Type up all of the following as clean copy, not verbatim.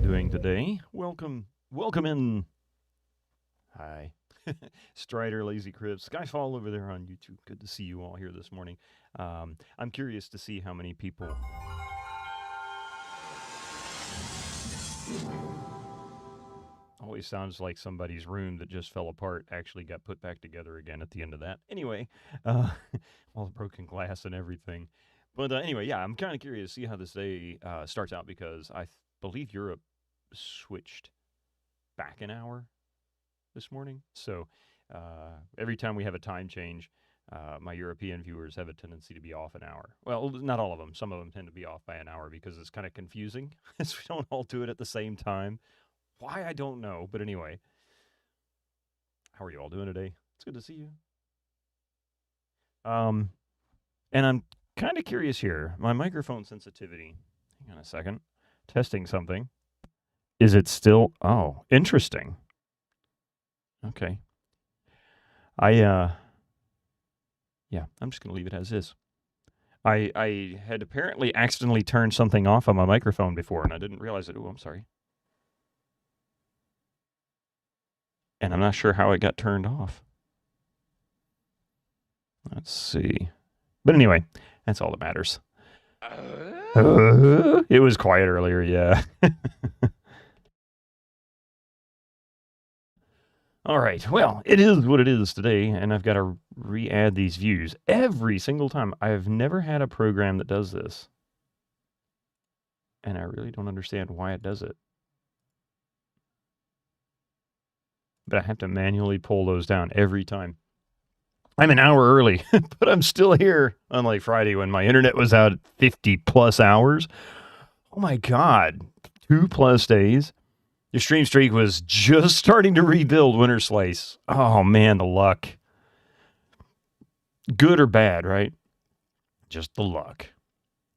doing today? Welcome in. Hi. Strider, Lazy Crib, Skyfall over there on YouTube. Good to see you all here this morning. I'm curious to see how many people. Always sounds like somebody's room that just fell apart actually got put back together again at the end of that. Anyway, all the broken glass and everything. But anyway, yeah, I'm kind of curious to see how this day starts out because I believe Europe switched back an hour this morning. So every time we have a time change, my European viewers have a tendency to be off an hour. Well, not all of them. Some of them tend to be off by an hour because it's kind of confusing as we don't all do it at the same time. Why, I don't know. But anyway, how are you all doing today? It's good to see you. And I'm kind of curious here. My microphone sensitivity. Hang on a second. Testing something. Is it still? Oh, interesting. Okay. Yeah, I'm just going to leave it as is. I had apparently accidentally turned something off on my microphone before, and I didn't realize it. Oh, I'm sorry. And I'm not sure how it got turned off. Let's see. But anyway, that's all that matters. It was quiet earlier, yeah. All right, well, it is what it is today, and I've got to re-add these views every single time. I've never had a program that does this, and I really don't understand why it does it. But I have to manually pull those down every time. I'm an hour early, but I'm still here, unlike Friday when my internet was out at 50-plus hours. Oh my God, 2+ days. Your stream streak was just starting to rebuild, Winter Slice. Oh, man, the luck. Good or bad, right? Just the luck.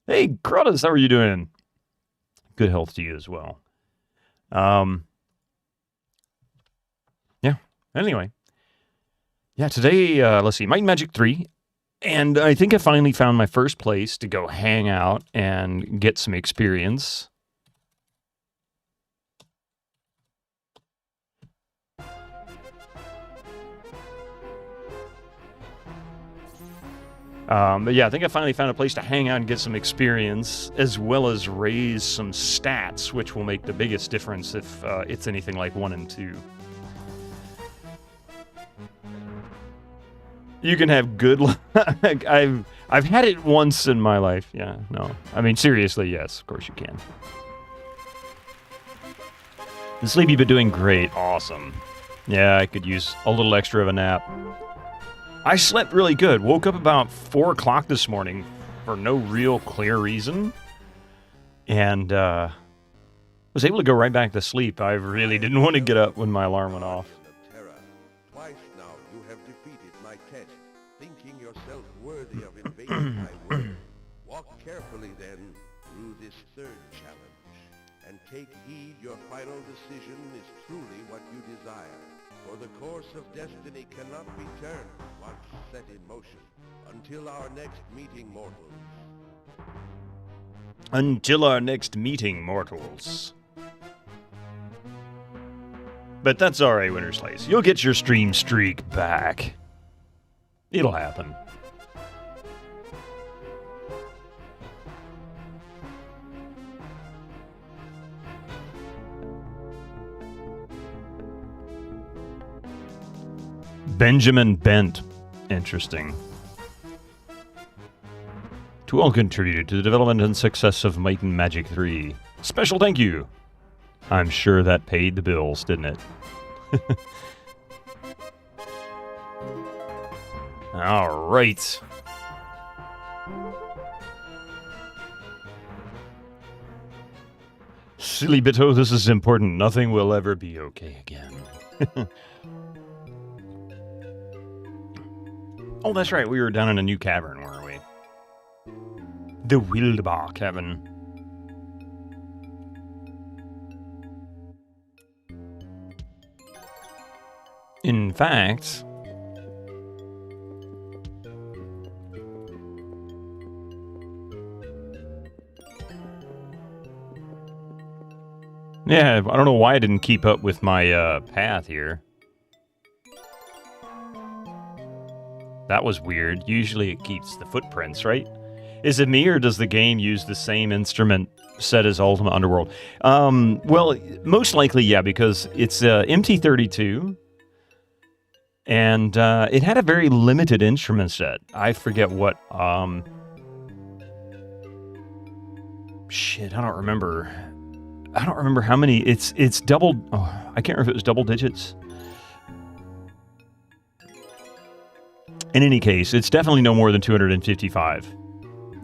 Hey, Crotus, how are you doing? Good health to you as well. Yeah, anyway. Yeah, today, let's see, Might and Magic 3. And I think I finally found my first place to go hang out and get some experience. But yeah, I think I finally found a place to hang out and get some experience, as well as raise some stats, which will make the biggest difference if it's anything like 1 and 2. You can have good luck. I've had it once in my life. Yeah, no. I mean, seriously, yes, of course you can. And Sleepy, but doing great. Awesome. Yeah, I could use a little extra of a nap. I slept really good. Woke up about 4 o'clock this morning for no real clear reason. And was able to go right back to sleep. I really didn't want to get up when my alarm went off. Terra, twice now you have defeated my test, thinking yourself worthy of invading my world. Walk carefully then through this third challenge, and take heed your final decision is truly what you desire. For the course of destiny cannot be turned once set in motion. Until our next meeting, mortals. Until our next meeting, mortals. But that's alright, Winter Slice. You'll get your stream streak back. It'll happen. Benjamin Bent. Interesting. To all contributed to the development and success of Might and Magic 3. Special thank you. I'm sure that paid the bills, didn't it? All right. Silly Bito, this is important. Nothing will ever be okay again. Oh, that's right. We were down in a new cavern, weren't we? The Wildbar Cavern. In fact, Yeah, I don't know why I didn't keep up with my path here. That was weird. Usually it keeps the footprints, right? Is it me, or does the game use the same instrument set as Ultima Underworld? Well, most likely, yeah, because it's MT32, and it had a very limited instrument set. I forget what. Shit, I don't remember. I don't remember how many. It's double. Oh, I can't remember if it was double digits. In any case, it's definitely no more than 255.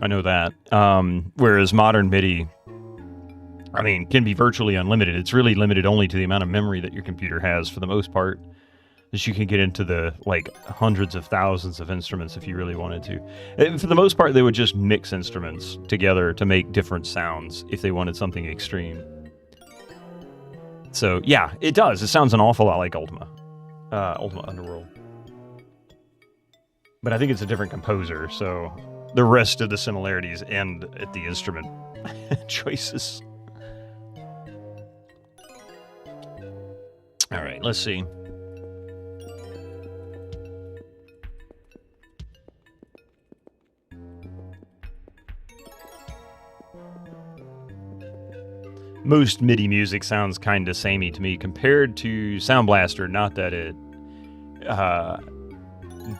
I know that. Whereas modern MIDI, I mean, can be virtually unlimited. It's really limited only to the amount of memory that your computer has for the most part. That you can get into the, like, hundreds of thousands of instruments if you really wanted to. And for the most part, they would just mix instruments together to make different sounds if they wanted something extreme. So, yeah, it does. It sounds an awful lot like Ultima Underworld. But I think it's a different composer, so the rest of the similarities end at the instrument choices. All right, let's see. Most MIDI music sounds kind of samey to me compared to Sound Blaster. Not that it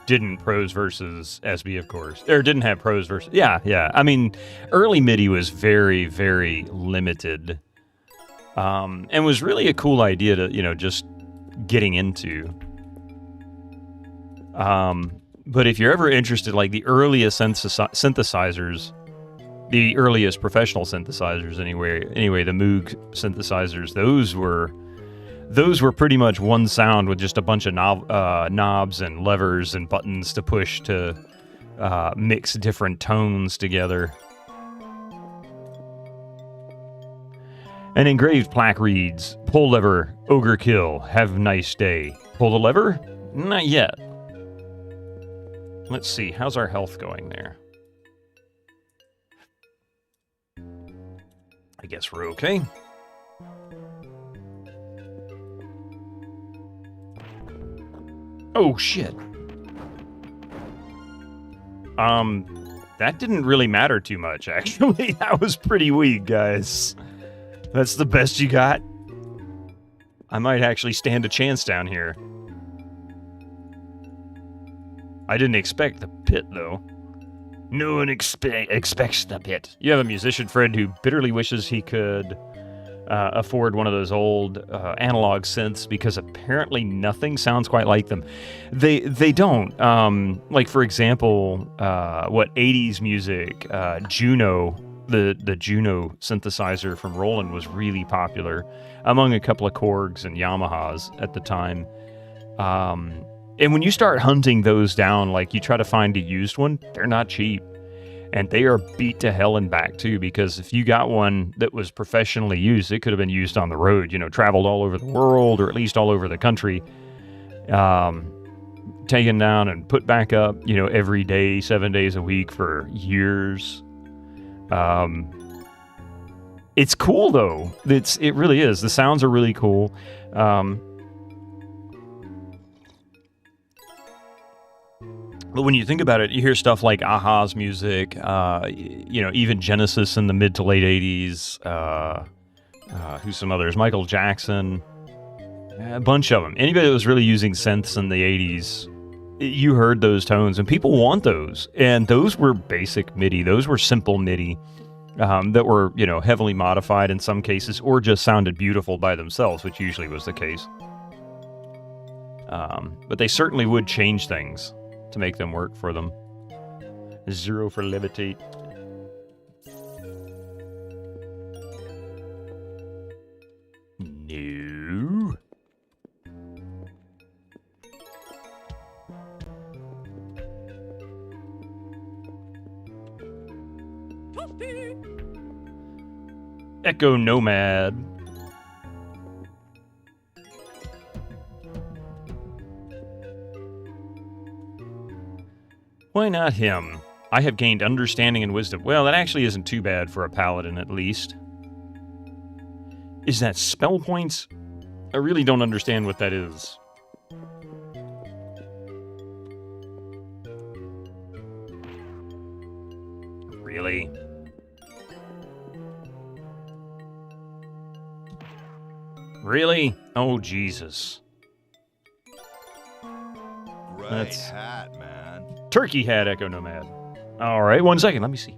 didn't pros versus SB, of course. Or didn't have pros versus... Yeah. I mean, early MIDI was very, very limited. And was really a cool idea to, just getting into. But if you're ever interested, like the earliest synthesizers, the earliest professional synthesizers anyway, the Moog synthesizers, those were pretty much one sound with just a bunch of knobs and levers and buttons to push to mix different tones together. An engraved plaque reads, "Pull lever, ogre kill, have nice day." Pull the lever? Not yet. Let's see, how's our health going there? I guess we're okay. Oh, shit. That didn't really matter too much, actually. That was pretty weak, guys. That's the best you got? I might actually stand a chance down here. I didn't expect the pit, though. No one expects the pit. You have a musician friend who bitterly wishes he could afford one of those old analog synths because apparently nothing sounds quite like them. They don't. Like, for example, what 80s music, Juno, the Juno synthesizer from Roland was really popular among a couple of Korgs and Yamahas at the time. And when you start hunting those down, like you try to find a used one, they're not cheap. And they are beat to hell and back, too, because if you got one that was professionally used, it could have been used on the road, traveled all over the world, or at least all over the country, taken down and put back up, every day, 7 days a week for years. It's cool, though. It really is. The sounds are really cool. But when you think about it, you hear stuff like Aha's music, even Genesis in the mid to late 80s, who's some others? Michael Jackson, a bunch of them. Anybody that was really using synths in the 80s, you heard those tones, and people want those. And those were basic MIDI. Those were simple MIDI that were, heavily modified in some cases, or just sounded beautiful by themselves, which usually was the case. But they certainly would change things to make them work for them. 0 for levitate. No. Echo Nomad. Why not him? I have gained understanding and wisdom. Well, that actually isn't too bad for a paladin, at least. Is that spell points? I really don't understand what that is. Really? Really? Oh, Jesus. Great hat, man. Turkey hat, Echo Nomad. All right, 1 second. Let me see.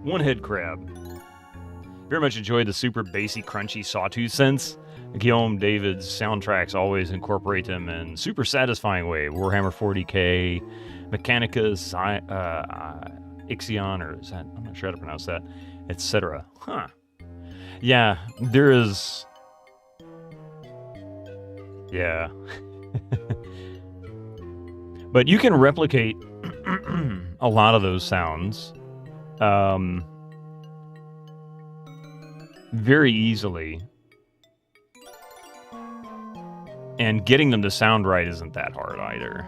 One head crab. Very much enjoyed the super bassy, crunchy sawtooth sense. Guillaume David's soundtracks always incorporate them in super satisfying way. Warhammer 40k, Mechanicus, Ixion, or is that, I'm not sure how to pronounce that, etc. Huh. Yeah, there is. Yeah. But you can replicate a lot of those sounds very easily. And getting them to sound right isn't that hard either.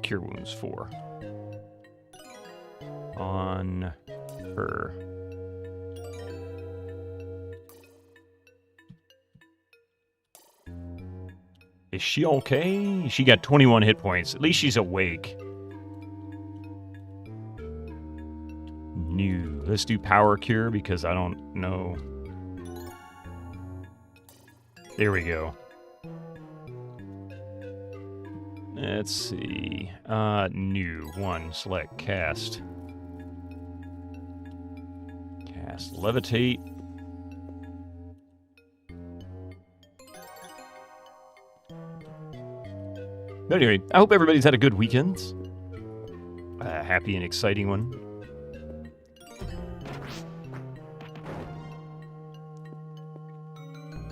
Cure Wounds 4. On her. Is she okay? She got 21 hit points. At least she's awake. New. Let's do Power Cure because I don't know. There we go. Let's see. New. 1. Select. Cast. Cast. Levitate. But anyway, I hope everybody's had a good weekend. A happy and exciting one.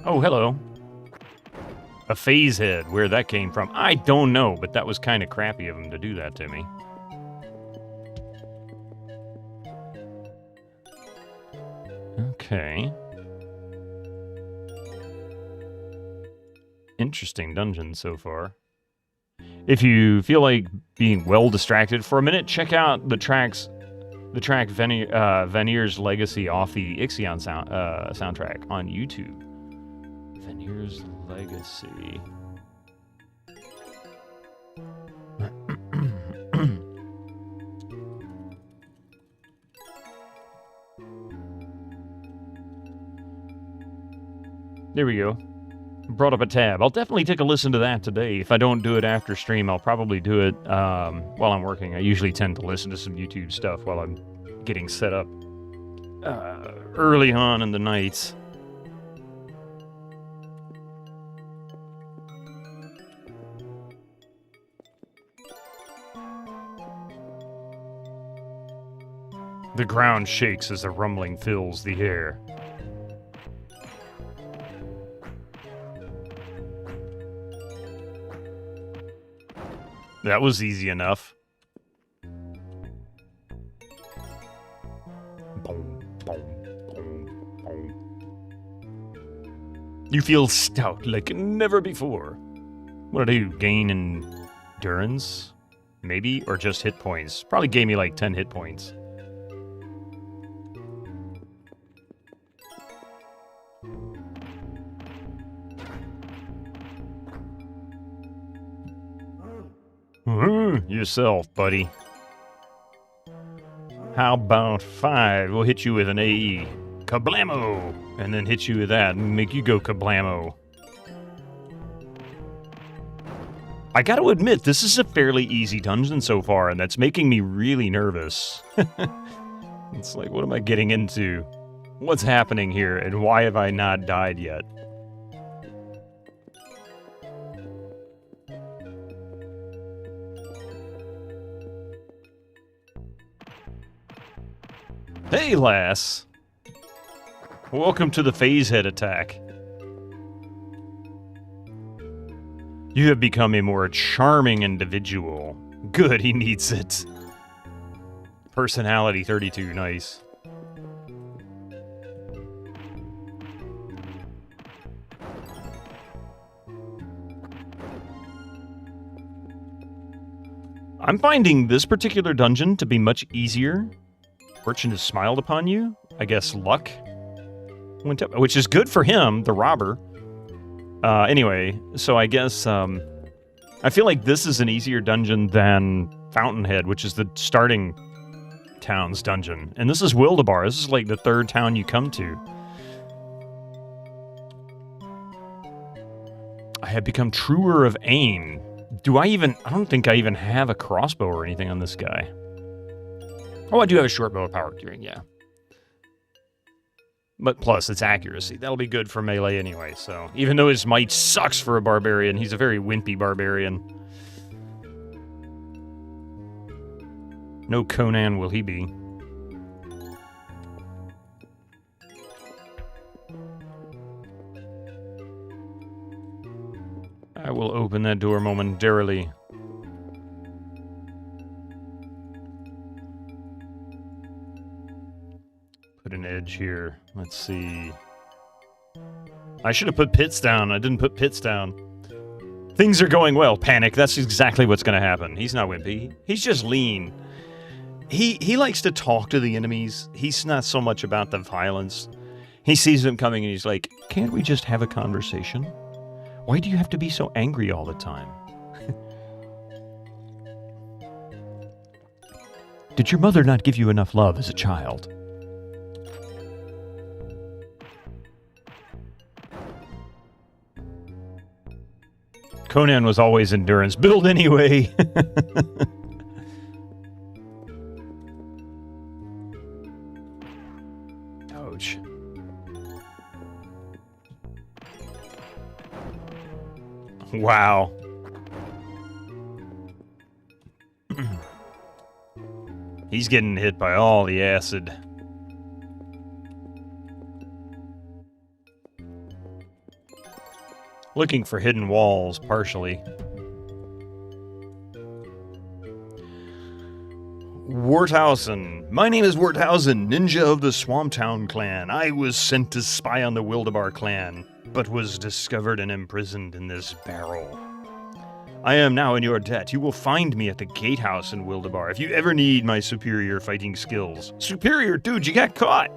Oh, hello. A phase head, where that came from, I don't know, but that was kind of crappy of him to do that to me. Okay. Interesting dungeon so far. If you feel like being well distracted for a minute, check out the track Vanir's Legacy off the Ixion soundtrack on YouTube. Vanir's Legacy. There we go. Brought up a tab. I'll definitely take a listen to that today. If I don't do it after stream, I'll probably do it while I'm working. I usually tend to listen to some YouTube stuff while I'm getting set up early on in the nights. The ground shakes as the rumbling fills the air. That was easy enough. You feel stout like never before. What did I do? Gain endurance? Maybe? Or just hit points? Probably gave me like 10 hit points. Yourself, buddy. How about 5? We'll hit you with an AE. Kablamo! And then hit you with that and make you go kablamo. I gotta admit, this is a fairly easy dungeon so far, and that's making me really nervous. It's like, what am I getting into? What's happening here, and why have I not died yet? Hey, lass! Welcome to the phase head attack. You have become a more charming individual. Good, he needs it. Personality 32, nice. I'm finding this particular dungeon to be much easier. Fortune has smiled upon you. I guess luck went up, which is good for him, the robber. Anyway, so I guess I feel like this is an easier dungeon than Fountainhead, which is the starting town's dungeon. And this is Wildebar. This is like the third town you come to. I have become truer of aim. I don't think I even have a crossbow or anything on this guy. Oh, I do have a short bow of power curing, yeah. But plus, it's accuracy. That'll be good for melee anyway, so... Even though his might sucks for a barbarian, he's a very wimpy barbarian. No Conan will he be. I will open that door momentarily. Put an edge here. Let's see. I should have put pits down. I didn't put pits down. Things are going well. Panic. That's exactly what's going to happen. He's not wimpy. He's just lean. He likes to talk to the enemies. He's not so much about the violence. He sees them coming and he's like, can't we just have a conversation? Why do you have to be so angry all the time? Did your mother not give you enough love as a child? Conan was always endurance. Build anyway! Ouch. Wow. He's getting hit by all the acid. Looking for hidden walls, partially. Warthausen. My name is Warthausen, ninja of the Swamptown clan. I was sent to spy on the Wildebar clan, but was discovered and imprisoned in this barrel. I am now in your debt. You will find me at the gatehouse in Wildebar if you ever need my superior fighting skills. Superior? Dude, you got caught!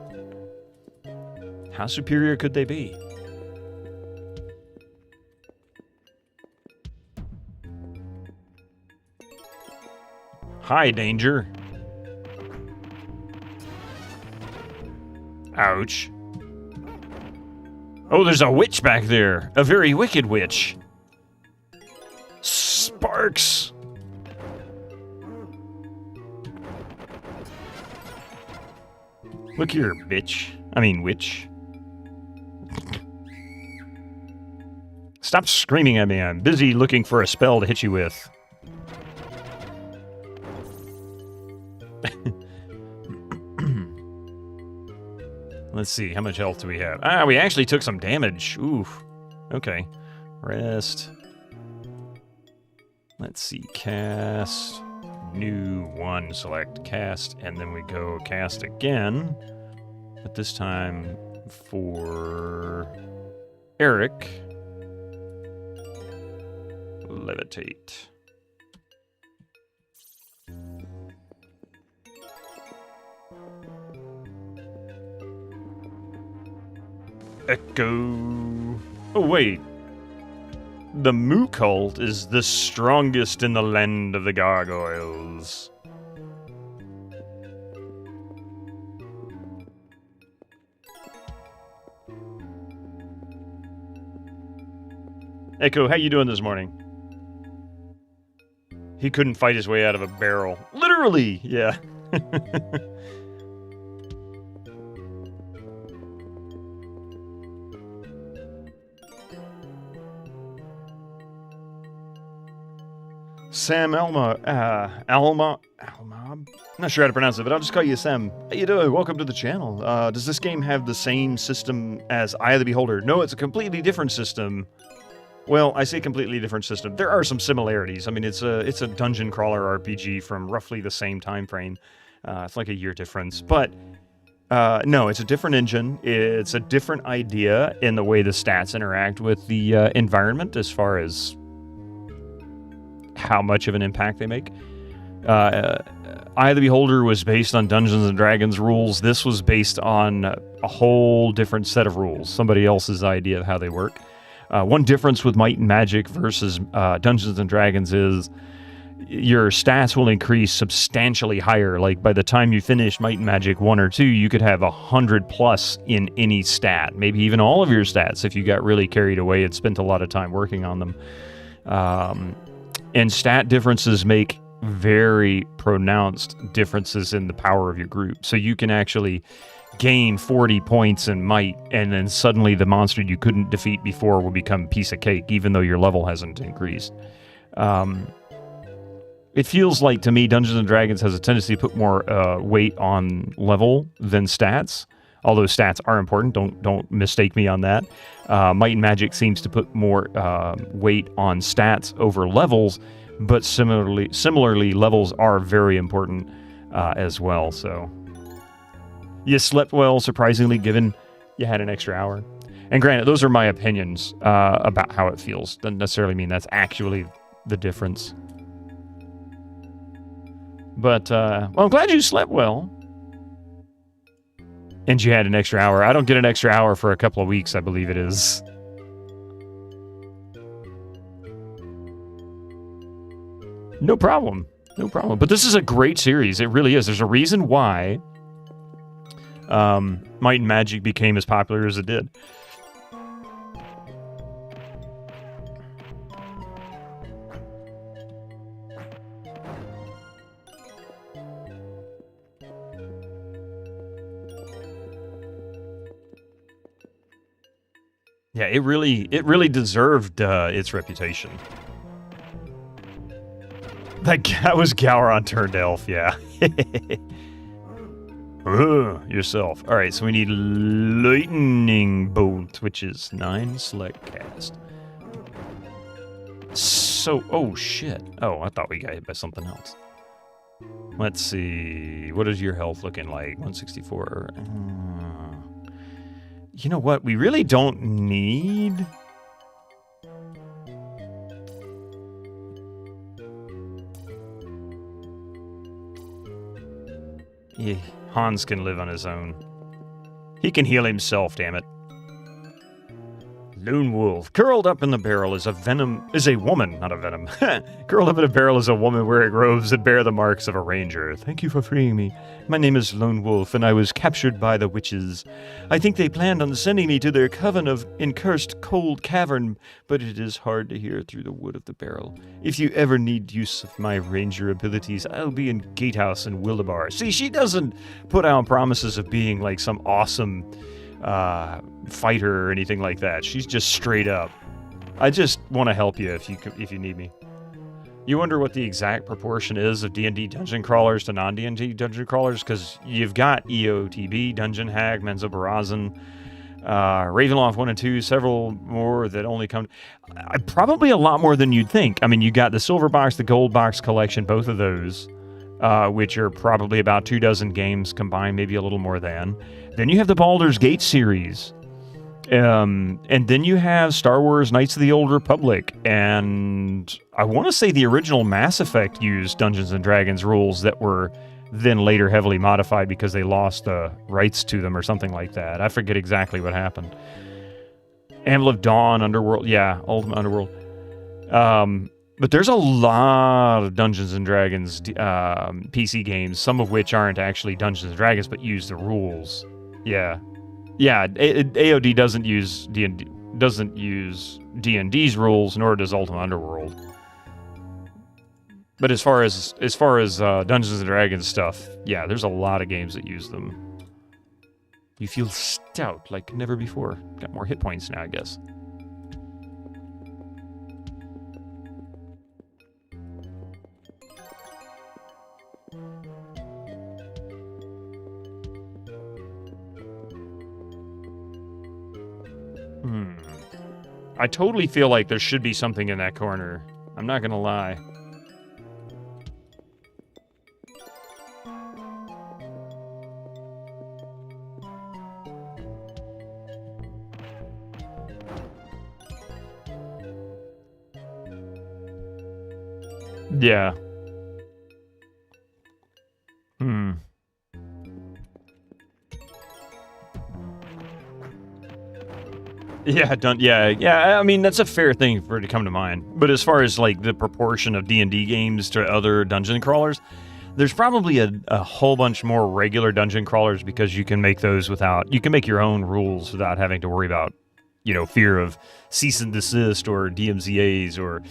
How superior could they be? Hi, danger. Ouch. Oh, there's a witch back there. A very wicked witch. Sparks! Look here, bitch. I mean, witch. Stop screaming at me. I'm busy looking for a spell to hit you with. Let's see, how much health do we have? Ah, we actually took some damage. Oof. Okay. Rest. Let's see, cast. New one, select cast, and then we go cast again. But this time for Eric. Levitate. Echo. Oh, wait. The Moo cult is the strongest in the land of the gargoyles. Echo, how you doing this morning? He couldn't fight his way out of a barrel. Literally, yeah. Sam Alma, I'm not sure how to pronounce it, but I'll just call you Sam. How you doing? Welcome to the channel. Does this game have the same system as Eye of the Beholder? No, it's a completely different system. Well, I say completely different system. There are some similarities. I mean, it's a dungeon crawler RPG from roughly the same time frame. It's like a year difference. But no, it's a different engine. It's a different idea in the way the stats interact with the environment as far as how much of an impact they make. Eye of the Beholder was based on Dungeons and Dragons rules. This was based on a whole different set of rules, somebody else's idea of how they work. One difference with Might and Magic versus Dungeons and Dragons is your stats will increase substantially higher. Like by the time you finish Might and Magic 1 or 2, you could have 100 plus in any stat, maybe even all of your stats if you got really carried away and spent a lot of time working on them. And stat differences make very pronounced differences in the power of your group. So you can actually gain 40 points in might, and then suddenly the monster you couldn't defeat before will become a piece of cake, even though your level hasn't increased. It feels like, to me, Dungeons & Dragons has a tendency to put more weight on level than stats, although stats are important. Don't mistake me on that. Might and Magic seems to put more weight on stats over levels, but similarly, levels are very important as well. So you slept well, surprisingly, given you had an extra hour. And granted, those are my opinions about how it feels. Doesn't necessarily mean that's actually the difference. But, well, I'm glad you slept well. And you had an extra hour. I don't get an extra hour for a couple of weeks, I believe it is. No problem. No problem. But this is a great series. It really is. There's a reason why Might and Magic became as popular as it did. Yeah, it really deserved its reputation. That was Gowron turned elf, yeah. Yourself. Alright, so we need Lightning Bolt, which is 9 select cast. So, oh shit. Oh, I thought we got hit by something else. Let's see. What is your health looking like? 164. You know what? We really don't need... Yeah, Hans can live on his own. He can heal himself, damn it. Lone wolf. Curled up in the barrel is a woman, not a venom. Curled up in a barrel is a woman wearing robes that bear the marks of a ranger. Thank you for freeing me. My name is Lone Wolf, and I was captured by the witches. I think they planned on sending me to their coven of incursed cold cavern, but it is hard to hear through the wood of the barrel. If you ever need use of my ranger abilities, I'll be in Gatehouse in Wildabar. See, she doesn't put out promises of being like some awesome fighter or anything like that. She's just straight up. I just want to help you if you need me. You wonder what the exact proportion is of D&D dungeon crawlers to non-D&D dungeon crawlers? Because you've got EOTB, Dungeon Hag, Menzo Barazan, Ravenloft 1 and 2, several more that only come... probably a lot more than you'd think. I mean, you got the Silver Box, the Gold Box collection, both of those, which are probably about 24 games combined, maybe a little more than. Then you have the Baldur's Gate series. And then you have Star Wars Knights of the Old Republic. And I want to say the original Mass Effect used Dungeons & Dragons rules that were then later heavily modified because they lost the rights to them or something like that. I forget exactly what happened. Anvil of Dawn, Underworld. Yeah, Ultimate Underworld. But there's a lot of Dungeons & Dragons PC games, some of which aren't actually Dungeons & Dragons, but use the rules. Yeah. Yeah, AOD doesn't use D&D's rules, nor does Ultimate Underworld. But as far as Dungeons & Dragons stuff, yeah, there's a lot of games that use them. You feel stout like never before. Got more hit points now, I guess. I totally feel like there should be something in that corner. I'm not gonna lie. Yeah. Yeah, yeah. I mean, that's a fair thing for it to come to mind. But as far as like the proportion of D&D games to other dungeon crawlers, there's probably a whole bunch more regular dungeon crawlers because you can make those without, you can make your own rules without having to worry about, fear of cease and desist or DMCAs or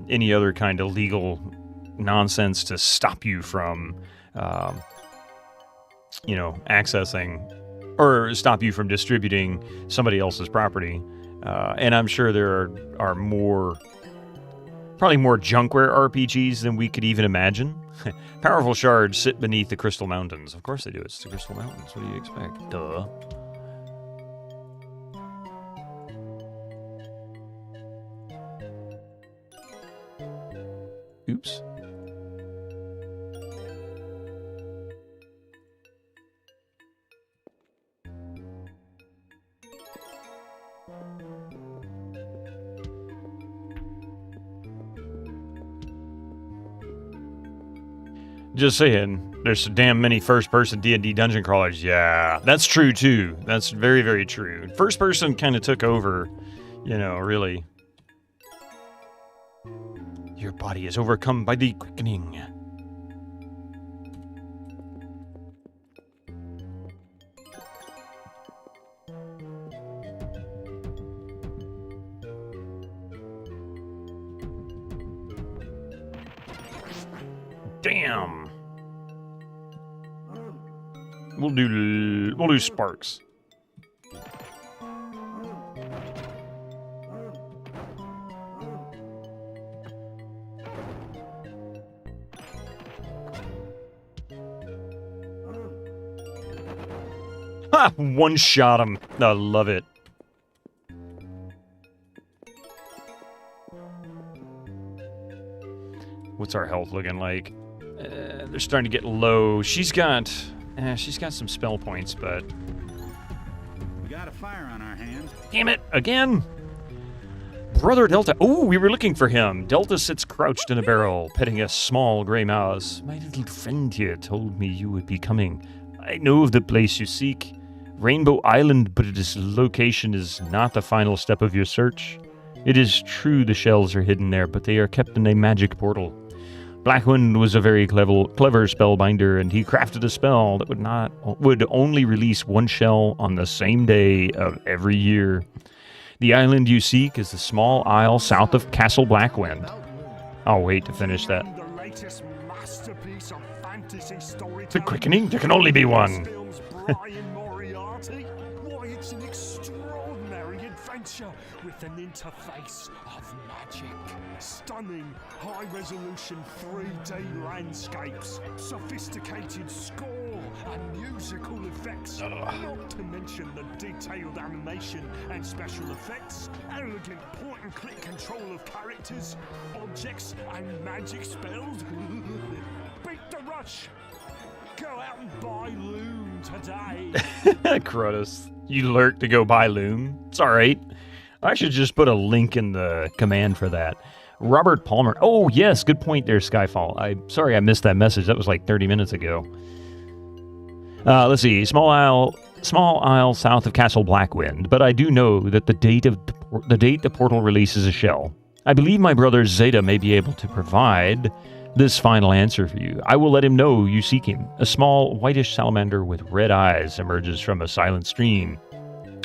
any other kind of legal nonsense to stop you from, accessing or stop you from distributing somebody else's property. And I'm sure there are probably more junkware RPGs than we could even imagine. Powerful shards sit beneath the Crystal Mountains. Of course they do. It's the Crystal Mountains. What do you expect? Duh. Oops. Just saying, there's so damn many first-person D&D dungeon crawlers. Yeah, that's true, too. That's very, very true. First-person kind of took over, really. Your body is overcome by the quickening. Damn. We'll do sparks. Ha! One shot him. I love it. What's our health looking like? They're starting to get low. She's got some spell points, but we got a fire on our hands. Damn it! Again. Brother Delta. Oh, we were looking for him. Delta sits crouched in a barrel, petting a small gray mouse. My little friend here told me you would be coming. I know of the place you seek, Rainbow Island, but its location is not the final step of your search. It is true the shells are hidden there, but they are kept in a magic portal. Blackwind was a very clever spellbinder, and he crafted a spell that would only release one shell on the same day of every year. The island you seek is the small isle south of Castle Blackwind. I'll wait to finish that. The quickening? There can only be one. It's an extraordinary adventure with an interface of magic. Stunning, high-resolution 3D landscapes, sophisticated score and musical effects, not to mention the detailed animation and special effects, elegant point-and-click control of characters, objects and magic spells. Beat the rush! Go out and buy Loom today. Crotus, you lurk to go buy Loom? It's alright. I should just put a link in the command for that. Robert Palmer. Oh, yes, good point there, Skyfall. I'm sorry I missed that message. That was like 30 minutes ago. Let's see. Small isle south of Castle Blackwind, but I do know that the date the portal releases a shell. I believe my brother Zeta may be able to provide this final answer for you. I will let him know you seek him. A small whitish salamander with red eyes emerges from a silent stream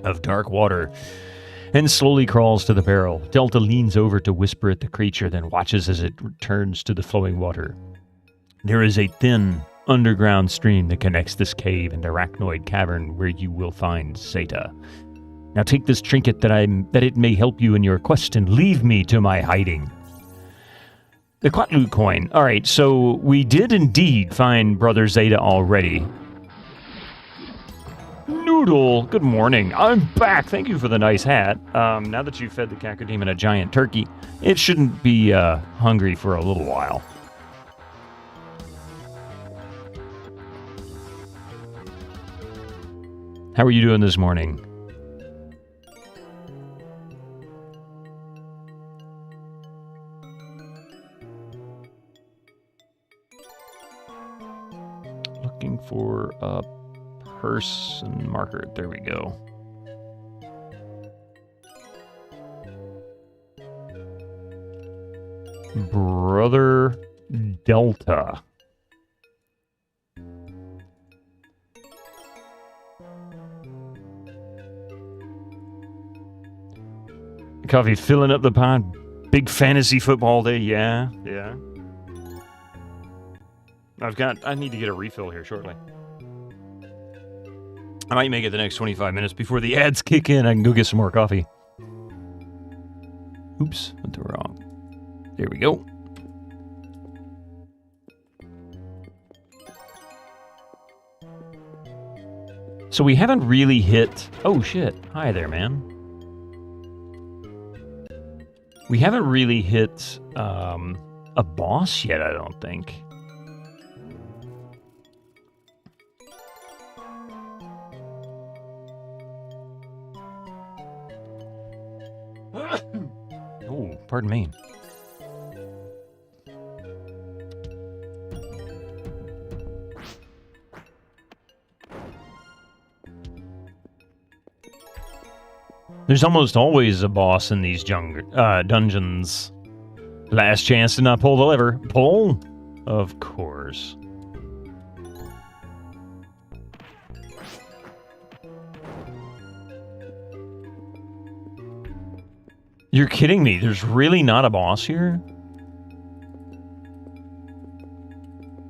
of dark water and slowly crawls to the barrel. Delta leans over to whisper at the creature, then watches as it returns to the flowing water. There is a thin underground stream that connects this cave and arachnoid cavern where you will find Zeta. Now take this trinket that it may help you in your quest and leave me to my hiding. The Quatlu coin. All right, so we did indeed find Brother Zeta already. Noodle, good morning. I'm back. Thank you for the nice hat. Now that you've fed the cacodemon a giant turkey, it shouldn't be hungry for a little while. How are you doing this morning? looking for a person marker. There we go. Brother Delta. Coffee filling up the pot. Big fantasy football day. Yeah. I need to get a refill here shortly. I might make it the next 25 minutes before the ads kick in. I can go get some more coffee. Oops, went the wrong. There we go. So we haven't really hit... Oh, shit. Hi there, man. We haven't really hit a boss yet, I don't think. Oh, pardon me. There's almost always a boss in these dungeons. Last chance to not pull the lever. Pull? Of course. You're kidding me. There's really not a boss here?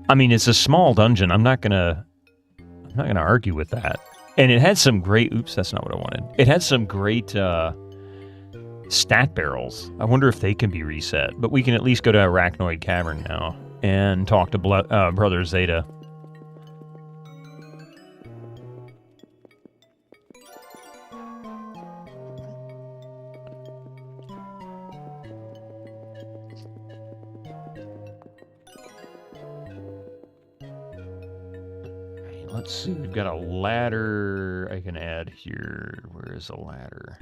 I mean, it's a small dungeon. I'm not gonna argue with that. And it had some great... Oops, that's not what I wanted. It had some great stat barrels. I wonder if they can be reset. But we can at least go to Arachnoid Cavern now and talk to Brother Zeta. Let's see, we've got a ladder I can add here. Where is the ladder?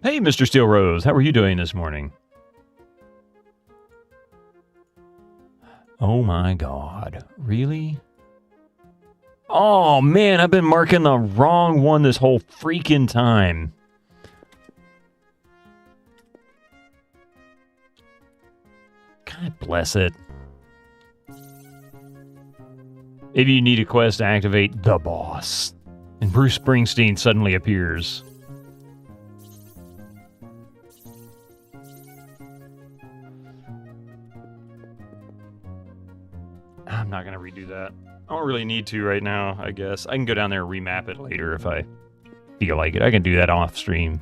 Hey, Mr. Steel Rose, how are you doing this morning? Oh my god, really? Oh man, I've been marking the wrong one this whole freaking time. God bless it. Maybe you need a quest to activate the boss. And Bruce Springsteen suddenly appears. I'm not going to redo that. I don't really need to right now, I guess. I can go down there and remap it later if I feel like it. I can do that off stream.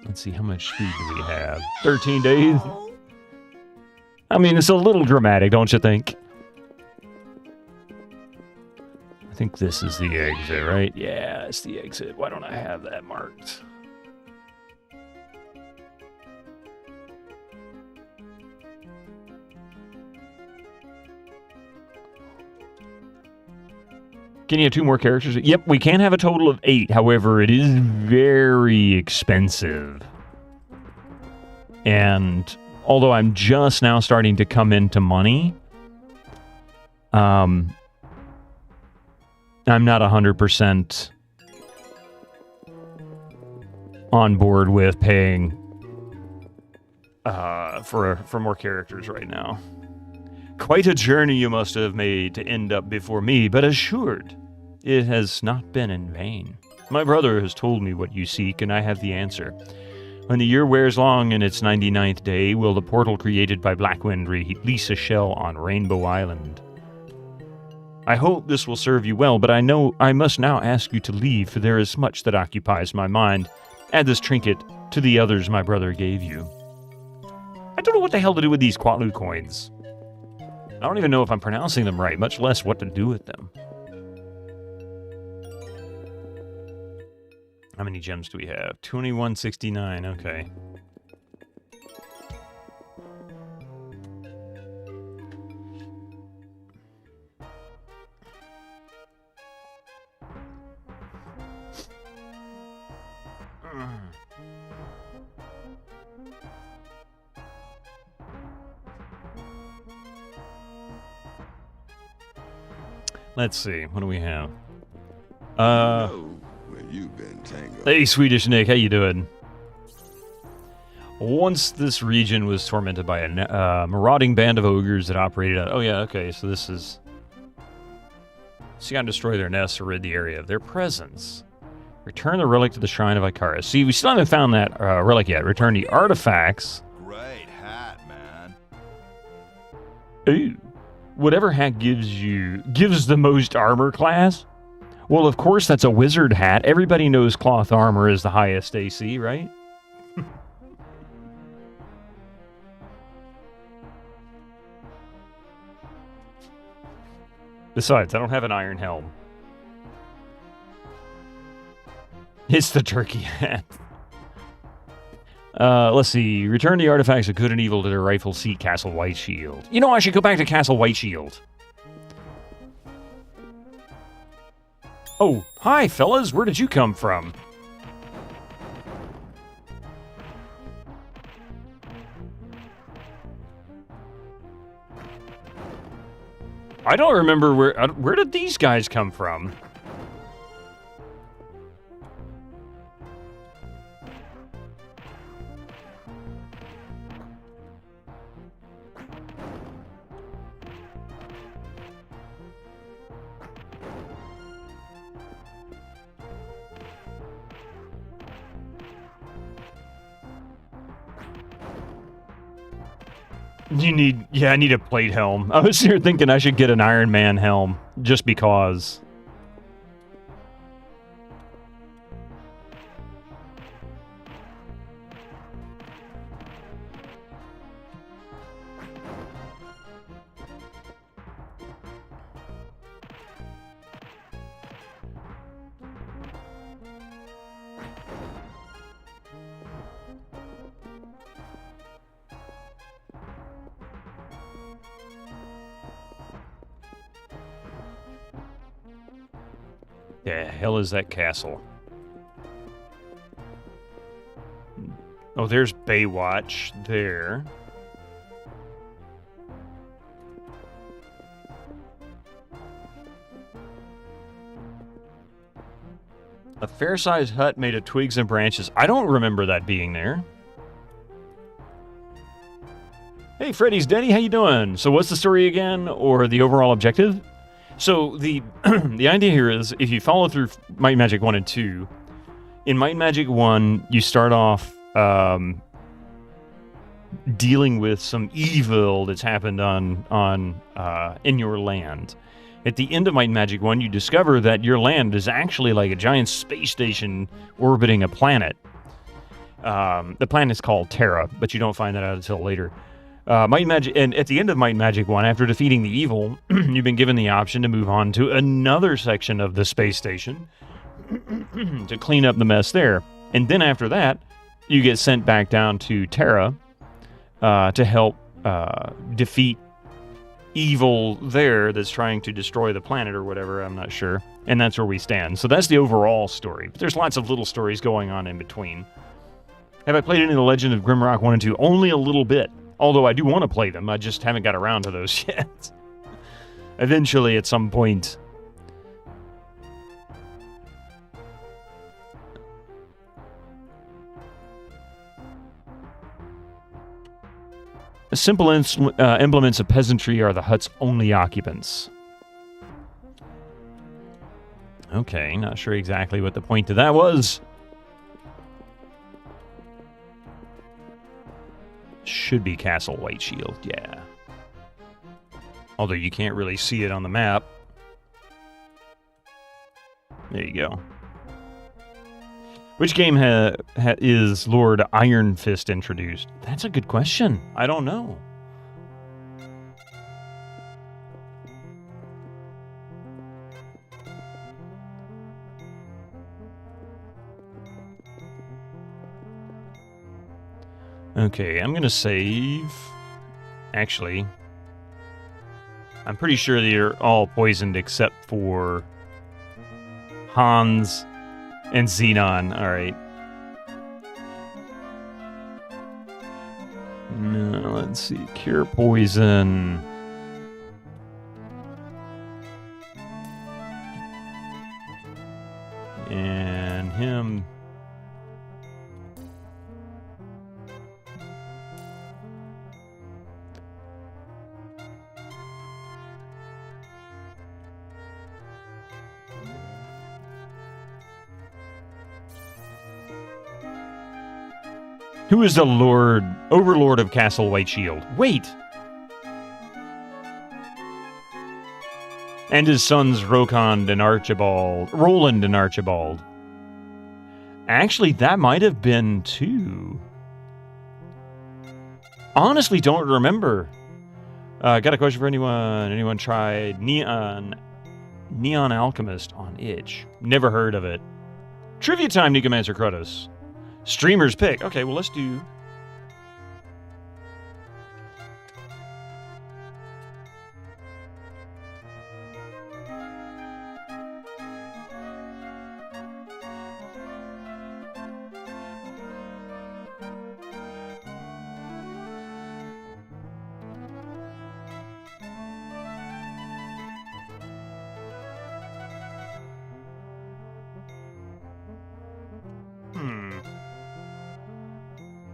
Let's see, how much speed do we have? 13 days? I mean, it's a little dramatic, don't you think? I think this is the exit, right? Yeah, it's the exit. Why don't I have that marked? Can you have 2 more characters? Yep, we can have a total of 8. However, it is very expensive. And although I'm just now starting to come into money, I'm not 100% on board with paying for more characters right now. Quite a journey you must have made to end up before me, but assured, it has not been in vain. My brother has told me what you seek, and I have the answer. When the year wears long in its 99th day, will the portal created by Blackwind release a shell on Rainbow Island. I hope this will serve you well, but I know I must now ask you to leave, for there is much that occupies my mind. Add this trinket to the others my brother gave you. I don't know what the hell to do with these Quatlu coins. I don't even know if I'm pronouncing them right, much less what to do with them. How many gems do we have? 2169, okay. Let's see. What do we have? Where you've been tangled. Hey, Swedish Nick. How you doing? Once this region was tormented by a marauding band of ogres that operated out... Oh, yeah, okay. So this is... So you gotta destroy their nests or rid the area of their presence. Return the relic to the Shrine of Icarus. See, we still haven't found that relic yet. Return the artifacts. Great hat, man. Ooh. Whatever hat gives the most armor class? Well, of course, that's a wizard hat. Everybody knows cloth armor is the highest AC, right? Besides, I don't have an iron helm. It's the turkey hat. Let's see. Return the artifacts of good and evil to their rightful seat, Castle Whiteshield. You know, I should go back to Castle Whiteshield. Oh, hi, fellas. Where did you come from? I don't remember where did these guys come from? I need a plate helm. I was here thinking I should get an Iron Man helm, just because. The hell is that castle? Oh, there's Baywatch there. A fair-sized hut made of twigs and branches. I don't remember that being there. Hey, Freddy's Daddy, how you doing? So what's the story again, or the overall objective? So the the idea here is, if you follow through Might and Magic 1 and 2, in Might and Magic 1, you start off dealing with some evil that's happened in your land. At the end of Might and Magic 1, you discover that your land is actually like a giant space station orbiting a planet. The planet is called Terra, but you don't find that out until later. Might and Magic, and at the end of Might and Magic 1, after defeating the evil, you've been given the option to move on to another section of the space station to clean up the mess there. And then after that, you get sent back down to Terra to help defeat evil there that's trying to destroy the planet or whatever, I'm not sure. And that's where we stand. So that's the overall story. But there's lots of little stories going on in between. Have I played any of the Legend of Grimrock 1 and 2? Only a little bit. Although I do want to play them, I just haven't got around to those yet. Eventually, at some point. The simple implements of peasantry are the hut's only occupants. Okay, not sure exactly what the point of that was. Should be Castle Whiteshield, yeah. Although you can't really see it on the map. There you go. Which game is Lord Iron Fist introduced? That's a good question. I don't know. Okay, I'm gonna save. Actually, I'm pretty sure they're all poisoned except for Hans and Xenon. Alright. Let's see. Cure poison. And him. Who is the overlord of Castle White Shield? Wait! And his sons Roland and Archibald. Actually, that might have been two. Honestly, don't remember. Got a question for anyone. Anyone tried Neon Alchemist on itch? Never heard of it. Trivia time, Nicomancer Kratos. Streamer's pick. Okay, well, let's do...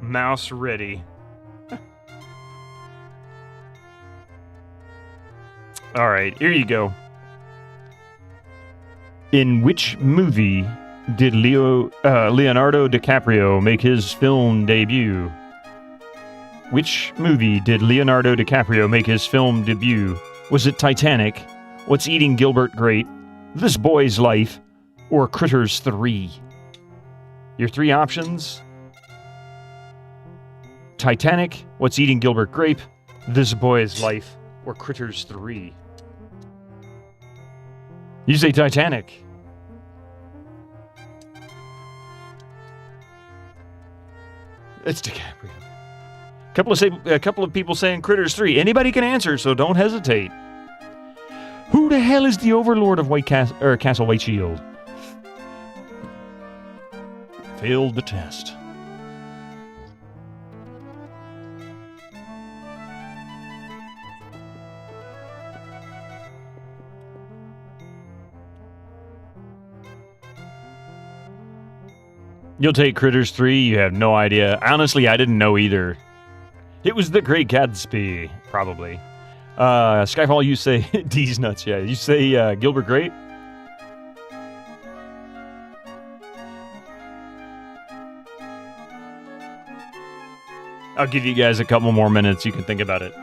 Mouse ready. All right, here you go. In which movie did Leonardo DiCaprio make his film debut? Which movie did Leonardo DiCaprio make his film debut? Was it Titanic, What's Eating Gilbert Grape, This Boy's Life, or Critters 3? Your three options: Titanic, What's Eating Gilbert Grape, This Boy's Life, or Critters 3. You say Titanic. It's DiCaprio. A couple of people saying Critters 3. Anybody can answer, so don't hesitate. Who the hell is the overlord of Castle White Shield? Failed the test. You'll take Critters 3? You have no idea. Honestly, I didn't know either. It was The Great Gatsby, probably. Skyfall, you say D's nuts, yeah. You say Gilbert Grape? I'll give you guys a couple more minutes. You can think about it.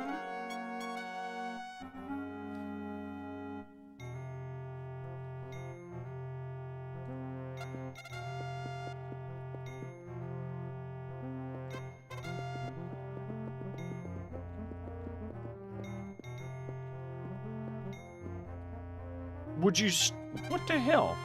Would you... What the hell?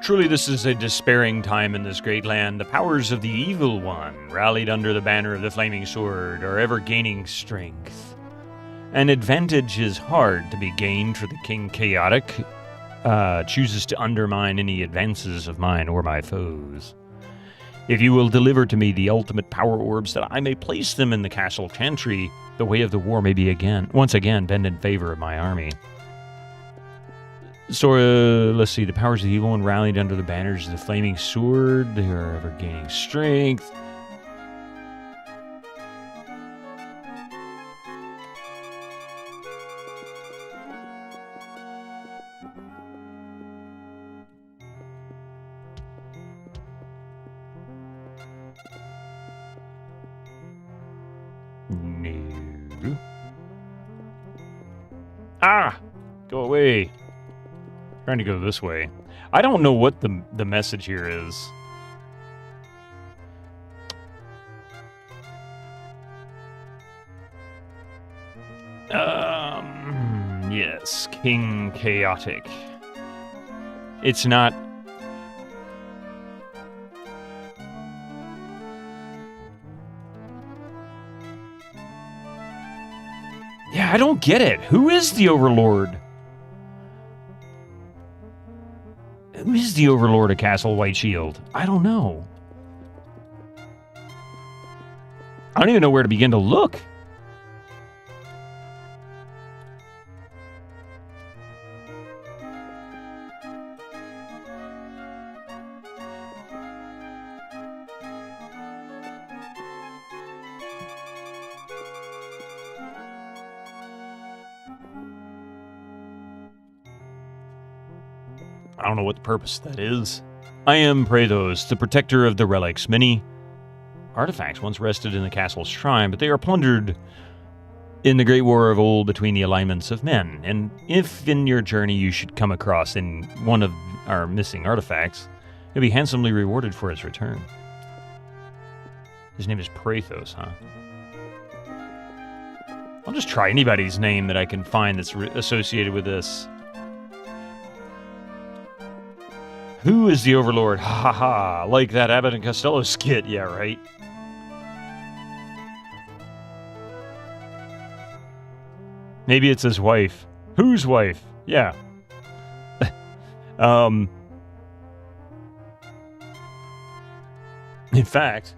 Truly this is a despairing time in this great land. The powers of the evil one, rallied under the banner of the flaming sword, are ever gaining strength. An advantage is hard to be gained, for the King Chaotic chooses to undermine any advances of mine or my foes. If you will deliver to me the ultimate power orbs, that I may place them in the castle chantry, the way of the war may be once again bend in favor of my army. So, let's see. The powers of the evil one rallied under the banners of the flaming sword. They are ever gaining strength. No. Ah! Go away. Trying to go this way. I don't know what the message here is. Yes, King Chaotic. It's not... Yeah, I don't get it. Who is the Overlord? Who is the overlord of Castle White Shield? I don't know. I don't even know where to begin to look. I don't know what the purpose of that is. I am Praetos, the protector of the relics. Many artifacts once rested in the castle's shrine, but they are plundered in the great war of old between the alignments of men. And if in your journey you should come across in one of our missing artifacts, you'll be handsomely rewarded for its return. His name is Praetos, huh? I'll just try anybody's name that I can find that's associated with this. Who is the Overlord? Ha ha ha. Like that Abbott and Costello skit. Yeah, right. Maybe it's his wife. Whose wife? Yeah. In fact,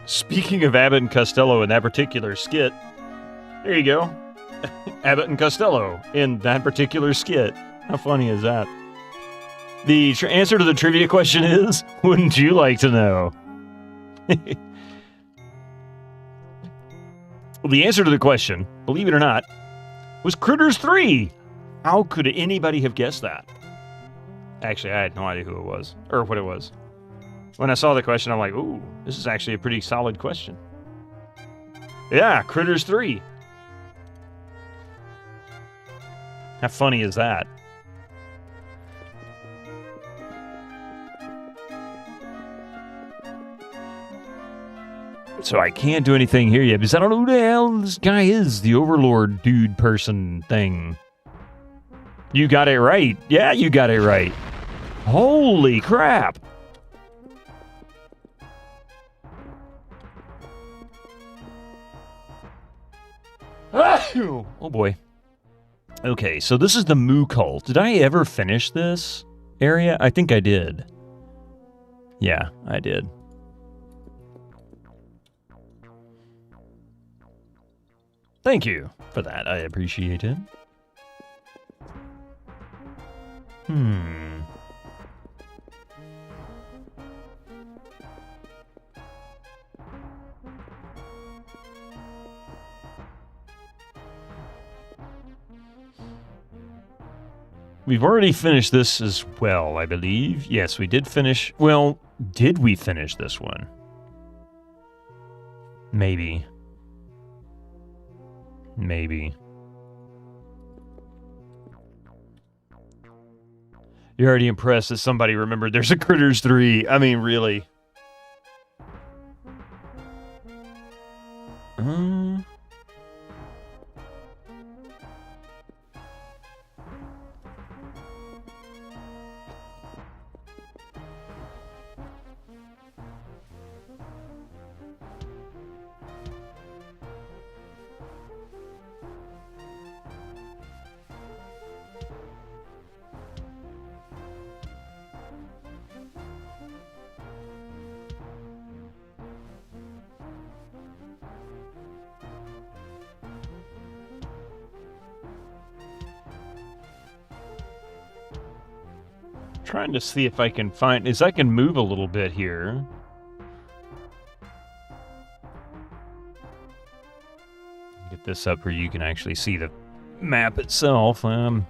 speaking of Abbott and Costello in that particular skit, there you go. Abbott and Costello in that particular skit. How funny is that? The answer to the trivia question is, wouldn't you like to know? Well, the answer to the question, believe it or not, was Critters 3. How could anybody have guessed that? Actually, I had no idea who it was, or what it was. When I saw the question, I'm like, ooh, this is actually a pretty solid question. Yeah, Critters 3. How funny is that? So I can't do anything here yet because I don't know who the hell this guy is, the Overlord dude person thing. You got it right. Yeah, you got it right. Holy crap. Oh boy. Okay, so this is the Moo Cult. Did I ever finish this area? I think I did. Yeah, I did. Thank you for that. I appreciate it. We've already finished this as well, I believe. Yes, we did finish... Well, did we finish this one? Maybe. Maybe. You're already impressed that somebody remembered there's a Critters 3. I mean, really. Trying to see if I can find... Is I can move a little bit here. Get this up where you can actually see the map itself. And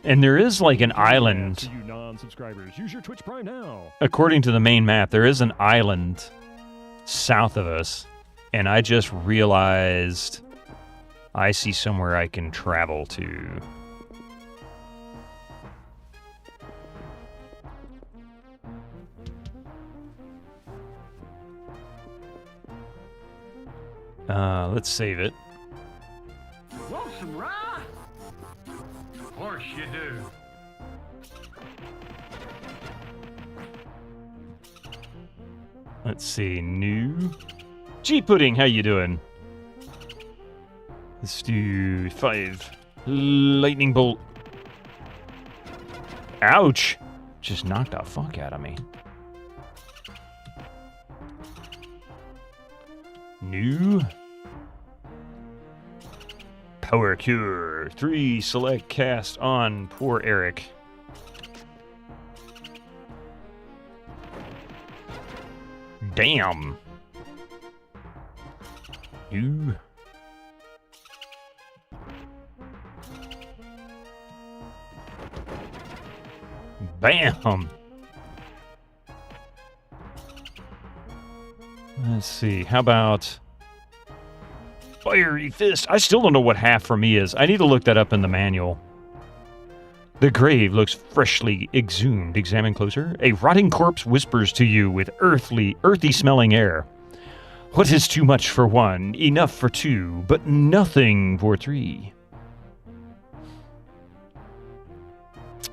there is like an island. To you non-subscribers, use your Twitch Prime now. According to the main map, there is an island south of us, and I just realized I see somewhere I can travel to. Let's save it. Want some rye? Of course you do. Let's see, new. G Pudding, how you doing? Let's do 5. Lightning bolt. Ouch! Just knocked the fuck out of me. New. Power cure. 3 select cast on poor Eric. Damn. New. Bam. Let's see. How about Fiery Fist? I still don't know what half for me is. I need to look that up in the manual. The grave looks freshly exhumed. Examine closer. A rotting corpse whispers to you with earthy-smelling air. What is too much for 1? Enough for 2, but nothing for 3.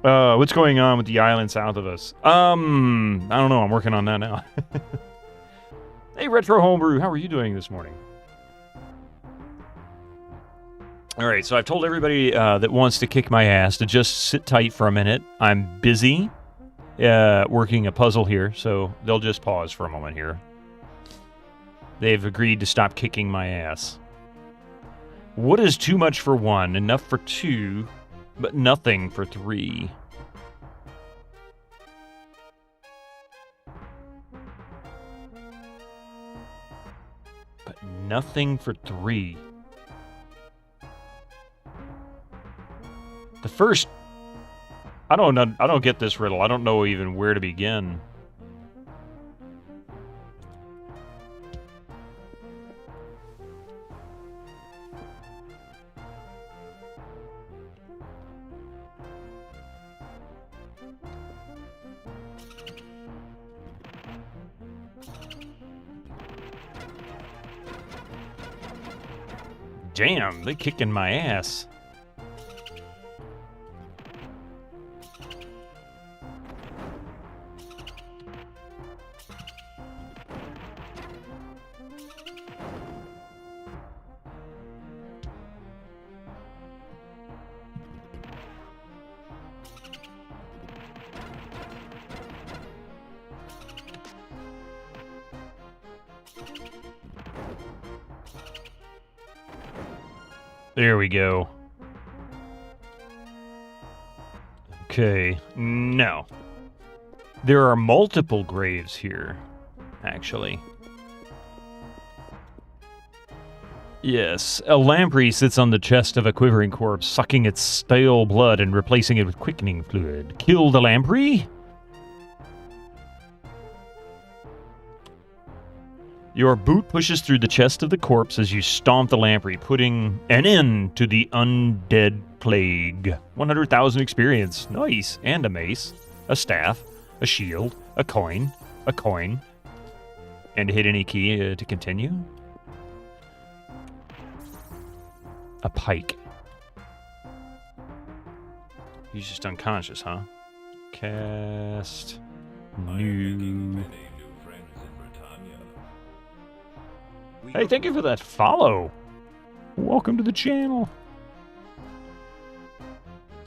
What's going on with the island south of us? I don't know. I'm working on that now. Hey, Retro Homebrew, how are you doing this morning? All right, so I've told everybody that wants to kick my ass to just sit tight for a minute. I'm busy working a puzzle here, so they'll just pause for a moment here. They've agreed to stop kicking my ass. What is too much for 1? Enough for 2, but nothing for 3. But nothing for 3. The first... I don't get this riddle. I don't know even where to begin. Damn, they kicking my ass. There we go. Okay, no. There are multiple graves here, actually. Yes, a lamprey sits on the chest of a quivering corpse, sucking its stale blood and replacing it with quickening fluid. Kill the lamprey? Your boot pushes through the chest of the corpse as you stomp the lamprey, putting an end to the undead plague. 100,000 experience. Nice. And a mace, a staff, a shield, a coin, and hit any key to continue. A pike. He's just unconscious, huh? Cast. New. Hey, thank you for that follow. Welcome to the channel.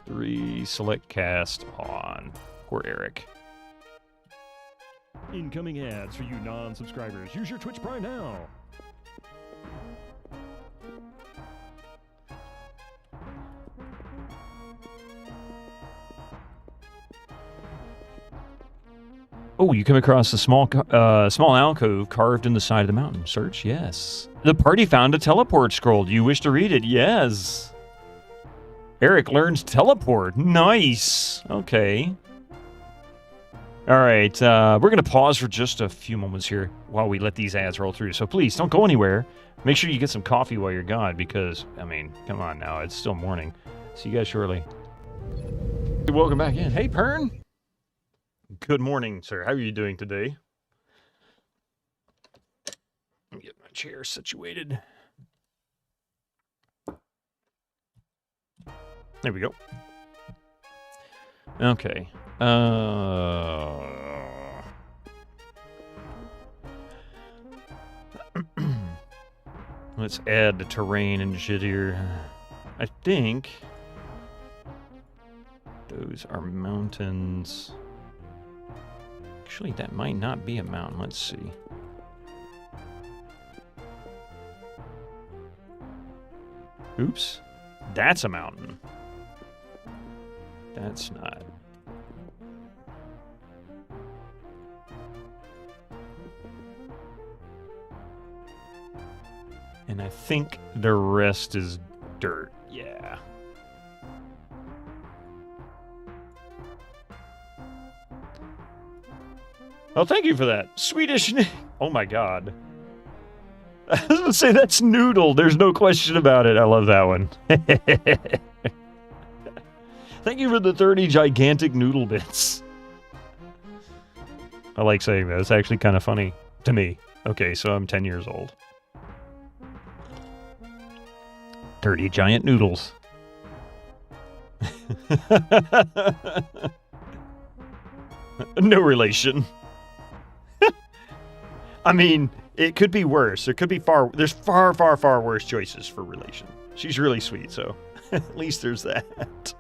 3, select cast on. Poor Eric. Incoming ads for you non-subscribers. Use your Twitch Prime now. Oh, you come across a small alcove carved in the side of the mountain. Search, yes. The party found a teleport scroll. Do you wish to read it? Yes. Eric learns teleport. Nice. Okay. All right. We're going to pause for just a few moments here while we let these ads roll through. So please, don't go anywhere. Make sure you get some coffee while you're gone because, I mean, come on now. It's still morning. See you guys shortly. Welcome back in. Hey, Pern. Good morning, sir. How are you doing today? Let me get my chair situated. There we go. Okay. Let's add the terrain and shit here. I think those are mountains. Actually, that might not be a mountain. Let's see. Oops. That's a mountain. That's not. And I think the rest is dirt. Yeah. Oh, thank you for that. Swedish. Oh my god. I was gonna say that's noodle. There's no question about it. I love that one. Thank you for the 30 gigantic noodle bits. I like saying that. It's actually kind of funny to me. Okay, so I'm 10 years old. 30 giant noodles. No relation. I mean, it could be worse. There could be there's far, far, far worse choices for relation. She's really sweet, so at least there's that.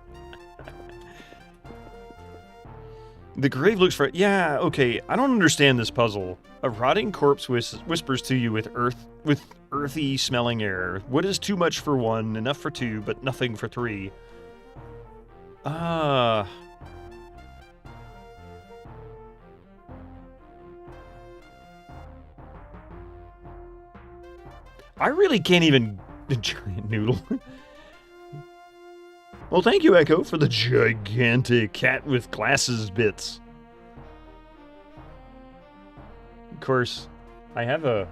The grave looks for... Yeah, okay, I don't understand this puzzle. A rotting corpse whispers to you with earthy smelling air. What is too much for one, enough for two, but nothing for three? I really can't even... Giant noodle. Well, thank you, Echo, for the gigantic cat with glasses bits. Of course, I have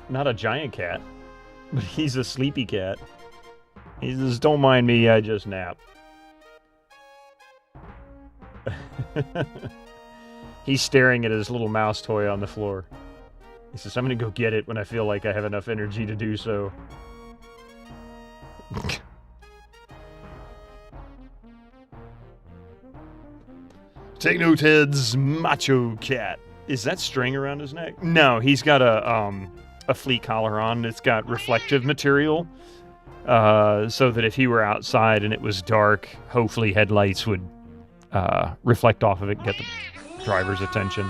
not a giant cat, but he's a sleepy cat. He says, don't mind me, I just nap. He's staring at his little mouse toy on the floor. He says, I'm gonna go get it when I feel like I have enough energy to do so. Take no Ted's macho cat. Is that string around his neck? No, he's got a fleet collar on. It's got reflective material, so that if he were outside and it was dark, hopefully headlights would reflect off of it and get the driver's attention.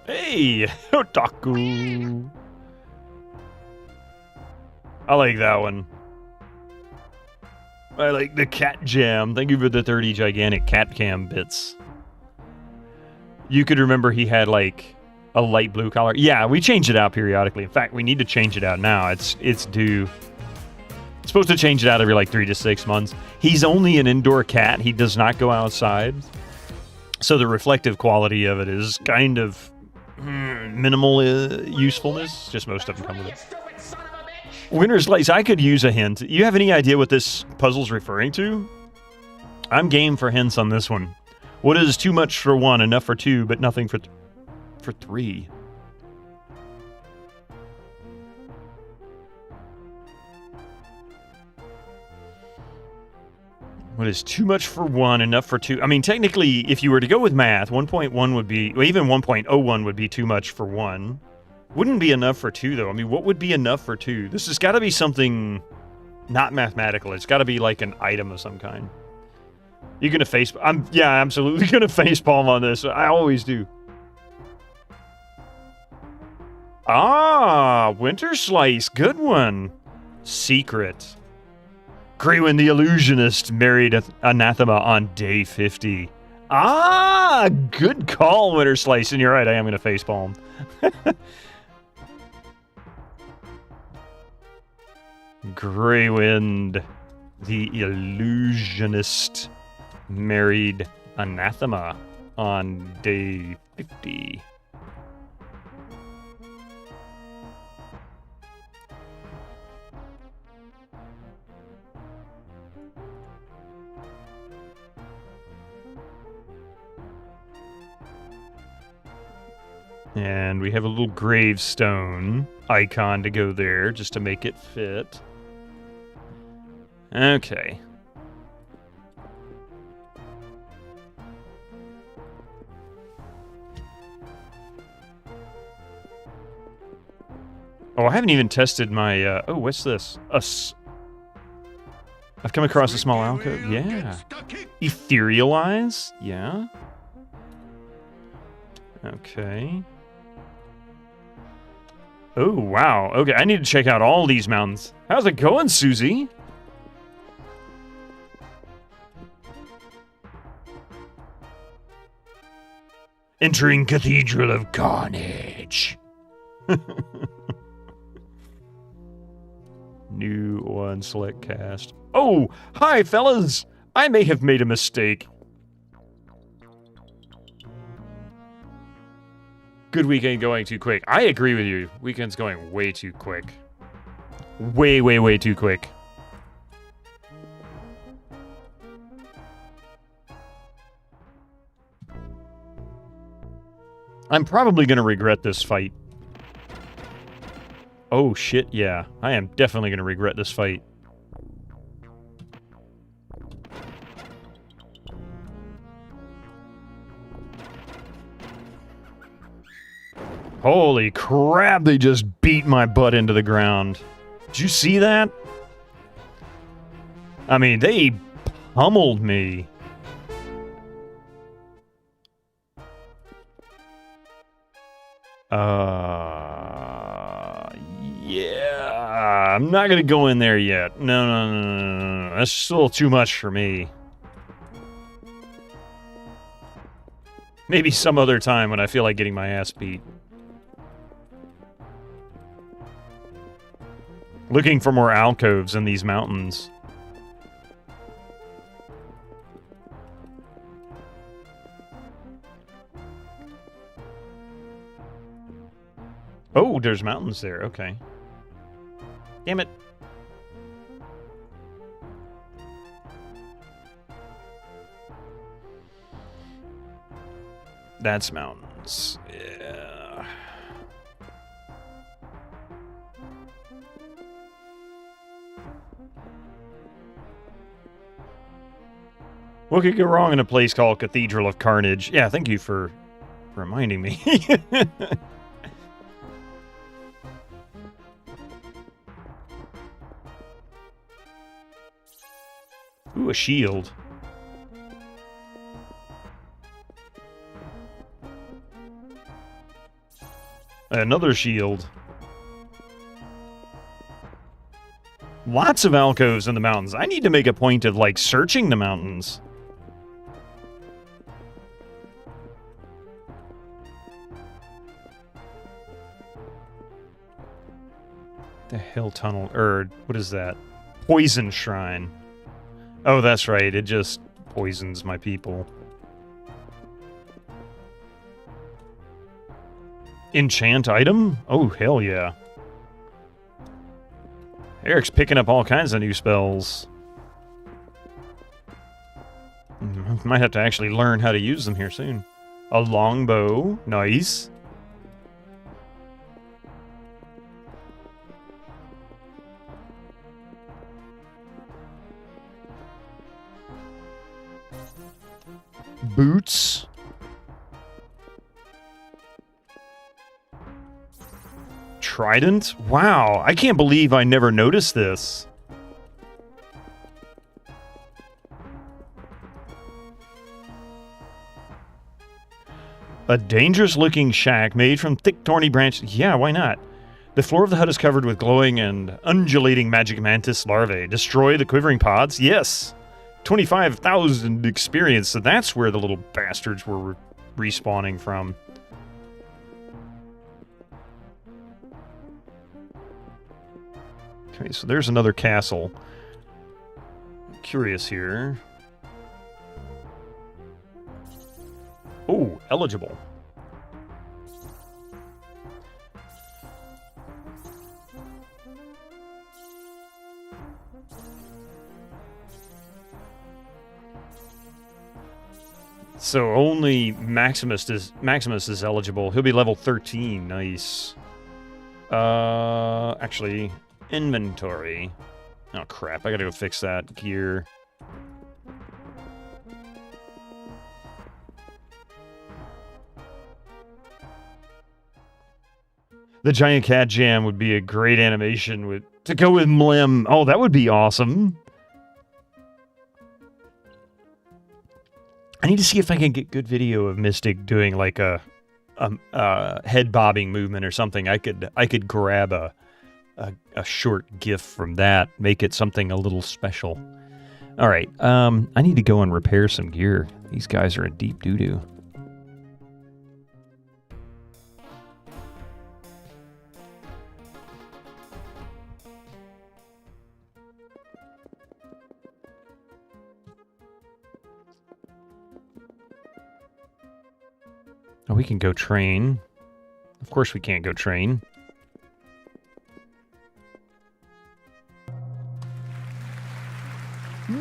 Hey, otaku. I like that one. I like the cat jam. Thank you for the 30 gigantic cat cam bits. You could remember he had like a light blue collar. Yeah, we change it out periodically. In fact, we need to change it out now. It's due. It's supposed to change it out every like 3 to 6 months. He's only an indoor cat. He does not go outside. So the reflective quality of it is kind of minimal usefulness. Just most of them come with it. Winter's Lace, I could use a hint. You have any idea what this puzzle's referring to? I'm game for hints on this one. What is too much for one, enough for two, but nothing for three? What is too much for one, enough for two? I mean, technically, if you were to go with math, 1.1 would be... Well, even 1.01 would be too much for one. Wouldn't be enough for two, though. I mean, what would be enough for two? This has got to be something not mathematical. It's got to be like an item of some kind. You're going to face... I'm absolutely going to facepalm on this. I always do. Ah, Winter Slice. Good one. Secret. Greywin the Illusionist married Anathema on day 50. Ah, good call, Winter Slice. And you're right, I am going to facepalm. Greywind the Illusionist married Anathema on day 50. And we have a little gravestone icon to go there just to make it fit. Okay. Oh, I haven't even tested my, oh, what's this? I've come across a small alcove. Yeah. Etherealize? Yeah. Okay. Oh, wow. Okay, I need to check out all these mountains. How's it going, Susie? Entering Cathedral of Carnage. New one, select cast. Oh, hi, fellas. I may have made a mistake. Good weekend going too quick. I agree with you. Weekend's going way too quick. Way, way, way too quick. I'm probably going to regret this fight. Oh, shit, yeah. I am definitely going to regret this fight. Holy crap, they just beat my butt into the ground. Did you see that? I mean, they pummeled me. Yeah, I'm not gonna go in there yet. No. That's still too much for me. Maybe some other time when I feel like getting my ass beat. Looking for more alcoves in these mountains. Oh, there's mountains there. Okay. Damn it. That's mountains. Yeah. What could go wrong in a place called Cathedral of Carnage? Yeah, thank you for reminding me. Ooh, a shield. Another shield. Lots of alcoves in the mountains. I need to make a point of, like, searching the mountains. The Hill Tunnel, what is that? Poison Shrine. Oh, that's right, it just poisons my people. Enchant item? Oh, hell yeah. Eric's picking up all kinds of new spells. Might have to actually learn how to use them here soon. A longbow. Nice. Boots. Trident? Wow, I can't believe I never noticed this. A dangerous-looking shack made from thick, thorny branches. Yeah, why not? The floor of the hut is covered with glowing and undulating magic mantis larvae. Destroy the quivering pods? Yes. 25,000 experience, so that's where the little bastards were respawning from. Okay, so there's another castle. Curious here. Oh, eligible. So only Maximus is eligible. He'll be level 13. Nice. Actually, inventory. Oh crap! I gotta go fix that gear. The giant cat jam would be a great animation to go with Mlim. Oh, that would be awesome. I need to see if I can get good video of Mystic doing like a head bobbing movement or something. I could grab a short GIF from that, make it something a little special. All right, I need to go and repair some gear. These guys are in deep doo-doo. Oh, we can go train. Of course we can't go train.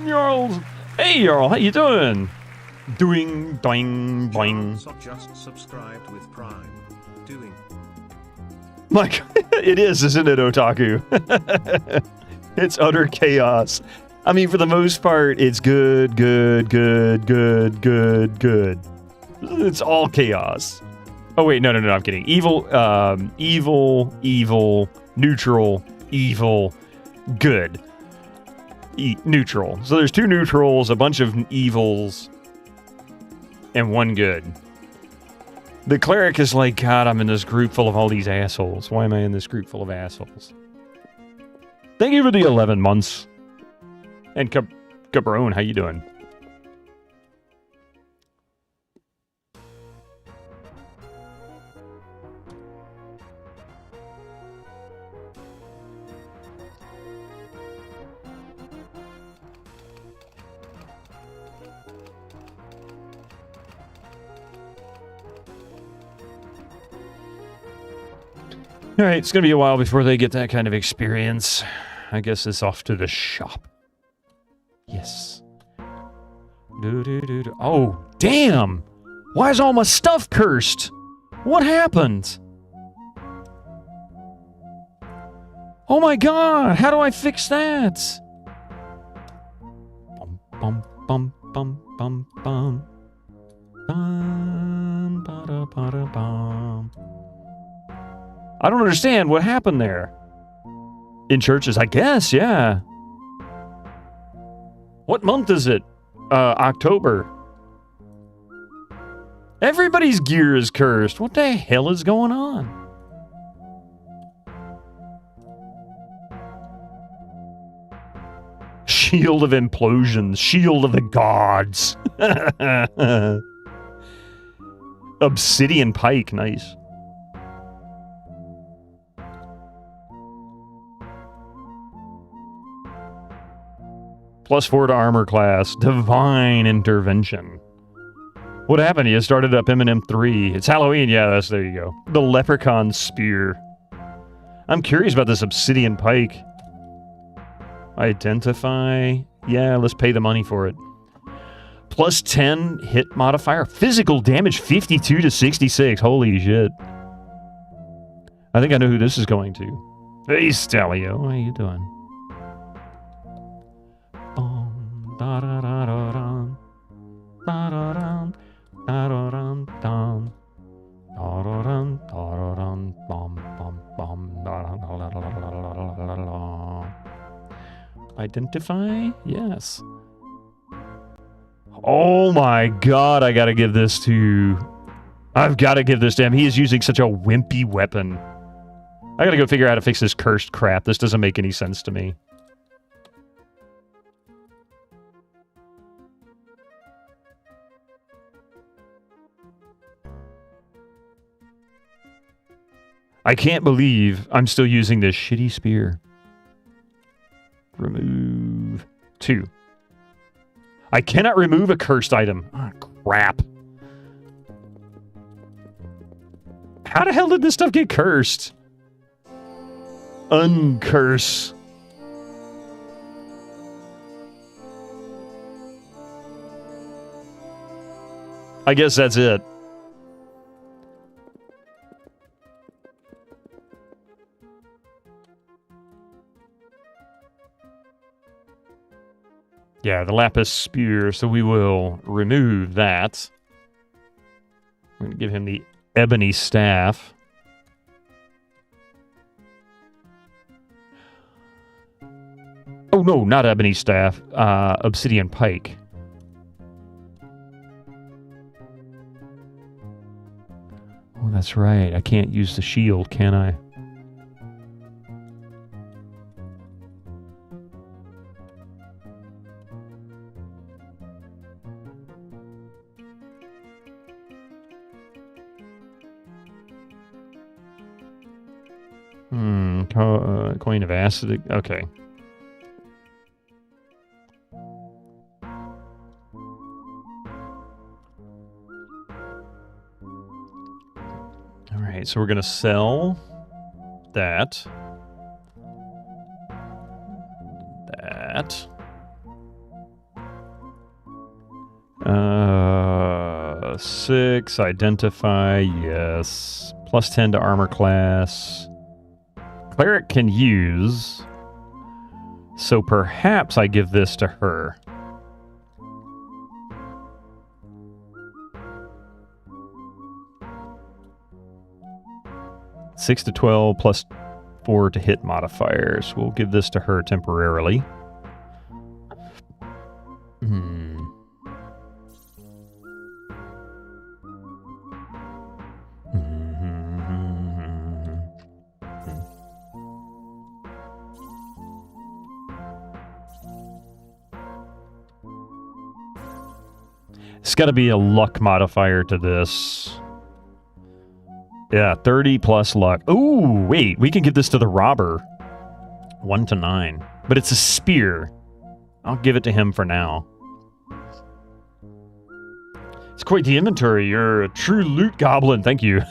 Jarl! Hey, Jarl, how you doing? Doing, doing, boing. Just subscribed with Prime. Doing. Mike, it is, isn't it, Otaku? It's utter chaos. I mean, for the most part, it's good, good, good, good, good, good. It's all chaos. Oh, wait, no, I'm kidding. Evil, evil, neutral, evil, good. Neutral. So there's 2 neutrals, a bunch of evils, and 1 good. The cleric is like, God, I'm in this group full of all these assholes. Why am I in this group full of assholes? Thank you for the 11 months. And Cabron, how you doing? Alright, it's going to be a while before they get that kind of experience. I guess it's off to the shop. Yes. Oh, damn! Why is all my stuff cursed? What happened? Oh my god, how do I fix that? Bum, bum, bum, bum, bum, bum. Bum, ba-da, ba-da, bum. I don't understand what happened there. In churches, I guess, yeah. What month is it? October. Everybody's gear is cursed. What the hell is going on? Shield of Implosions. Shield of the Gods. Obsidian Pike. Nice. +4 to armor class. Divine Intervention. What happened? You started up Eminem 3. It's Halloween. Yeah, there you go. The Leprechaun Spear. I'm curious about this Obsidian Pike. Identify. Yeah, let's pay the money for it. +10 hit modifier. Physical damage 52 to 66. Holy shit. I think I know who this is going to. Hey, Stalio. How you doing? Identify? Yes. Oh my god, I gotta give this to... I've gotta give this to him. He is using such a wimpy weapon. I gotta go figure out how to fix this cursed crap. This doesn't make any sense to me. I can't believe I'm still using this shitty spear. Remove 2. I cannot remove a cursed item. Oh, crap. How the hell did this stuff get cursed? Uncurse. I guess that's it. Yeah, the lapis spear, so we will remove that. We're going to give him the ebony staff. Oh, no, not ebony staff. Obsidian pike. Oh, that's right. I can't use the shield, can I? Coin of acid. Okay. All right, so we're going to sell that. That. 6, identify, yes. Plus 10 to armor class. Cleric can use, so perhaps I give this to her. Six to 12 plus 4 to hit modifiers. We'll give this to her temporarily. It's got to be a luck modifier to this. Yeah, 30 plus luck. Ooh, wait, we can give this to the robber. 1 to 9. But it's a spear. I'll give it to him for now. It's quite the inventory. You're a true loot goblin. Thank you.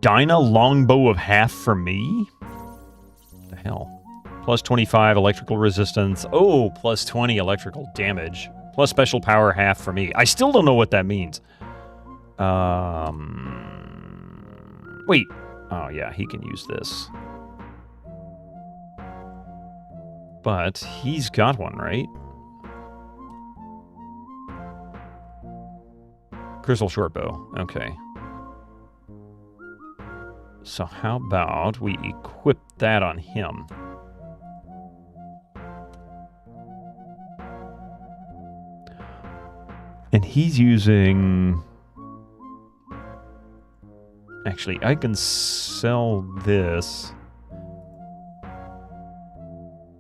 Dyna longbow of half for me? What the hell? Plus 25 electrical resistance. Oh, plus 20 electrical damage. Plus special power half for me. I still don't know what that means. Wait. Oh, yeah, he can use this. But he's got one, right? Crystal shortbow. Okay. So how about we equip that on him? And he's using... Actually, I can sell this.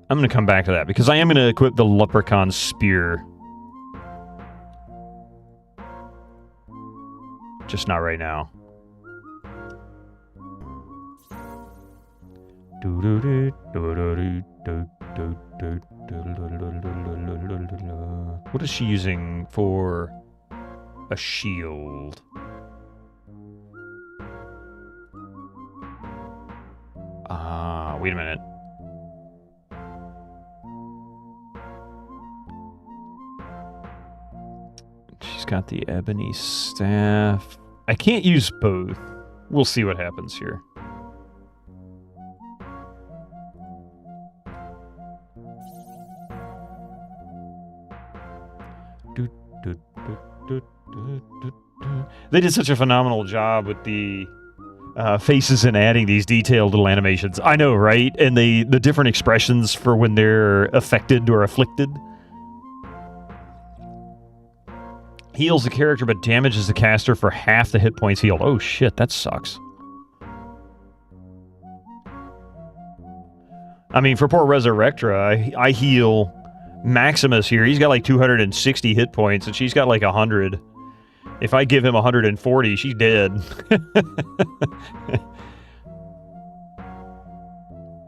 I'm going to come back to that, because I am going to equip the Leprechaun Spear. Just not right now. What is she using for a shield? Wait a minute. She's got the ebony staff. I can't use both. We'll see what happens here. They did such a phenomenal job with the faces and adding these detailed little animations. I know, right? And the different expressions for when they're affected or afflicted. Heals the character but damages the caster for half the hit points healed. Oh shit, that sucks. I mean, for poor Resurrectra, I heal Maximus here. He's got like 260 hit points and she's got like 100. If I give him 140, she's dead.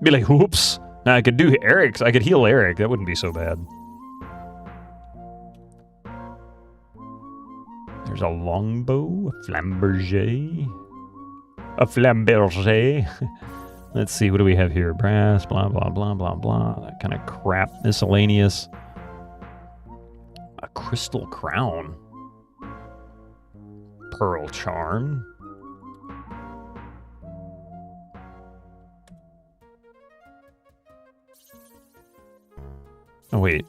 Be like, whoops. Now I could do Eric's. I could heal Eric. That wouldn't be so bad. There's a longbow, a flamberger. A flamberger. Let's see, what do we have here? Brass, blah, blah, blah, blah, blah. That kind of crap. Miscellaneous. A crystal crown. Pearl charm. Oh, wait.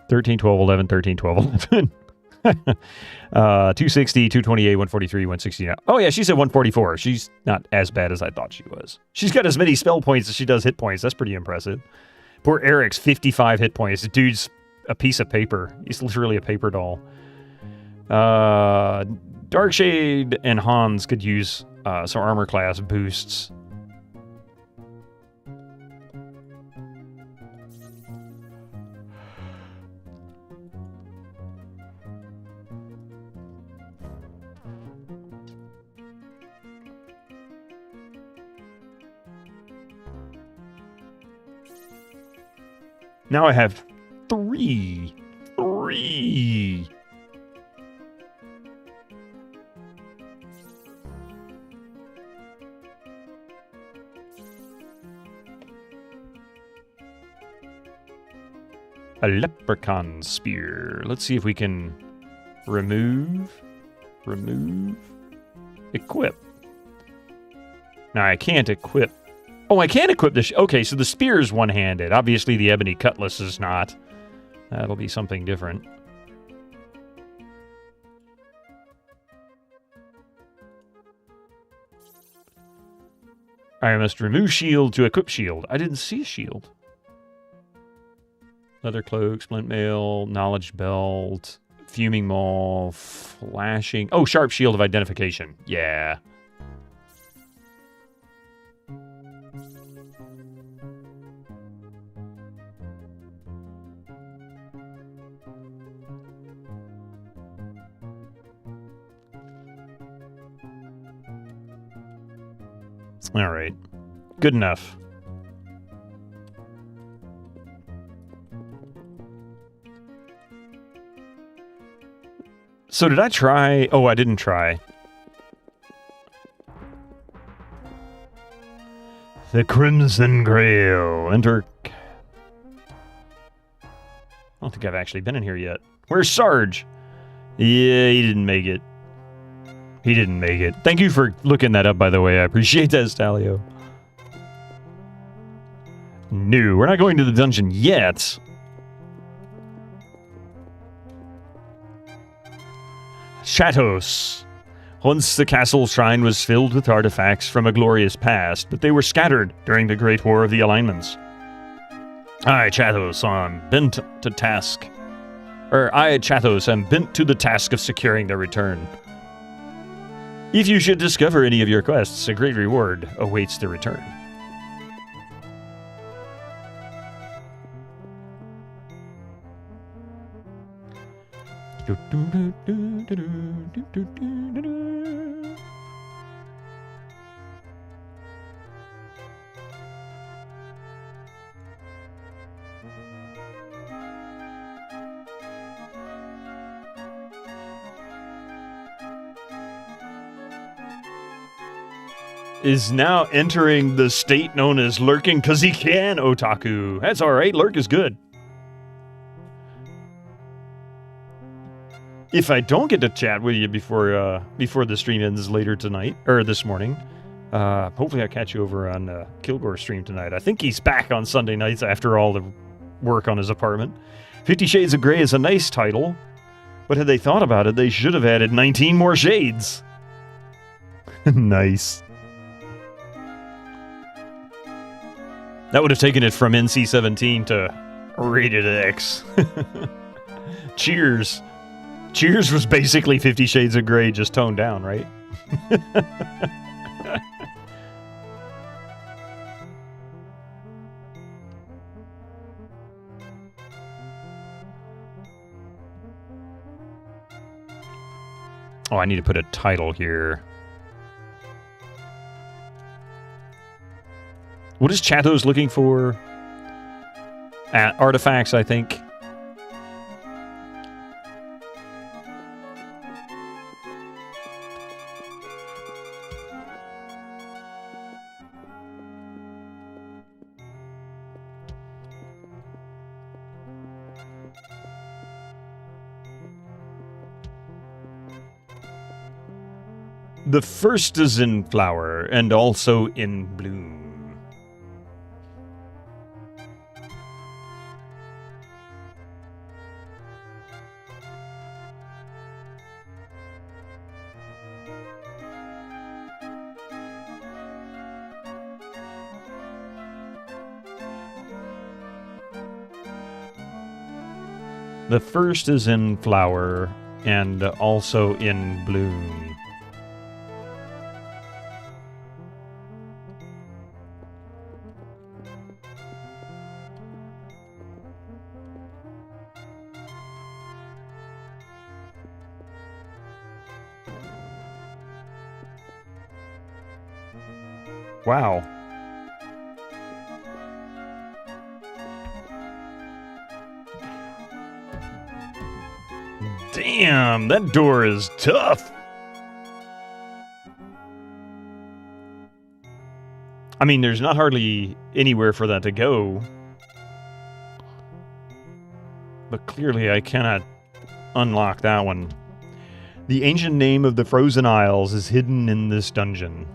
13, 12, 11, 13, 12, 11. 260, 228, 143, 169. Oh, yeah, she said 144. She's not as bad as I thought she was. She's got as many spell points as she does hit points. That's pretty impressive. Poor Eric's 55 hit points. The dude's a piece of paper. He's literally a paper doll. Darkshade and Hans could use some armor class boosts. Now I have three. A leprechaun spear. Let's see if we can remove, equip. Now I can't equip. Oh, I can equip this. Okay, so the spear is one-handed. Obviously, the ebony cutlass is not. That'll be something different. I must remove shield to equip shield. I didn't see a shield. Leather cloak, splint mail, knowledge belt, fuming maul, flashing. Oh, sharp shield of identification. Yeah. All right. Good enough. So did I try? Oh, I didn't try. The Crimson Grail. Enter. I don't think I've actually been in here yet. Where's Sarge? Yeah, he didn't make it. He didn't make it. Thank you for looking that up, by the way. I appreciate that, Stalio. No, we're not going to the dungeon yet. Chatos. Once the castle shrine was filled with artifacts from a glorious past, but they were scattered during the Great War of the Alignments. I, Chatos, am bent to task. I, Chatos, am bent to the task of securing their return. If you should discover any of your quests, a great reward awaits the return. Is now entering the state known as lurking because he can, Otaku. That's alright, lurk is good. If I don't get to chat with you before the stream ends later tonight, or this morning, hopefully I'll catch you over on Kilgore's stream tonight. I think he's back on Sunday nights after all the work on his apartment. 50 Shades of Grey is a nice title, but had they thought about it, they should have added 19 more shades. Nice. That would have taken it from NC-17 to rated X. Cheers. Cheers was basically 50 Shades of Grey just toned down, right? Oh, I need to put a title here. What is Chatos looking for? Artifacts, I think. The first is in flower and also in bloom. The first is in flower and also in bloom. Wow. Damn, that door is tough. I mean, there's not hardly anywhere for that to go. But clearly I cannot unlock that one. The ancient name of the Frozen Isles is hidden in this dungeon.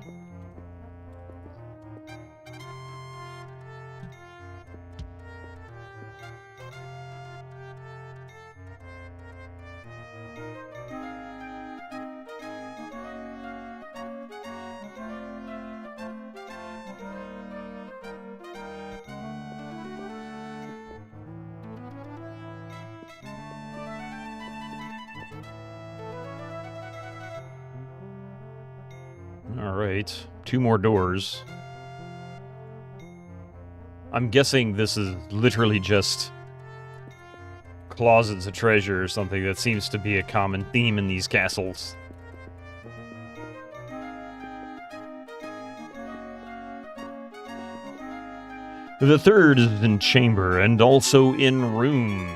Alright, 2 more doors. I'm guessing this is literally just closets of treasure or something. That seems to be a common theme in these castles. The third is in chamber and also in room.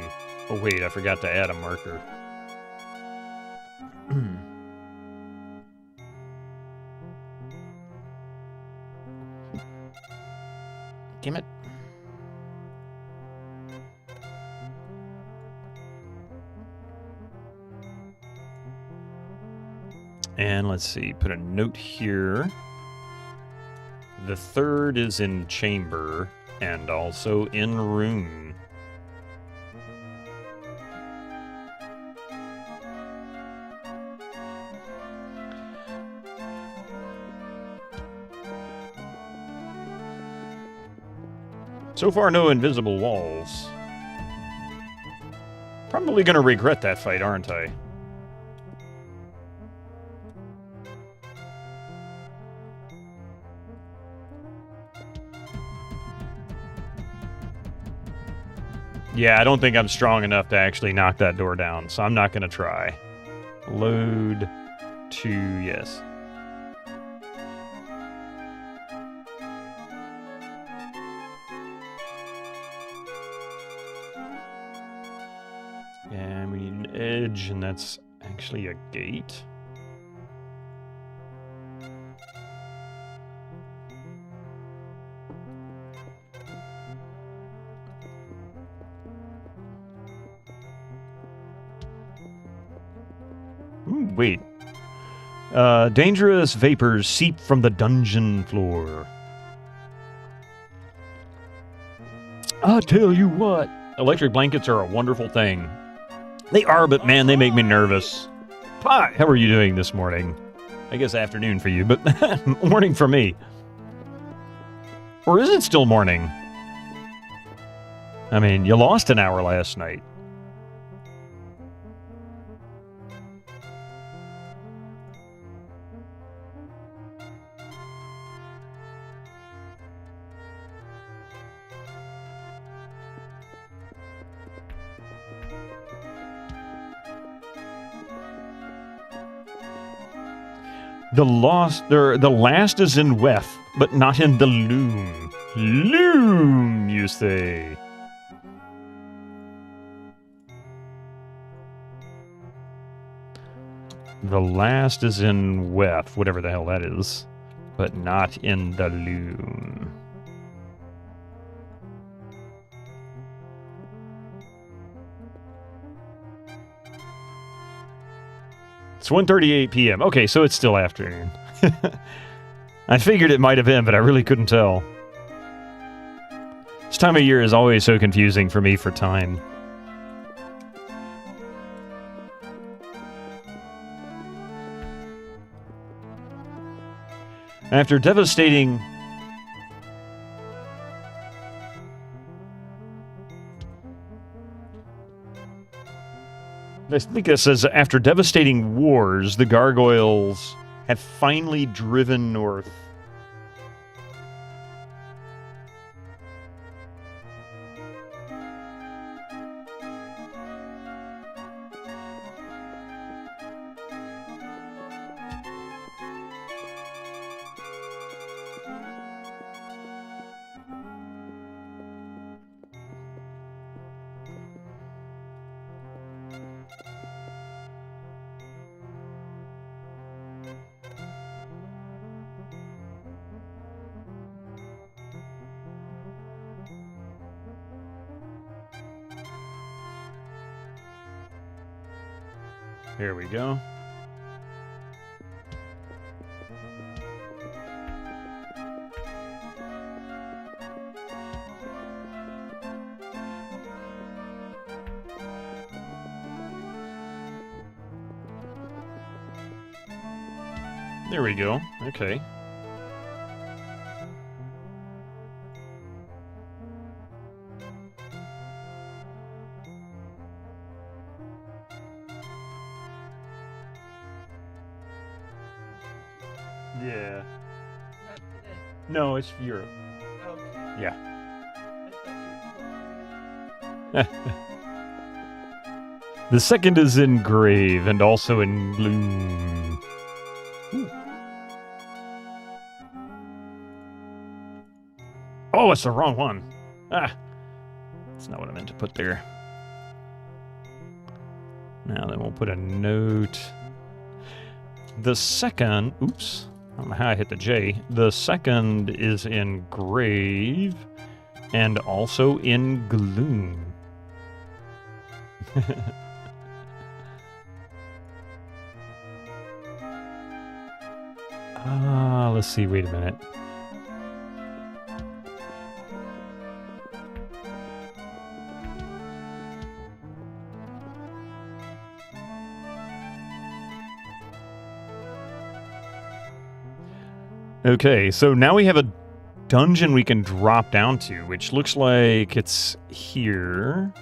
Oh wait, I forgot to add a marker. Damn it. And let's see, put a note here. The third is in chamber and also in room. So far, no invisible walls. Probably gonna regret that fight, aren't I? Yeah, I don't think I'm strong enough to actually knock that door down, so I'm not gonna try. Load to yes. And we need an edge, and that's actually a gate. Ooh, wait. Dangerous vapors seep from the dungeon floor. I tell you what, electric blankets are a wonderful thing. They are, but man, they make me nervous. Hi, how are you doing this morning? I guess afternoon for you, but morning for me. Or is it still morning? I mean, you lost an hour last night. The last is in Weth, but not in the loom. Loom, you say? The last is in Weth, whatever the hell that is, but not in the loom. It's 1:38 p.m. Okay, so it's still afternoon. I figured it might have been, but I really couldn't tell. This time of year is always so confusing for me for time. After devastating... I think it says, after devastating wars, the gargoyles have finally driven north. Here we go. There we go. Okay. Yeah. No, it's Europe. Yeah. The second is in grave and also in gloom. Ooh. Oh, it's the wrong one. Ah. That's not what I meant to put there. Now then we'll put a note. The second, oops, I don't know how I hit the J. The second is in grave and also in gloom. Let's see, wait a minute. Okay, so now we have a dungeon we can drop down to, which looks like it's here.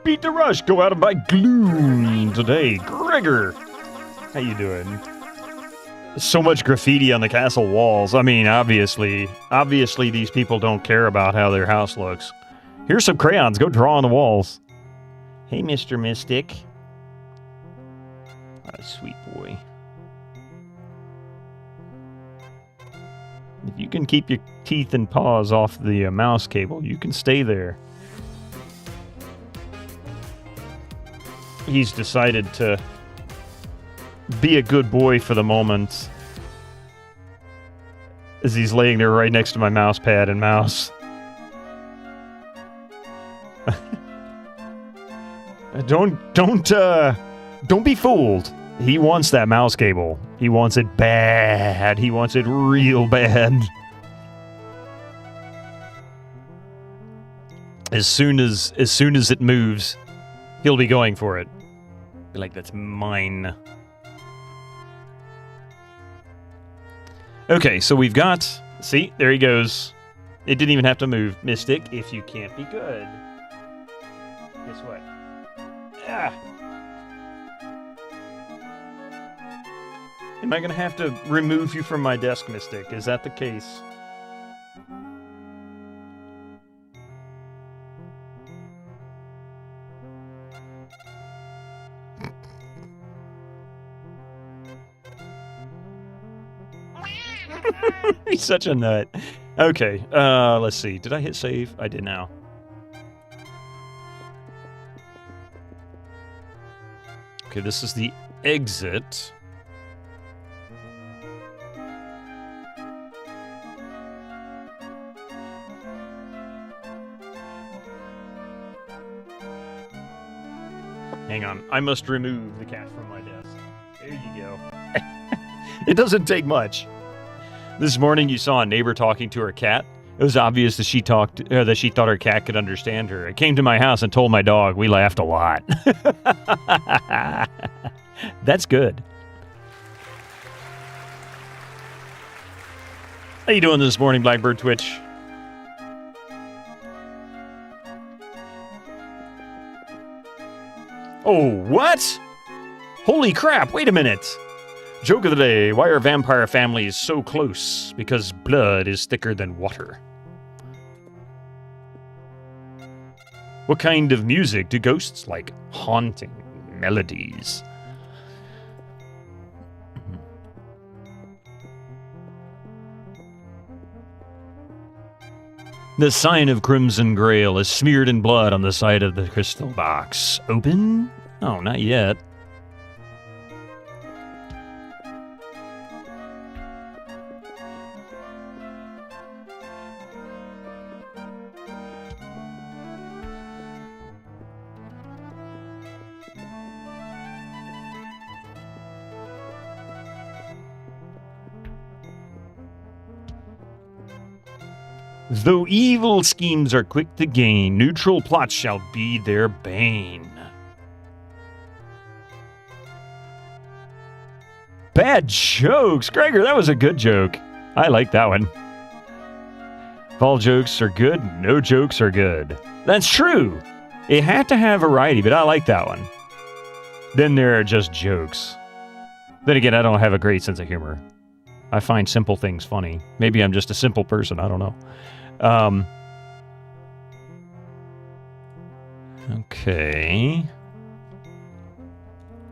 Beat the rush, go out of my gloom today. Gregor, how you doing? So much graffiti on the castle walls. I mean, obviously these people don't care about how their house looks. Here's some crayons, go draw on the walls. Hey, Mr. Mystic. Oh, sweet boy. If you can keep your teeth and paws off the mouse cable, you can stay there. He's decided to be a good boy for the moment as he's laying there right next to my mouse pad and mouse. Don't be fooled. He wants that mouse cable. He wants it bad. He wants it real bad. As soon as it moves, he'll be going for it. Be like, that's mine. Okay, so we've got... See, there he goes. It didn't even have to move. Mystic, if you can't be good, guess what? Ah. Am I going to have to remove you from my desk, Mystic? Is that the case? He's such a nut. Okay, let's see. Did I hit save? I did now. Okay, this is the exit. Hang on, I must remove the cat from my desk. There you go. It doesn't take much. This morning you saw a neighbor talking to her cat. It was obvious that she thought her cat could understand her. I came to my house and told my dog. We laughed a lot. That's good. How you doing this morning, Blackbird Twitch? Oh, what? Holy crap, wait a minute. Joke of the day, why are vampire families so close? Because blood is thicker than water. What kind of music do ghosts like? Haunting melodies. The sign of Crimson Grail is smeared in blood on the side of the crystal box. Open? Oh, not yet. Though evil schemes are quick to gain, neutral plots shall be their bane. Bad jokes! Gregor, that was a good joke. I like that one. If all jokes are good, no jokes are good. That's true. It had to have variety, but I like that one. Then there are just jokes. Then again, I don't have a great sense of humor. I find simple things funny. Maybe I'm just a simple person. I don't know. Okay.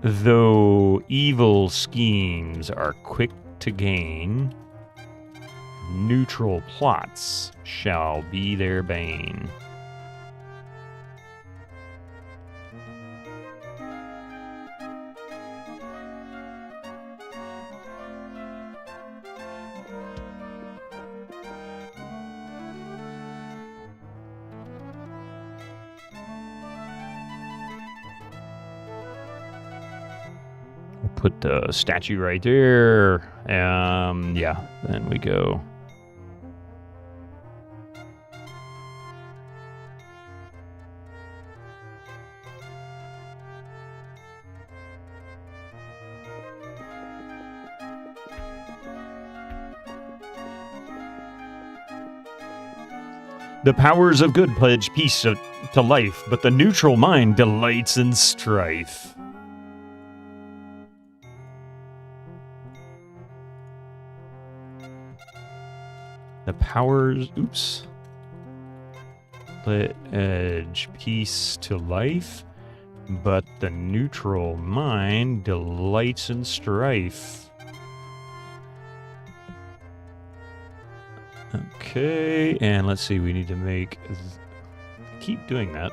Though evil schemes are quick to gain, neutral plots shall be their bane. Put the statue right there. Yeah, then we go. The powers of good pledge peace to life, but the neutral mind delights in strife. The powers, pledge peace to life, but the neutral mind delights in strife. Okay, and let's see, we need to make, keep doing that.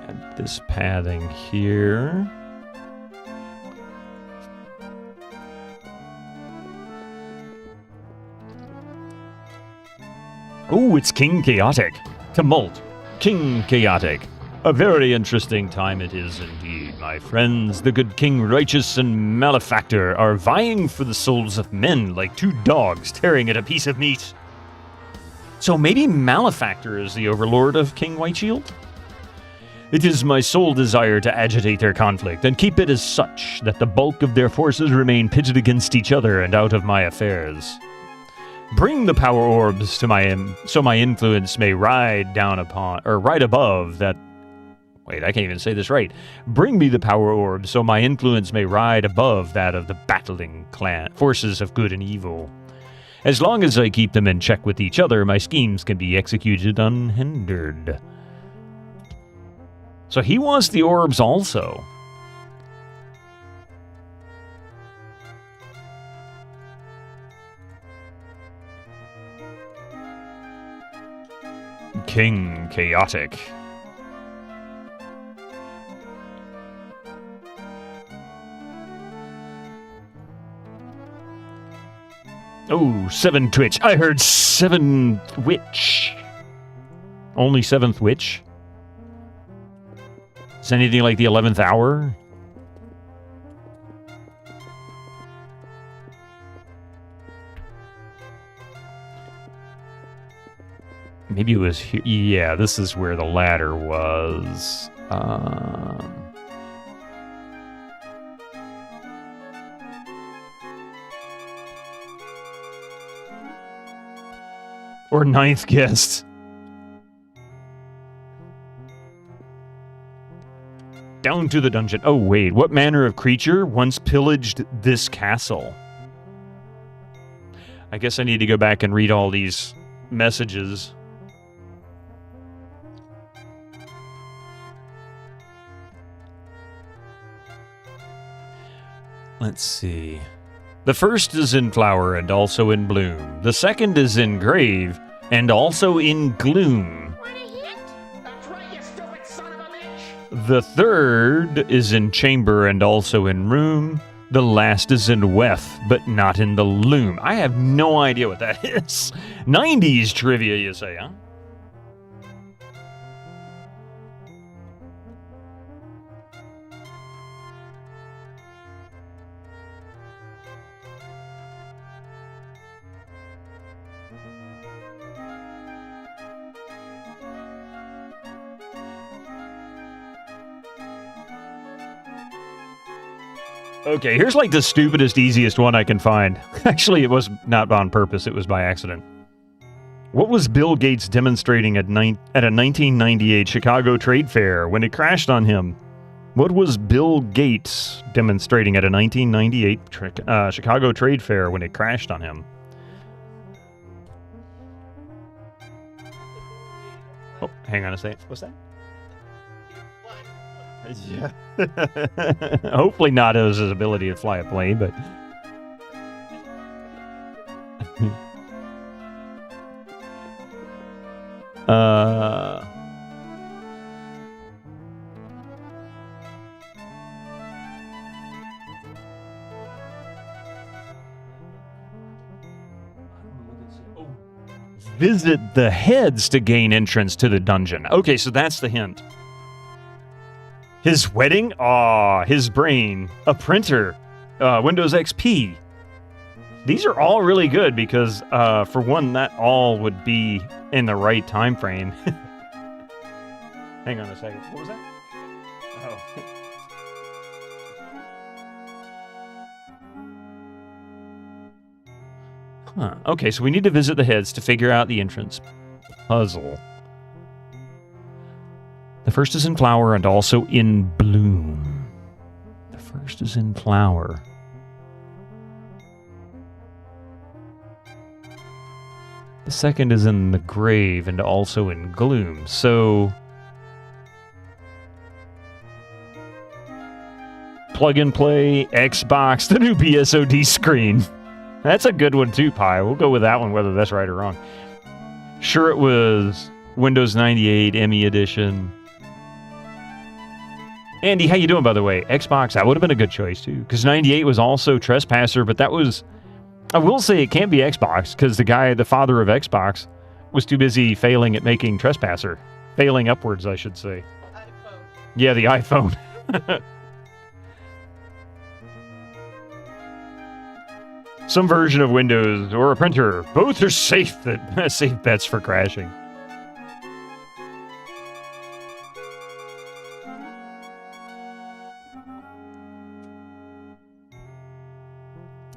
Add this padding here. Oh, it's King Chaotic. Tumult. King Chaotic. A very interesting time it is indeed, my friends. The good King Righteous and Malefactor are vying for the souls of men like two dogs tearing at a piece of meat. So maybe Malefactor is the overlord of King Whiteshield? It is my sole desire to agitate their conflict and keep it as such that the bulk of their forces remain pitted against each other and out of my affairs. Bring the power orbs to so my influence may ride down upon, or right above that. Wait, I can't even say this right. Bring me the power orbs so my influence may ride above that of the battling forces of good and evil. As long as I keep them in check with each other, my schemes can be executed unhindered. So he wants the orbs also. King Chaotic. Oh, 7 Twitch. I heard 7th Witch. Only 7th Witch? Is anything like the 11th hour? Maybe it was here. Yeah, this is where the ladder was. Or ninth guest. Down to the dungeon. Oh, wait. What manner of creature once pillaged this castle? I guess I need to go back and read all these messages. Let's see. The first is in flower and also in bloom. The second is in grave and also in gloom. The third is in chamber and also in room. The last is in weth, but not in the loom. I have no idea what that is. 90s trivia, you say, huh? Okay, here's like the stupidest, easiest one I can find. Actually, it was not on purpose, it was by accident. What was Bill Gates demonstrating at a 1998 Chicago trade fair when it crashed on him? What was Bill Gates demonstrating at a 1998 Chicago trade fair when it crashed on him? Oh, hang on a second. What's that? Yeah. Hopefully not as his ability to fly a plane, but... Visit the heads to gain entrance to the dungeon. Okay, so that's the hint. His wedding? Aw, his brain. A printer. Windows XP. These are all really good because, for one, that all would be in the right time frame. Hang on a second. What was that? Oh. Huh. Okay, so we need to visit the heads to figure out the entrance puzzle. The first is in flower and also in bloom. The first is in flower. The second is in the grave and also in gloom. So... plug and play, Xbox, the new BSOD screen. That's a good one too, Pi. We'll go with that one, whether that's right or wrong. Sure, it was Windows 98 ME Edition. Andy, how you doing, by the way? Xbox, that would have been a good choice too, because 98 was also Trespasser, but that was... I will say it can't be Xbox, because the father of Xbox, was too busy failing at making Trespasser. Failing upwards, I should say. iPhone. Yeah, the iPhone. Some version of Windows or a printer. Both are safe bets for crashing.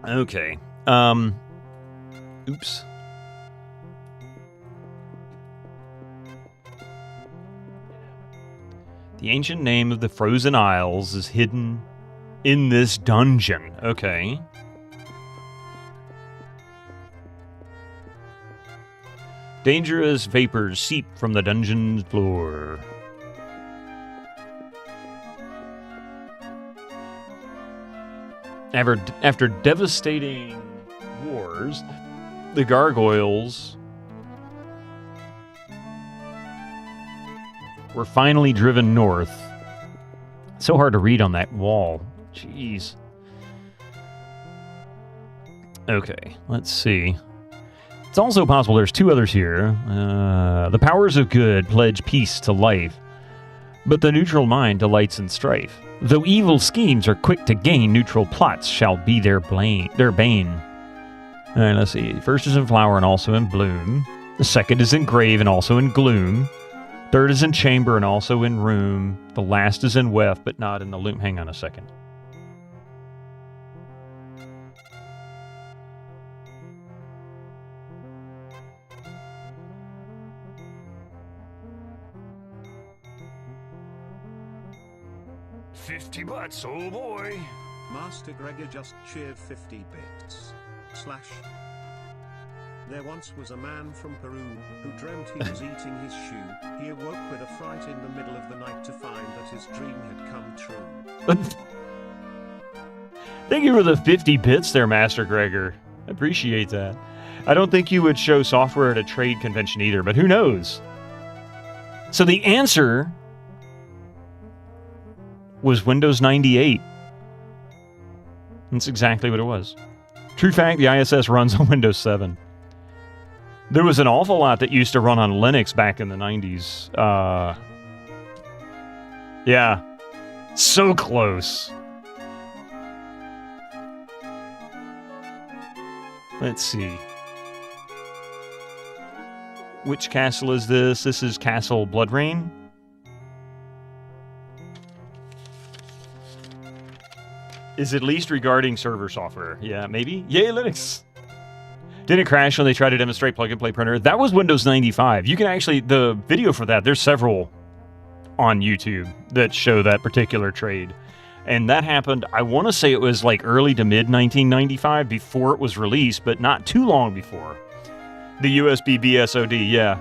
Okay. Oops. The ancient name of the Frozen Isles is hidden in this dungeon. Okay. Dangerous vapors seep from the dungeon's floor. After devastating wars, the gargoyles were finally driven north. So hard to read on that wall. Jeez. Okay, let's see. It's also possible there's two others here. The powers of good pledge peace to life, but the neutral mind delights in strife. Though evil schemes are quick to gain, neutral plots shall be their bane. All right, let's see. First is in flower and also in bloom. The second is in grave and also in gloom. Third is in chamber and also in room. The last is in weft, but not in the loom. Hang on a second. $50, oh boy. Master Gregor just cheered 50 bits. / There once was a man from Peru who dreamt he was eating his shoe. He awoke with a fright in the middle of the night to find that his dream had come true. Thank you for the 50 bits there, Master Gregor. I appreciate that. I don't think you would show software at a trade convention either, but who knows? So the answer was Windows 98. That's exactly what it was. True fact, the ISS runs on Windows 7. There was an awful lot that used to run on Linux back in the 90s. Yeah. So close. Let's see. Which castle is this? This is Castle Bloodrain. Is at least regarding server software. Yeah, maybe? Yay, Linux! Didn't crash when they tried to demonstrate plug-and-play printer. That was Windows 95. You can actually... The video for that, there's several on YouTube that show that particular trade. And that happened, I want to say it was like early to mid-1995 before it was released, but not too long before. The USB BSOD, yeah.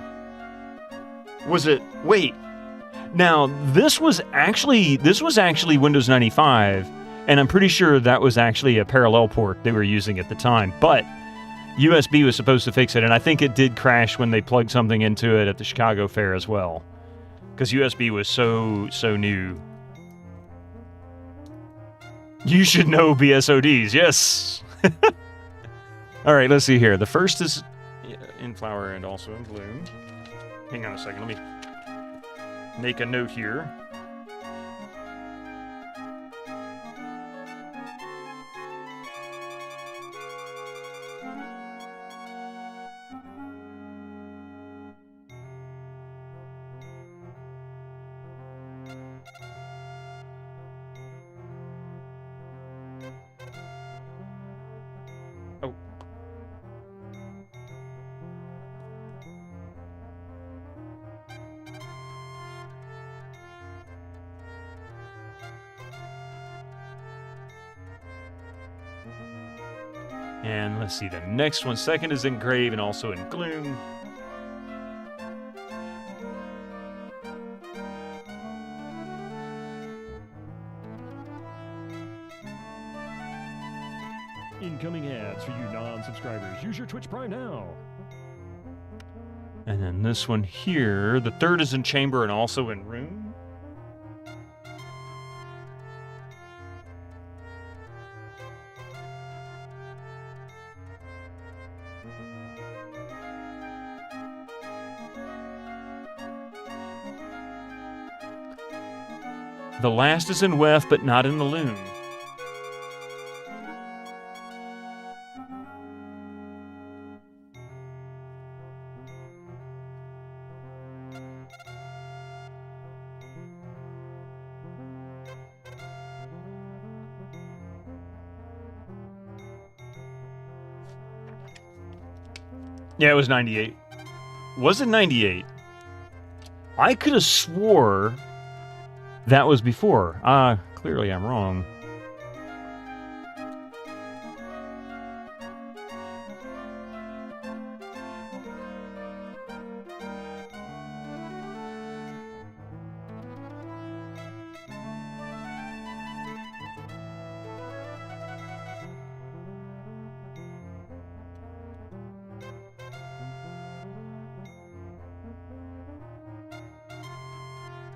Was it... Wait. Now, this was actually Windows 95... And I'm pretty sure that was actually a parallel port they were using at the time. But USB was supposed to fix it, and I think it did crash when they plugged something into it at the Chicago Fair as well. Because USB was so new. You should know BSODs, yes! Alright, let's see here. The first is in flower and also in bloom. Hang on a second, let me make a note here. And let's see, the next one, second is in grave and also in gloom. Incoming ads for you non-subscribers. Use your Twitch Prime now. And then this one here, the third is in chamber and also in room. The last is in weft, but not in the loom. Yeah, it was 98. Was it 98? I could have swore that was before. Clearly I'm wrong.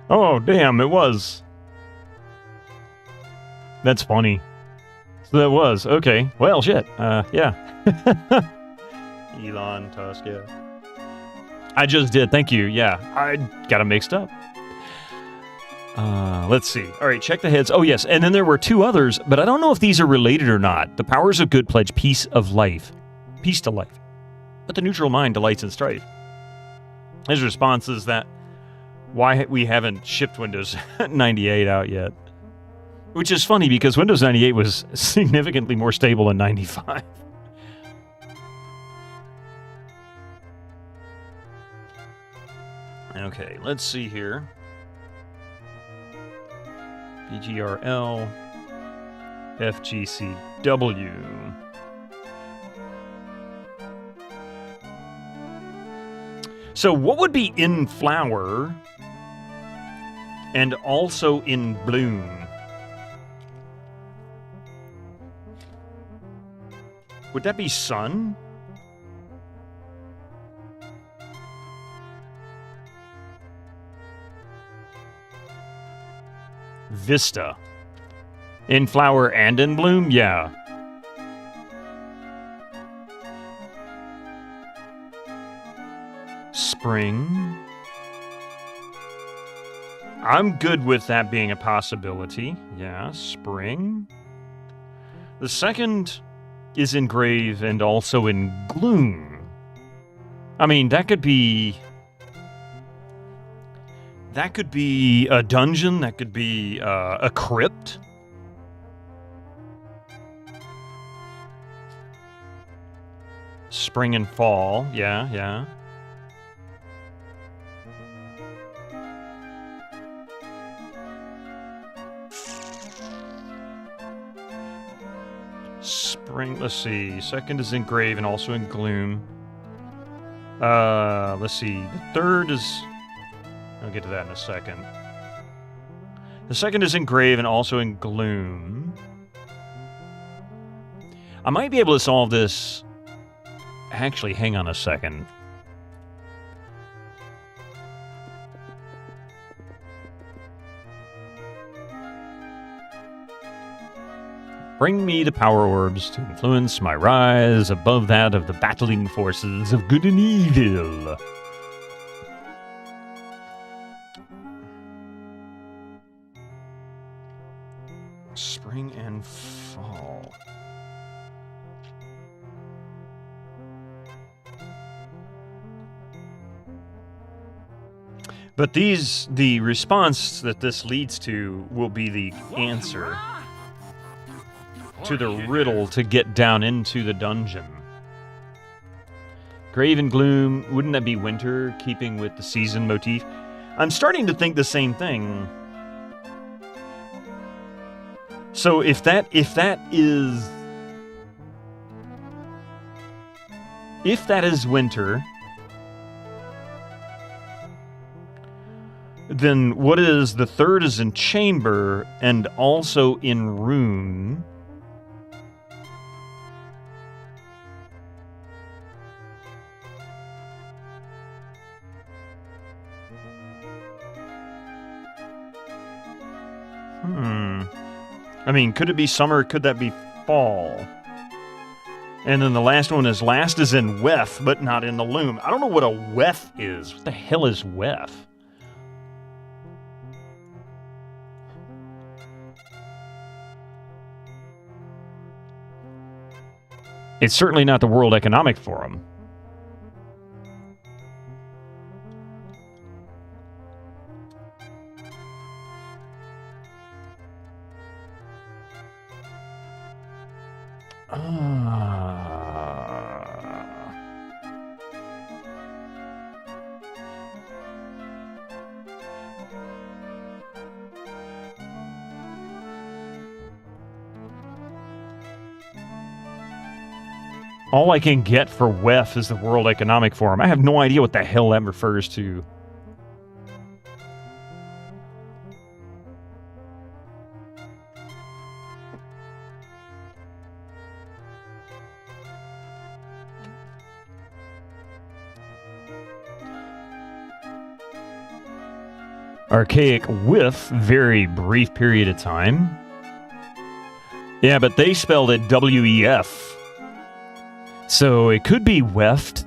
Oh, damn, it was. That's funny. So that was. Okay. Well, shit. Yeah. Elon Tusk, yeah. I just did. Thank you. Yeah. I got them mixed up. Let's see. All right, check the heads. Oh, yes. And then there were two others, but I don't know if these are related or not. The powers of good pledge peace of life. Peace to life. But the neutral mind delights in strife. His response is that why we haven't shipped Windows 98 out yet. Which is funny because Windows 98 was significantly more stable than 95. Okay, let's see here. BGRL, FGCW. So what would be in flower and also in bloom? Would that be sun? Vista. In flower and in bloom? Yeah. Spring. I'm good with that being a possibility. Yeah, spring. The second is in grave and also in gloom. I mean, that could be... That could be a dungeon. That could be a crypt. Spring and fall. Yeah, yeah. Spring, let's see. Second is in grave and also in gloom. Let's see. The third is... I'll get to that in a second. The second is in grave and also in gloom. I might be able to solve this... Actually, hang on a second. Bring me the power orbs to influence my rise above that of the battling forces of good and evil. Spring and fall. But the response that this leads to will be the answer to the riddle to get down into the dungeon. Grave and gloom, wouldn't that be winter, keeping with the season motif? I'm starting to think the same thing. So if that is winter, then what is the third is in chamber and also in rune? I mean, could it be summer? Could that be fall? And then the last one is last is in wef, but not in the loom. I don't know what a wef is. What the hell is wef? It's certainly not the World Economic Forum. All I can get for WEF is the World Economic Forum. I have no idea what the hell that refers to. Archaic whiff, very brief period of time. Yeah, but they spelled it W-E-F. So it could be weft.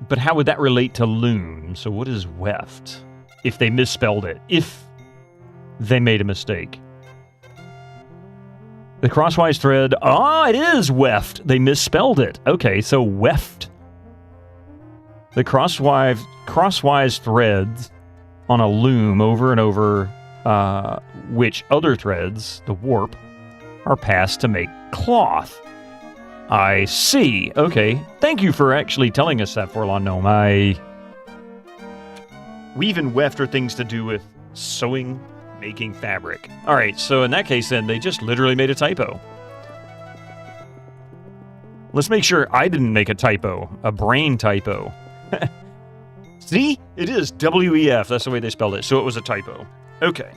But how would that relate to loom? So what is weft? If they misspelled it. If they made a mistake. The crosswise thread. Ah, it is weft. They misspelled it. Okay, so weft. The crosswise threads on a loom over and over, which other threads, the warp, are passed to make cloth. I see. Okay. Thank you for actually telling us that, Forlon Gnome. Weave and weft are things to do with sewing, Making fabric. All right, so in that case, then, they just literally made a typo. Let's make sure I didn't make a typo. A brain typo. See? It is W-E-F. That's the way they spelled it. So it was a typo. Okay.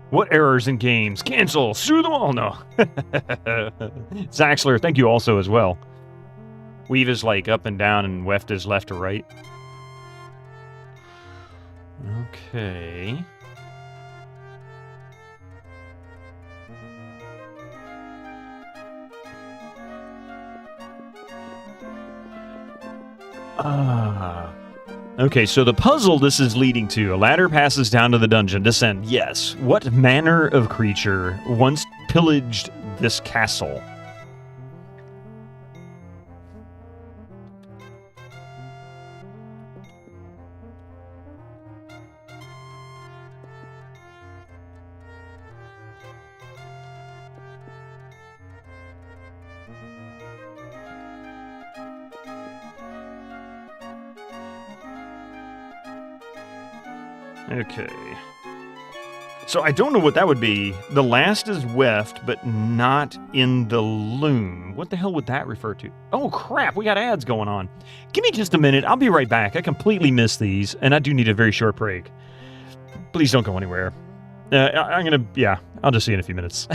What errors in games? Cancel! Sue them all! No. Zaxler, thank you also as well. Weave is like up and down and weft is left to right. Okay. Okay, so the puzzle this is leading to, a ladder passes down to the dungeon. Descend, yes. What manner of creature once pillaged this castle? Okay. So I don't know what that would be. The last is weft, but not in the loom. What the hell would that refer to? Oh, crap. We got ads going on. Give me just a minute. I'll be right back. I completely missed these, and I do need a very short break. Please don't go anywhere. I'm going to... Yeah, I'll just see you in a few minutes.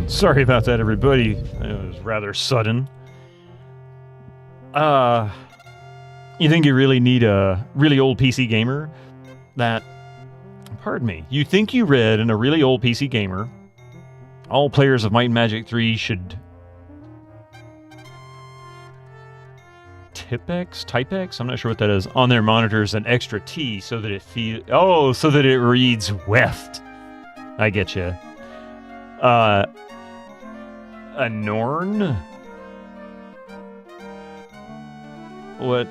Sorry about that, everybody. It was rather sudden. You think you really need a really old PC gamer? Pardon me. You think you read in a really old PC gamer, all players of Might and Magic 3 should type-X? I'm not sure what that is. On their monitors, an extra T so that it so that it reads weft. I get you. A Norn? What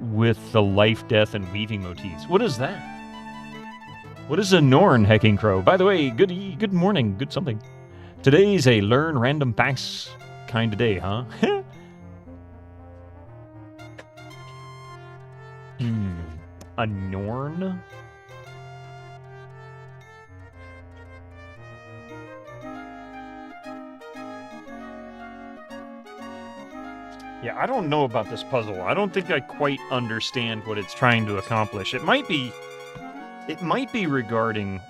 with the life, death, and weaving motifs? What is that? What is a Norn, Hecking Crow? By the way, good morning, good something. Today's a learn random facts kind of day, huh? A Norn? Yeah, I don't know about this puzzle. I don't think I quite understand what it's trying to accomplish. It might be regarding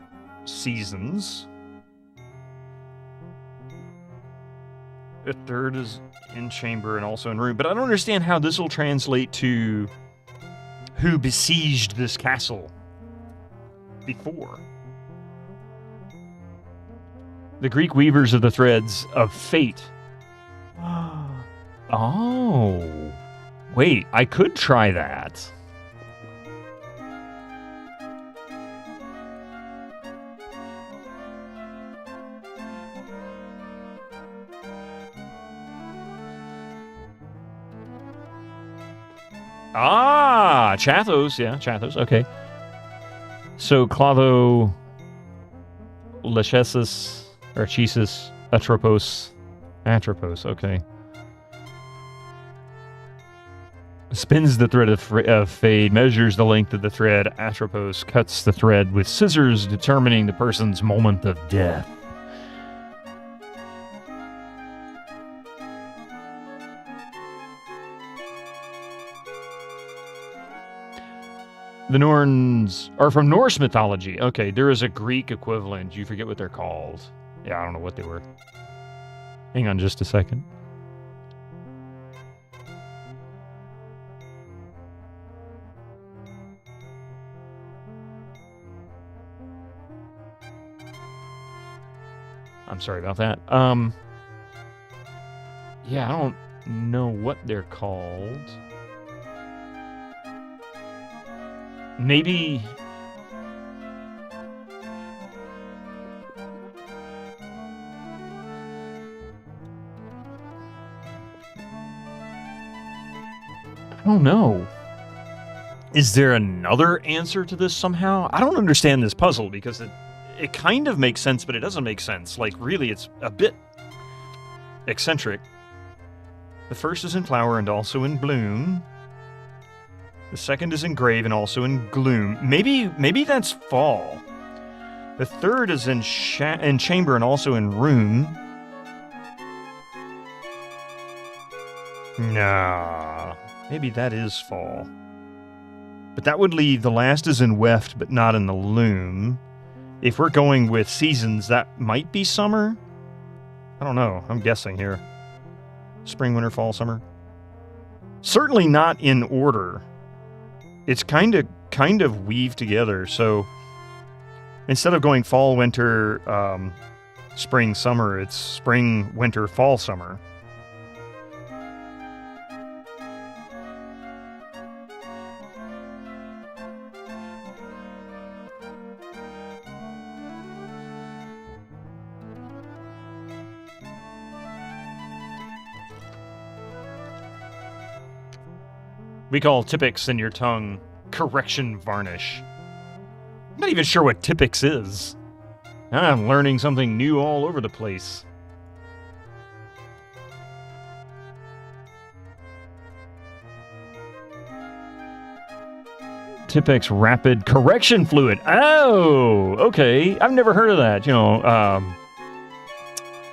seasons. A third is in chamber and also in room, but I don't understand how this will translate to who besieged this castle before. The Greek weavers of the threads of fate. Oh, wait, I could try that. Ah, Chathos, yeah, Chathos, okay. So, Clavo, Lachesis, Archesis, Atropos, okay. Spins the thread of fade, measures the length of the thread. Atropos cuts the thread with scissors, determining the person's moment of death. The Norns are from Norse mythology. Okay, there is a Greek equivalent. You forget what they're called. Yeah, I don't know what they were. Hang on just a second. I'm sorry about that. Yeah, I don't know what they're called. Maybe don't know. Is there another answer to this somehow? I don't understand this puzzle because it kind of makes sense, but it doesn't make sense. Like, really, it's a bit eccentric. The first is in flower and also in bloom. The second is in grave and also in gloom. Maybe that's fall. The third is in chamber and also in room. Nah, maybe that is fall. But that would leave the last is in weft, but not in the loom. If we're going with seasons, that might be summer? I don't know. I'm guessing here. Spring, winter, fall, summer. Certainly not in order. It's kind of weaved together. So instead of going fall, winter, spring, summer, it's spring, winter, fall, summer. We call Tipex in your tongue correction varnish. I'm not even sure what Tipex is. I'm learning something new all over the place. Tipex rapid correction fluid. Oh, okay. I've never heard of that. You know,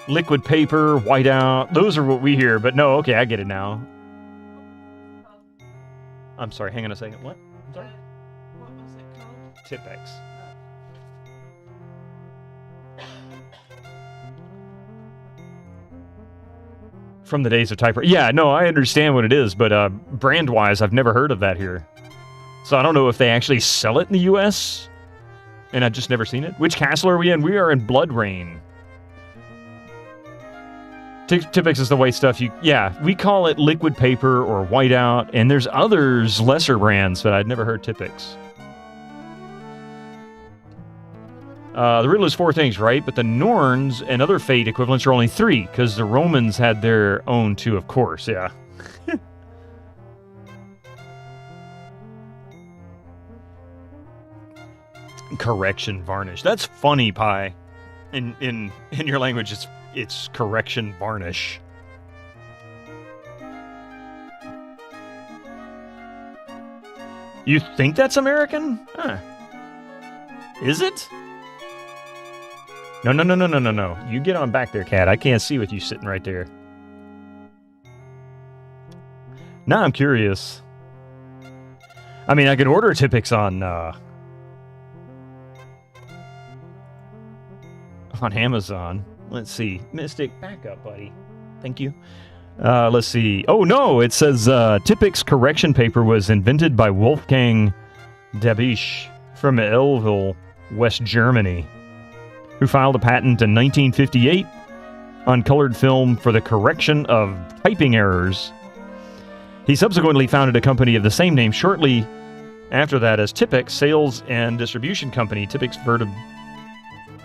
liquid paper, whiteout. Those are what we hear. But no, okay, I get it now. I'm sorry, hang on a second. What? I'm sorry? What was it called? Tipex. From the days of typewriter. Yeah, no, I understand what it is, but brand-wise, I've never heard of that here. So I don't know if they actually sell it in the U.S., and I've just never seen it. Which castle are we in? We are in Blood Rain. Tipex is the white stuff. Yeah, we call it liquid paper or whiteout, and there's others, lesser brands, but I'd never heard Tipex. The riddle is 4 things, right? But the Norns and other fate equivalents are only 3, because the Romans had their own too, of course, yeah. Correction varnish. That's funny, Pi. In your language, it's correction varnish. You think that's American? Huh. Is it? No. You get on back there, cat. I can't see with you sitting right there. Now I'm curious. I mean, I can order Tipex on Amazon. Let's see. Mystic, back up, buddy. Thank you. Let's see. Oh, no, it says Tipex correction paper was invented by Wolfgang Dabisch from Elville, West Germany, who filed a patent in 1958 on colored film for the correction of typing errors. He subsequently founded a company of the same name shortly after that as Tipex Sales and Distribution Company, Tipex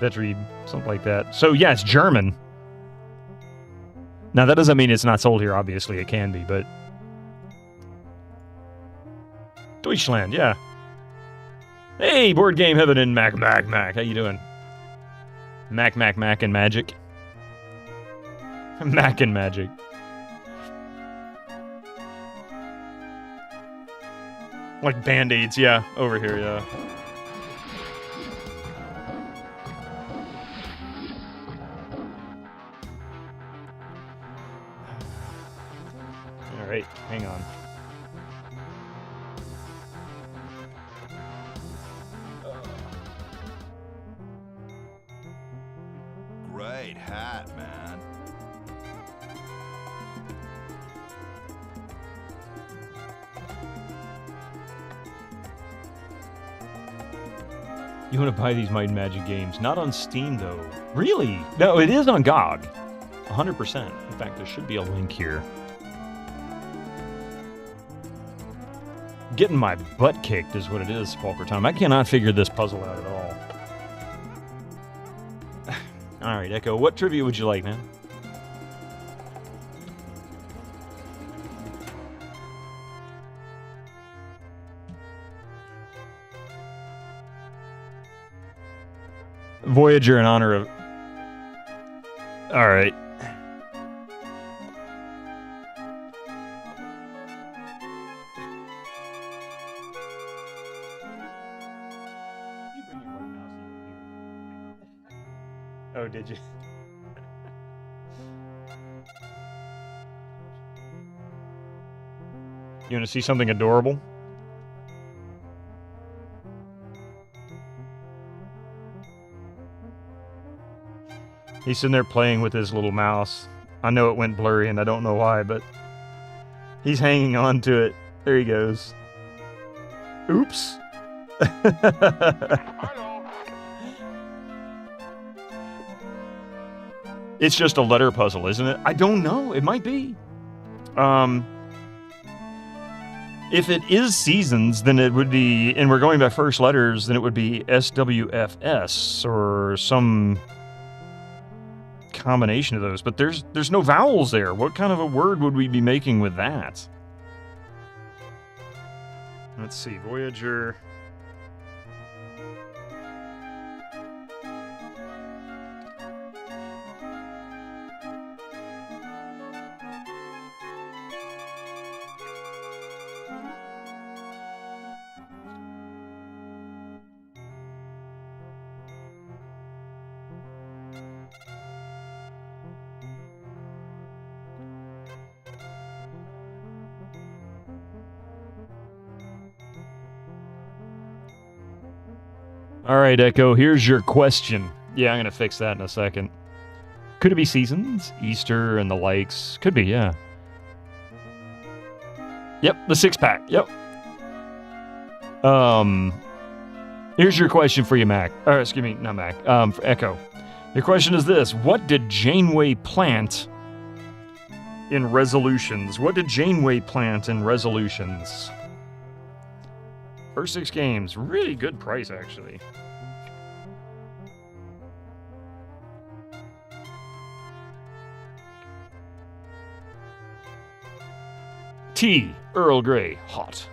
Vetri, something like that. So, yeah, it's German. Now, that doesn't mean it's not sold here, obviously. It can be, but... Deutschland, yeah. Hey, Board Game Heaven and Mac. How you doing? Mac and Magic. Mac and Magic. Like Band-Aids, yeah. Over here, yeah. Alright, hang on. Great hat, man. You want to buy these Might and Magic games? Not on Steam, though. Really? No, it is on GOG. 100%. In fact, there should be a link here. Getting my butt kicked is what it is, Pauper Time. I cannot figure this puzzle out at all. Alright, Echo, what trivia would you like, man? Voyager in honor of... Alright. Oh, did you? You want to see something adorable? He's sitting there playing with his little mouse. I know it went blurry and I don't know why, but he's hanging on to it. There he goes. Oops. It's just a letter puzzle, isn't it? I don't know. It might be. If it is seasons, then it would be, and we're going by first letters, then it would be SWFS or some combination of those. But there's no vowels there. What kind of a word would we be making with that? Let's see. Voyager. All right, Echo, here's your question. Yeah, I'm going to fix that in a second. Could it be seasons? Easter and the likes? Could be, yeah. Yep, the six-pack. Yep. Here's your question for you, Mac. Or, excuse me, not Mac. For Echo. Your question is this. What did Janeway plant in Resolutions? What did Janeway plant in Resolutions? First 6 games. Really good price, actually. Tea. Earl Grey. Hot.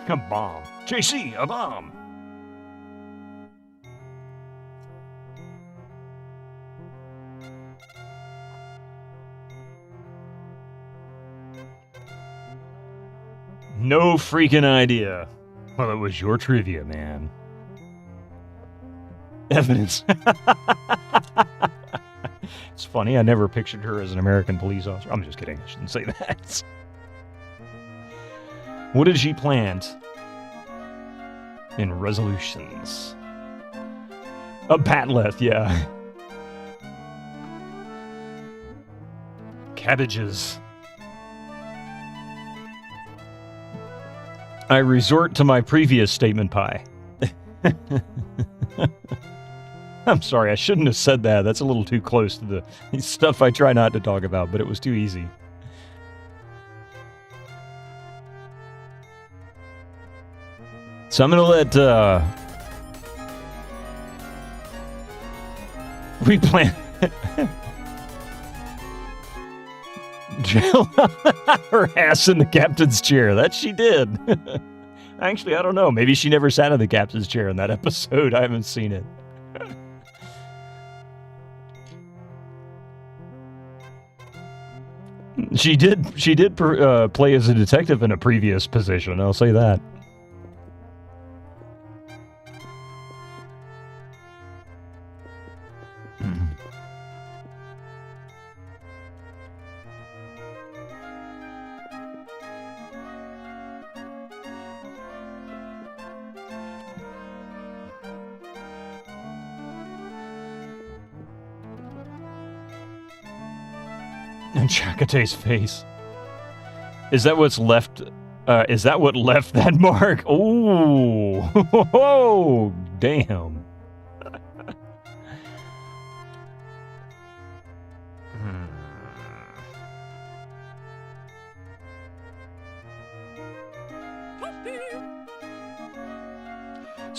A bomb. JC, a bomb. No freaking idea. Well, it was your trivia, man. Evidence. It's funny, I never pictured her as an American police officer. I'm just kidding, I shouldn't say that. What did she plant in Resolutions? A batleth, yeah. Cabbages. I resort to my previous statement pie. I'm sorry, I shouldn't have said that. That's a little too close to the stuff I try not to talk about, but it was too easy. So I'm going to let replant Jill her ass in the captain's chair. That she did. Actually, I don't know. Maybe she never sat in the captain's chair in that episode. I haven't seen it. She did play as a detective in a previous position. I'll say that. And Chakate's face. Is that what's left? Is that what left that mark? Oh, oh, damn.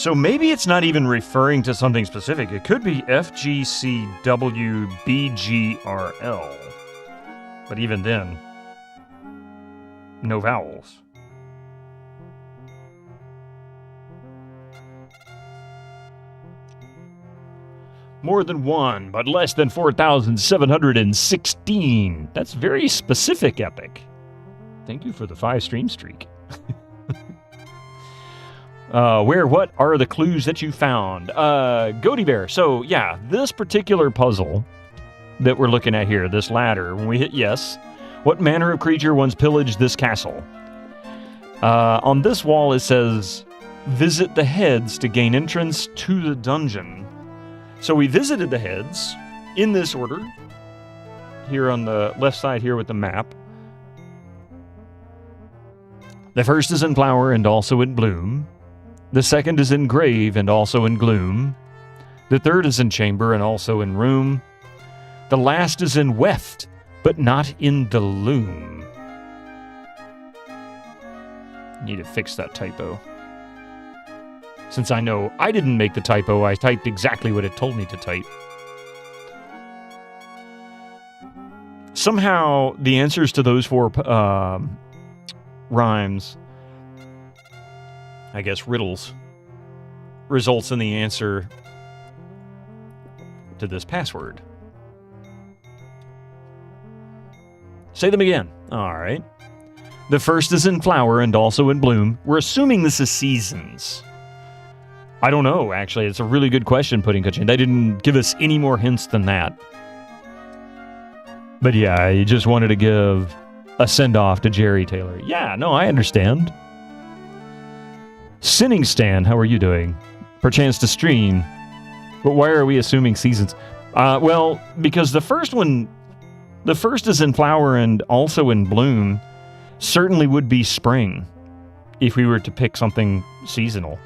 So maybe it's not even referring to something specific. It could be FGCWBGRL. But even then, no vowels. More than one, but less than 4,716. That's very specific, Epic. Thank you for the 5-stream streak. What are the clues that you found? Goaty Bear. So, yeah, this particular puzzle that we're looking at here, this ladder, when we hit yes, what manner of creature once pillaged this castle? On this wall, it says, visit the heads to gain entrance to the dungeon. So we visited the heads in this order, here on the left side here with the map. The first is in flower and also in bloom. The second is in grave and also in gloom. The third is in chamber and also in room. The last is in weft, but not in the loom. Need to fix that typo. Since I know I didn't make the typo, I typed exactly what it told me to type. Somehow, the answers to those 4 rhymes, I guess riddles, results in the answer to this password. Say them again. All right. The first is in flower and also in bloom. We're assuming this is seasons. I don't know, actually. It's a really good question, Pudding Cushion. They didn't give us any more hints than that. But yeah, I just wanted to give a send-off to Jerry Taylor. Yeah, no, I understand. Sinning Stan, how are you doing? Perchance to stream. But why are we assuming seasons? Well, because the first is in flower and also in bloom, certainly would be spring, if we were to pick something seasonal.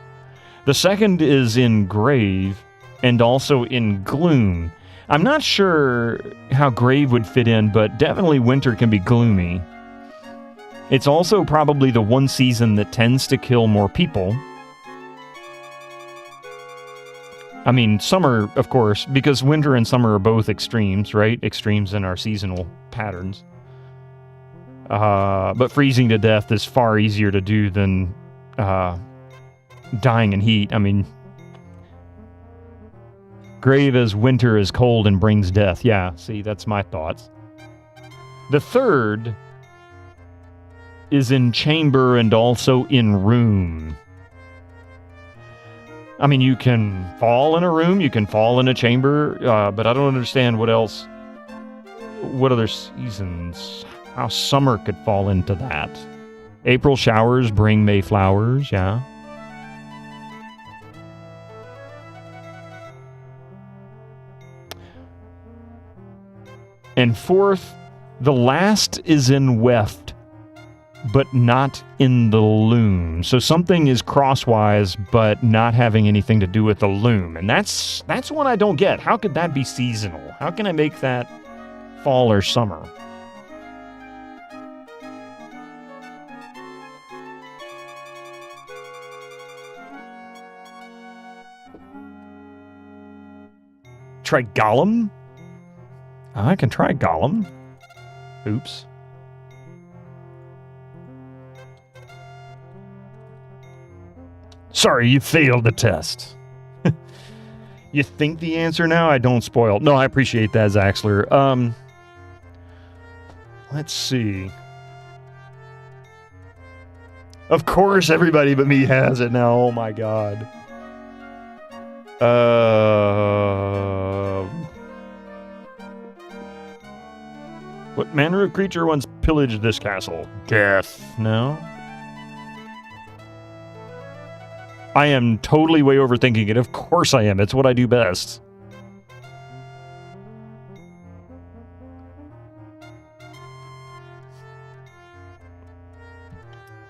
The second is in grave and also in gloom. I'm not sure how grave would fit in, but definitely winter can be gloomy. It's also probably the one season that tends to kill more people. I mean, summer, of course, because winter and summer are both extremes, right? Extremes in our seasonal patterns. But freezing to death is far easier to do than dying in heat. I mean, grave as winter is cold and brings death. Yeah, see, that's my thoughts. The third is in chamber and also in room. I mean, you can fall in a room, you can fall in a chamber, but I don't understand what else, what other seasons, how summer could fall into that. April showers bring May flowers, yeah. And fourth, the last is in weft, but not in the loom. So something is crosswise, but not having anything to do with the loom. And that's one I don't get. How could that be seasonal? How can I make that fall or summer? Try Gollum? I can try Gollum. Oops. Sorry, you failed the test. You think the answer now? I don't spoil. No, I appreciate that, Zaxler. Let's see. Of course, everybody but me has it now. Oh my god. What manner of creature once pillaged this castle? Death. No? I am totally way overthinking it. Of course I am. It's what I do best.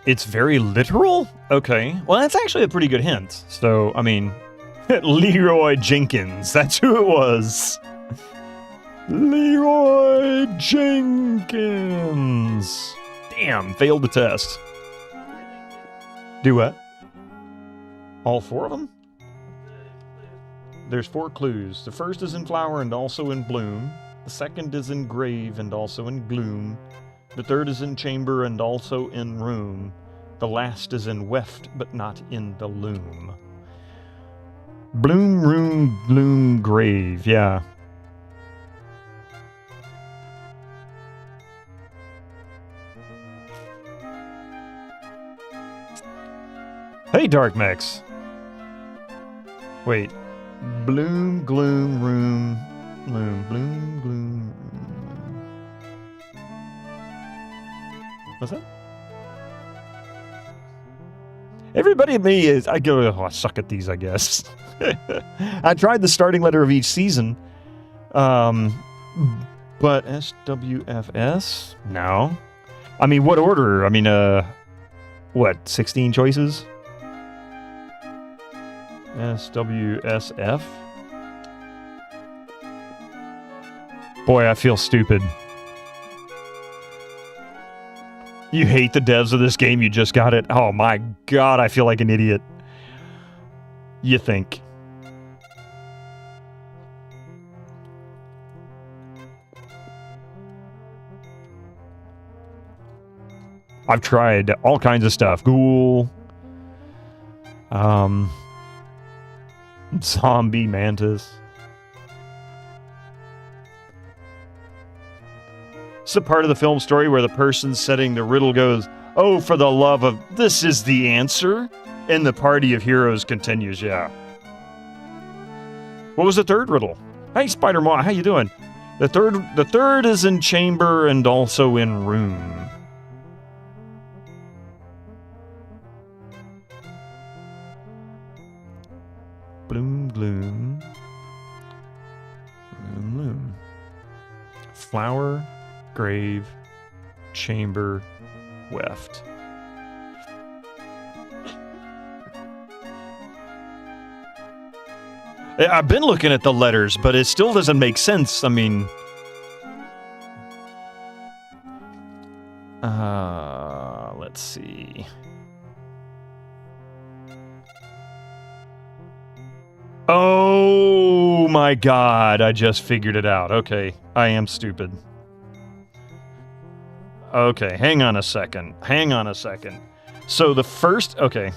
It's very literal? Okay. Well, that's actually a pretty good hint. So, I mean, Leroy Jenkins. That's who it was. Leroy Jenkins. Damn, failed the test. Do what? All 4 of them? there's 4 clues. The first is in flower and also in bloom. The second is in grave and also in gloom. The third is in chamber and also in room. The last is in weft, but not in the loom. Bloom, room, gloom, grave. Yeah. Hey, Dark Mix. Wait. Bloom, gloom, room, loom. Bloom, gloom, room. What's that? Everybody at me is... I go, oh, I suck at these, I guess. I tried the starting letter of each season. But SWFS? No. I mean, what order? I mean, what, 16 choices? SWSF? Boy, I feel stupid. You hate the devs of this game, you just got it. Oh my god, I feel like an idiot. You think. I've tried all kinds of stuff. Ghoul. Zombie mantis. It's the part of the film story where the person setting the riddle goes, "Oh, for the love of... this is the answer?" And the party of heroes continues, yeah. What was the third riddle? Hey, Spider-Man, how you doing? The third is in chamber and also in room. Bloom, gloom. Bloom, loom. Flower, grave, chamber, weft. I've been looking at the letters, but it still doesn't make sense. I mean... let's see... Oh my god, I just figured it out. Okay, I am stupid. Okay, hang on a second. So the first... Okay.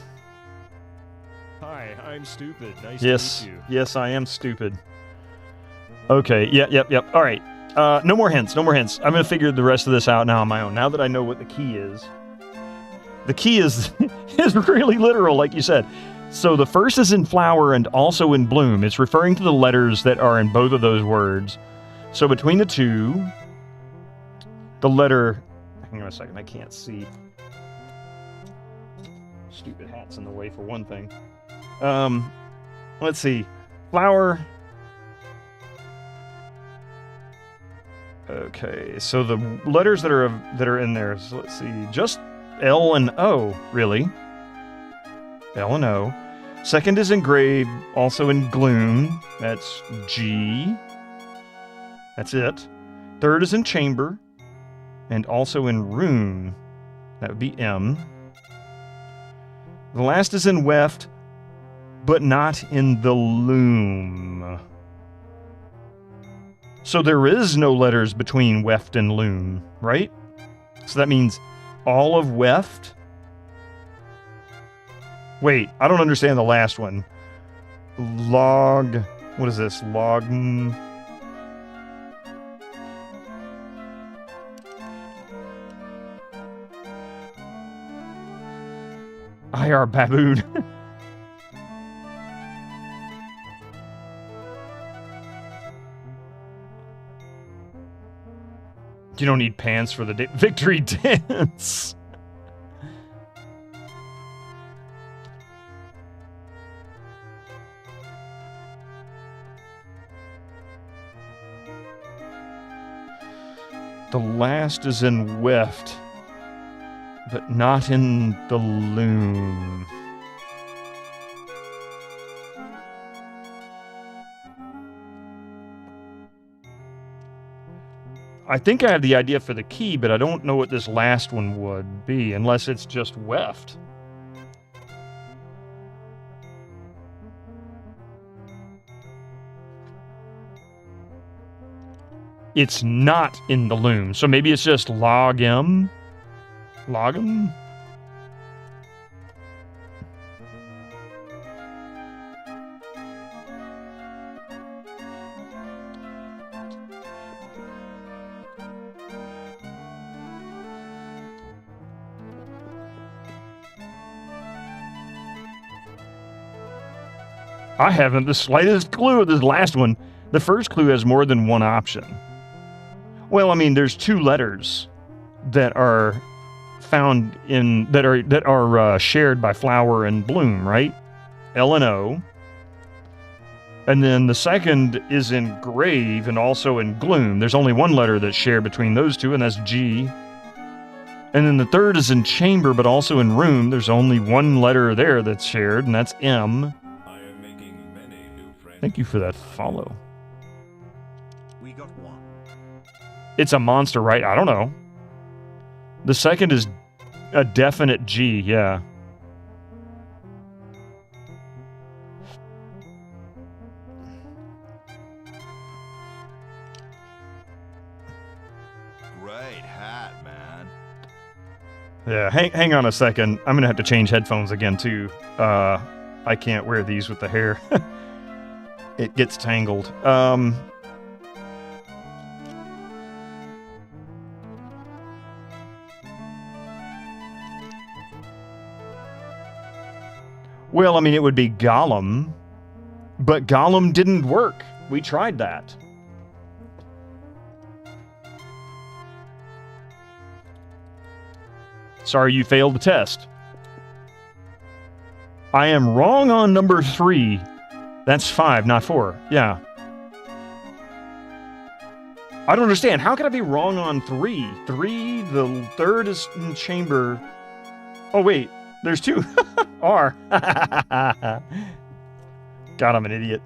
Hi, I'm stupid. Nice to meet you. Yes, I am stupid. Okay, yep. Alright, no more hints. I'm gonna figure the rest of this out now on my own. Now that I know what the key is. The key is really literal, like you said. So the first is in flower and also in bloom. It's referring to the letters that are in both of those words. So between the two, the letter... Hang on a second, I can't see. Stupid hat's in the way for one thing. Let's see. Flower. Okay, so the letters that are in there, so let's see. Just L and O, really. L and O. Second is in grave, also in gloom. That's G. That's it. Third is in chamber, and also in room. That would be M. The last is in weft, but not in the loom. So there is no letters between weft and loom, right? So that means all of weft... Wait, I don't understand the last one. Log... What is this? Log... IR baboon. You don't need pants for the victory dance. The last is in weft, but not in the loom. I think I have the idea for the key, but I don't know what this last one would be, unless it's just weft. it's not in the loom. So maybe it's just log M? Log M? I haven't the slightest clue of this last one. The first clue has more than one option. Well, I mean, there's 2 letters that are found in that are shared by flower and bloom, right? L and O. And then the second is in grave and also in gloom. There's only one letter that's shared between those 2, and that's G. And then the third is in chamber, but also in room. There's only one letter there that's shared, and that's M. Thank you for that follow. We got 1. It's a monster, right? I don't know. The second is a definite G, yeah. Great hat, man. Yeah, hang on a second. I'm going to have to change headphones again, too. I can't wear these with the hair. It gets tangled. Well, I mean, it would be Gollum, but Gollum didn't work. We tried that. Sorry you failed the test. I am wrong on number 3. That's 5, not 4. Yeah. I don't understand. How can I be wrong on 3? 3, the third is in chamber. Oh, wait. There's 2. R. God, I'm an idiot.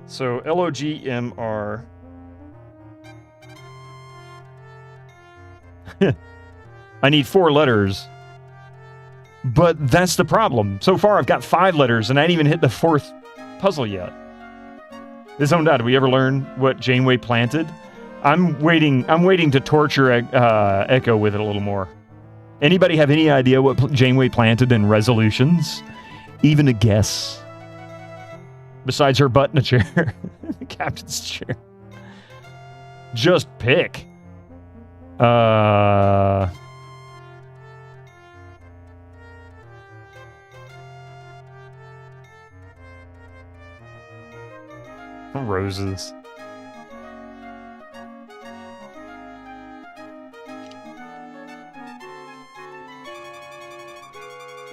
So, LOGMR. I need 4 letters. But that's the problem. So far, I've got 5 letters, and I ain't even hit the 4th puzzle yet. This own dad, we ever learn what Janeway planted? I'm waiting to torture Echo with it a little more. Anybody have any idea what Janeway planted in resolutions? Even a guess? Besides her butt in a chair. The captain's chair. Just pick. Roses.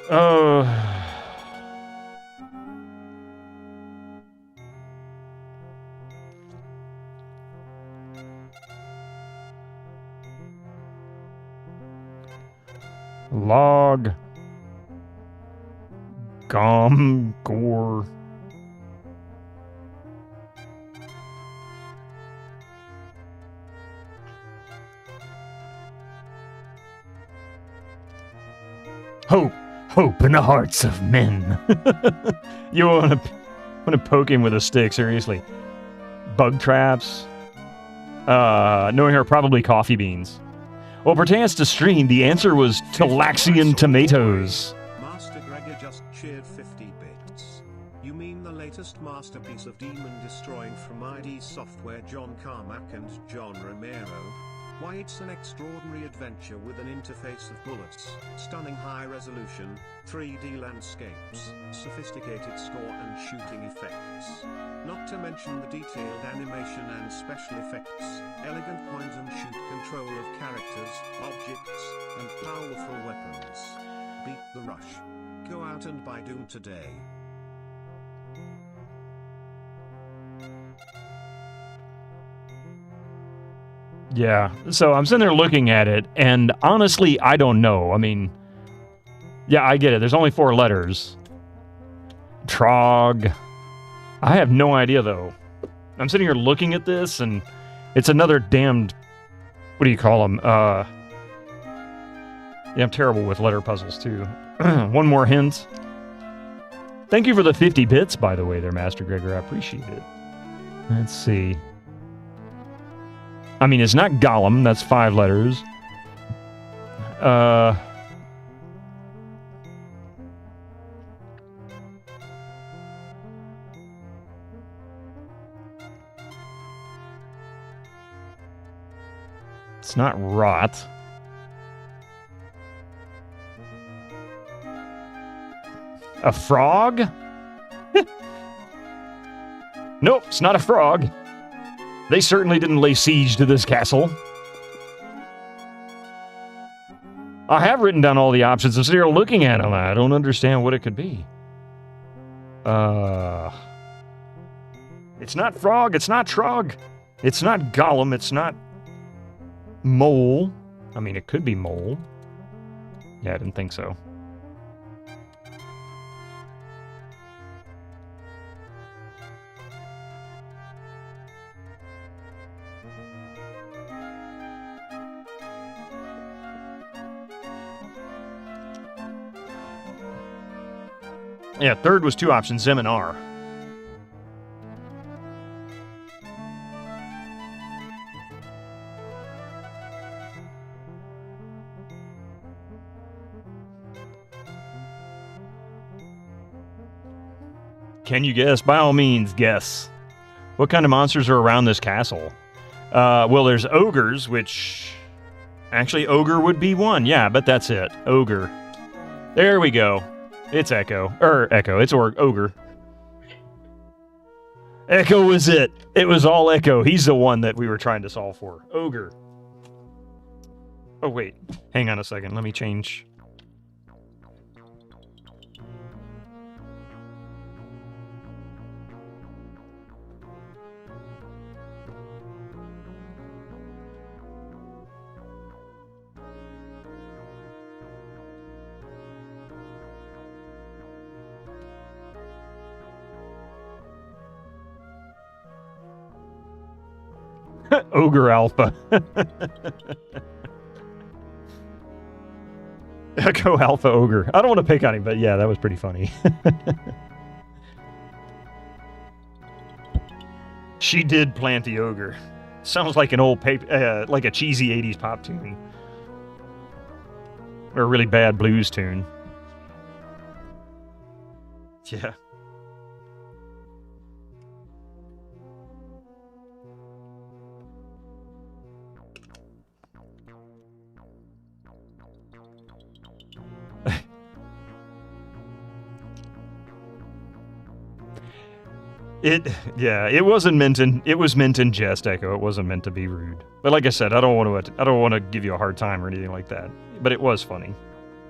Oh. Log. Gom. Gore. Hope in the hearts of men. You want to poke him with a stick, seriously. Bug traps. Knowing her, probably coffee beans. Well, pertains to stream, the answer was Talaxian tomatoes. Master Gregor just cheered 50 bits. You mean the latest masterpiece of demon-destroying from ID Software, John Carmack and John Romero? Why, it's an extraordinary adventure with an interface of bullets, stunning high-resolution, 3D landscapes, sophisticated score and shooting effects. Not to mention the detailed animation and special effects, elegant point-and-shoot control of characters, objects, and powerful weapons. Beat the rush. Go out and buy Doom today. Yeah, so I'm sitting there looking at it, and honestly, I don't know. I mean, yeah, I get it. There's only 4 letters. Trog. I have no idea, though. I'm sitting here looking at this, and it's another damned... What do you call them? Yeah, I'm terrible with letter puzzles, too. One more hint. Thank you for the 50 bits, by the way, there, Master Gregor. I appreciate it. Let's see. I mean, it's not Gollum. That's 5 letters. It's not rot. A frog? Nope, it's not a frog. They certainly didn't lay siege to this castle. I have written down all the options. I'm sitting here looking at them. I don't understand what it could be. It's not frog. It's not trog. It's not Gollum. It's not mole. I mean, it could be mole. Yeah, I didn't think so. Yeah, third was 2 options, Zem and R. Can you guess? By all means, guess. What kind of monsters are around this castle? Well, there's ogres, which... Actually, ogre would be one. Yeah, but that's it. Ogre. There we go. It's Echo. Echo. It's Ogre. Echo was it. It was all Echo. He's the one that we were trying to solve for. Ogre. Oh, wait. Hang on a second. Let me change. Ogre Alpha. Echo Alpha Ogre. I don't want to pick on him, but yeah, that was pretty funny. She did plant the ogre. Sounds like an old like a cheesy 80s pop tune. Or a really bad blues tune. Yeah. It wasn't meant in. It was meant in jest, Echo. It wasn't meant to be rude. But like I said, I don't want to give you a hard time or anything like that. But it was funny.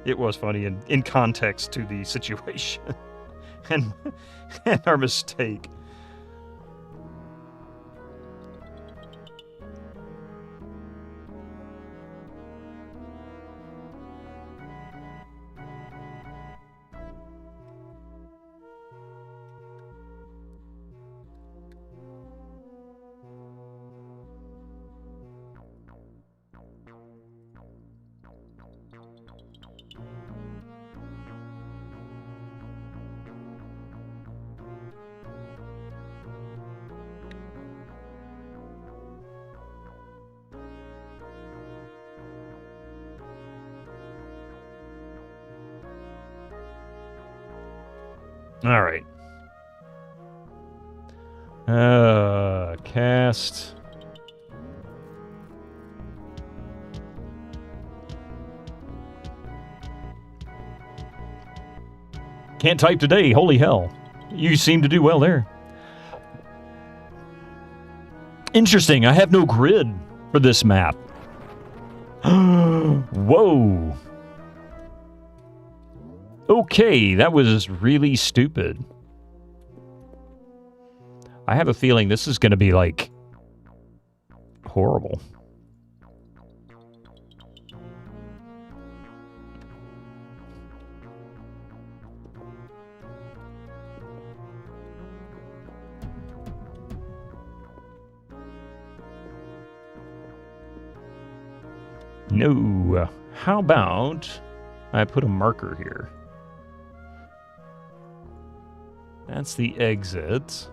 It was funny in context to the situation and our mistake. All right. Cast. Can't type today. Holy hell. You seem to do well there. Interesting. I have no grid for this map. Whoa. Okay, that was really stupid. I have a feeling this is going to be, like, horrible. No. How about I put a marker here? That's the exit.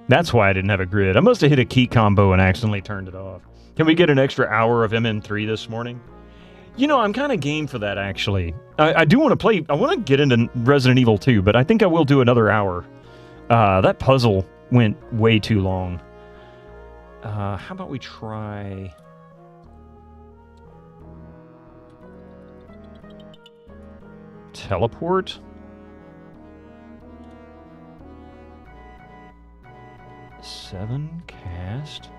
That's why I didn't have a grid. I must have hit a key combo and accidentally turned it off. Can we get an extra hour of MN3 this morning? You know, I'm kind of game for that, actually. I do want to play... I want to get into Resident Evil 2, but I think I will do another hour. That puzzle went way too long. How about we try... Teleport? Seven cast.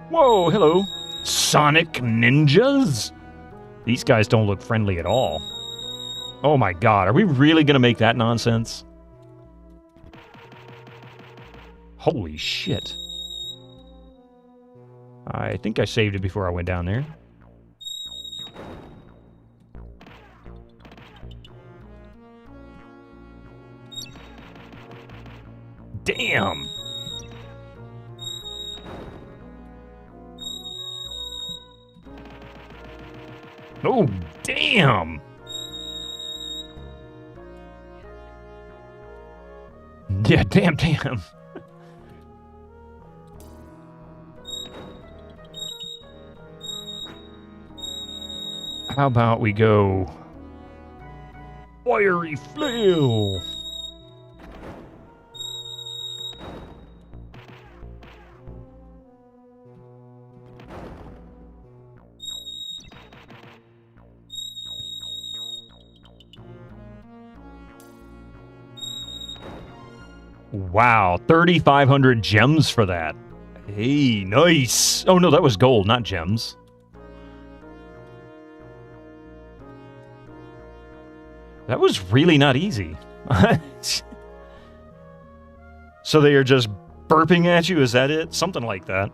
Whoa, hello. Sonic ninjas? These guys don't look friendly at all. Oh my god, are we really gonna make that nonsense? Holy shit. I think I saved it before I went down there. Damn! Oh, damn! Yeah, damn. How about we go... Fiery flail! Wow, 3,500 gems for that. Hey, nice. Oh no, that was gold, not gems. That was really not easy. So they are just burping at you, is that it? Something like that.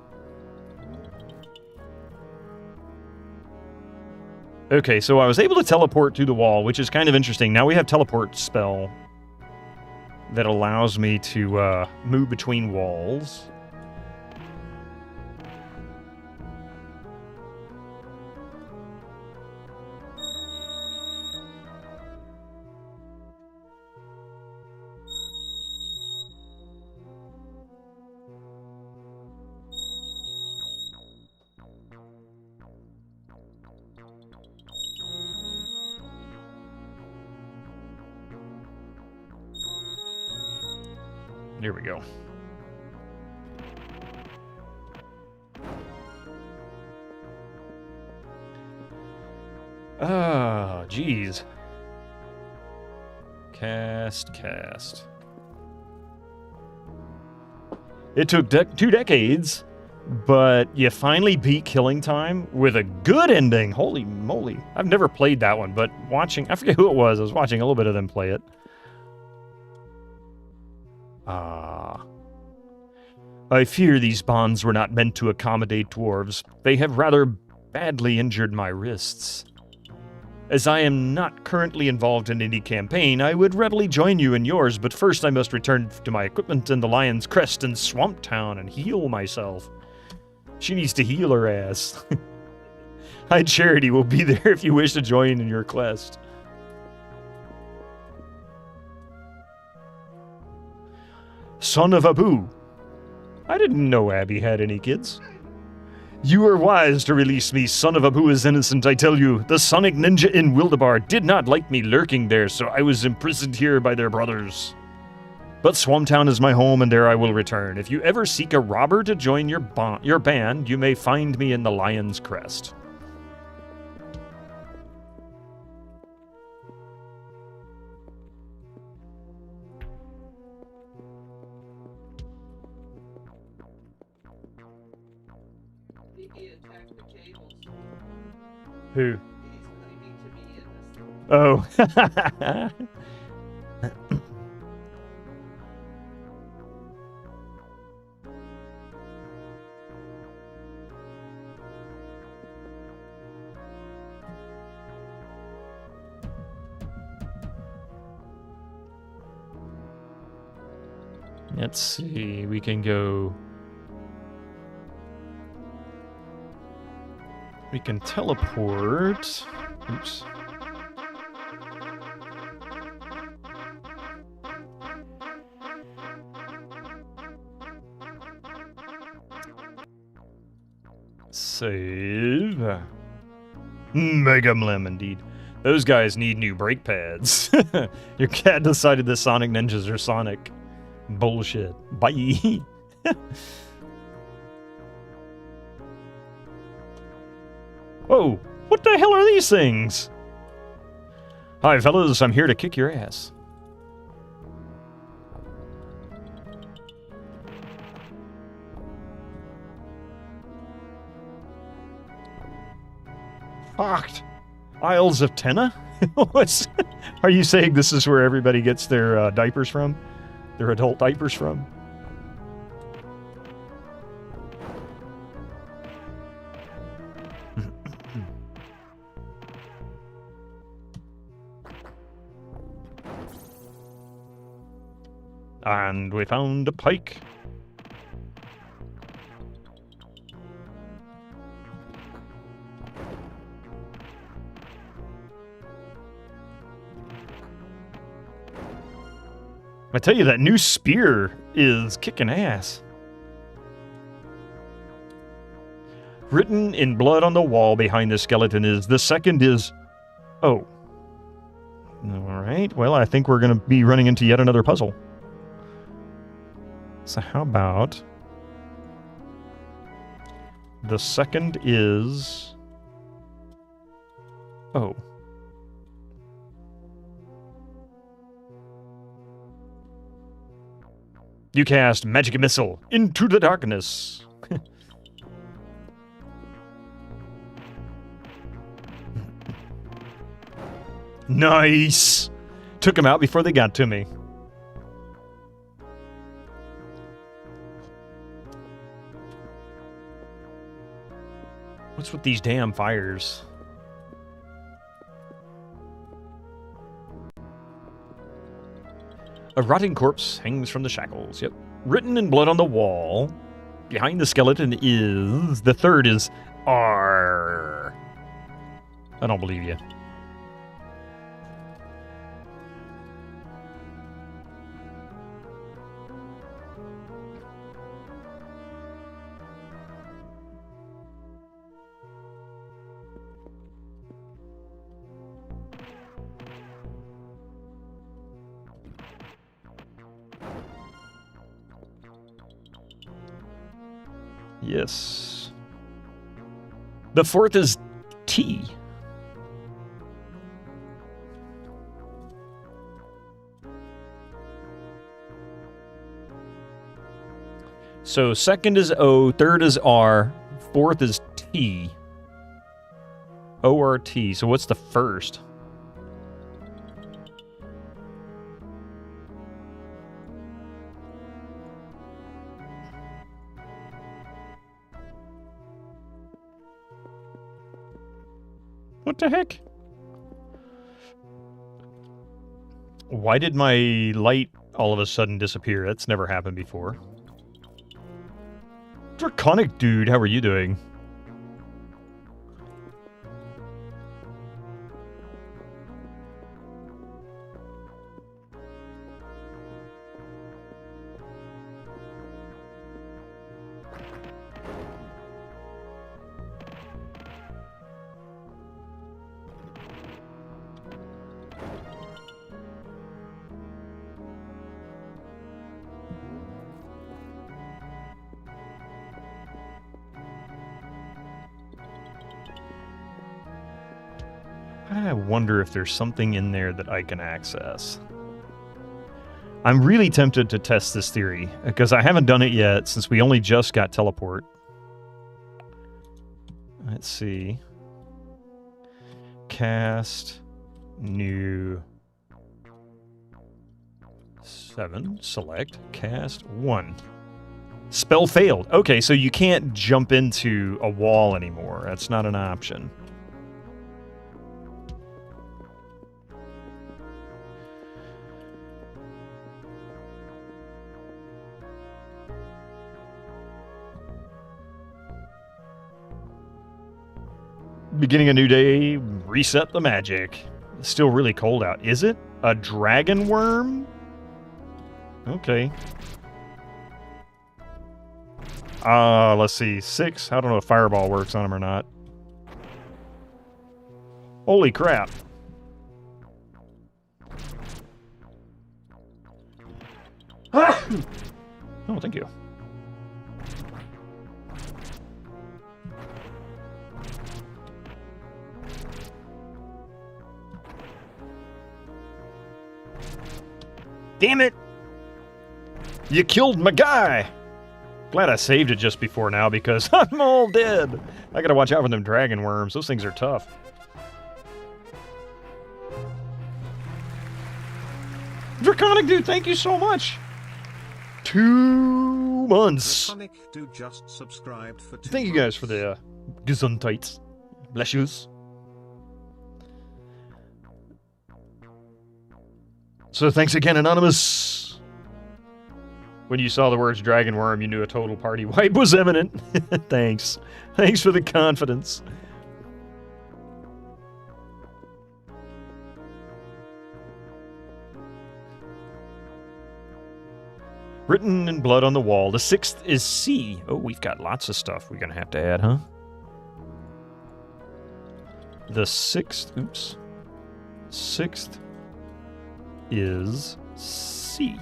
Okay, so I was able to teleport through the wall, which is kind of interesting. Now we have teleport spell that allows me to move between walls. There we go. Ah, geez. Cast. It took 2 decades, but you finally beat Killing Time with a good ending. Holy moly. I've never played that one, but watching... I forget who it was. I was watching a little bit of them play it. I fear these bonds were not meant to accommodate dwarves. They have rather badly injured my wrists. As I am not currently involved in any campaign, I would readily join you in yours, but first I must return to my equipment in the Lion's Crest in Swamp Town and heal myself. She needs to heal her ass. High Charity will be there if you wish to join in your quest. Son of Abu. I didn't know Abby had any kids. You were wise to release me, Son of Abu is innocent, I tell you. The Sonic Ninja in Wildebar did not like me lurking there, so I was imprisoned here by their brothers. But Swamptown is my home, and there I will return. If you ever seek a robber to join your band, you may find me in the Lion's Crest. Who? Oh. Let's see. We can go... We can teleport. Oops. Save. Mega Mlem, indeed. Those guys need new brake pads. Your cat decided the Sonic Ninjas are Sonic. Bullshit. Bye. Whoa, what the hell are these things? Hi, fellas, I'm here to kick your ass. Fucked. Isles of Tenna? Are you saying this is where everybody gets their diapers from? Their adult diapers from? And we found a pike. I tell you, that new spear is kicking ass. Written in blood on the wall behind the skeleton is, the second is... Oh. Alright, well, I think we're going to be running into yet another puzzle. So how about... The second is... Oh. You cast Magic Missile into the darkness. Nice! Took them out before they got to me. What's with these damn fires? A rotting corpse hangs from the shackles. Yep. Written in blood on the wall. Behind the skeleton is... The third is... R. I don't believe you. Yes. The fourth is T. So second is O, third is R, fourth is T. O-R-T. So what's the first? What the heck? Why did my light all of a sudden disappear? That's never happened before. Draconic dude, how are you doing? I wonder if there's something in there that I can access. I'm really tempted to test this theory, because I haven't done it yet since we only just got teleport. Let's see. Cast new 7. Select. Cast 1. Spell failed. Okay, so you can't jump into a wall anymore. That's not an option. Beginning a new day, reset the magic. It's still really cold out. Is it? A dragon worm? Okay. Let's see. 6. I don't know if fireball works on him or not. Holy crap. Oh, thank you. Damn it! You killed my guy! Glad I saved it just before now because I'm all dead. I gotta watch out for them dragon worms. Those things are tough. Draconic Dude, thank you so much. 2 months. Draconic Dude just subscribed for 2 Thank you guys for the Gesundheit. Bless yous. So thanks again, Anonymous. When you saw the words Dragon Worm, you knew a total party wipe was imminent. Thanks. Thanks for the confidence. Written in blood on the wall. The 6th is C. Oh, we've got lots of stuff we're going to have to add, huh? The 6th, oops. 6th is C.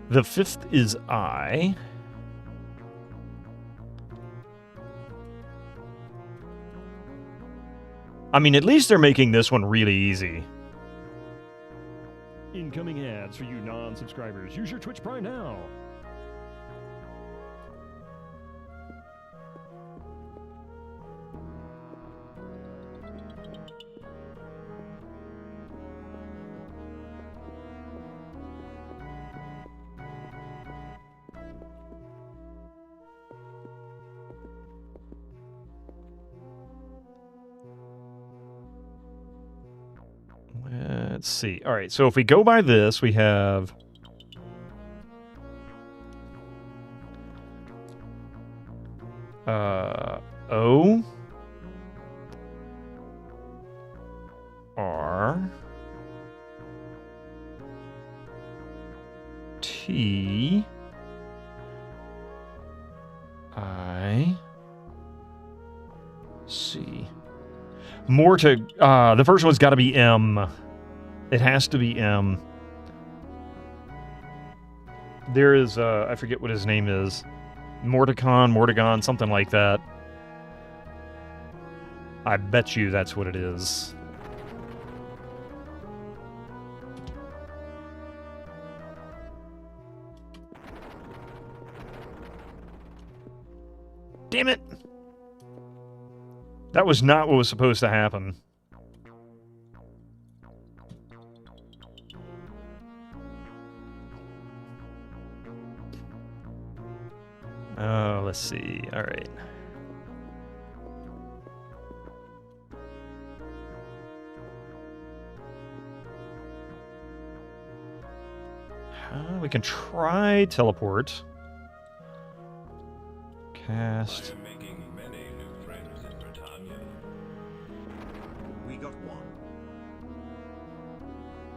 The 5th is I. I mean, at least they're making this one really easy. Incoming ads for you non-subscribers. Use your Twitch Prime now. Let's see. All right, so if we go by this, we have O R T I C. More to the first one's got to be M. It has to be M. There is I forget what his name is. Mortagon, something like that. I bet you that's what it is. Damn it! That was not what was supposed to happen. Oh, let's see. All right. We can try teleport. Cast. We got one.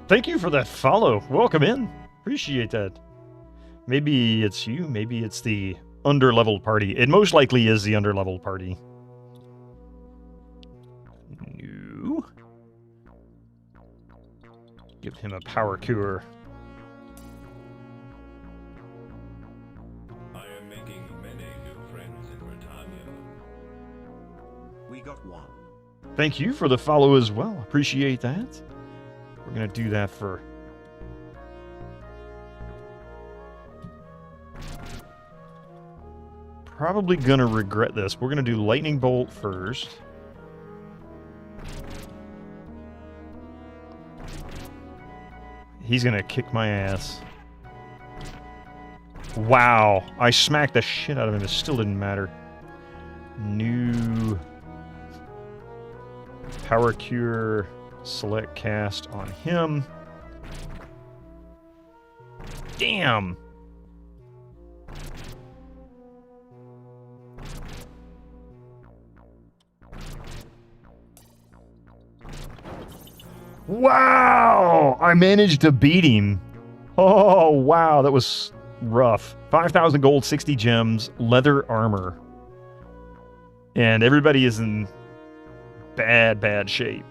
Thank you for that follow. Welcome in. Appreciate that. Maybe it's you. Maybe it's the underleveled party. It most likely is the underleveled party. No. Give him a power cure. I am making many new friends in Britannia. We got one. Thank you for the follow as well. Appreciate that. We're going to do that for... Probably going to regret this. We're going to do Lightning Bolt first. He's gonna kick my ass. Wow. I smacked the shit out of him. It still didn't matter. New power cure. Select cast on him. Damn. Wow! I managed to beat him. Oh, wow, that was rough. 5,000 gold, 60 gems, leather armor. And everybody is in bad shape.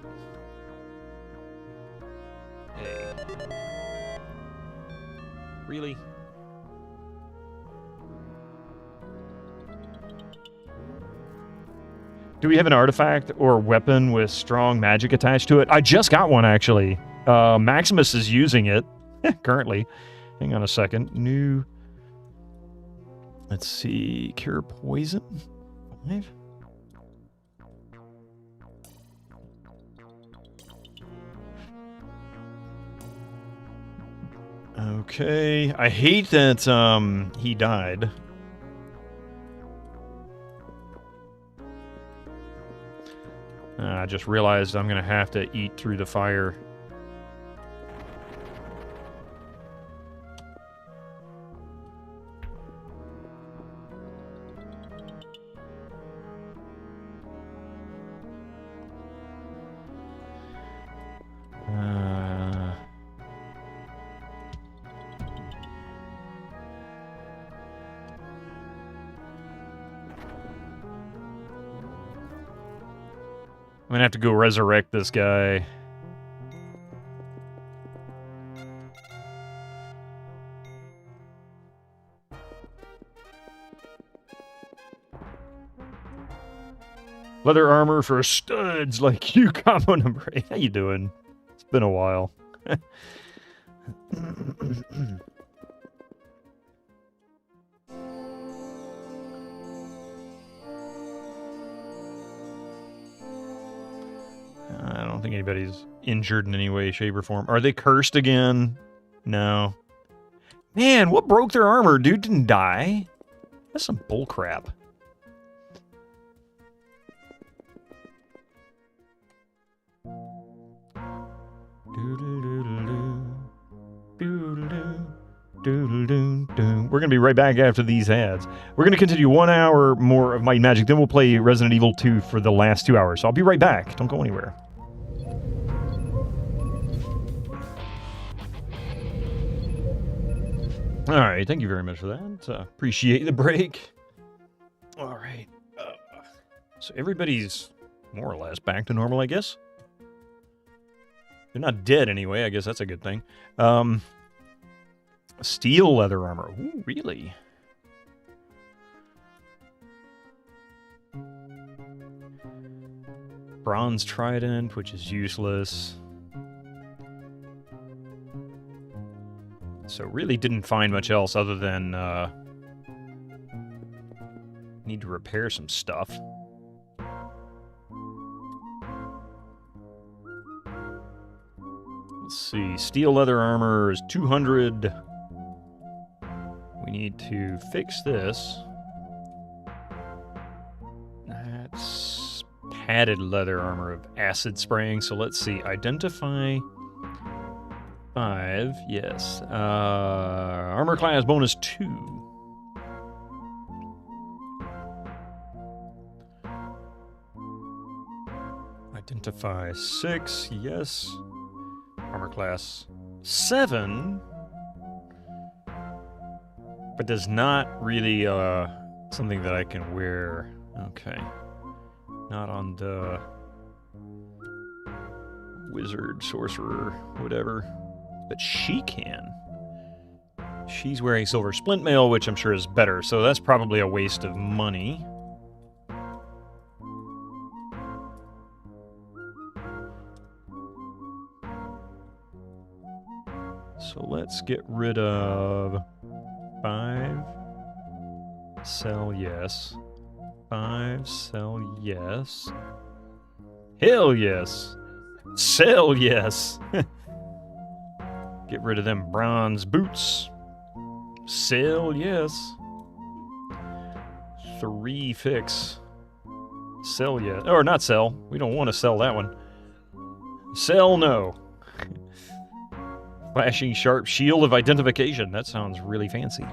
Hey. Really? Do we have an artifact or weapon with strong magic attached to it? I just got one, actually. Maximus is using it currently. Hang on a second. New... Let's see. Cure poison? 5? Okay. I hate that he died. I just realized I'm going to have to eat through the fire. I'm gonna have to go resurrect this guy. Leather armor for studs like you, combo number 8. How you doing? It's been a while. I don't think anybody's injured in any way, shape, or form. Are they cursed again? No. Man, what broke their armor? Dude didn't die. That's some bullcrap. We're going to be right back after these ads. We're going to continue 1 hour more of Might and Magic, then we'll play Resident Evil 2 for the last 2 hours. So I'll be right back. Don't go anywhere. All right, thank you very much for that. Appreciate the break. All right. So everybody's more or less back to normal, I guess. They're not dead anyway. I guess that's a good thing. Steel leather armor. Ooh, really? Bronze trident, which is useless. So really didn't find much else other than need to repair some stuff. Let's see. Steel leather armor is 200. We need to fix this. That's padded leather armor of acid spraying. So let's see. Identify 5. Yes. Armor class bonus 2. Identify 6. Yes. Armor class 7. But does not really something that I can wear. Okay. Not on the wizard, sorcerer, whatever. But she can. She's wearing silver splint mail, which I'm sure is better, so that's probably a waste of money. So let's get rid of 5. Sell yes. 5. Sell yes. Hell yes. Sell yes. Get rid of them bronze boots. Sell, yes. 3 fix. Sell, yes. Or not sell. We don't want to sell that one. Sell, no. Flashing sharp shield of identification. That sounds really fancy.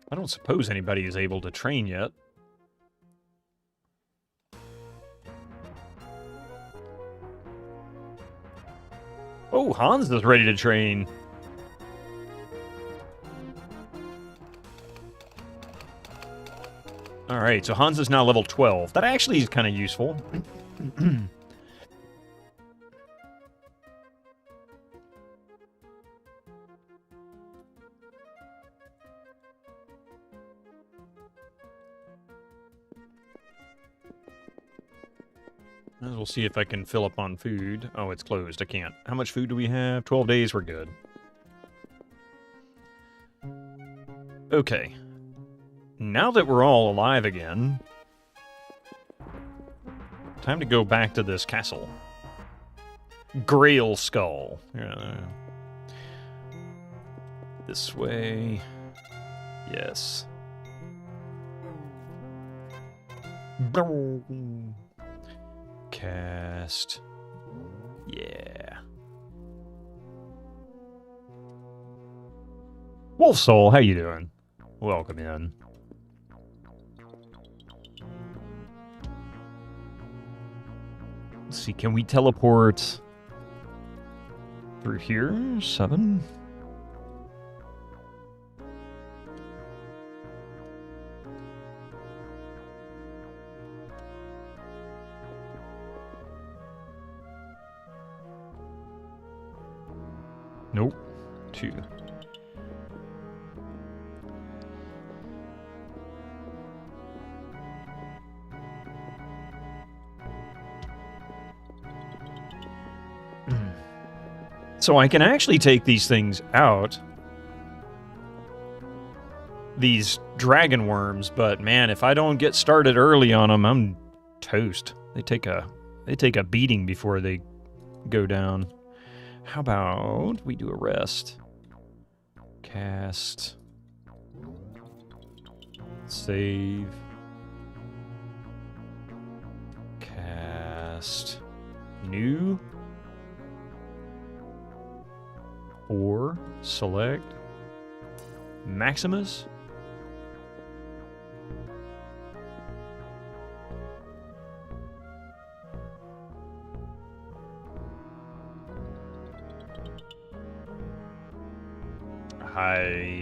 I don't suppose anybody is able to train yet. Oh, Hans is ready to train. Alright, so Hans is now level 12. That actually is kind of useful. We'll see if I can fill up on food. Oh, it's closed. I can't. How much food do we have? 12 days. We're good. Okay. Now that we're all alive again, time to go back to this castle. Grail Skull. This way. Yes. Cast. Yeah. Wolf Soul, how you doing? Welcome in. Let's see, can we teleport through here? 7? Nope. 2. So I can actually take these things out. These dragon worms, but man, if I don't get started early on them, I'm toast. They take a beating before they go down. How about we do a rest? Cast. Save. Cast. New. Or select Maximus. I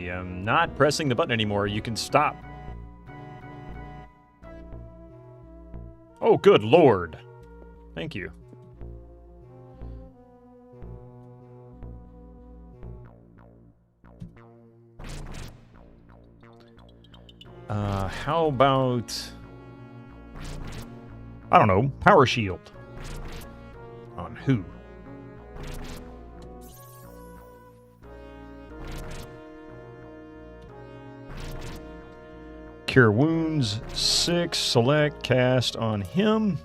am not pressing the button anymore. You can stop. Oh, good Lord. Thank you. How about... I don't know, Power Shield. On who? Cure Wounds, 6, select, cast on him.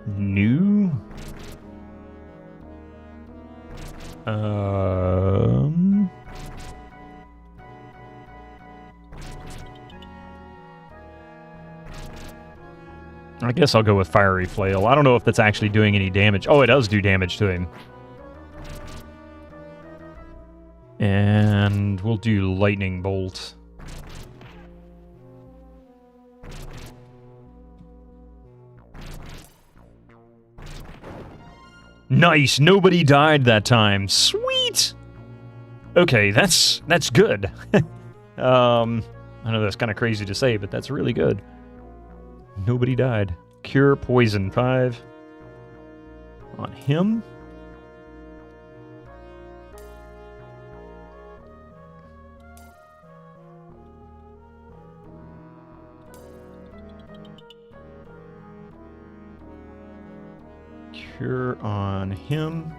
New. I guess I'll go with Fiery Flail. I don't know if that's actually doing any damage. Oh, it does do damage to him. And we'll do Lightning Bolt. Nice! Nobody died that time. Sweet! Okay, that's good. I know that's kind of crazy to say, but that's really good. Nobody died. Cure Poison 5 on him. Cure on him.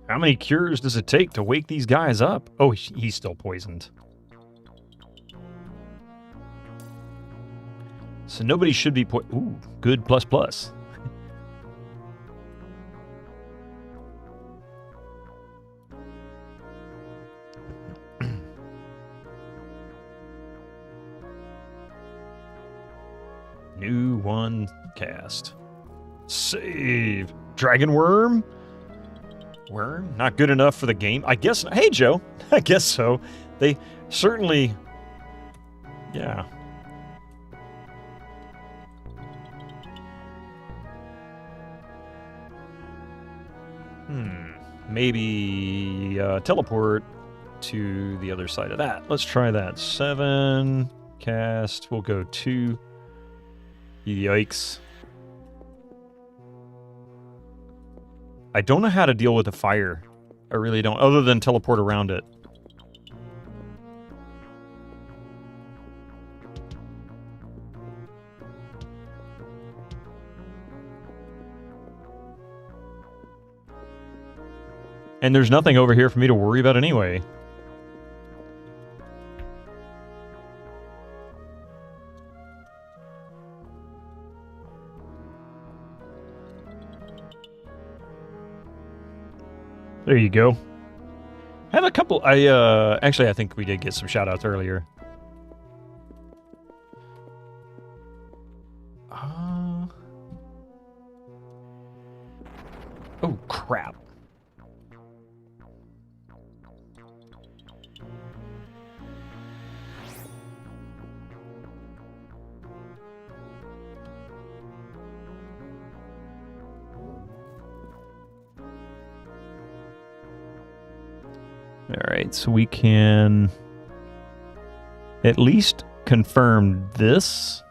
How many cures does it take to wake these guys up? Oh, he's still poisoned. So nobody should be ooh, good plus plus. New one cast. Save. Dragon worm? Worm? Not good enough for the game? I guess. Hey, Joe. I guess so. They certainly. Yeah. Maybe teleport to the other side of that. Let's try that. 7 cast. We'll go 2. Yikes. I don't know how to deal with the fire. I really don't, other than teleport around it. And there's nothing over here for me to worry about anyway. There you go. I have a couple. Actually, I think we did get some shout outs earlier. Oh, crap. All right, so we can at least confirm this.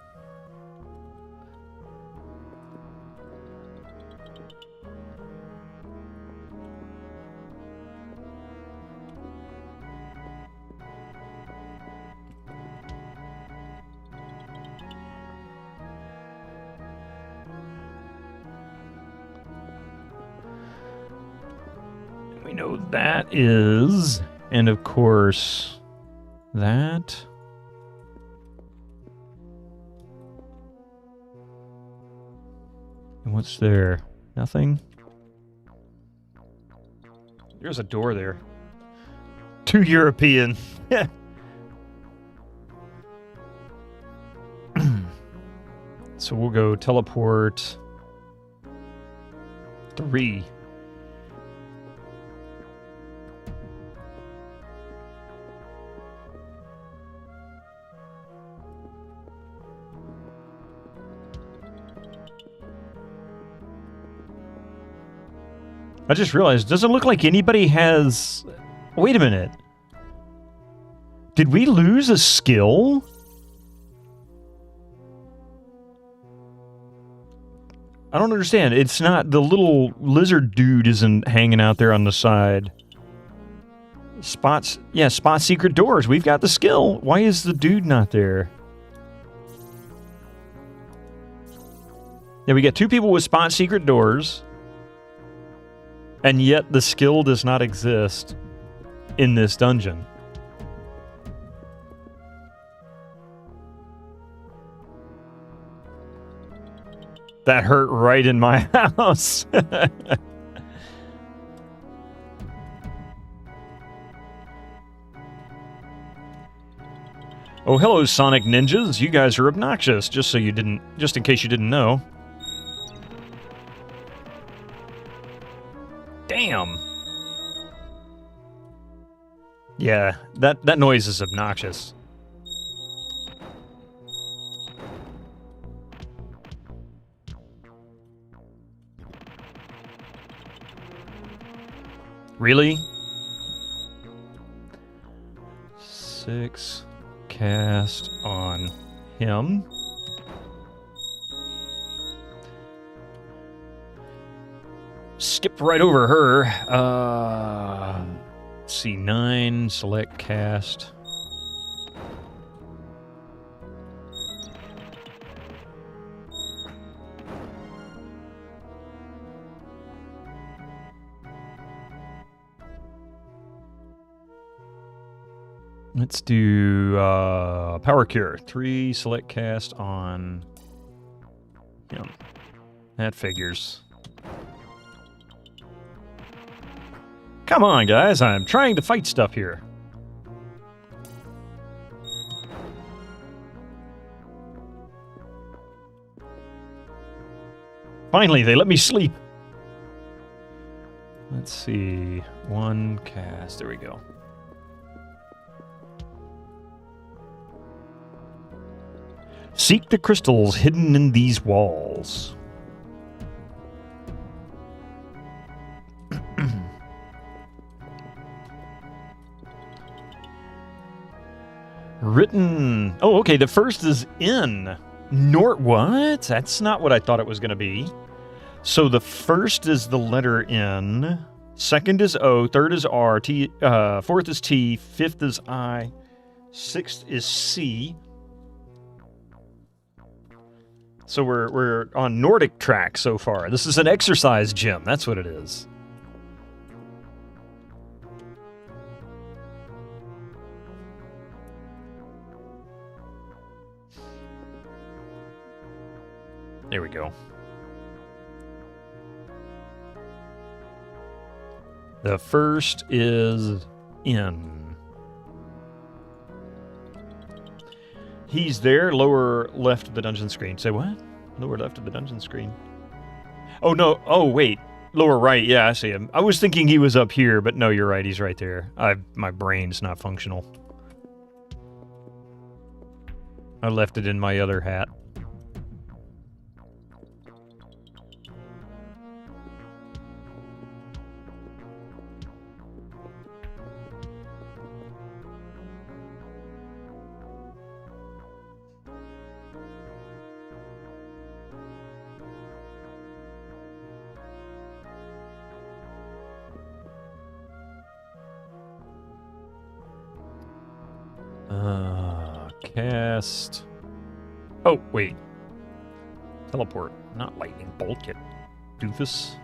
We know that is, and of course, that. And what's there? Nothing? There's a door there. Too European. So we'll go teleport 3. I just realized, doesn't look like anybody has... Wait a minute. Did we lose a skill? I don't understand. It's not... The little lizard dude isn't hanging out there on the side. Spots... Yeah, spot secret doors. We've got the skill. Why is the dude not there? Yeah, we got 2 people with spot secret doors. And yet the skill does not exist in this dungeon. That hurt right in my house. Oh, hello, Sonic Ninjas. You guys are obnoxious, just in case you didn't know. Damn. Yeah, that noise is obnoxious. Really? 6 cast on him. Skipped right over her. Let's see, 9, select cast. Let's do Power Cure. 3, select cast on him. That figures. Come on, guys. I'm trying to fight stuff here. Finally, they let me sleep. Let's see. 1 cast. There we go. Seek the crystals hidden in these walls. Written... Oh, okay, the first is in. What? That's not what I thought it was going to be. So the first is the letter N. Second is O. Third is R. Fourth is T. Fifth is I. Sixth is C. So we're on Nordic track so far. This is an exercise gym. That's what it is. There we go. The first is in. He's there, lower left of the dungeon screen. Say what? Lower left of the dungeon screen. Oh, no. Oh, wait. Lower right. Yeah, I see him. I was thinking he was up here, but no, you're right. He's right there. My brain's not functional. I left it in my other hat. Cast. Oh, wait. Teleport, not lightning bolt, yet. Doofus.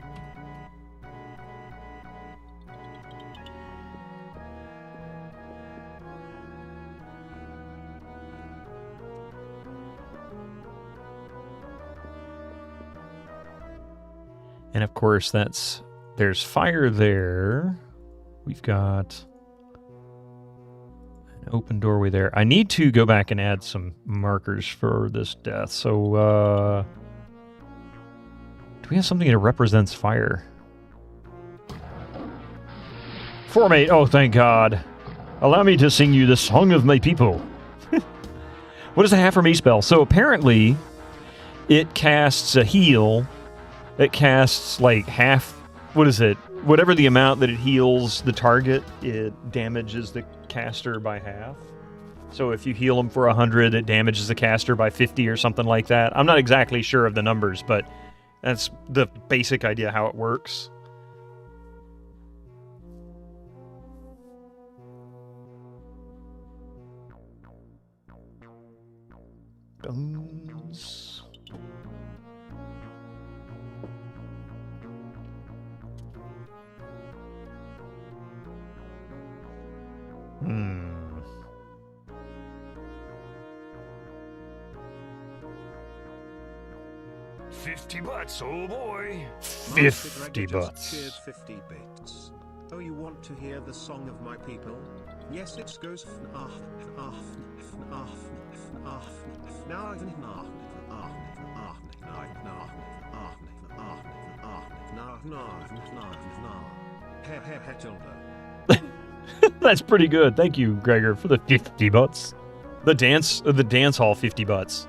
And of course, there's fire there. We've got an open doorway there. I need to go back and add some markers for this death. So, do we have something that represents fire? Formate, oh thank God. Allow me to sing you the song of my people. What does a half for me spell? So apparently, it casts a heal. It casts like half, what is it? Whatever the amount that it heals the target, it damages the caster by half. So if you heal them for 100, it damages the caster by 50 or something like that. I'm not exactly sure of the numbers, but that's the basic idea how it works. Bones. $50, oh boy. 50 bucks. Cheered 50 bits. Oh, you want to hear the song of my people? Yes, it goes That's pretty good. Thank you, Gregor, for the 50 bucks. The dance hall 50 bucks.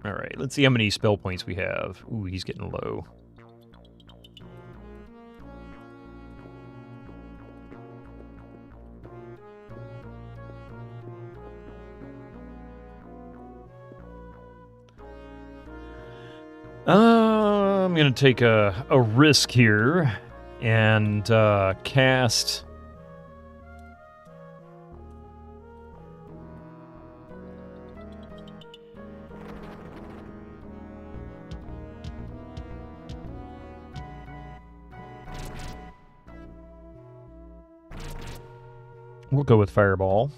All right, let's see how many spell points we have. Ooh, he's getting low. going to take a risk here and cast... We'll go with Fireball.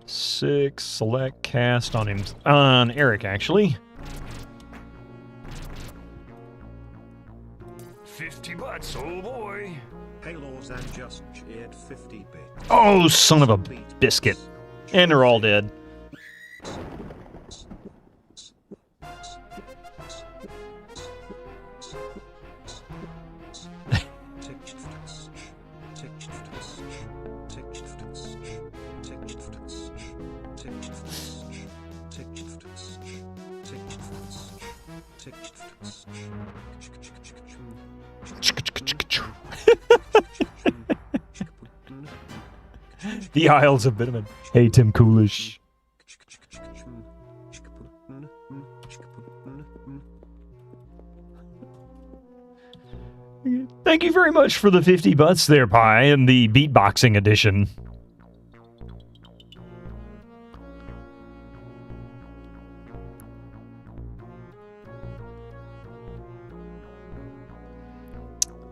Six, select, cast on him, on Eric, actually. 50 butts, oh boy. Halos and just cheered 50 bits. Oh, son of a biscuit. And they're all dead. The Isles of Bitterman. Hey, Tim Coolish. Thank you very much for the 50 butts there, Pi, and the beatboxing edition.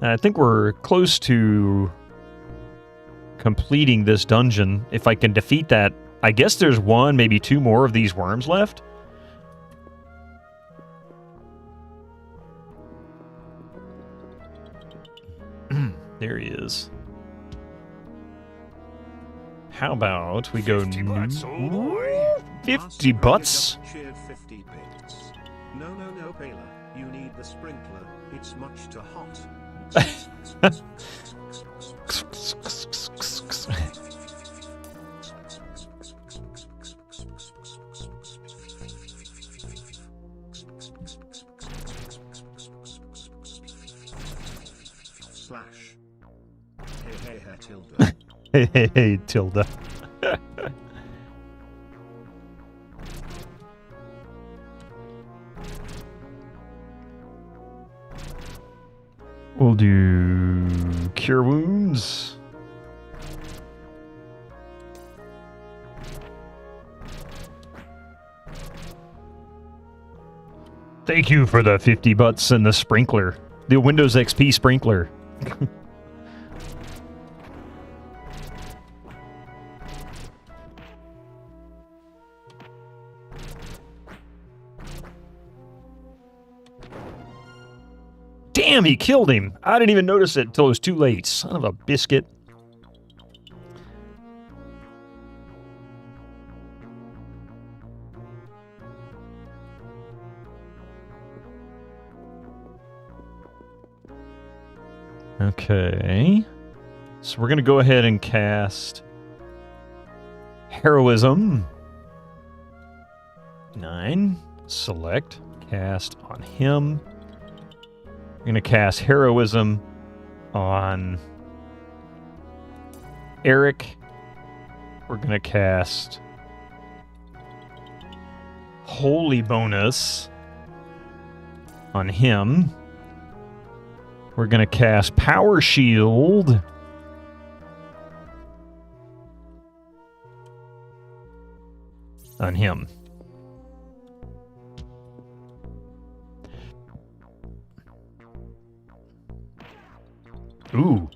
I think we're close to completing this dungeon. If I can defeat that, I guess there's one, maybe two more of these worms left. There he is. How about we go 50 butts, oh boy. 50 butts? Cheered 50 bits. No, Baylor. You need the sprinkler. It's much too hot. Slash. Hey, Tilda. Hey, Tilda. We'll do Cure Wounds. Thank you for the 50 butts and the sprinkler. The Windows XP sprinkler. Damn, he killed him. I didn't even notice it until it was too late. Son of a biscuit. Okay. So we're going to go ahead and cast Heroism. 9. Select. Cast on him. We're going to cast Heroism on Eric. We're going to cast Holy Bonus on him. We're going to cast Power Shield on him. Ooh.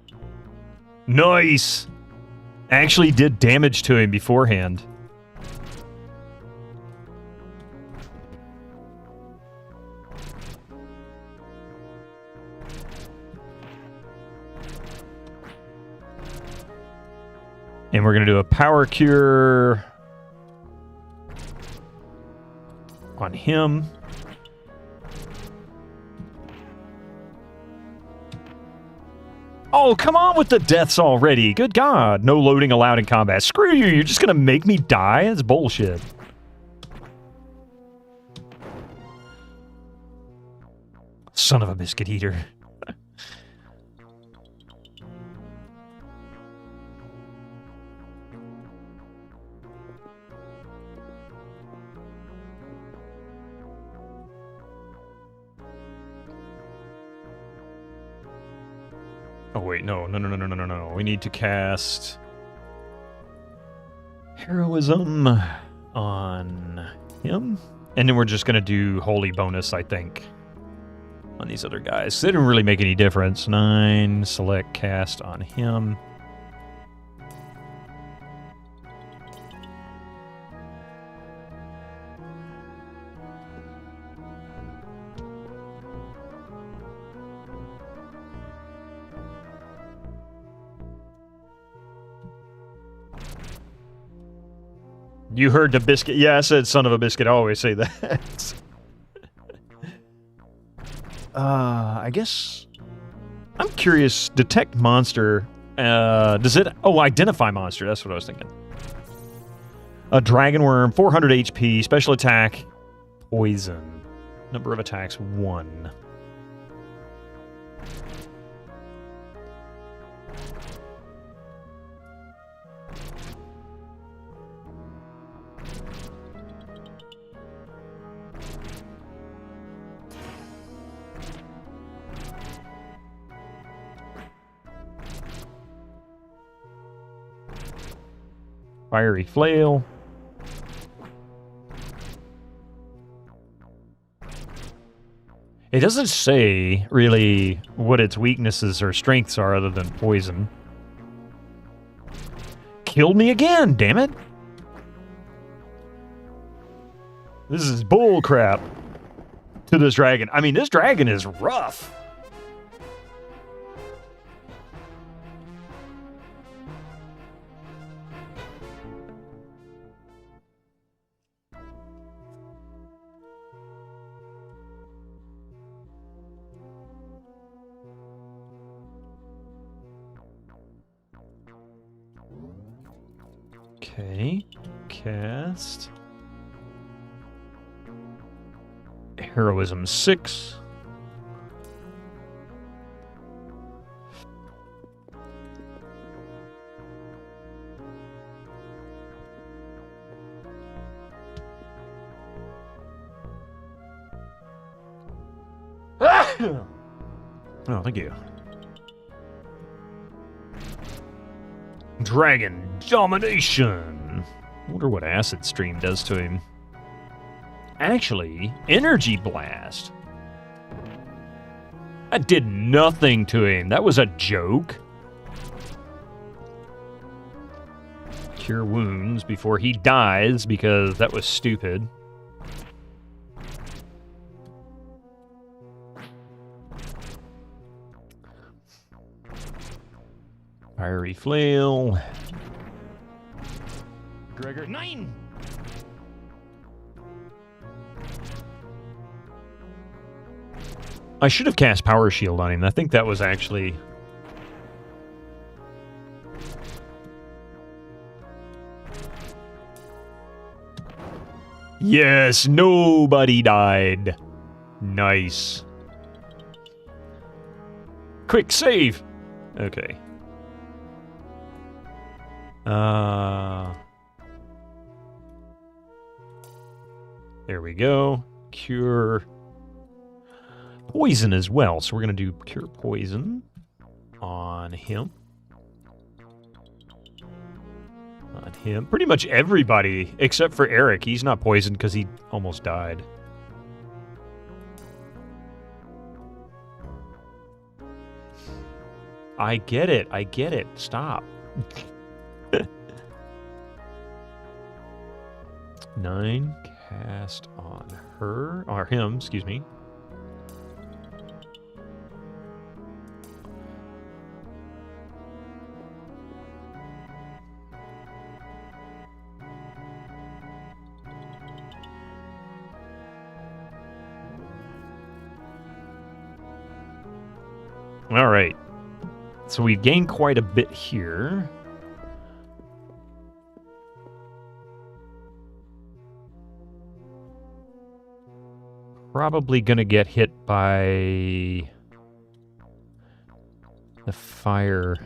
Nice! Actually did damage to him beforehand. And we're going to do a Power Cure on him. Oh, come on with the deaths already. Good God. No loading allowed in combat. Screw you. You're just going to make me die? That's bullshit. Son of a biscuit eater. Oh, wait, no. We need to cast Heroism on him. And then we're just going to do Holy bonus, I think, on these other guys. They didn't really make any difference. 9, select cast on him. You heard the biscuit. Yeah, I said son of a biscuit. I always say that. I guess I'm curious. Detect monster. Does it? Oh, identify monster. That's what I was thinking. A dragon worm, 400 HP, special attack, poison. Number of attacks, 1. Fiery flail. It doesn't say, really, what its weaknesses or strengths are other than poison. Killed me again, damn it! This is bull crap to this dragon. I mean, this dragon is rough. Okay, cast Heroism 6. Oh, thank you. Dragon Domination. I wonder what Acid Stream does to him. Actually, Energy Blast. That did nothing to him. That was a joke. Cure wounds before he dies because that was stupid. Fiery Flail. Gregor, 9! I should have cast Power Shield on him. I think that was actually... Yes, nobody died. Nice. Quick save! Okay. There we go. Cure poison as well. So we're going to do cure poison on him. On him. Pretty much everybody except for Eric. He's not poisoned because he almost died. I get it. I get it. Stop. 9 cast on her, or him, excuse me. All right. So we've gained quite a bit here. Probably going to get hit by the fire.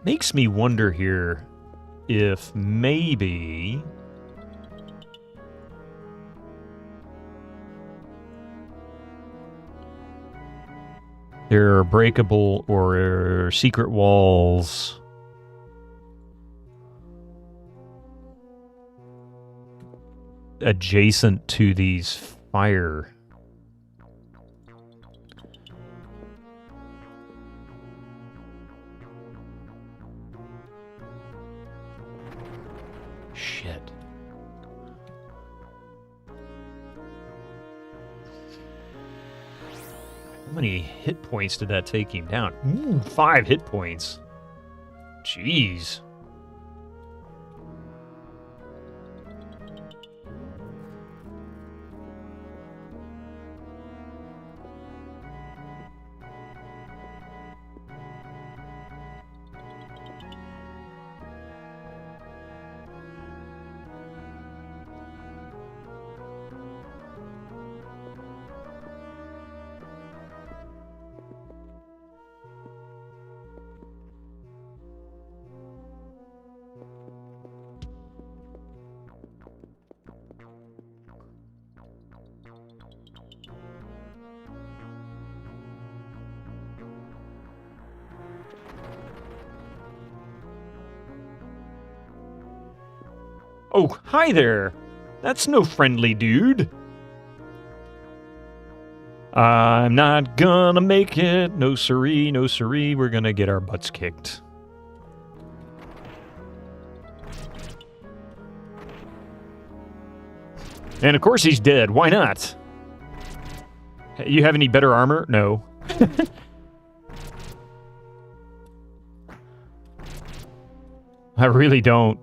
makes me wonder here if maybe there are breakable or secret walls adjacent to these fire. Shit. How many hit points did that take him down? Ooh, 5 hit points. Jeez. Oh, hi there. That's no friendly dude. I'm not gonna make it. No siree, no siree. We're gonna get our butts kicked. And of course he's dead. Why not? Hey, you have any better armor? No. I really don't.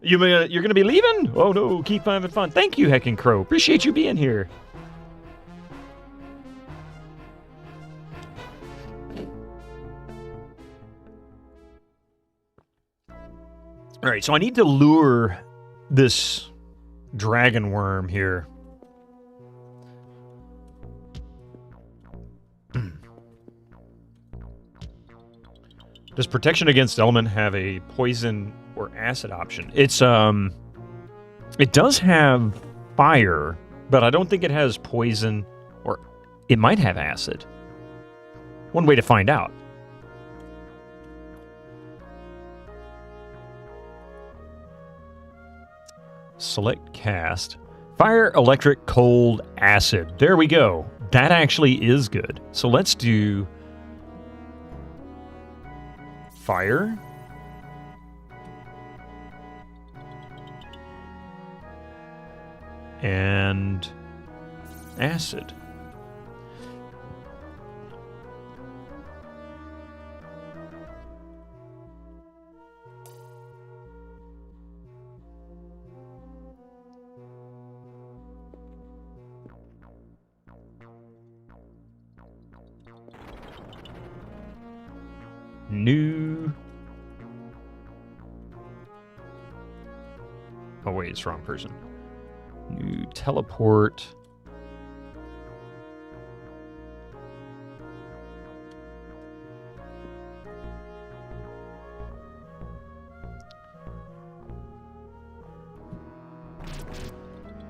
You're gonna be leaving? Oh no, keep having fun. Thank you, Heckin' Crow. Appreciate you being here. Alright, so I need to lure this dragon worm here. Does protection against element have a poison or acid option? It's it does have fire, but I don't think it has poison, or it might have acid. One way to find out. Select cast. Fire, electric, cold, acid. There we go. That actually is good. So let's do fire. And acid. New. Oh wait, it's the wrong person. New teleport.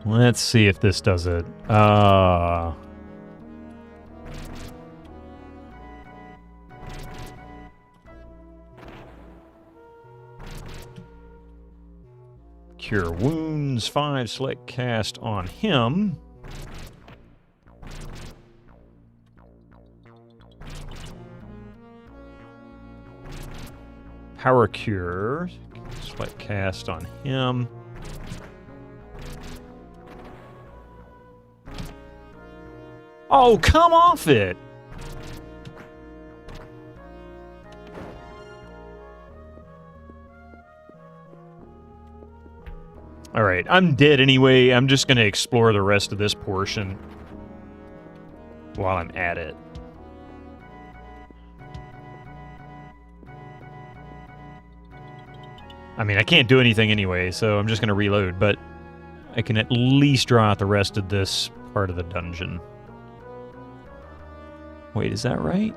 Let's see if this does it. Cure wounds, 5, select cast on him. Power cure, select cast on him. Oh, come off it! Alright, I'm dead anyway. I'm just going to explore the rest of this portion while I'm at it. I mean, I can't do anything anyway, so I'm just going to reload, but I can at least draw out the rest of this part of the dungeon. Wait, is that right?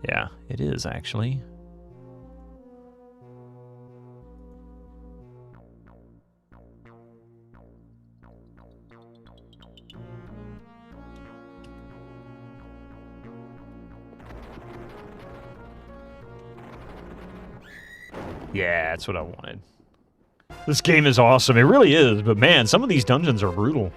Yeah, it is, actually. Yeah, that's what I wanted. This game is awesome. It really is, but man, some of these dungeons are brutal.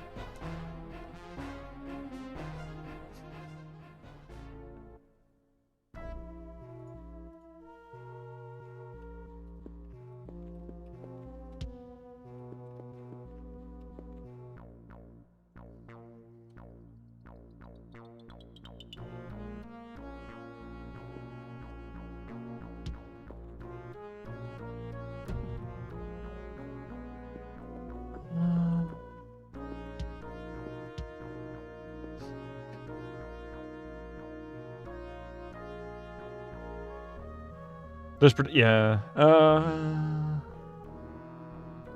Yeah.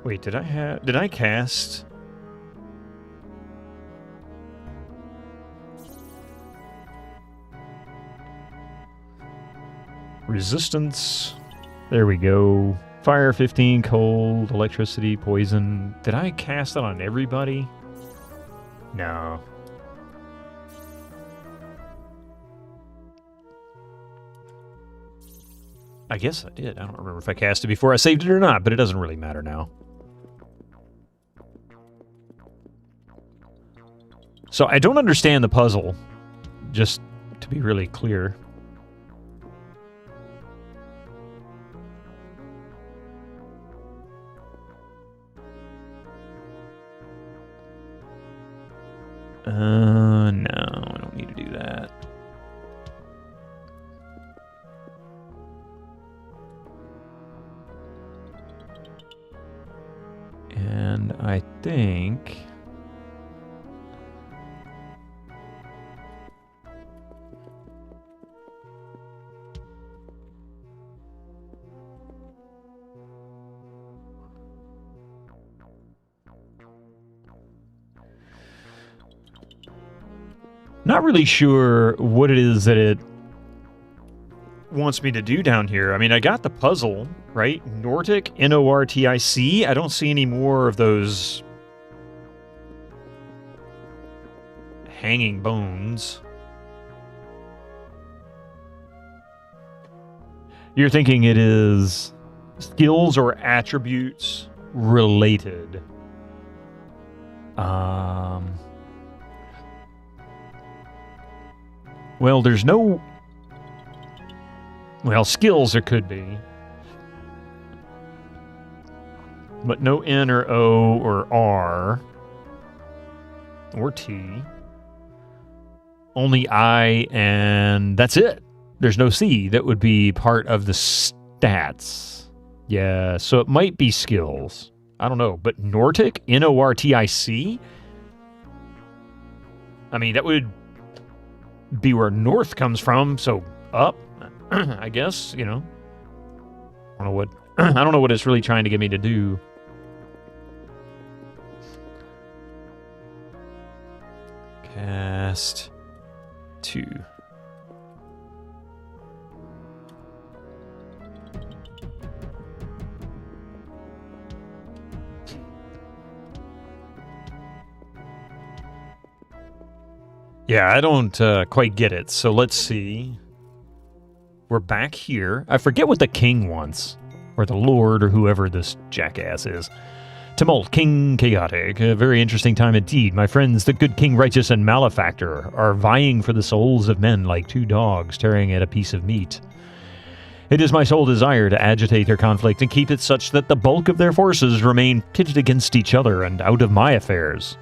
Wait, did I cast? Resistance. There we go. Fire 15, cold, electricity, poison. Did I cast that on everybody? No. I guess I did. I don't remember if I cast it before I saved it or not, but it doesn't really matter now. So I don't understand the puzzle, just to be really clear. No, I don't need to do that. And I think... Not really sure what it is that it wants me to do down here. I mean, I got the puzzle, right? Nortic, N-O-R-T-I-C. I don't see any more of those hanging bones. You're thinking it is skills or attributes related. Well, there's no... Well, skills there could be. But no N or O or R. Or T. Only I and that's it. There's no C. That would be part of the stats. Yeah, so it might be skills. I don't know. But Nortic? N-O-R-T-I-C? I mean, that would be where north comes from, so up, I guess, you know. I don't know what I don't know what it's really trying to get me to do. Cast 2. Yeah, I don't quite get it. So let's see. We're back here. I forget what the king wants. Or the lord, or whoever this jackass is. Tumult, king chaotic. A very interesting time indeed. My friends, the good king righteous and malefactor, are vying for the souls of men like two dogs tearing at a piece of meat. It is my sole desire to agitate their conflict and keep it such that the bulk of their forces remain pitted against each other and out of my affairs.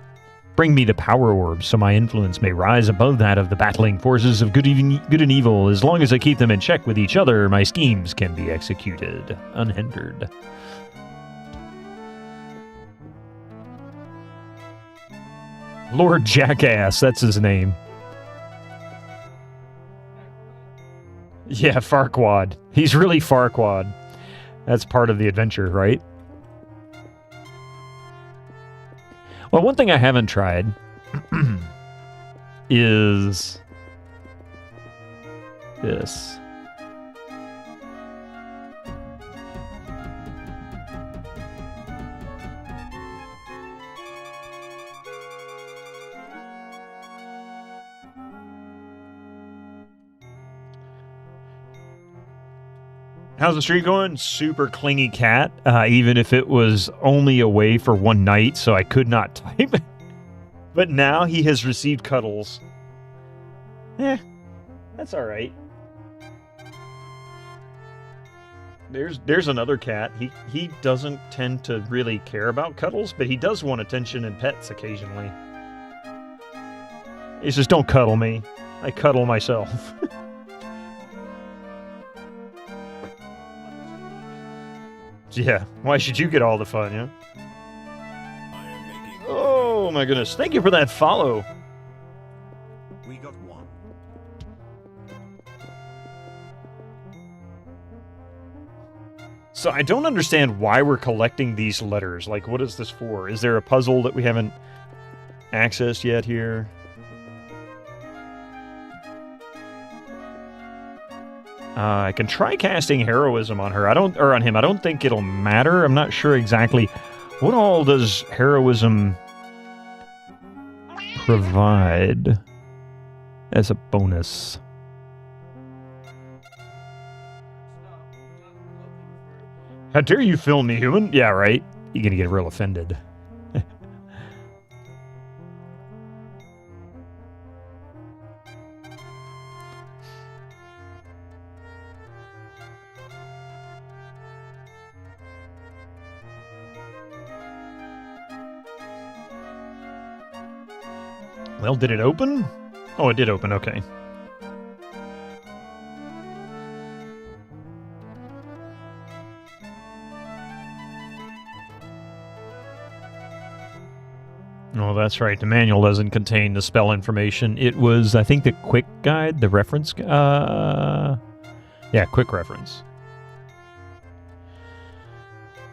Bring me the power orbs so my influence may rise above that of the battling forces of good and evil. As long as I keep them in check with each other, my schemes can be executed unhindered. Lord Jackass, that's his name. Yeah, Farquaad. He's really Farquaad. That's part of the adventure, right? Well, one thing I haven't tried is this. How's the stream going? Super clingy cat, even if it was only away for one night, so I could not type. But now he has received cuddles. That's all right. There's another cat. He doesn't tend to really care about cuddles, but he does want attention and pets occasionally. He says, "Don't cuddle me. I cuddle myself." Yeah, why should you get all the fun, yeah? I am making Oh my goodness, thank you for that follow. We got one. So I don't understand why we're collecting these letters. Like, what is this for? Is there a puzzle that we haven't accessed yet here? I can try casting heroism on her. On him. I don't think it'll matter. I'm not sure exactly what all does heroism provide as a bonus. How dare you film me, human? Yeah, right. You're gonna get real offended. Well, did it open? Oh, it did open, okay. Oh, that's right. The manual doesn't contain the spell information. It was, I think, the quick guide, the reference. Yeah, quick reference.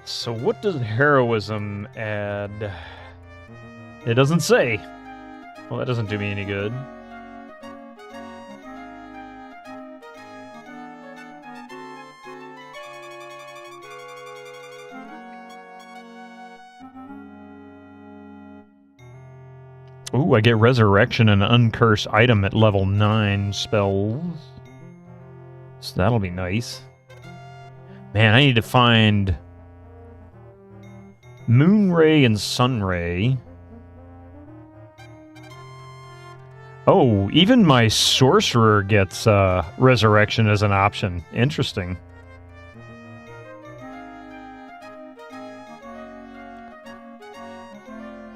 So what does heroism add? It doesn't say. Well, that doesn't do me any good. Ooh, I get resurrection and uncurse item at level 9 spells. So that'll be nice. Man, I need to find Moonray and Sunray. Oh, even my sorcerer gets resurrection as an option. Interesting.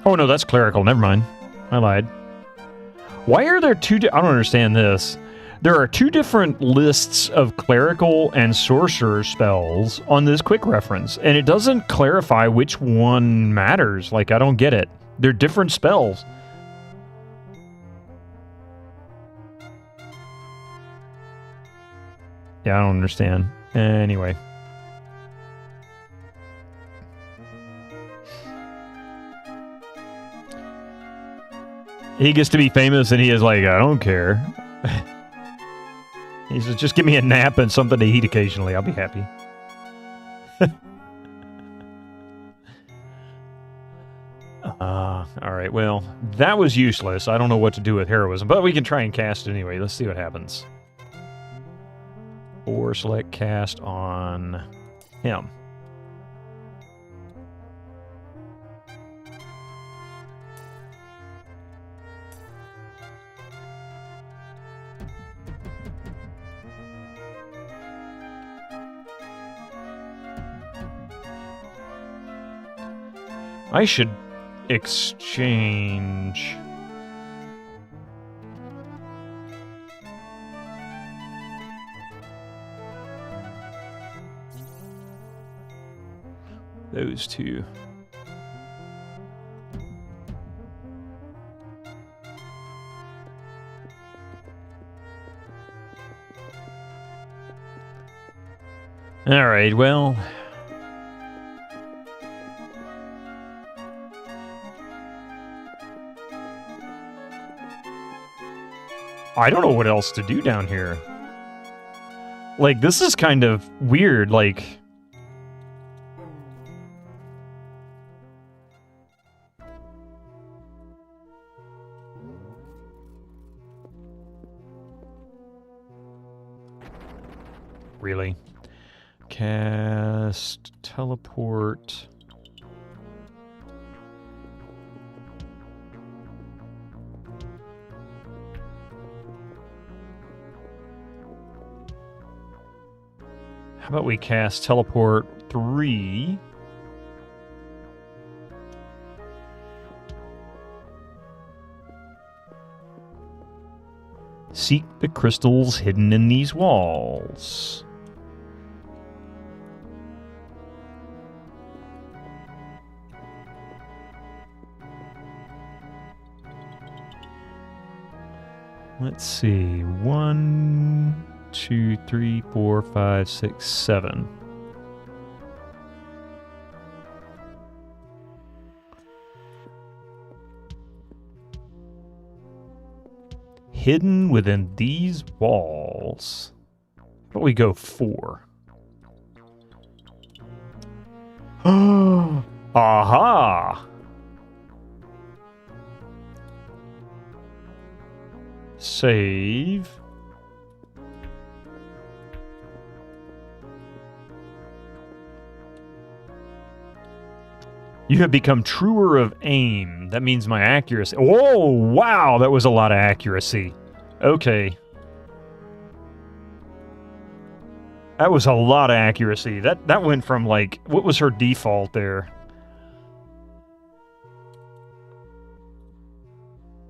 Oh no, that's clerical. Never mind. I lied. Why are there two... I don't understand this. There are two different lists of clerical and sorcerer spells on this quick reference, and it doesn't clarify which one matters. Like, I don't get it. They're different spells. Yeah, I don't understand. Anyway. He gets to be famous and he is like, I don't care. He says, just give me a nap and something to eat occasionally. I'll be happy. Alright, well, that was useless. I don't know what to do with heroism, but we can try and cast it anyway. Let's see what happens. Or select cast on him. I should exchange. Those two. Alright, well... I don't know what else to do down here. Like, this is kind of weird, like... Really? Cast... Teleport... How about we cast Teleport 3? Seek the crystals hidden in these walls. Let's see. 1, 2, 3, 4, 5, 6, 7. Hidden within these walls. But we go 4. Aha! Save. You have become truer of aim. That means my accuracy. Oh, wow, that was a lot of accuracy. Okay. That was a lot of accuracy. That went from, like, what was her default there?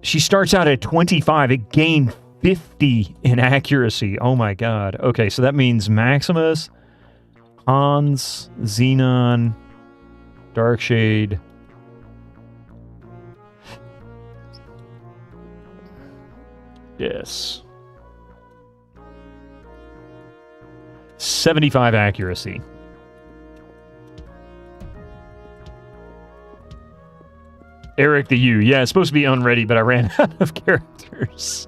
She starts out at 25. It gained 50 in accuracy. Oh my god. Okay, so that means Maximus, Hans, Xenon, Darkshade. Yes. 75 accuracy. Eric the U. Yeah, it's supposed to be unready, but I ran out of characters.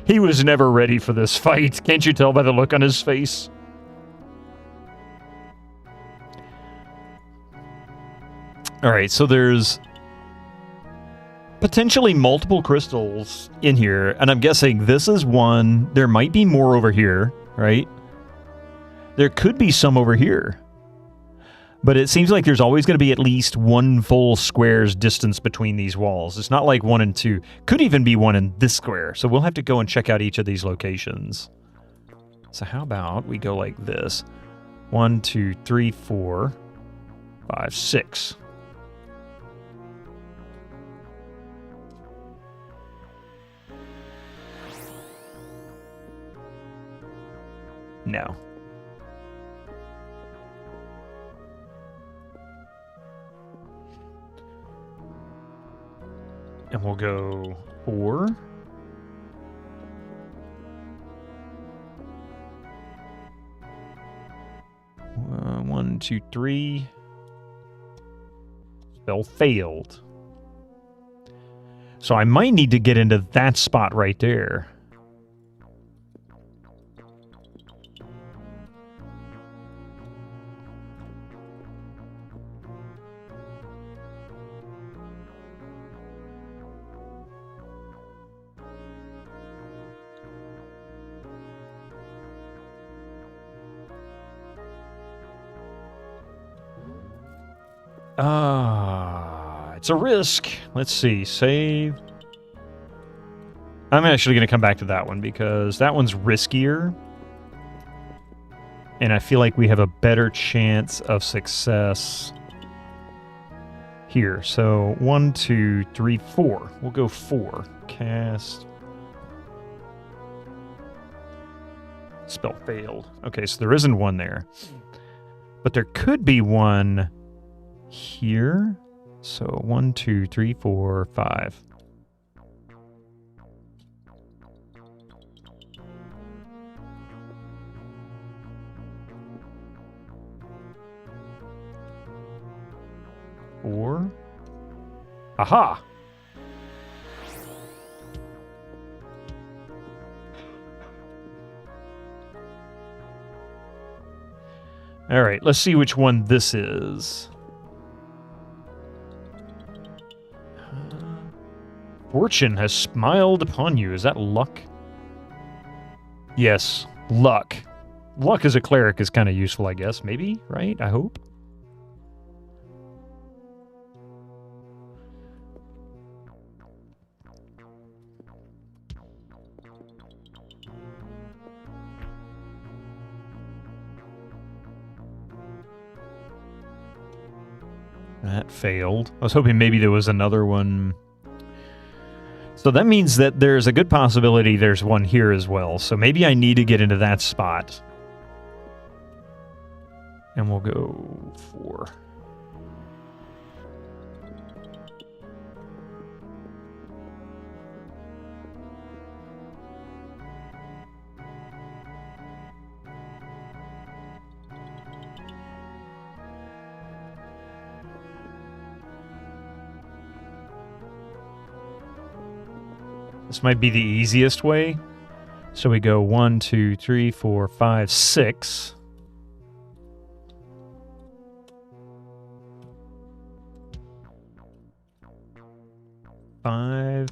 He was never ready for this fight. Can't you tell by the look on his face? Alright, so there's potentially multiple crystals in here, and I'm guessing this is one. There might be more over here, right? There could be some over here. But it seems like there's always going to be at least one full square's distance between these walls. It's not like 1 and 2. Could even be 1 in this square. So we'll have to go and check out each of these locations. So how about we go like this? 1, 2, 3, 4, 5, 6. No. And we'll go 4. One, 2, 3. Spell failed. So I might need to get into that spot right there. It's a risk. Let's see. Save. I'm actually going to come back to that one because that one's riskier. And I feel like we have a better chance of success here. So 1, 2, 3, 4. We'll go 4. Cast. Spell failed. Okay, so there isn't one there. But there could be one here. So 1, 2, 3, 4, 5. Or... Aha! Alright, let's see which one this is. Fortune has smiled upon you. Is that luck? Yes, luck. Luck as a cleric is kind of useful, I guess. Maybe, right? I hope. That failed. I was hoping maybe there was another one. So that means that there's a good possibility there's one here as well. So maybe I need to get into that spot. And we'll go 4. This might be the easiest way. So we go 1, 2, 3, 4, 5, 6. Five,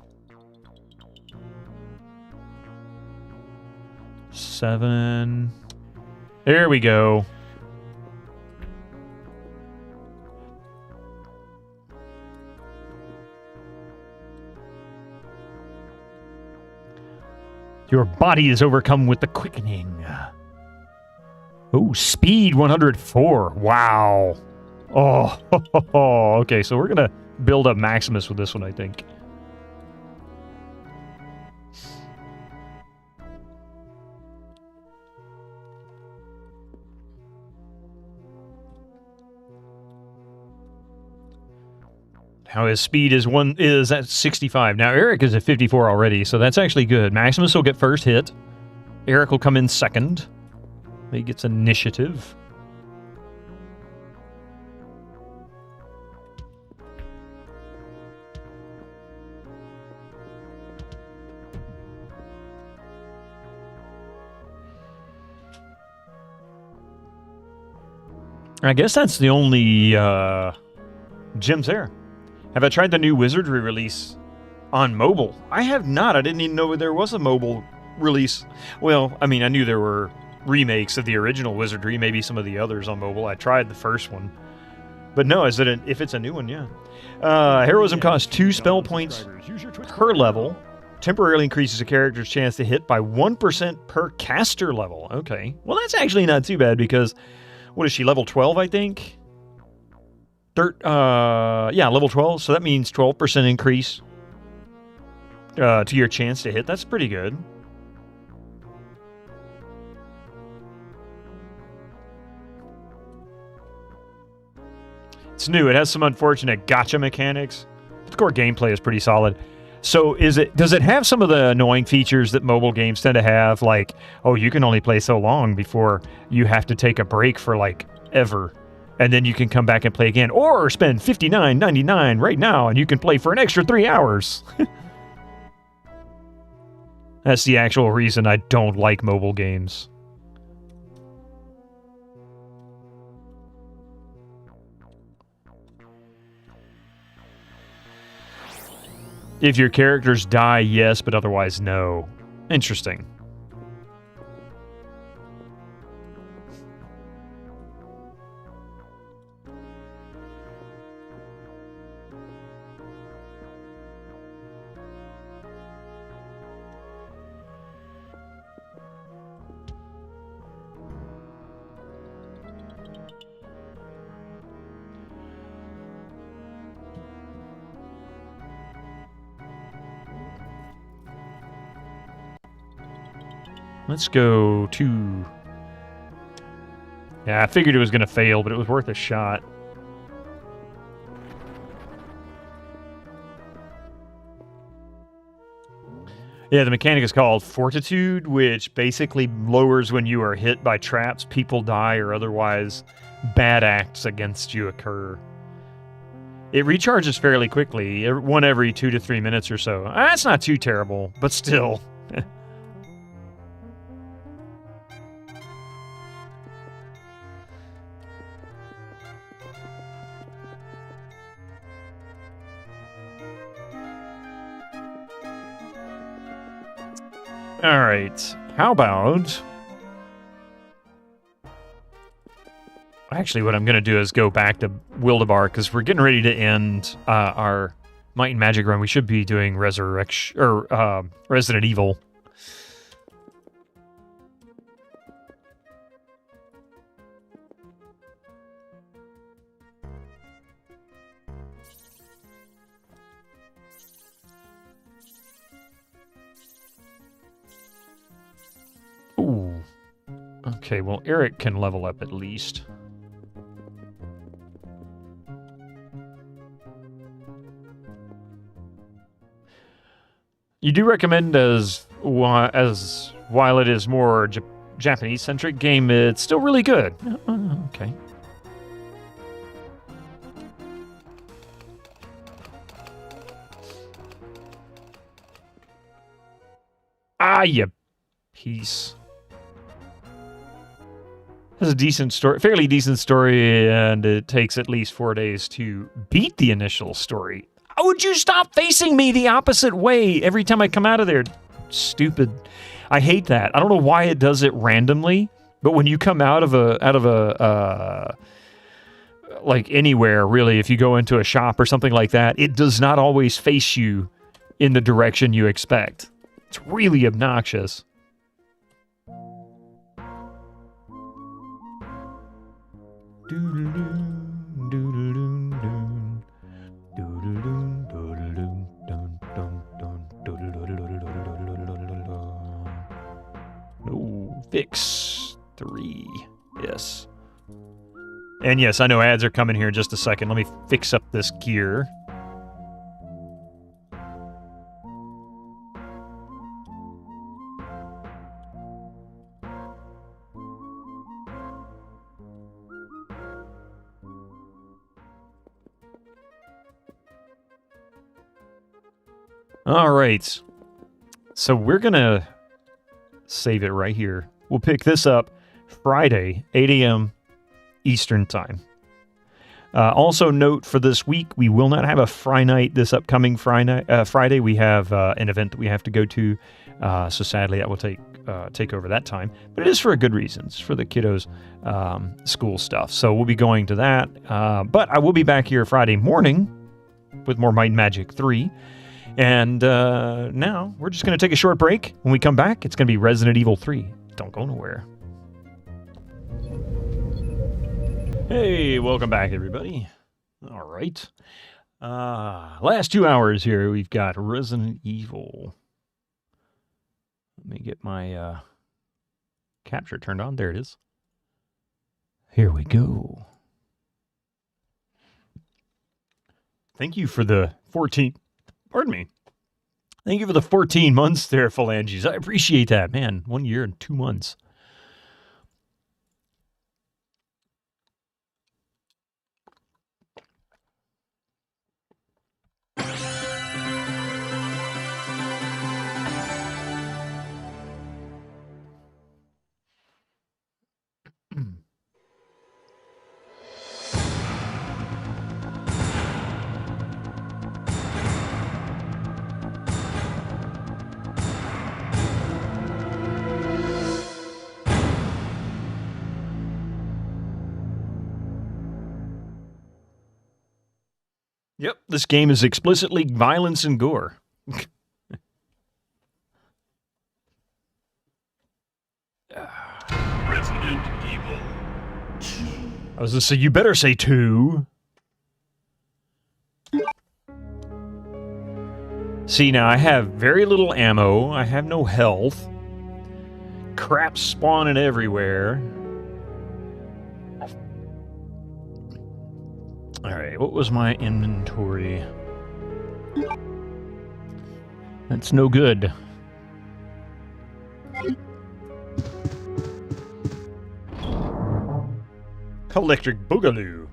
7. There we go. Your body is overcome with the quickening. Oh, speed 104. Wow. Oh, okay, so we're going to build up Maximus with this one, I think. How his speed is at 65. Now Eric is at 54 already, so that's actually good. Maximus will get first hit. Eric will come in second. He gets initiative. I guess that's the only gems there. Have I tried the new Wizardry release on mobile? I have not. I didn't even know there was a mobile release. Well, I mean, I knew there were remakes of the original Wizardry, maybe some of the others on mobile. I tried the first one. But no, if it's a new one, yeah. Heroism costs 2 spell points per level. Temporarily increases a character's chance to hit by 1% per caster level. Okay. Well, that's actually not too bad because, what is she, level 12, I think? Yeah, level 12, so that means 12% increase to your chance to hit. That's pretty good. It's new. It has some unfortunate gotcha mechanics. The core gameplay is pretty solid. So does it have some of the annoying features that mobile games tend to have? Like, oh, you can only play so long before you have to take a break for, like, ever. And then you can come back and play again. Or spend $59.99 right now and you can play for an extra 3 hours. That's the actual reason I don't like mobile games. If your characters die, yes, but otherwise, no. Interesting. Let's go 2. Yeah, I figured it was going to fail, but it was worth a shot. Yeah, the mechanic is called Fortitude, which basically lowers when you are hit by traps, people die, or otherwise bad acts against you occur. It recharges fairly quickly, one every 2 to 3 minutes or so. That's not too terrible, but still. All right. How about... Actually, what I'm going to do is go back to Wildebar, because we're getting ready to end our Might and Magic run. We should be doing Resurrection, or Resident Evil. Ooh. Okay, well, Eric can level up at least. You do recommend as while it is more Japanese-centric game, it's still really good. Okay. Ah, you piece. Has a decent story, fairly decent story, and it takes at least 4 days to beat the initial story. How would you stop facing me the opposite way every time I come out of there? Stupid. I hate that. I don't know why it does it randomly, but when you come out of a like anywhere, really, if you go into a shop or something like that, it does not always face you in the direction you expect. It's really obnoxious. No, fix 3. Yes. And yes, I know ads are coming here in just a second. Let me fix up this gear. All right. So we're going to save it right here. We'll pick this up Friday, 8 a.m. Eastern Time. Also note for this week, we will not have a Friday night this upcoming Friday. We have an event that we have to go to. So sadly, that will take over that time. But it is for a good reason. It's for the kiddos' school stuff. So we'll be going to that. But I will be back here Friday morning with more Might and Magic 3. And now we're just going to take a short break. When we come back, it's going to be Resident Evil 3. Don't go nowhere. Hey, welcome back, everybody. All right. Last 2 hours here, we've got Resident Evil. Let me get my capture turned on. There it is. Here we go. Thank you for the 14... Pardon me. Thank you for the 14 months there, Phalanges. I appreciate that, man. 1 year and 2 months. Yep, this game is explicitly violence and gore. Resident Evil 2. I was going to say, you better say 2. See, now I have very little ammo. I have no health. Crap spawning everywhere. Alright, what was my inventory? That's no good. Electric Boogaloo.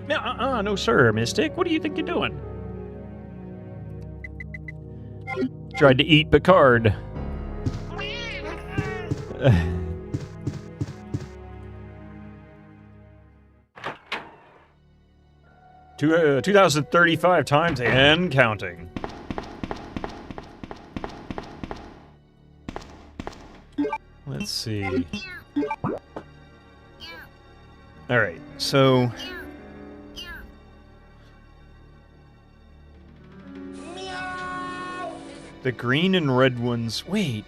No, sir, Mystic. What do you think you're doing? Tried to eat Picard. 2,035 times and counting. Let's see. All right, so the green and red ones. Wait,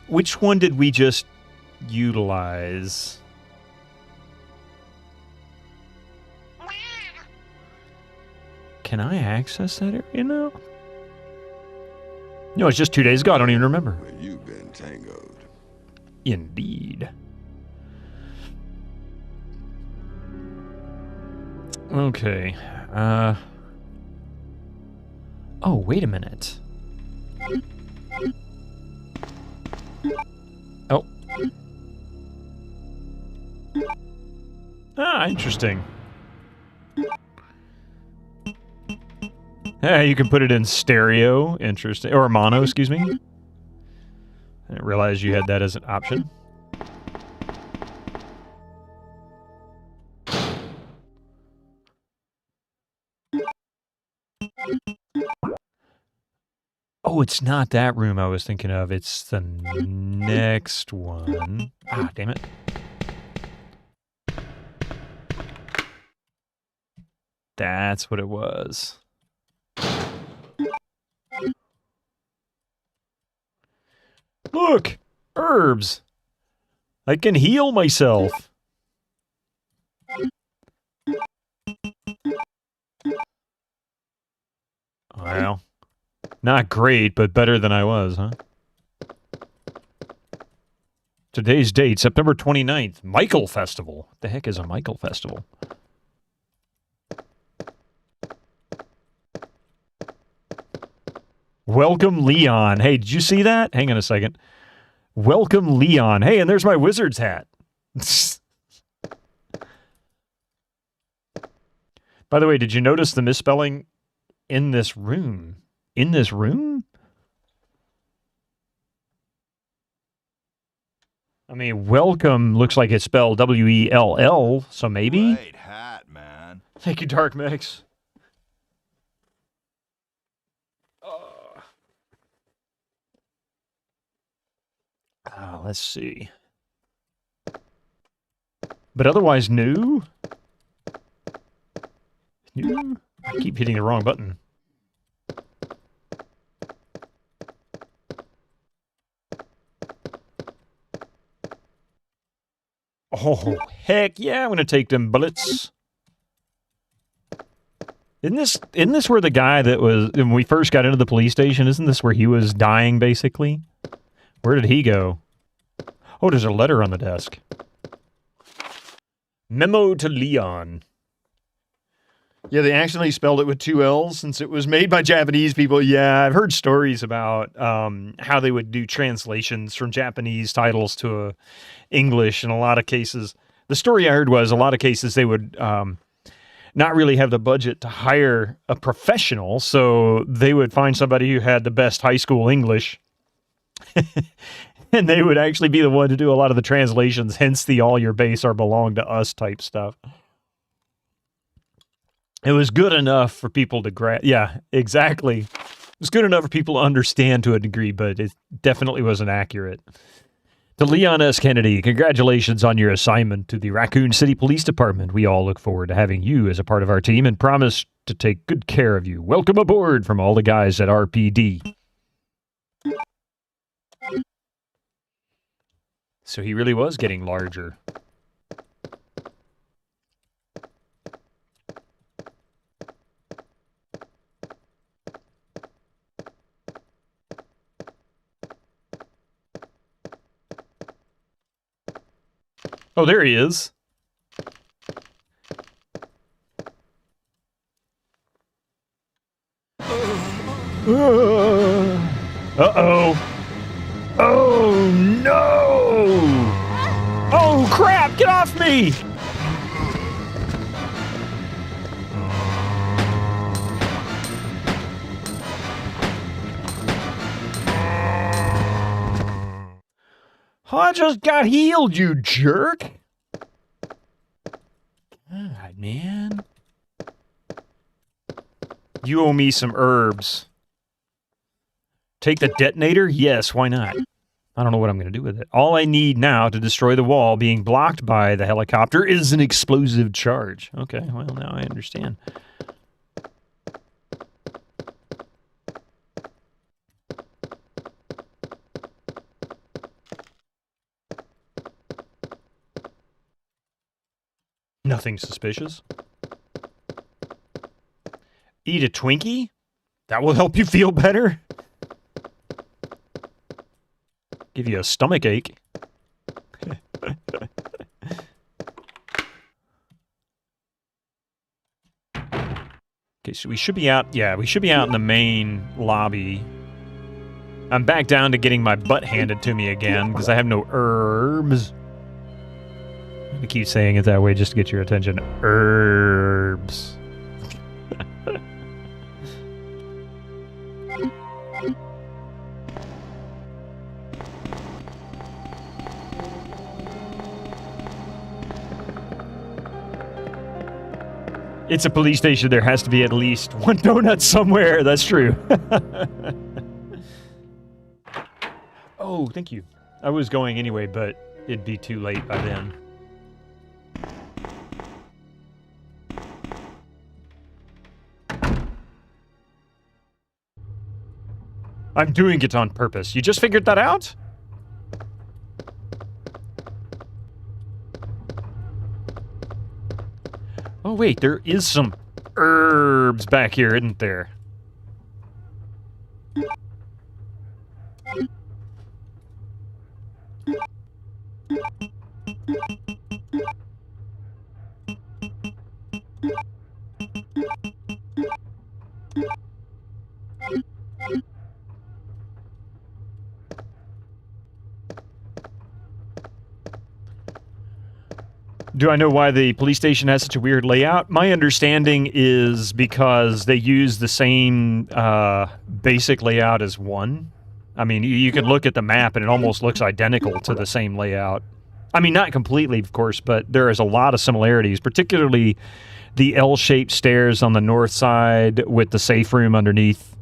which one did we just utilize? Can I access that area now? No, it's just 2 days ago. I don't even remember. Where you've been tangoed. Indeed. Okay. Oh, wait a minute. Oh. Ah, interesting. Yeah, you can put it in stereo. Interesting. Or mono, excuse me. I didn't realize you had that as an option. Oh, it's not that room I was thinking of. It's the next one. Ah, damn it. That's what it was. Look! Herbs! I can heal myself! Well, not great, but better than I was, huh? Today's date, September 29th, Michael Festival. What the heck is a Michael Festival? Welcome, Leon. Hey, did you see that? Hang on a second. Welcome, Leon. Hey, and there's my wizard's hat. By the way, did you notice the misspelling in this room? In this room? I mean, welcome looks like it's spelled W-E-L-L, so maybe? Great hat, man. Thank you, Dark Mix. Let's see. But otherwise, new? New? I keep hitting the wrong button. Oh, heck yeah, I'm going to take them bullets. Isn't this where the guy that was, when we first got into the police station, isn't this where he was dying, basically? Where did he go? Oh, there's a letter on the desk. Memo to Leon. Yeah, they accidentally spelled it with 2 L's since it was made by Japanese people. Yeah, I've heard stories about how they would do translations from Japanese titles to English in a lot of cases. The story I heard was a lot of cases they would not really have the budget to hire a professional, so they would find somebody who had the best high school English. And they would actually be the one to do a lot of the translations, hence the all your base are belong to us type stuff. It was good enough for people to grasp. Yeah, exactly. It was good enough for people to understand to a degree, but it definitely wasn't accurate. To Leon S. Kennedy, congratulations on your assignment to the Raccoon City Police Department. We all look forward to having you as a part of our team and promise to take good care of you. Welcome aboard from all the guys at RPD. So he really was getting larger. Oh, there he is. Uh-oh. Oh, no! Oh, crap! Get off me! I just got healed, you jerk. God, man. You owe me some herbs. Take the detonator? Yes, why not? I don't know what I'm going to do with it. All I need now to destroy the wall being blocked by the helicopter is an explosive charge. Okay, well, now I understand. Nothing suspicious. Eat a Twinkie? That will help you feel better? Give you a stomach ache. Okay, so we should be out. Yeah, we should be out in the main lobby. I'm back down to getting my butt handed to me again because I have no herbs. I keep saying it that way just to get your attention. Herbs. It's a police station. There has to be at least one donut somewhere. That's true. Oh, thank you. I was going anyway, but it'd be too late by then. I'm doing it on purpose. You just figured that out? Oh, wait, there is some herbs back here, isn't there? Do I know why the police station has such a weird layout? My understanding is because they use the same basic layout as 1. I mean, you can look at the map and it almost looks identical to the same layout. I mean, not completely, of course, but there is a lot of similarities, particularly the L-shaped stairs on the north side with the safe room underneath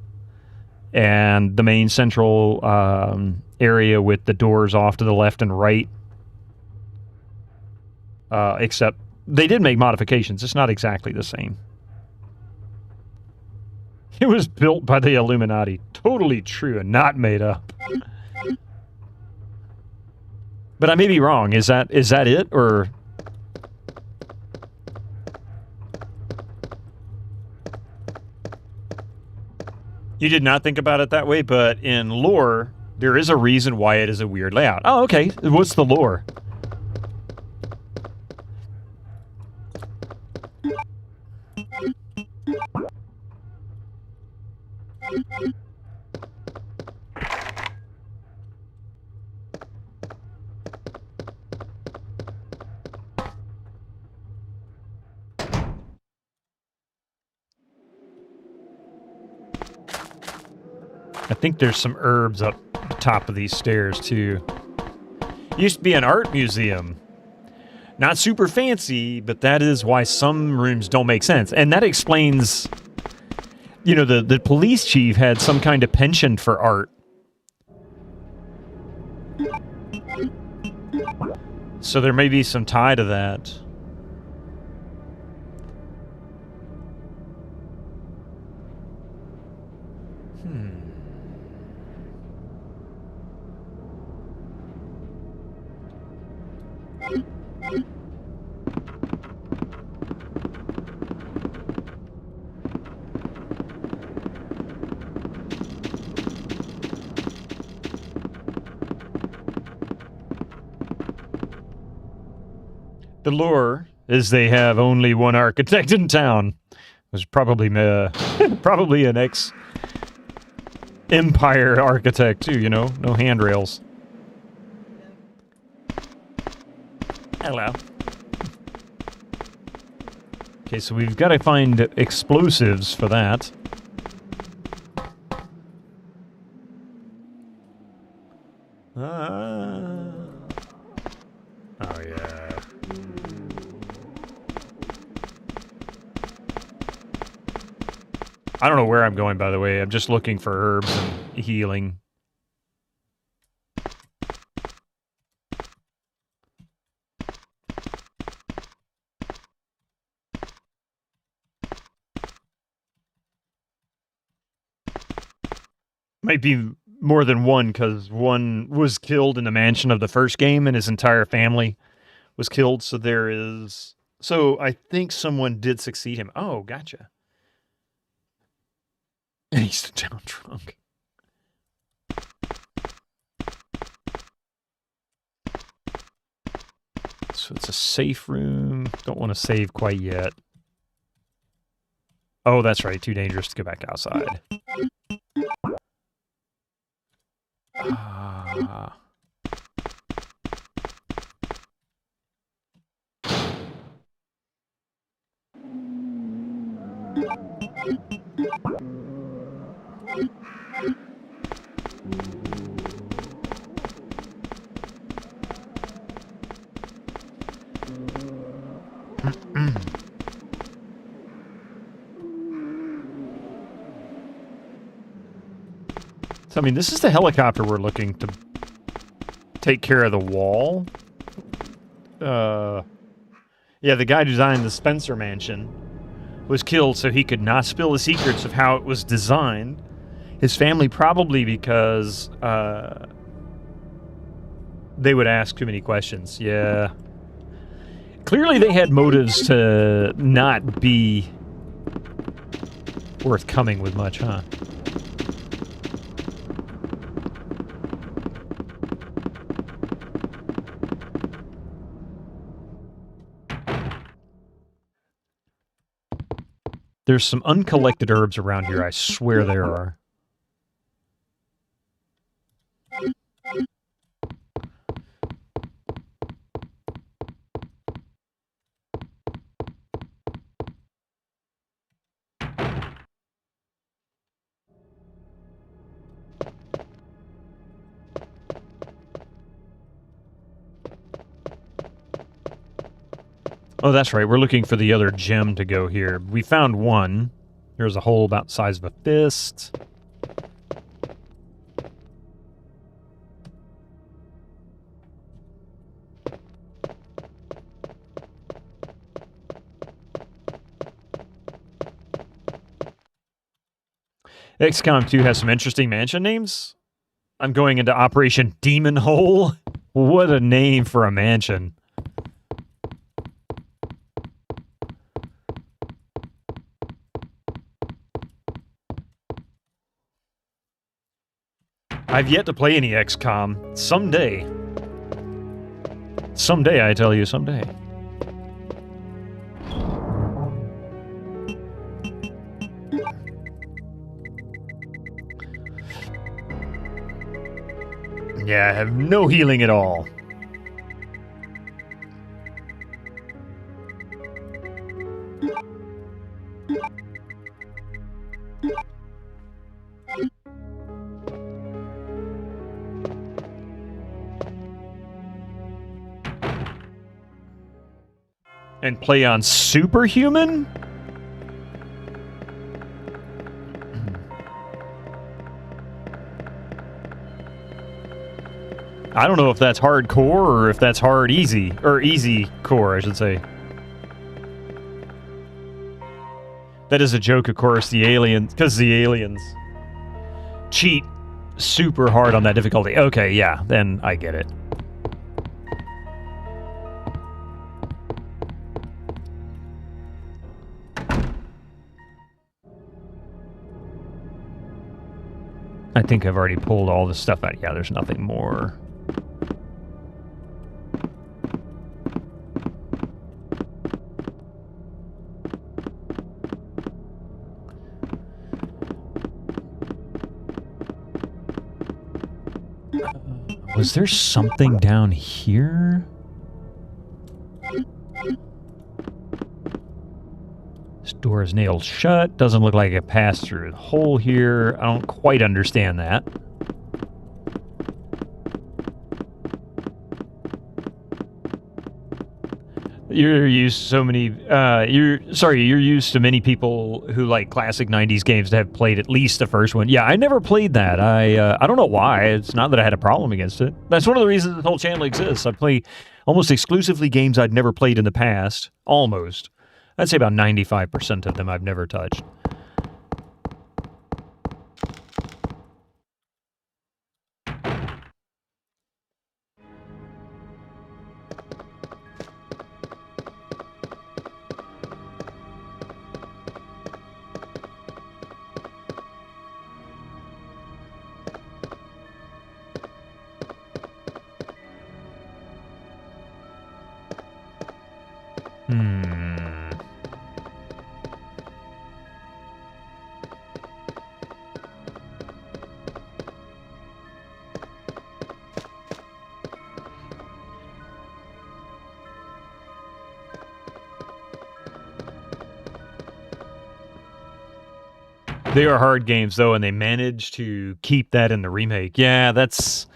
and the main central area with the doors off to the left and right. Except they did make modifications. It's not exactly the same. It was built by the Illuminati. Totally true and not made up. But I may be wrong. Is that it? Or... You did not think about it that way, but in lore, there is a reason why it is a weird layout. Oh, okay. What's the lore? I think there's some herbs up the top of these stairs, too. Used to be an art museum. Not super fancy, but that is why some rooms don't make sense. And that explains, you know, the police chief had some kind of penchant for art. So there may be some tie to that. The lure is they have only one architect in town. It was probably probably an ex-Empire architect too, you know? No handrails. Hello. Okay, so we've got to find explosives for that. I don't know where I'm going, by the way. I'm just looking for herbs and healing. Might be more than one, because one was killed in the mansion of the first game and his entire family was killed. So there is... So I think someone did succeed him. Oh, gotcha. And he's down drunk. So it's a safe room. Don't want to save quite yet. Oh, that's right. Too dangerous to go back outside. Ah. So, I mean, this is the helicopter we're looking to take care of the wall. Yeah, the guy who designed the Spencer Mansion was killed so he could not spill the secrets of how it was designed. His family probably because they would ask too many questions. Yeah. Clearly they had motives to not be forthcoming with much, huh? There's some uncollected herbs around here, I swear there are. Oh, that's right. We're looking for the other gem to go here. We found one. There's a hole about the size of a fist. XCOM 2 has some interesting mansion names. I'm going into Operation Demon Hole. What a name for a mansion. I've yet to play any XCOM. Someday. Someday, I tell you, someday. Yeah, I have no healing at all. And play on Superhuman? I don't know if that's hardcore or if that's hard easy, or easy core, I should say. That is a joke, of course, the aliens, because the aliens cheat super hard on that difficulty. Okay, yeah, then I get it. I think I've already pulled all this stuff out. Yeah, there's nothing more. Was there something down here? This door is nailed shut. Doesn't look like it passed through the hole here. I don't quite understand that. You're used to so many. You're used to many people who like classic '90s games to have played at least the first one. Yeah, I never played that. I don't know why. It's not that I had a problem against it. That's one of the reasons this whole channel exists. I play almost exclusively games I'd never played in the past. Almost. I'd say about 95% of them I've never touched. They are hard games, though, and they managed to keep that in the remake. Yeah, that's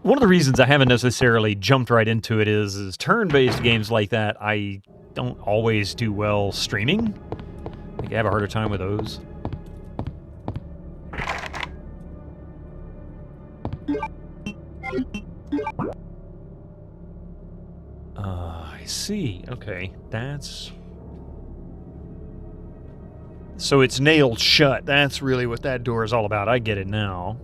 one of the reasons I haven't necessarily jumped right into it is turn-based games like that, I don't always do well streaming. I have a harder time with those. I see. Okay, that's... So it's nailed shut. That's really what that door is all about. I get it now.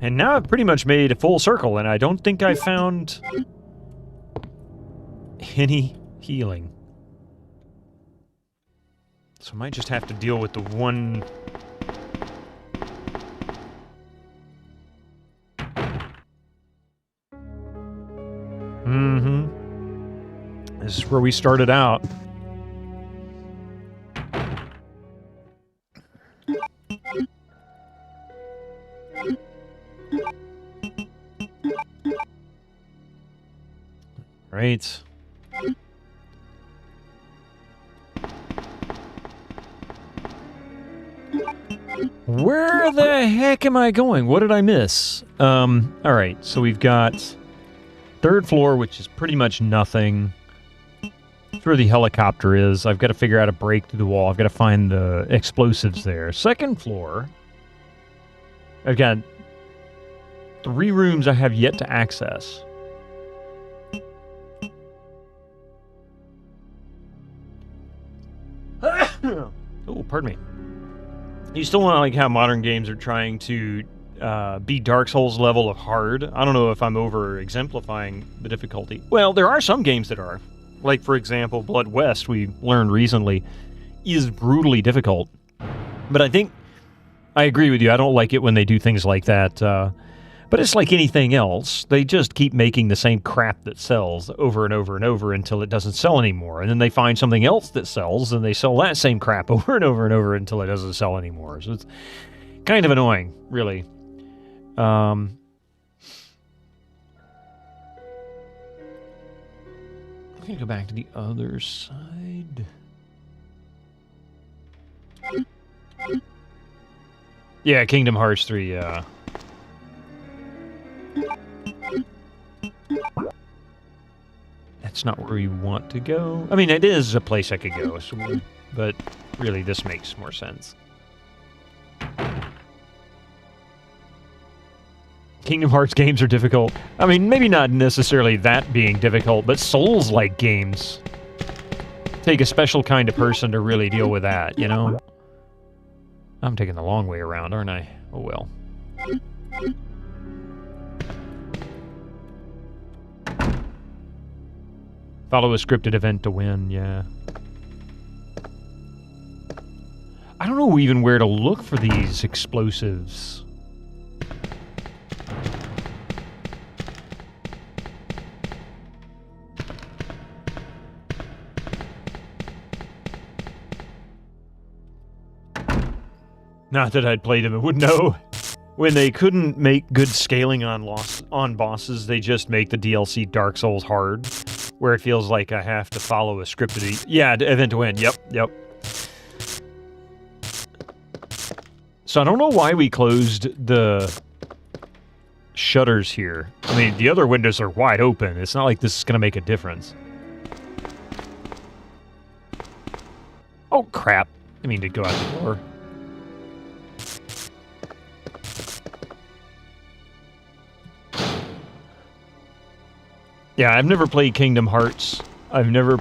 And now I've pretty much made a full circle, and I don't think I found any healing. So I might just have to deal with the one... This is where we started out. Right. Where the heck am I going? What did I miss? All right, so we've got third floor, which is pretty much nothing. That's where the helicopter is. I've got to figure out a break through the wall. I've got to find the explosives there. Second floor, I've got 3 rooms I have yet to access. Oh, pardon me. You still want to like how modern games are trying to be Dark Souls level of hard. I don't know if I'm over exemplifying the difficulty. Well, there are some games that are. Like, for example, Blood West, we learned recently, is brutally difficult. But I think I agree with you. I don't like it when they do things like that. But it's like anything else. They just keep making the same crap that sells over and over and over until it doesn't sell anymore. And then they find something else that sells, and they sell that same crap over and over and over until it doesn't sell anymore. So it's kind of annoying, really. I'm going to go back to the other side. Yeah, Kingdom Hearts 3, yeah. That's not where we want to go. I mean, it is a place I could go, so, but really this makes more sense. Kingdom Hearts games are difficult. I mean, maybe not necessarily that being difficult, but Souls-like games take a special kind of person to really deal with that, you know? I'm taking the long way around, aren't I? Oh well. Follow a scripted event to win, yeah. I don't know even where to look for these explosives. Not that I'd played them and would know. When they couldn't make good scaling on bosses, they just make the DLC Dark Souls hard. where it feels like I have to follow a scripted... Yeah, event to win. Yep. So I don't know why we closed the shutters here. I mean, the other windows are wide open. It's not like this is going to make a difference. Oh, crap. I mean to go out the door. Yeah, I've never played Kingdom Hearts. I've never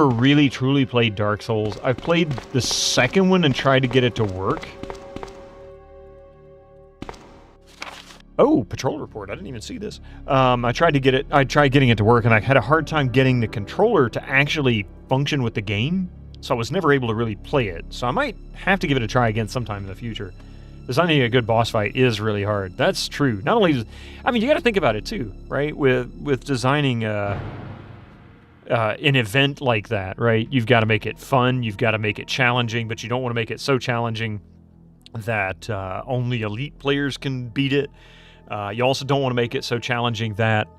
really truly played Dark Souls. I've played the second one and tried to get it to work. Oh, patrol report. I didn't even see this. I tried getting it to work, and I had a hard time getting the controller to actually function with the game, so I was never able to really play it. So I might have to give it a try again sometime in the future. Designing a good boss fight is really hard. That's true. Not only... I mean, you got to think about it, too, right? With designing an event like that, right? You've got to make it fun. You've got to make it challenging, but you don't want to make it so challenging that only elite players can beat it. You also don't want to make it so challenging that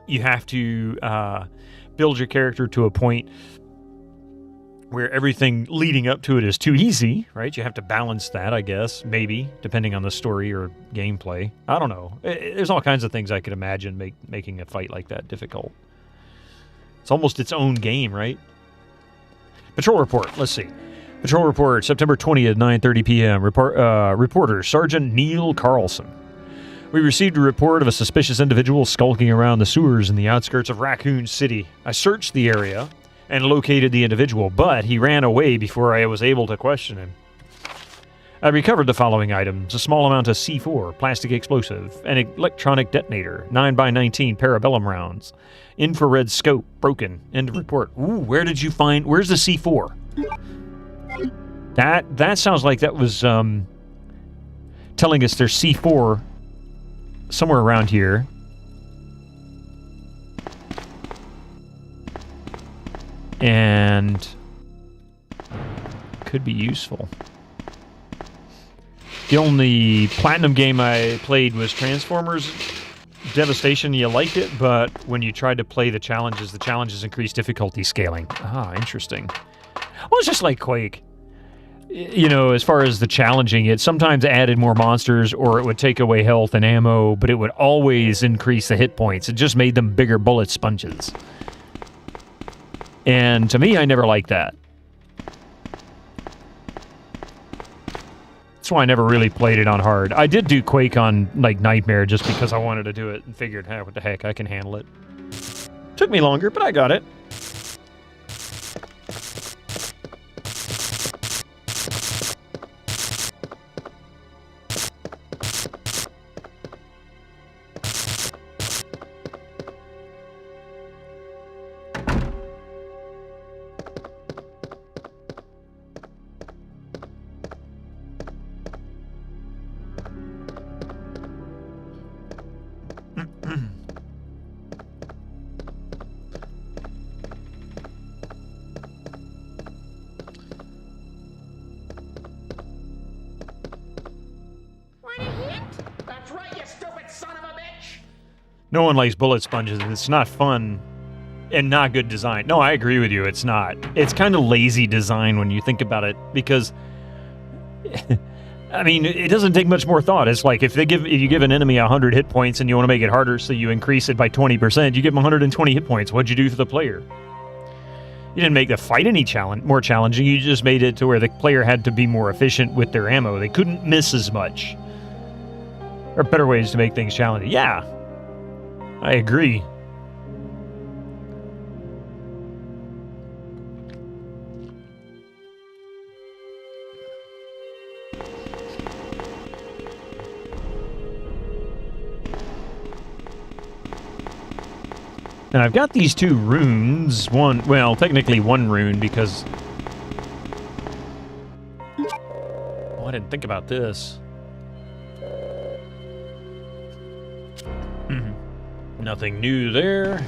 you have to build your character to a point where everything leading up to it is too easy, right? You have to balance that, I guess, maybe, depending on the story or gameplay. I don't know. There's all kinds of things I could imagine making a fight like that difficult. It's almost its own game, right? Patrol report. Let's see. Patrol report, September 20th, 9:30 p.m. Reporter, Sergeant Neil Carlson. We received a report of a suspicious individual skulking around the sewers in the outskirts of Raccoon City. I searched the area and located the individual, but he ran away before I was able to question him. I recovered the following items: a small amount of C4, plastic explosive, an electronic detonator, 9x19 parabellum rounds, infrared scope, broken, end of report. Ooh, where's the C4? That sounds like that was telling us there's C4 somewhere around here. And could be useful. The only platinum game I played was Transformers Devastation. You liked it, but when you tried to play the challenges increased difficulty scaling. Ah, interesting. Well, it's just like Quake. You know, as far as the challenging, it sometimes added more monsters or it would take away health and ammo, but it would always increase the hit points. It just made them bigger bullet sponges. And to me, I never liked that. That's why I never really played it on hard. I did do Quake on, like, Nightmare just because I wanted to do it and figured, hey, what the heck, I can handle it. Took me longer, but I got it. No one likes bullet sponges. It's not fun and not good design. No, I agree with you. It's not. It's kind of lazy design when you think about it because, I mean, it doesn't take much more thought. It's like if you give an enemy 100 hit points and you want to make it harder, so you increase it by 20%, you give them 120 hit points. What'd you do for the player? You didn't make the fight any more challenging. You just made it to where the player had to be more efficient with their ammo. They couldn't miss as much. There are better ways to make things challenging. Yeah. I agree. And I've got these two runes. Well, technically one rune because... Oh, I didn't think about this. Nothing new there.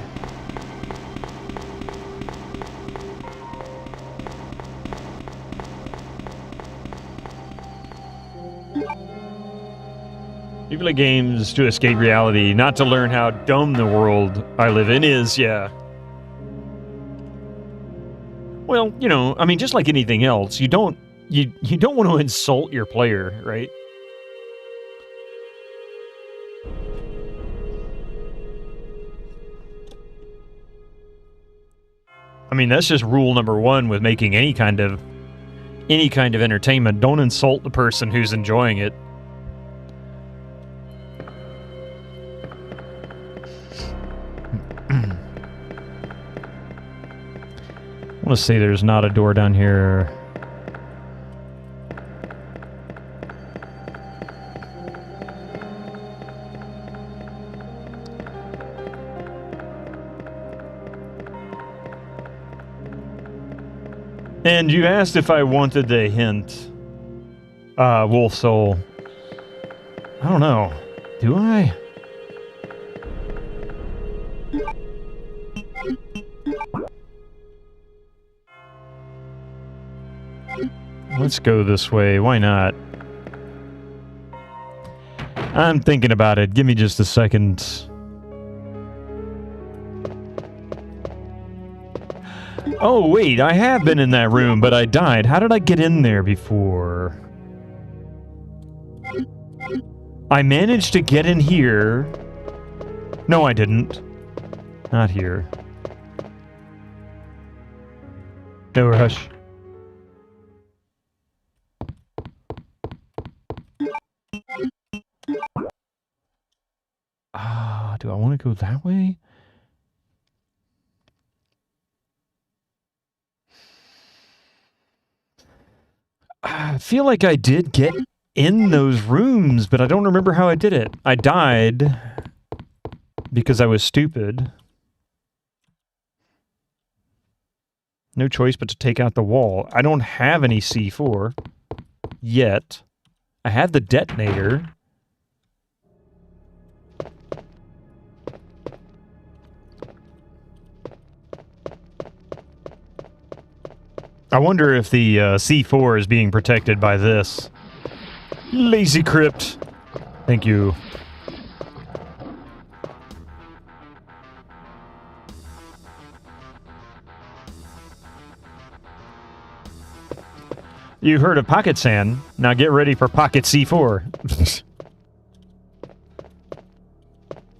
You play games to escape reality, not to learn how dumb the world I live in is, yeah. Well, you know, I mean, just like anything else, you don't want to insult your player, right? I mean, that's just rule number one with making any kind of entertainment. Don't insult the person who's enjoying it. I want to say there's not a door down here. And you asked if I wanted a hint. Wolf Soul. I don't know. Do I? Let's go this way. Why not? I'm thinking about it. Give me just a second. Oh, wait. I have been in that room, but I died. How did I get in there before? I managed to get in here. No, I didn't. Not here. No rush. Do I want to go that way? I feel like I did get in those rooms, but I don't remember how I did it. I died because I was stupid. No choice but to take out the wall. I don't have any C4 yet. I have the detonator. I wonder if the C4 is being protected by this. Lazy crypt. Thank you. You heard of Pocket Sand. Now get ready for Pocket C4.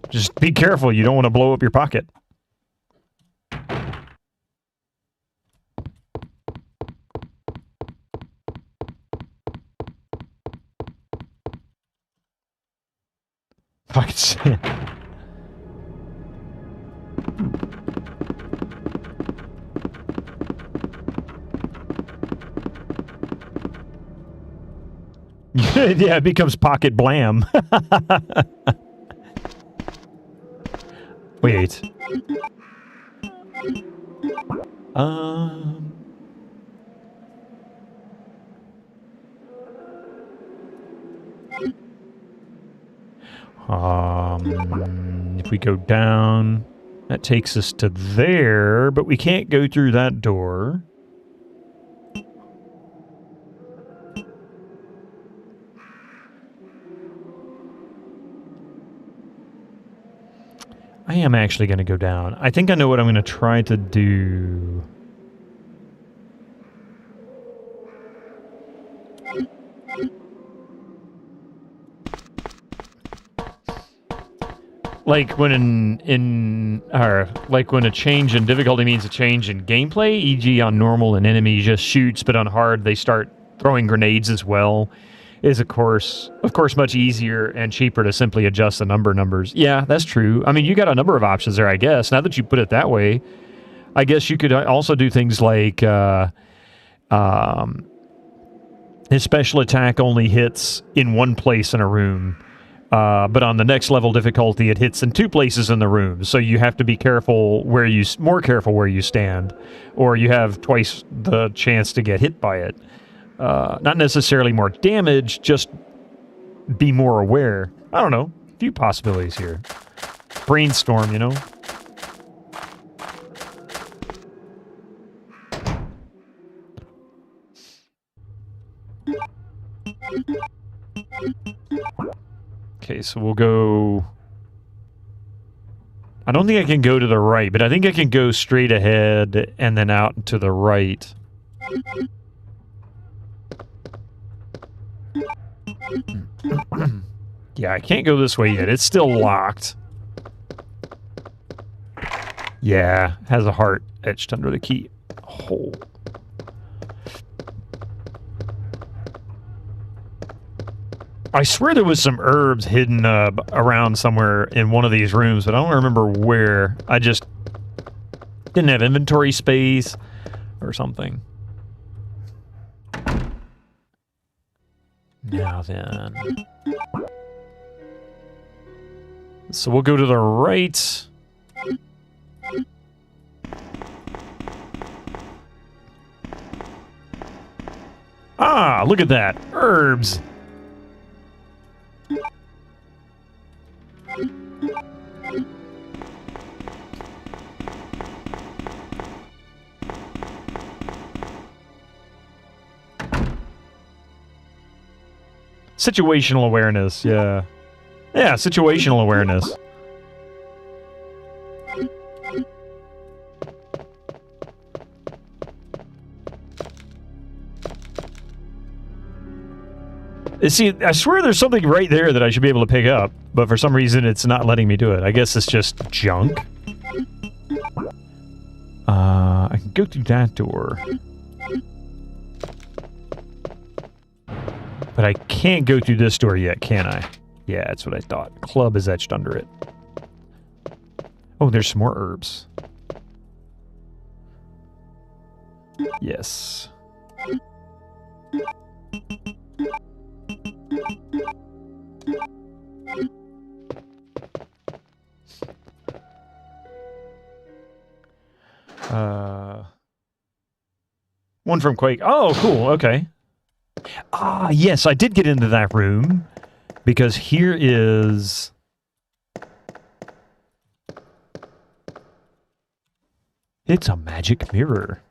Just be careful. You don't want to blow up your pocket. Pocket Sand. Yeah, it becomes Pocket Blam. Wait. If we go down, that takes us to there, but we can't go through that door. I am actually going to go down. I think I know what I'm going to try to do. Like when when a change in difficulty means a change in gameplay, e.g. on normal an enemy just shoots, but on hard they start throwing grenades as well, is of course much easier and cheaper to simply adjust the numbers. Yeah, that's true. I mean, you got a number of options there, I guess. Now that you put it that way, I guess you could also do things like his special attack only hits in one place in a room. But on the next level difficulty, it hits in two places in the room. So you have to be more careful where you stand, or you have twice the chance to get hit by it. Not necessarily more damage, just be more aware. I don't know. A few possibilities here. Brainstorm, you know? Okay, Okay, so we'll go... I don't think I can go to the right, but I think I can go straight ahead and then out to the right. Yeah, I can't go this way yet. It's still locked. Yeah, has a heart etched under the key hole. I swear there was some herbs hidden around somewhere in one of these rooms, but I don't remember where. I just didn't have inventory space or something. Now then. So we'll go to the right. Ah, look at that. Herbs. Situational awareness, yeah. Yeah, situational awareness. See, I swear there's something right there that I should be able to pick up, but for some reason it's not letting me do it. I guess it's just junk. I can go through that door. But I can't go through this door yet, can I? Yeah, that's what I thought. Club is etched under it. Oh, there's some more herbs. Yes. One from Quake. Oh, cool. Okay. Ah, yes, I did get into that room because here is... It's a magic mirror.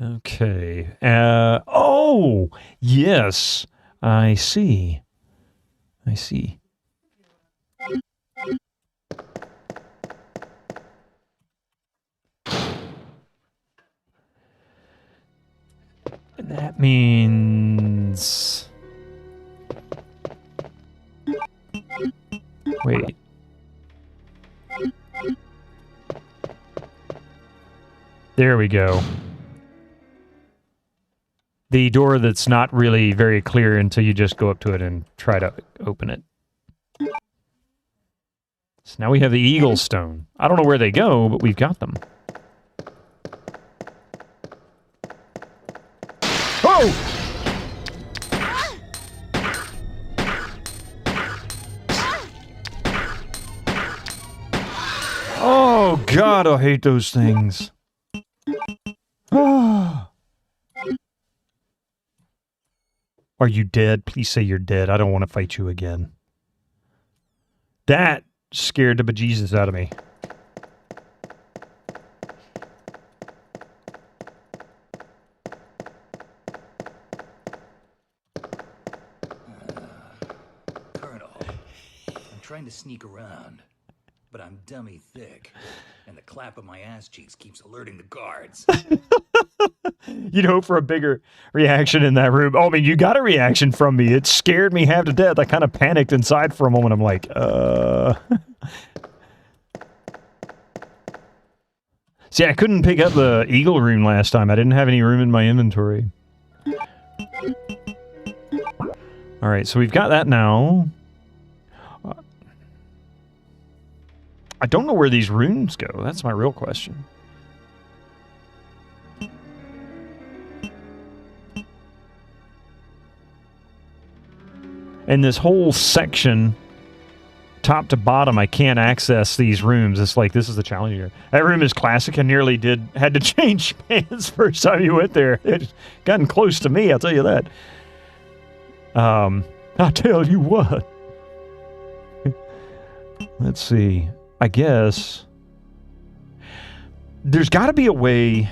Okay. Oh, yes. I see. I see. That means... Wait. There we go. The door that's not really very clear until you just go up to it and try to open it. So now we have the Eagle Stone. I don't know where they go, but we've got them. Oh! Oh, God, I hate those things. Ah. Are you dead? Please say you're dead. I don't want to fight you again. That scared the bejesus out of me. Colonel, I'm trying to sneak around, but I'm dummy thick, and the clap of my ass cheeks keeps alerting the guards. You'd hope for a bigger reaction in that room. Oh, I mean, you got a reaction from me. It scared me half to death. I kind of panicked inside for a moment. I'm like, See, I couldn't pick up the Eagle Rune last time. I didn't have any room in my inventory. Alright, so we've got that now. I don't know where these runes go. That's my real question. And this whole section, top to bottom, I can't access these rooms. It's like, this is the challenge here. That room is classic. I nearly had to change pants first time you went there. It's gotten close to me, I'll tell you that. I'll tell you what. Let's see. I guess there's got to be a way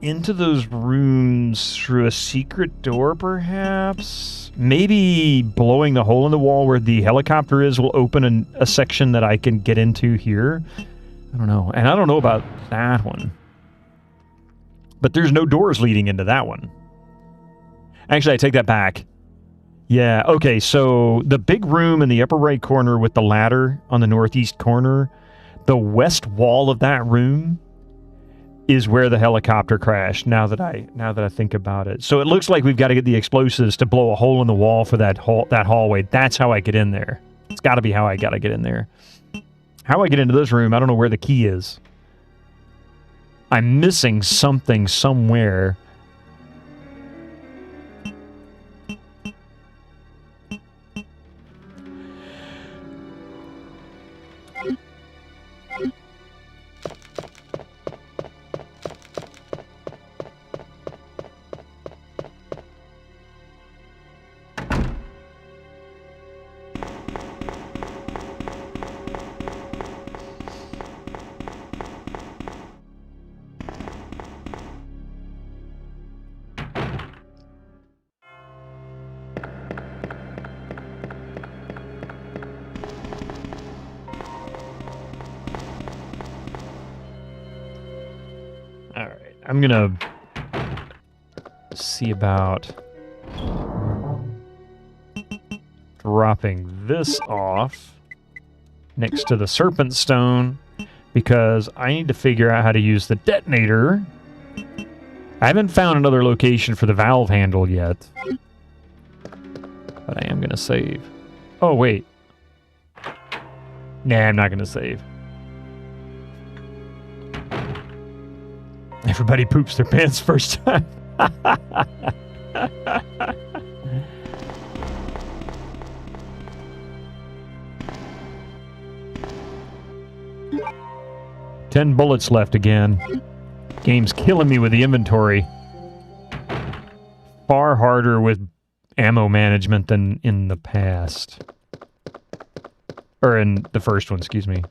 into those rooms through a secret door, perhaps? Maybe blowing the hole in the wall where the helicopter is will open a section that I can get into here. I don't know. And I don't know about that one. But there's no doors leading into that one. Actually, I take that back. Yeah, okay, so the big room in the upper right corner with the ladder on the northeast corner, the west wall of that room is where the helicopter crashed, now that I think about it. So it looks like we've got to get the explosives to blow a hole in the wall for that hallway. That's how I get in there. It's got to be how I got to get in there. How I get into this room, I don't know where the key is. I'm missing something somewhere. I'm gonna see about dropping this off next to the Serpent Stone because I need to figure out how to use the detonator. I haven't found another location for the valve handle yet, but I am gonna save. Oh, wait. Nah, I'm not gonna save. Everybody poops their pants first time. 10 bullets left again. Game's killing me with the inventory. Far harder with ammo management than in the past. Or in the first one, excuse me.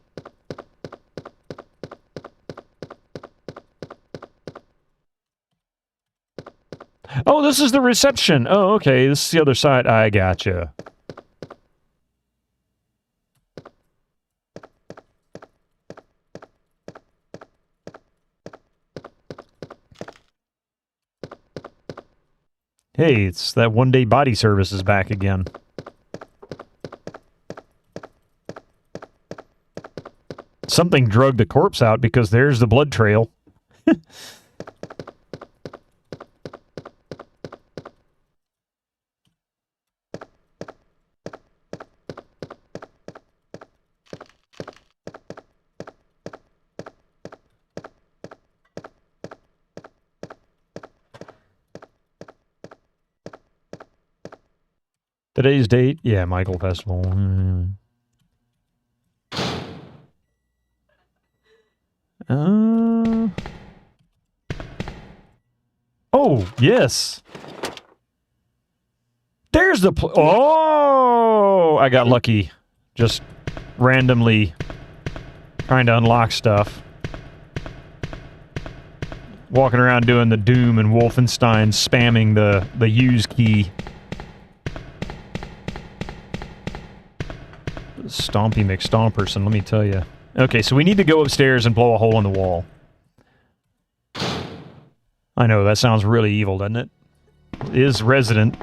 Oh, this is the reception. Oh, okay. This is the other side. I gotcha. Hey, it's that one-day body service is back again. Something drugged the corpse out because there's the blood trail. Today's date? Yeah, Michael Festival. Oh, yes. There's the... Oh! I got lucky. Just randomly trying to unlock stuff. Walking around doing the Doom and Wolfenstein, spamming the use key. Stompy McStomperson, let me tell you. Okay, so we need to go upstairs and blow a hole in the wall. I know, that sounds really evil, doesn't it? It is Resident.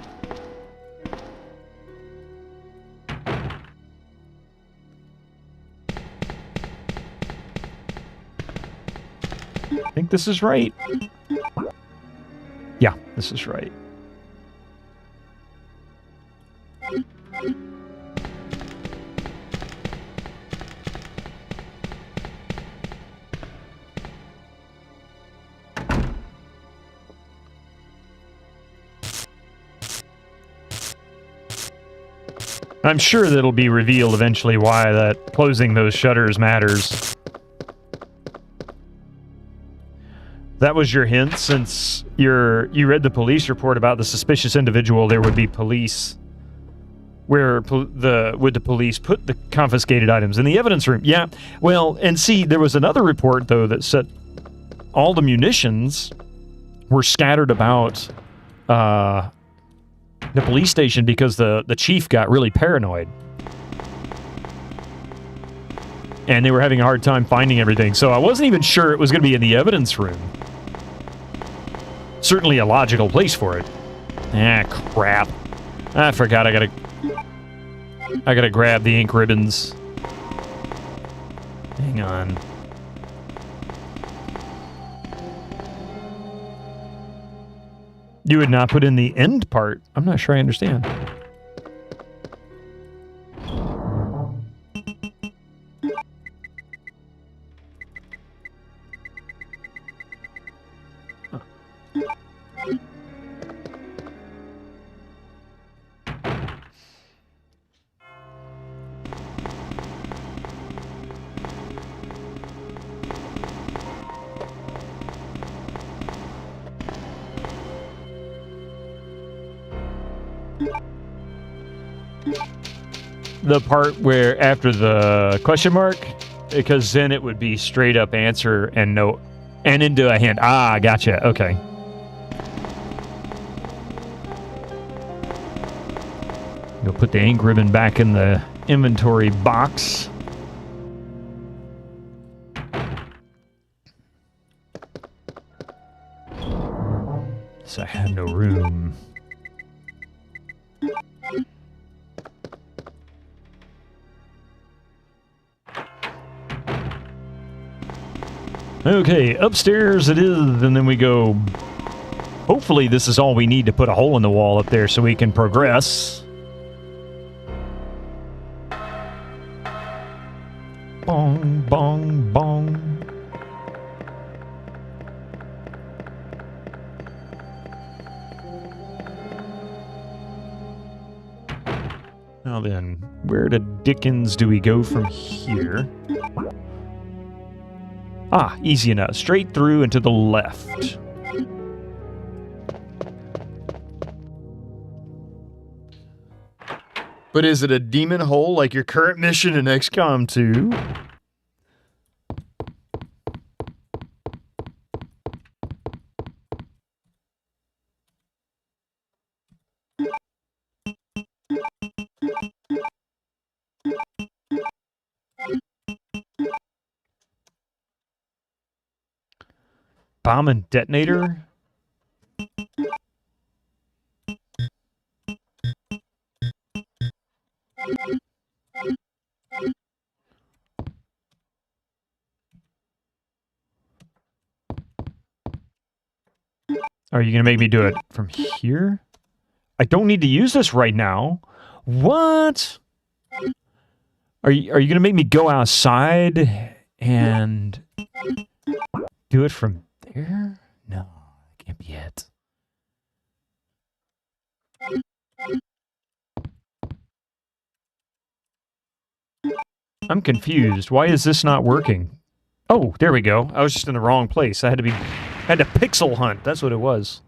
I think this is right. Yeah, this is right. I'm sure that it'll be revealed eventually why that closing those shutters matters. That was your hint, since you read the police report about the suspicious individual. There would be police. Where would the police put the confiscated items? In the evidence room. Yeah. Well, and see, there was another report though that said all the munitions were scattered about the police station because the chief got really paranoid. And they were having a hard time finding everything. So I wasn't even sure it was going to be in the evidence room. Certainly a logical place for it. Ah, crap. I forgot I gotta grab the ink ribbons. Hang on. You would not put in the end part? I'm not sure I understand. The part where after the question mark, because then it would be straight up answer and no, and into a hint. Ah, gotcha. Okay. You'll put the ink ribbon back in the inventory box. So I had no room. Okay, upstairs it is, and then we go... Hopefully this is all we need to put a hole in the wall up there so we can progress. Bong, bong, bong. Now then, where the dickens do we go from here? Ah, easy enough. Straight through and to the left. But is it a demon hole like your current mission in XCOM 2? Bomb and detonator? Are you going to make me do it from here? I don't need to use this right now. What? Are you going to make me go outside and do it from there? No, it can't be it. I'm confused. Why is this not working? Oh, there we go. I was just in the wrong place. I had to pixel hunt. That's what it was.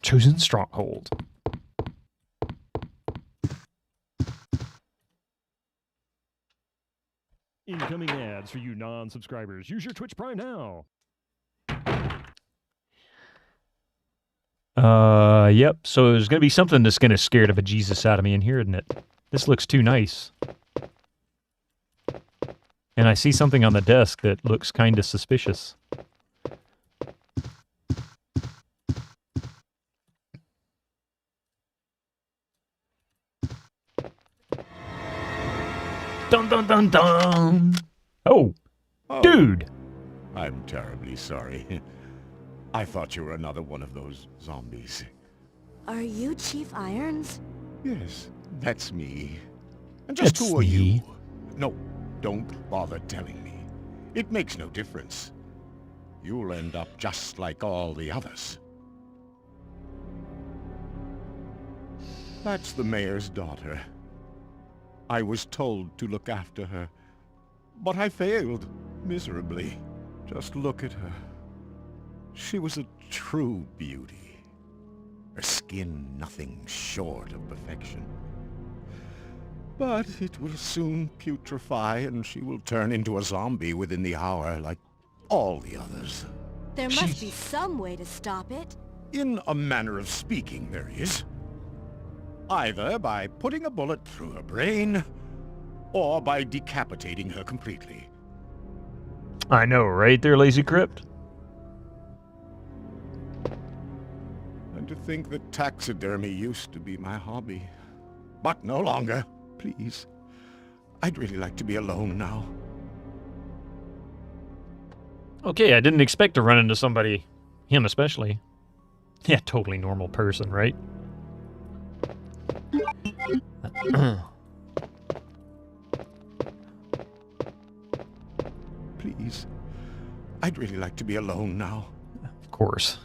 Chosen stronghold. Incoming ads for you non-subscribers. Use your Twitch Prime now. Yep. So there's going to be something that's going to scare the bejesus out of me in here, isn't it? This looks too nice. And I see something on the desk that looks kind of suspicious. Dun dun dun dun! Oh, dude! I'm terribly sorry. I thought you were another one of those zombies. Are you Chief Irons? Yes, that's me. And just That's who are me. you? No, don't bother telling me. It makes no difference. You'll end up just like all the others. That's the mayor's daughter. I was told to look after her, but I failed miserably. Just look at her. She was a true beauty. Her skin nothing short of perfection. But it will soon putrefy, and she will turn into a zombie within the hour, like all the others. There must be some way to stop it. In a manner of speaking, there is. Either by putting a bullet through her brain, or by decapitating her completely. I know, right there, Lazy Crypt? And to think that taxidermy used to be my hobby. But no longer. Please. I'd really like to be alone now. Okay, I didn't expect to run into somebody, him especially. Yeah, totally normal person, right? Please. I'd really like to be alone now. Of course.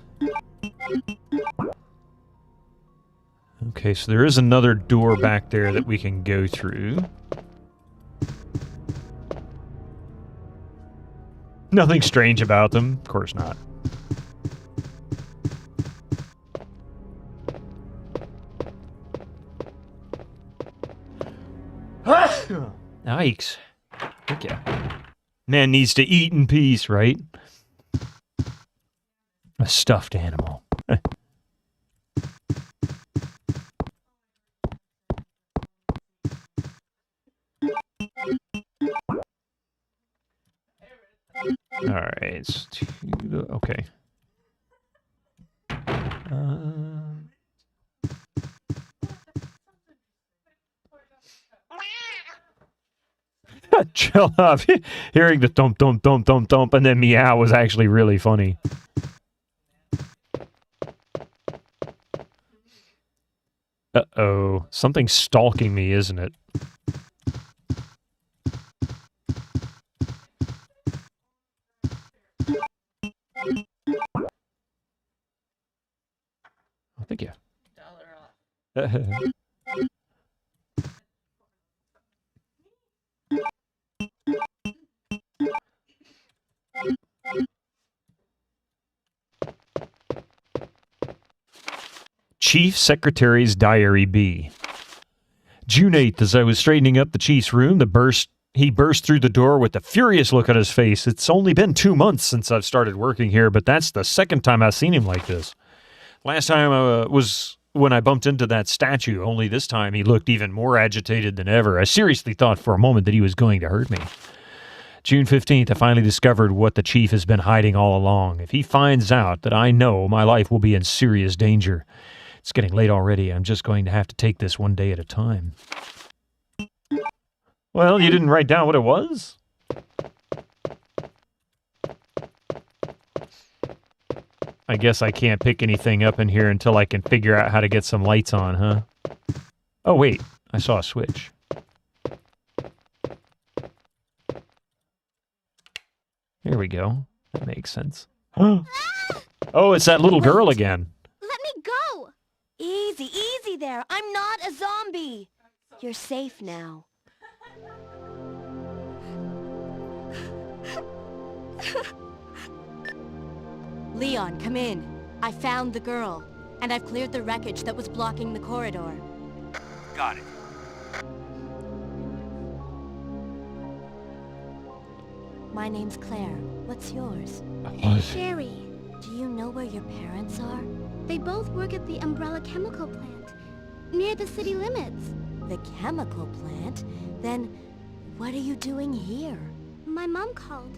Okay, so there is another door back there that we can go through. Nothing strange about them. Of course not. Yikes. Okay. Man needs to eat in peace, right? A stuffed animal. Alright, it's okay. Chill up. Hearing the thump, thump, thump, thump, thump, and then meow was actually really funny. Uh-oh. Something's stalking me, isn't it? Oh, thank you. Chief Secretary's Diary B. June 8th, as I was straightening up the chief's room, he burst through the door with a furious look on his face. It's only been 2 months since I've started working here, but that's the second time I've seen him like this. Last time was when I bumped into that statue, only this time he looked even more agitated than ever. I seriously thought for a moment that he was going to hurt me. June 15th, I finally discovered what the chief has been hiding all along. If he finds out that I know, my life will be in serious danger. It's getting late already. I'm just going to have to take this one day at a time. Well, you didn't write down what it was? I guess I can't pick anything up in here until I can figure out how to get some lights on, huh? Oh, wait. I saw a switch. Here we go. That makes sense. Oh, it's that little girl again. Let me go! Easy, easy there. I'm not a zombie. You're safe now. Leon, come in. I found the girl, and I've cleared the wreckage that was blocking the corridor. Got it. My name's Claire. What's yours? Sherry. Do you know where your parents are? They both work at the Umbrella Chemical Plant, near the city limits. The chemical plant? Then, what are you doing here? My mom called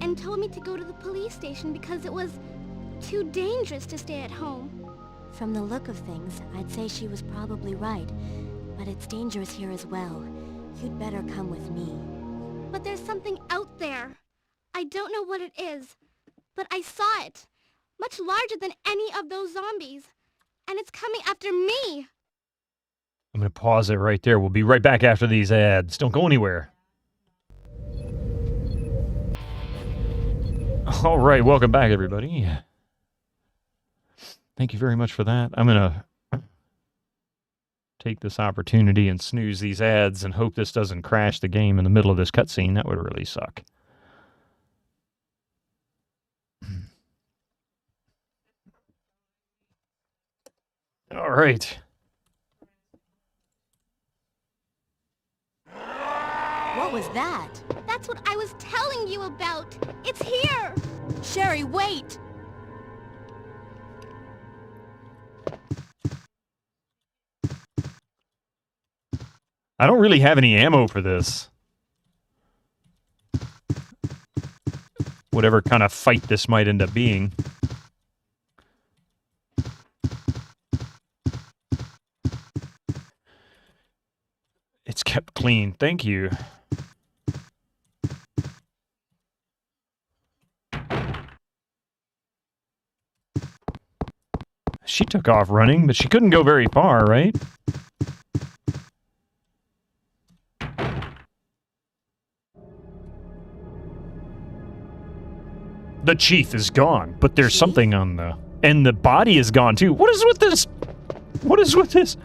and told me to go to the police station because it was too dangerous to stay at home. From the look of things, I'd say she was probably right. But it's dangerous here as well. You'd better come with me. But there's something out there. I don't know what it is, but I saw it. Much larger than any of those zombies. And it's coming after me. I'm going to pause it right there. We'll be right back after these ads. Don't go anywhere. All right, welcome back, everybody. Thank you very much for that. I'm going to take this opportunity and snooze these ads and hope this doesn't crash the game in the middle of this cutscene. That would really suck. All right. What was that? That's what I was telling you about. It's here. Sherry, wait! I don't really have any ammo for this. Whatever kind of fight this might end up being. It's kept clean. Thank you. She took off running, but she couldn't go very far, right? The chief is gone, but there's something on the... And the body is gone, too. What is with this? What is with this?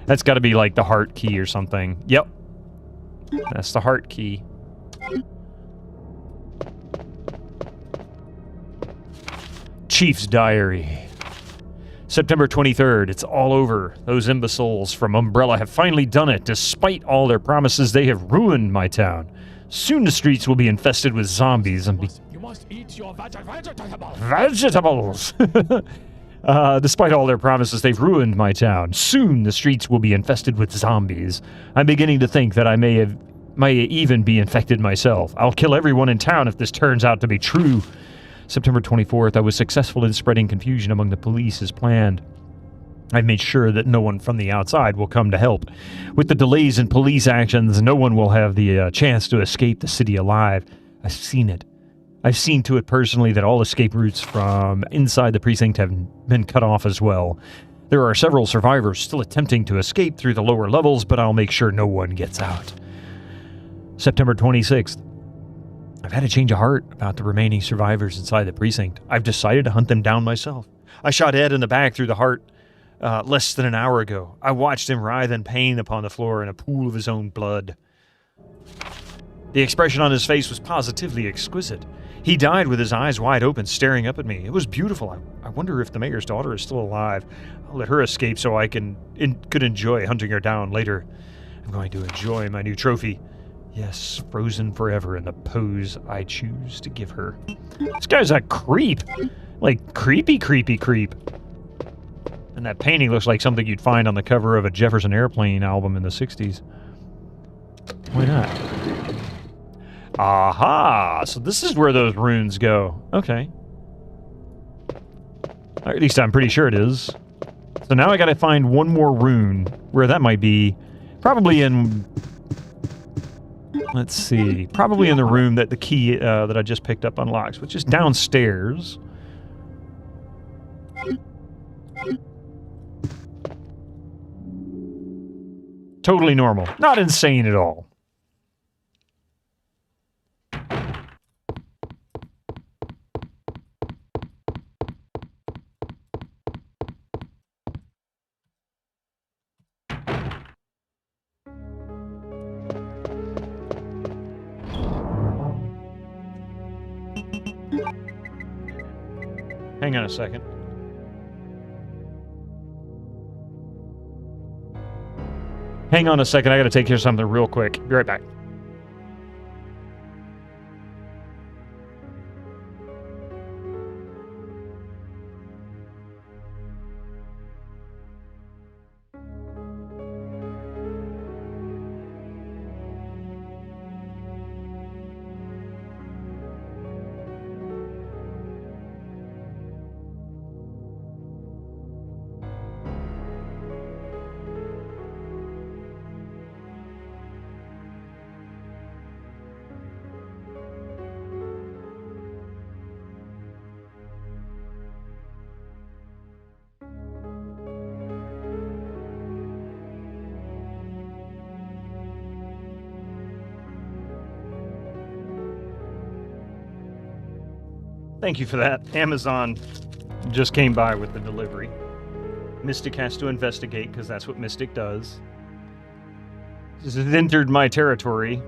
That's got to be, like, the heart key or something. Yep. That's the heart key. Chief's diary. September 23rd. It's all over. Those imbeciles from Umbrella have finally done it. Despite all their promises, they have ruined my town. Soon the streets will be infested with zombies and be... You must eat your vegetables. Vegetables! Despite all their promises, they've ruined my town. Soon the streets will be infested with zombies. I'm beginning to think that I may even be infected myself. I'll kill everyone in town if this turns out to be true. September 24th, I was successful in spreading confusion among the police as planned. I've made sure that no one from the outside will come to help. With the delays in police actions, no one will have the chance to escape the city alive. I've seen it. I've seen to it personally that all escape routes from inside the precinct have been cut off as well. There are several survivors still attempting to escape through the lower levels, but I'll make sure no one gets out. September 26th. I've had a change of heart about the remaining survivors inside the precinct. I've decided to hunt them down myself. I shot Ed in the back through the heart less than an hour ago. I watched him writhe in pain upon the floor in a pool of his own blood. The expression on his face was positively exquisite. He died with his eyes wide open, staring up at me. It was beautiful. I wonder if the mayor's daughter is still alive. I'll let her escape so I could enjoy hunting her down later. I'm going to enjoy my new trophy. Yes, frozen forever in the pose I choose to give her. This guy's a creep. Like, creepy creep. And that painting looks like something you'd find on the cover of a Jefferson Airplane album in the 60s. Why not? Aha! So this is where those runes go. Okay. Or at least I'm pretty sure it is. So now I gotta find one more rune. Where that might be. Probably in... Let's see. Probably in the room that the key that I just picked up unlocks, which is downstairs. Totally normal. Not insane at all. Hang on a second. Hang on a second, I gotta take care of something real quick. Be right back. Thank you for that. Amazon just came by with the delivery. Mystic has to investigate, because that's what Mystic does. This has entered my territory.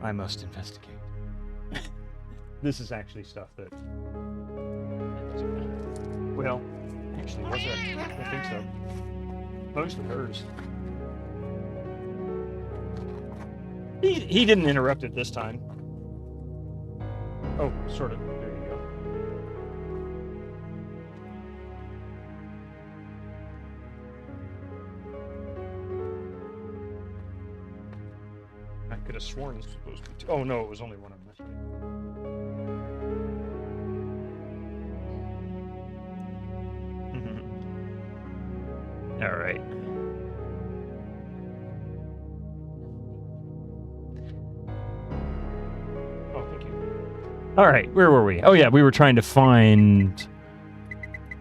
I must investigate. This is actually stuff that... Well, actually, was it? I think so. Most of hers. He didn't interrupt it this time. Oh, sort of. There you go. I could have sworn it's supposed to be two. Oh, no, it was only one of them. All right. Oh, thank you. All right, where were we? Oh, yeah, we were trying to find...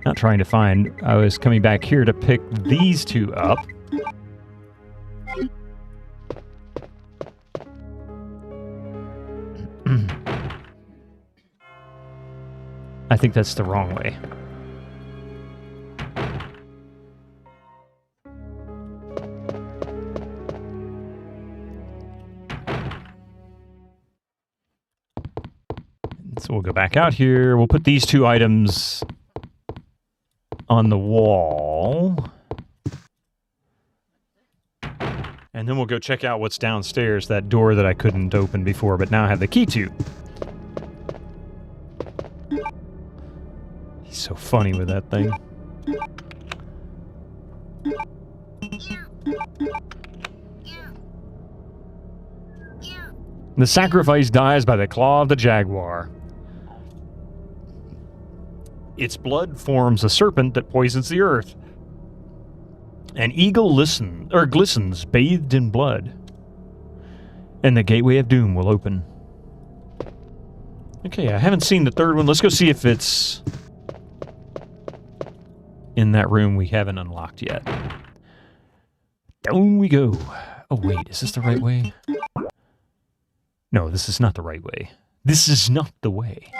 Not trying to find. I was coming back here to pick these two up. I think that's the wrong way. So we'll go back out here. We'll put these two items on the wall. And then we'll go check out what's downstairs, that door that I couldn't open before, but now I have the key to. He's so funny with that thing. The sacrifice dies by the claw of the jaguar. Its blood forms a serpent that poisons the earth. An eagle glistens, bathed in blood. And the gateway of doom will open. Okay, I haven't seen the third one. Let's go see if it's in that room we haven't unlocked yet. Down we go. Oh, wait, is this the right way? No, this is not the right way. This is not the way.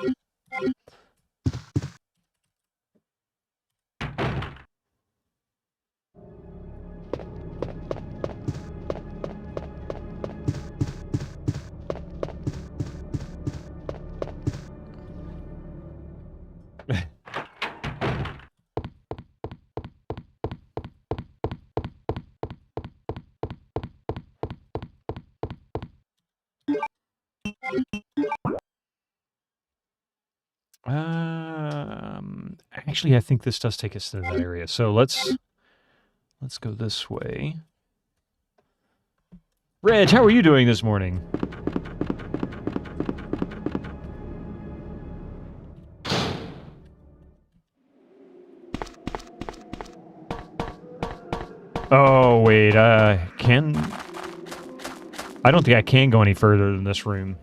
Actually, I think this does take us to that area. So let's go this way. Reg, how are you doing this morning? Oh, wait, I don't think I can go any further than this room.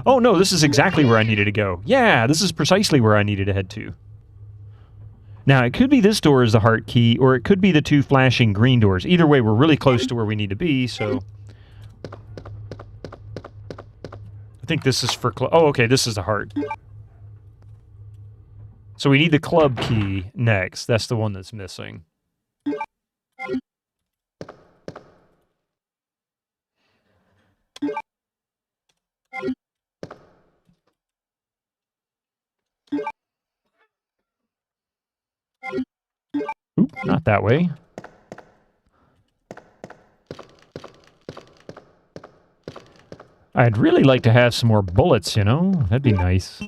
Oh, no, this is exactly where I needed to go. Yeah, this is precisely where I needed to head to. Now, it could be this door is the heart key, or it could be the two flashing green doors. Either way, we're really close to where we need to be, so... I think this is for... Oh, okay, this is the heart. So we need the club key next. That's the one that's missing. Oop, not that way. I'd really like to have some more bullets, you know? That'd be nice.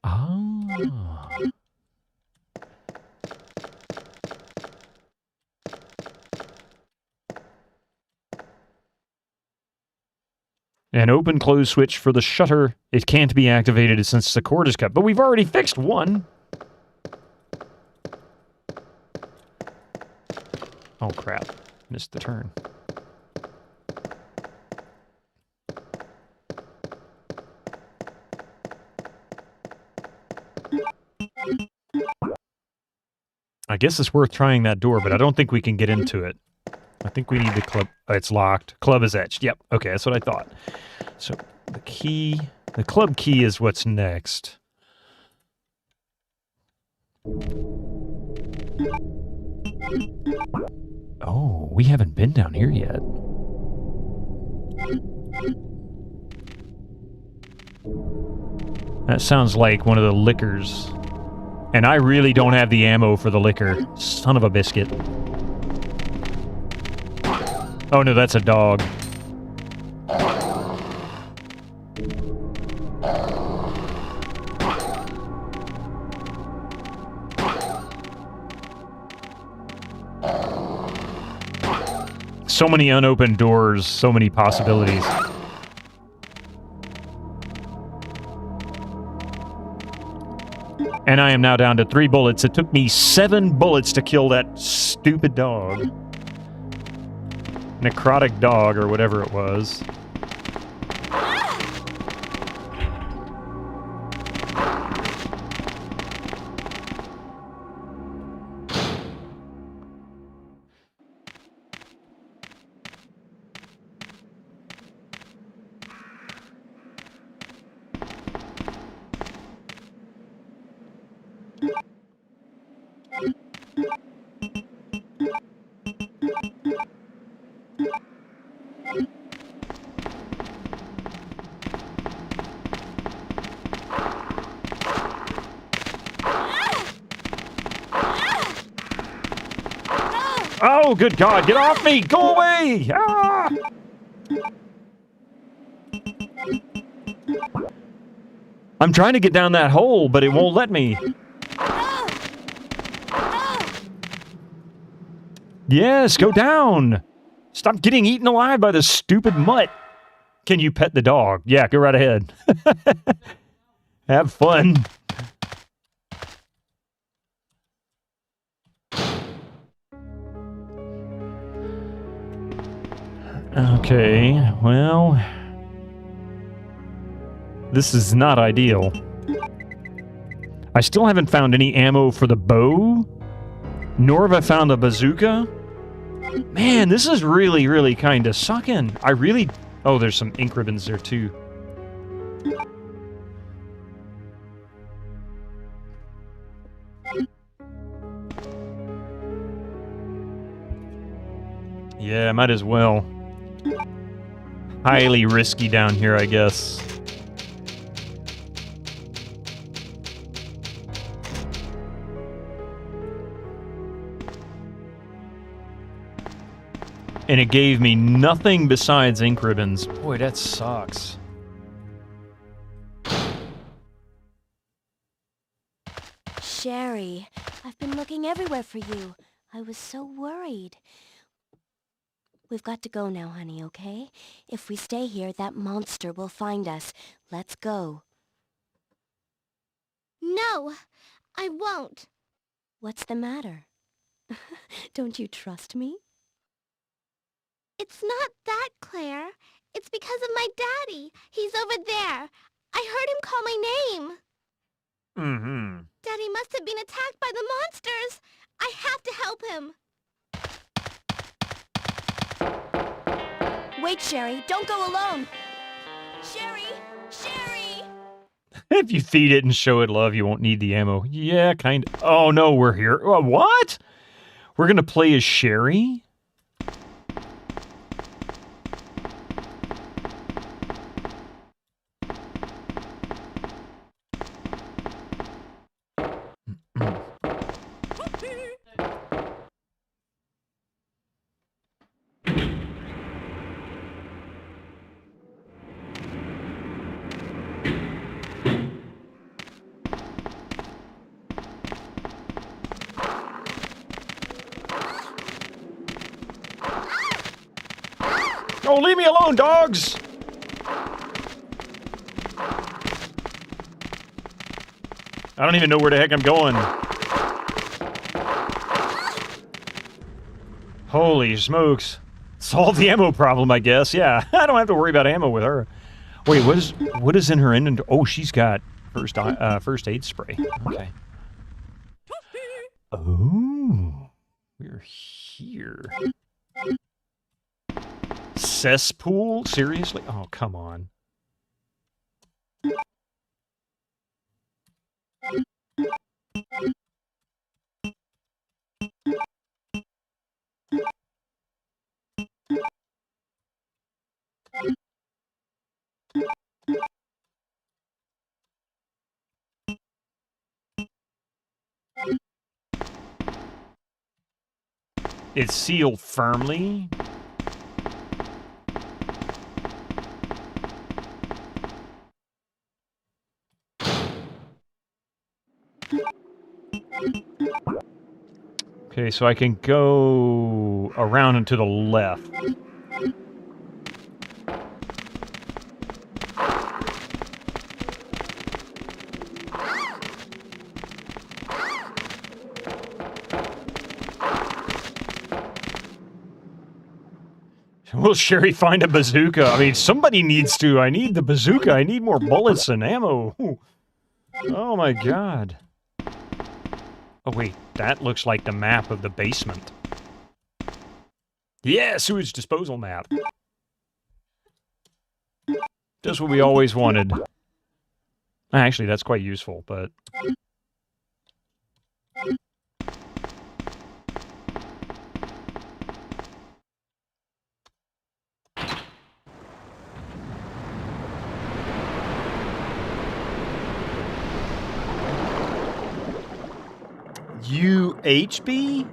Ah. An open-close switch for the shutter. It can't be activated since the cord is cut. But we've already fixed one. Oh, crap. Missed the turn. I guess it's worth trying that door, but I don't think we can get into it. I think we need the club. Oh, it's locked. Club is etched. Yep. Okay, that's what I thought. So the key, the club key is what's next. Oh, we haven't been down here yet. That sounds like one of the liquors And I really don't have the ammo for the liquor. Son of a biscuit. Oh no, that's a dog. So many unopened doors, so many possibilities. And I am now down to 3 bullets. It took me 7 bullets to kill that stupid dog. Necrotic dog, or whatever it was. Oh, good God, get off me! Go away! Ah! I'm trying to get down that hole, but it won't let me. Yes, go down! Stop getting eaten alive by this stupid mutt. Can you pet the dog? Yeah, go right ahead. Have fun. Okay, well... This is not ideal. I still haven't found any ammo for the bow, nor have I found a bazooka. Man, this is really, really kind of sucking. I really... Oh, there's some ink ribbons there, too. Yeah, might as well. Highly risky down here, I guess. And it gave me nothing besides ink ribbons. Boy, that sucks. Sherry, I've been looking everywhere for you. I was so worried. We've got to go now, honey, okay? If we stay here, that monster will find us. Let's go. No, I won't. What's the matter? Don't you trust me? It's not that, Claire. It's because of my daddy. He's over there. I heard him call my name. Mm-hmm. Daddy must have been attacked by the monsters. I have to help him. Wait, Sherry, don't go alone. Sherry! Sherry! If you feed it and show it love, you won't need the ammo. Yeah, kind of. Oh, no, we're here. What? We're going to play as Sherry? Oh, leave me alone, dogs! I don't even know where the heck I'm going. Holy smokes. Solve the ammo problem, I guess. Yeah, I don't have to worry about ammo with her. Wait, what is in her inventory? Oh, she's got first aid spray. Okay. Oh, we're here. Cesspool? Seriously? Oh, come on. It's sealed firmly. Okay, so I can go around and to the left. Will Sherry find a bazooka? I mean, somebody needs to. I need the bazooka. I need more bullets and ammo. Ooh. Oh my god. Oh wait, that looks like the map of the basement. Yeah, sewage disposal map. Just what we always wanted. Actually, that's quite useful, but... UHB?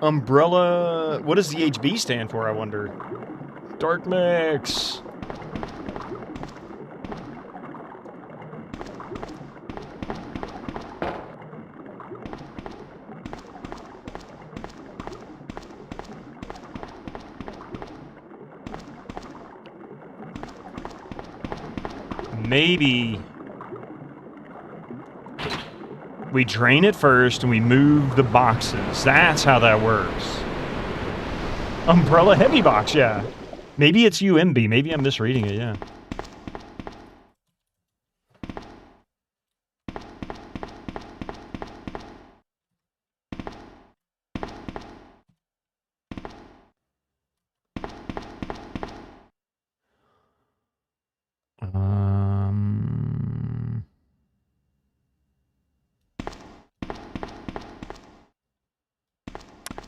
Umbrella... What does the HB stand for, I wonder? Dark Mix. Maybe... we drain it first and we move the boxes. That's how that works. Umbrella heavy box, yeah. Maybe it's UMB. Maybe I'm misreading it, yeah.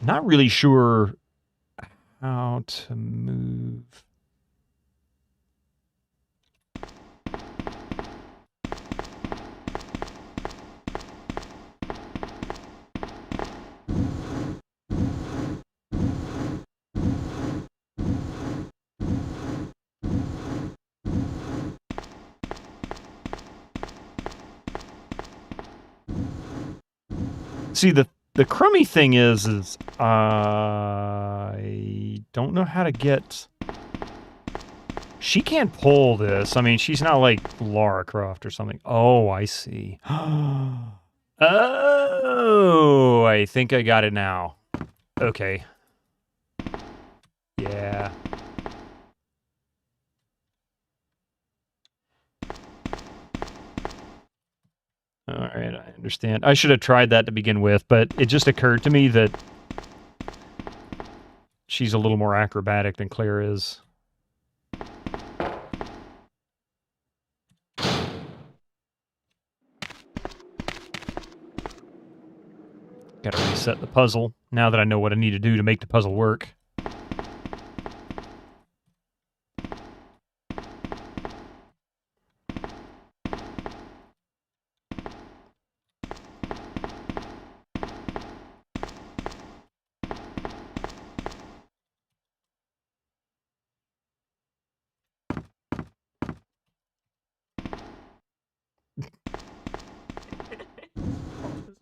Not really sure how to move. See, the crummy thing is I don't know how to get... She can't pull this. I mean, she's not like Lara Croft or something. Oh, I see. Oh, I think I got it now. Okay. Yeah. All right, I understand. I should have tried that to begin with, but it just occurred to me that she's a little more acrobatic than Claire is. Gotta reset the puzzle, now that I know what I need to do to make the puzzle work.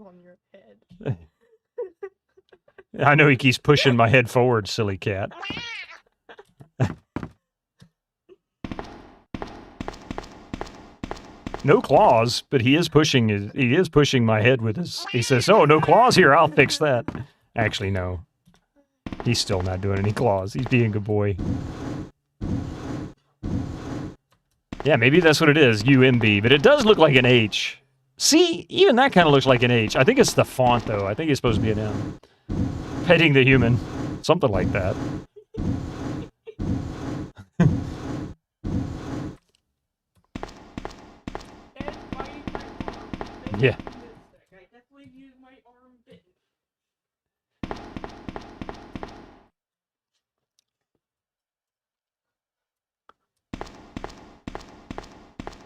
On your head. I know he keeps pushing my head forward, silly cat. No claws, but he is pushing my head with his... He says, "Oh, no claws here, I'll fix that." Actually, no. He's still not doing any claws. He's being a good boy. Yeah, maybe that's what it is, UMB, but it does look like an H. See, even that kind of looks like an H. I think it's the font, though. I think it's supposed to be an M. Petting the human. Something like that. Yeah. I definitely use my arm bit.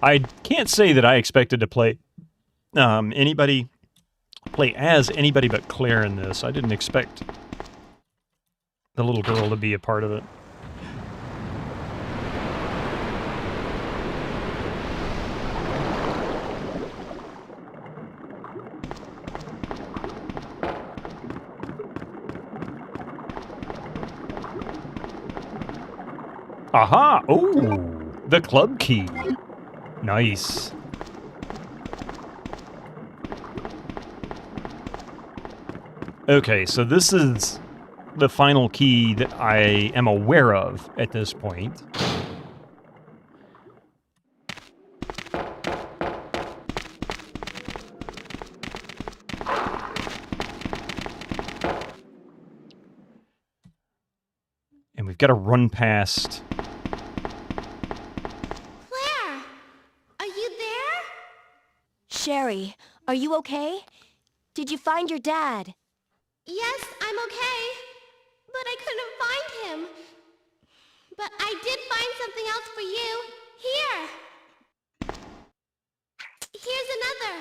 I can't say that I expected to play anybody play as anybody but Claire in this. I didn't expect the little girl to be a part of it. Aha! Oh, the club key. Nice. Okay, so this is the final key that I am aware of at this point. And we've got to run past... Claire! Are you there? Sherry, are you okay? Did you find your dad? Yes, I'm okay. But I couldn't find him. But I did find something else for you. Here. Here's another.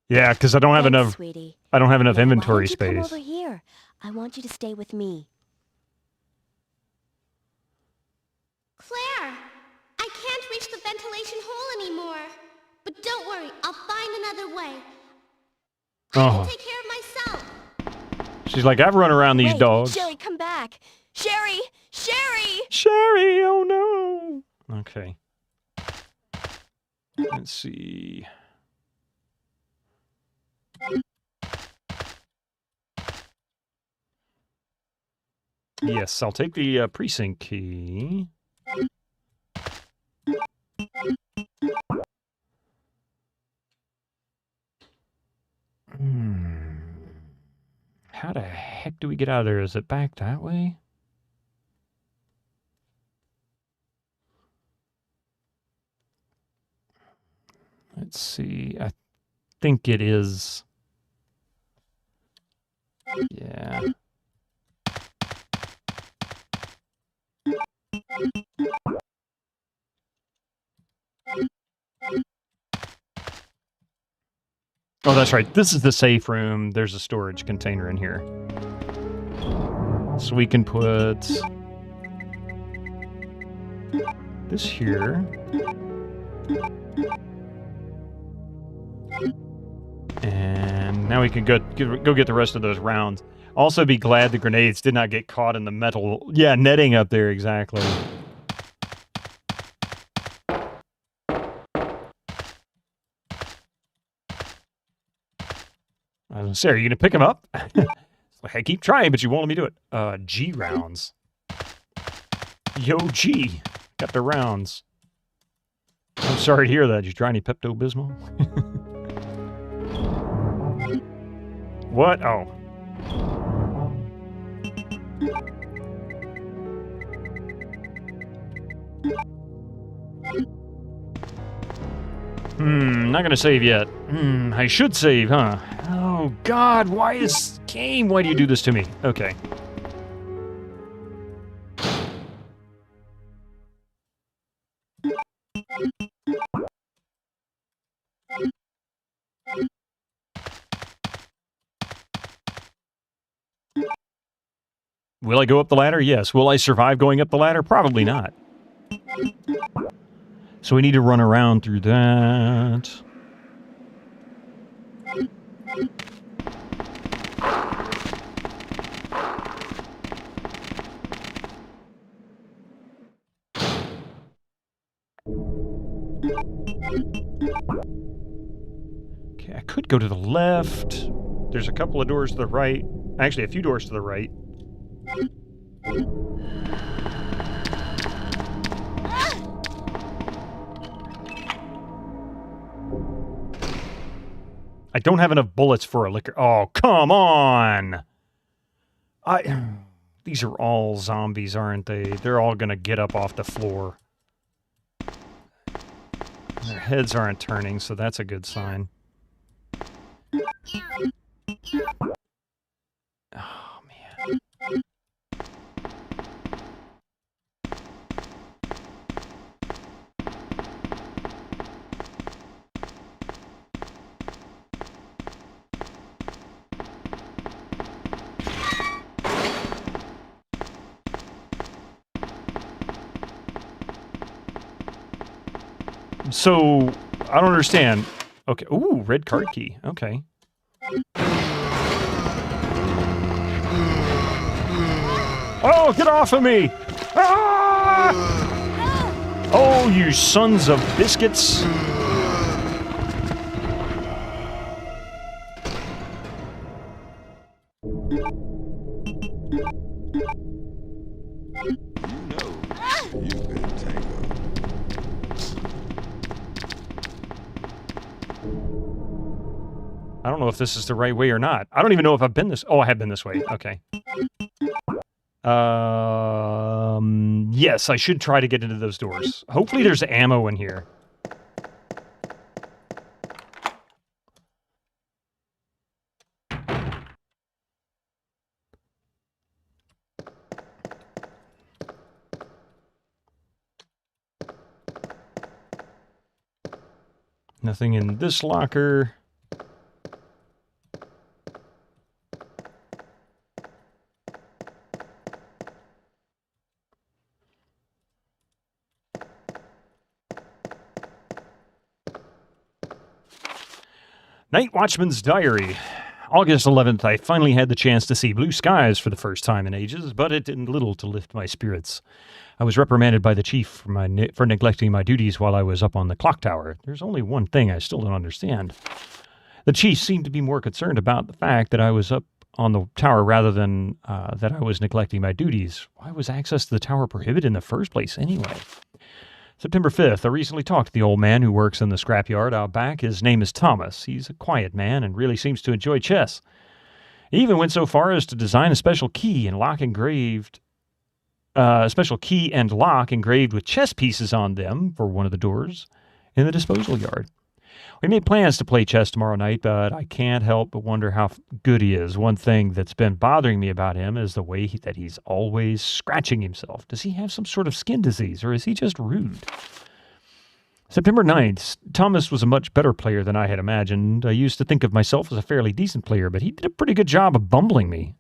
Yeah, because I don't have Thanks, enough... sweetie. I don't have enough Now, inventory why don't you space. come over here? I want you to stay with me. Claire! I can't reach the ventilation hole anymore. But don't worry, I'll find another way. I can take care of myself. She's like, I've run around these Wait, dogs. Sherry, come back. Sherry! Sherry! Sherry, oh no! Okay. Let's see. Yes, I'll take the precinct key. How the heck do we get out of there? Is it back that way? Let's see. I think it is. Yeah. Oh, that's right. This is the safe room. There's a storage container in here. So we can put this here. And now we can go get the rest of those rounds. Also be glad the grenades did not get caught in the metal. Yeah, netting up there, exactly. I was gonna say, are you gonna pick him up? Like, I keep trying, but you won't let me do it. G rounds. Yo, G. Got the rounds. I'm sorry to hear that. Did you try any Pepto-Bismol? What? Oh. Not gonna save yet. I should save, huh? Oh, God, why is... Game, why do you do this to me? Okay. Will I go up the ladder? Yes. Will I survive going up the ladder? Probably not. So we need to run around through that. Okay, I could go to the left. There's a couple of doors to the right. Actually, a few doors to the right. I don't have enough bullets for a liquor. Oh, come on! These are all zombies, aren't they? They're all gonna get up off the floor. Their heads aren't turning, so that's a good sign. Oh, man. So, I don't understand. Okay. Ooh, red card key. Okay. Oh, get off of me! Ah! Oh, you sons of biscuits! I don't know if this is the right way or not. I don't even know if I've been this... Oh, I have been this way. Okay. Yes, I should try to get into those doors. Hopefully there's ammo in here. Nothing in this locker. Night Watchman's Diary. August 11th, I finally had the chance to see blue skies for the first time in ages, but it did little to lift my spirits. I was reprimanded by the chief for neglecting my duties while I was up on the clock tower. There's only one thing I still don't understand. The chief seemed to be more concerned about the fact that I was up on the tower rather than that I was neglecting my duties. Why was access to the tower prohibited in the first place anyway? September 5th, I recently talked to the old man who works in the scrapyard out back. His name is Thomas. He's a quiet man and really seems to enjoy chess. He even went so far as to design a special key and lock engraved with chess pieces on them for one of the doors in the disposal yard. We made plans to play chess tomorrow night, but I can't help but wonder how good he is. One thing that's been bothering me about him is the way that he's always scratching himself. Does he have some sort of skin disease, or is he just rude? September 9th, Thomas was a much better player than I had imagined. I used to think of myself as a fairly decent player, but he did a pretty good job of humbling me,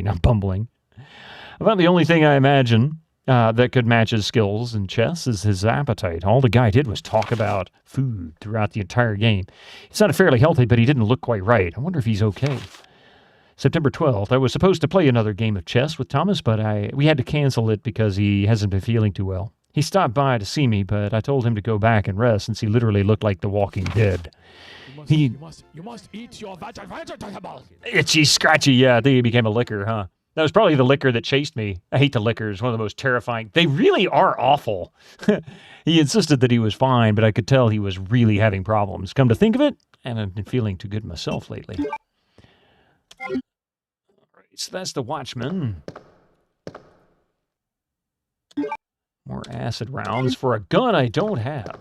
not bumbling. About the only thing I imagine that could match his skills in chess is his appetite. All the guy did was talk about food throughout the entire game. He sounded fairly healthy, but he didn't look quite right. I wonder if he's okay. September 12th, I was supposed to play another game of chess with Thomas, but we had to cancel it because he hasn't been feeling too well. He stopped by to see me, but I told him to go back and rest since he literally looked like The Walking Dead. You must eat your vegetables. Itchy, scratchy. Yeah, I think he became a licker, huh? That was probably the licker that chased me. I hate the lickers, one of the most terrifying. They really are awful. He insisted that he was fine, but I could tell he was really having problems. Come to think of it, I haven't been feeling too good myself lately. All right, so that's the Watchman. More acid rounds for a gun I don't have.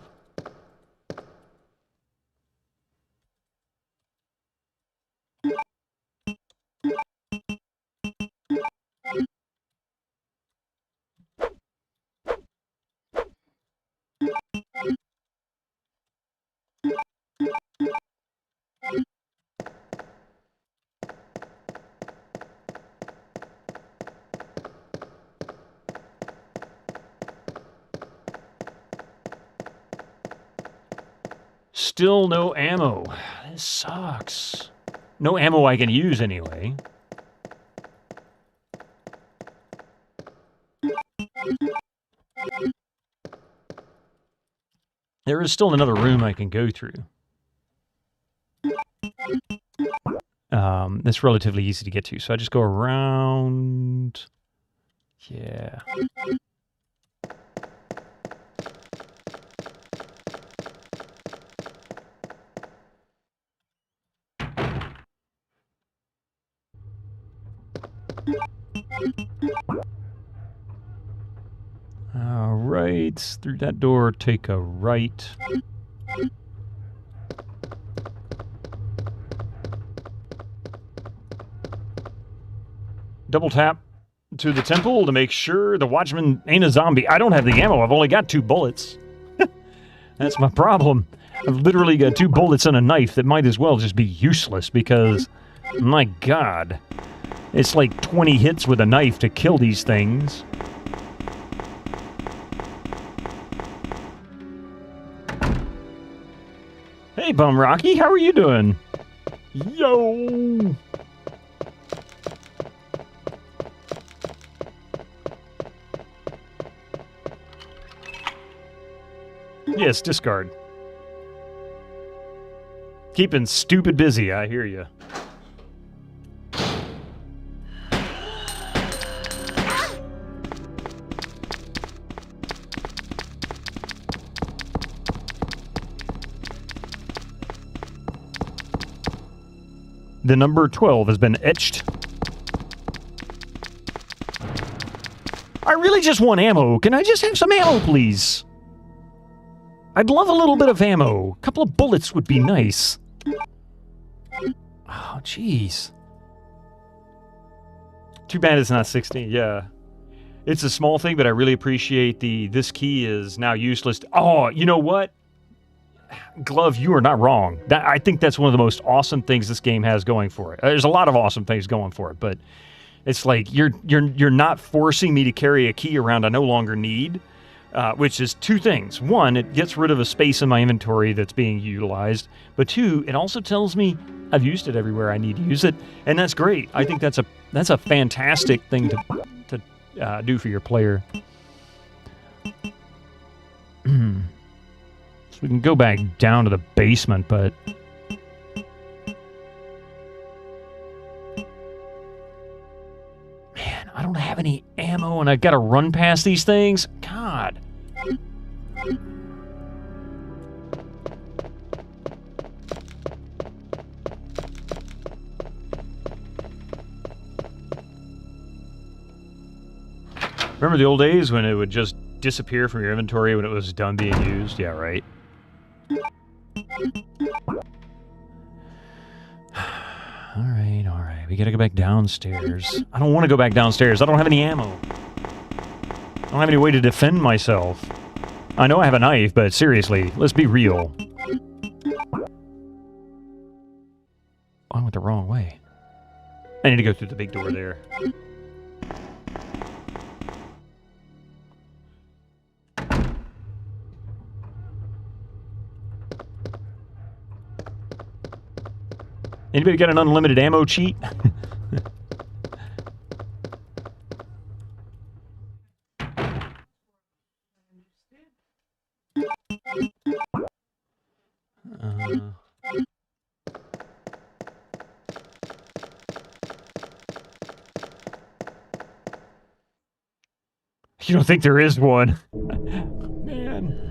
Still no ammo. This sucks. No ammo I can use anyway. There is still another room I can go through. It's relatively easy to get to, so I just go around. Yeah. All right, through that door, take a right. Double tap to the temple to make sure the Watchman ain't a zombie. I don't have the ammo. I've only got 2 bullets. That's my problem. I've literally got 2 bullets and a knife that might as well just be useless because, my God, it's like 20 hits with a knife to kill these things. Hey, Bum Rocky, how are you doing? Yo! Yes, discard. Keeping stupid busy, I hear you. The number 12 has been etched. I really just want ammo. Can I just have some ammo, please? I'd love a little bit of ammo. A couple of bullets would be nice. Oh, jeez. Too bad it's not 16, yeah. It's a small thing, but I really appreciate this key is now useless. Oh, you know what? Glove, you are not wrong. I think that's one of the most awesome things this game has going for it. There's a lot of awesome things going for it, but it's like you're not forcing me to carry a key around I no longer need, which is two things. One, it gets rid of a space in my inventory that's being utilized, but two, it also tells me I've used it everywhere I need to use it, and that's great. I think that's a fantastic thing to do for your player. So we can go back down to the basement, but... Man, I don't have any ammo and I've got to run past these things? God. Remember the old days when it would just disappear from your inventory when it was done being used? Yeah, right. Alright. We gotta go back downstairs. I don't want to go back downstairs. I don't have any ammo. I don't have any way to defend myself. I know I have a knife, but seriously, let's be real. I went the wrong way. I need to go through the big door there. Anybody got an unlimited ammo cheat? You don't think there is one? Man.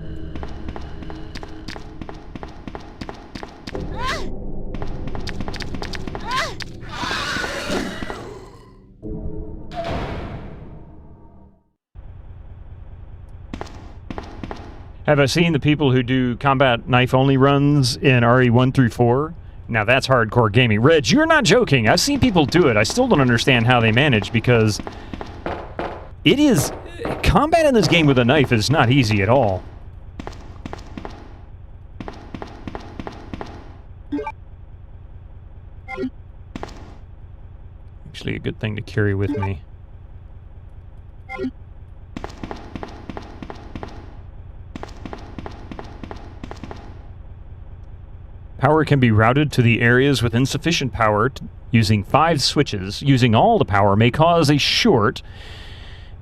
Have I seen the people who do combat knife-only runs in RE 1 through 4? Now that's hardcore gaming. Reg, you're not joking. I've seen people do it. I still don't understand how they manage because it is... Combat in this game with a knife is not easy at all. Actually a good thing to carry with me. Power can be routed to the areas with insufficient power using 5 switches. Using all the power may cause a short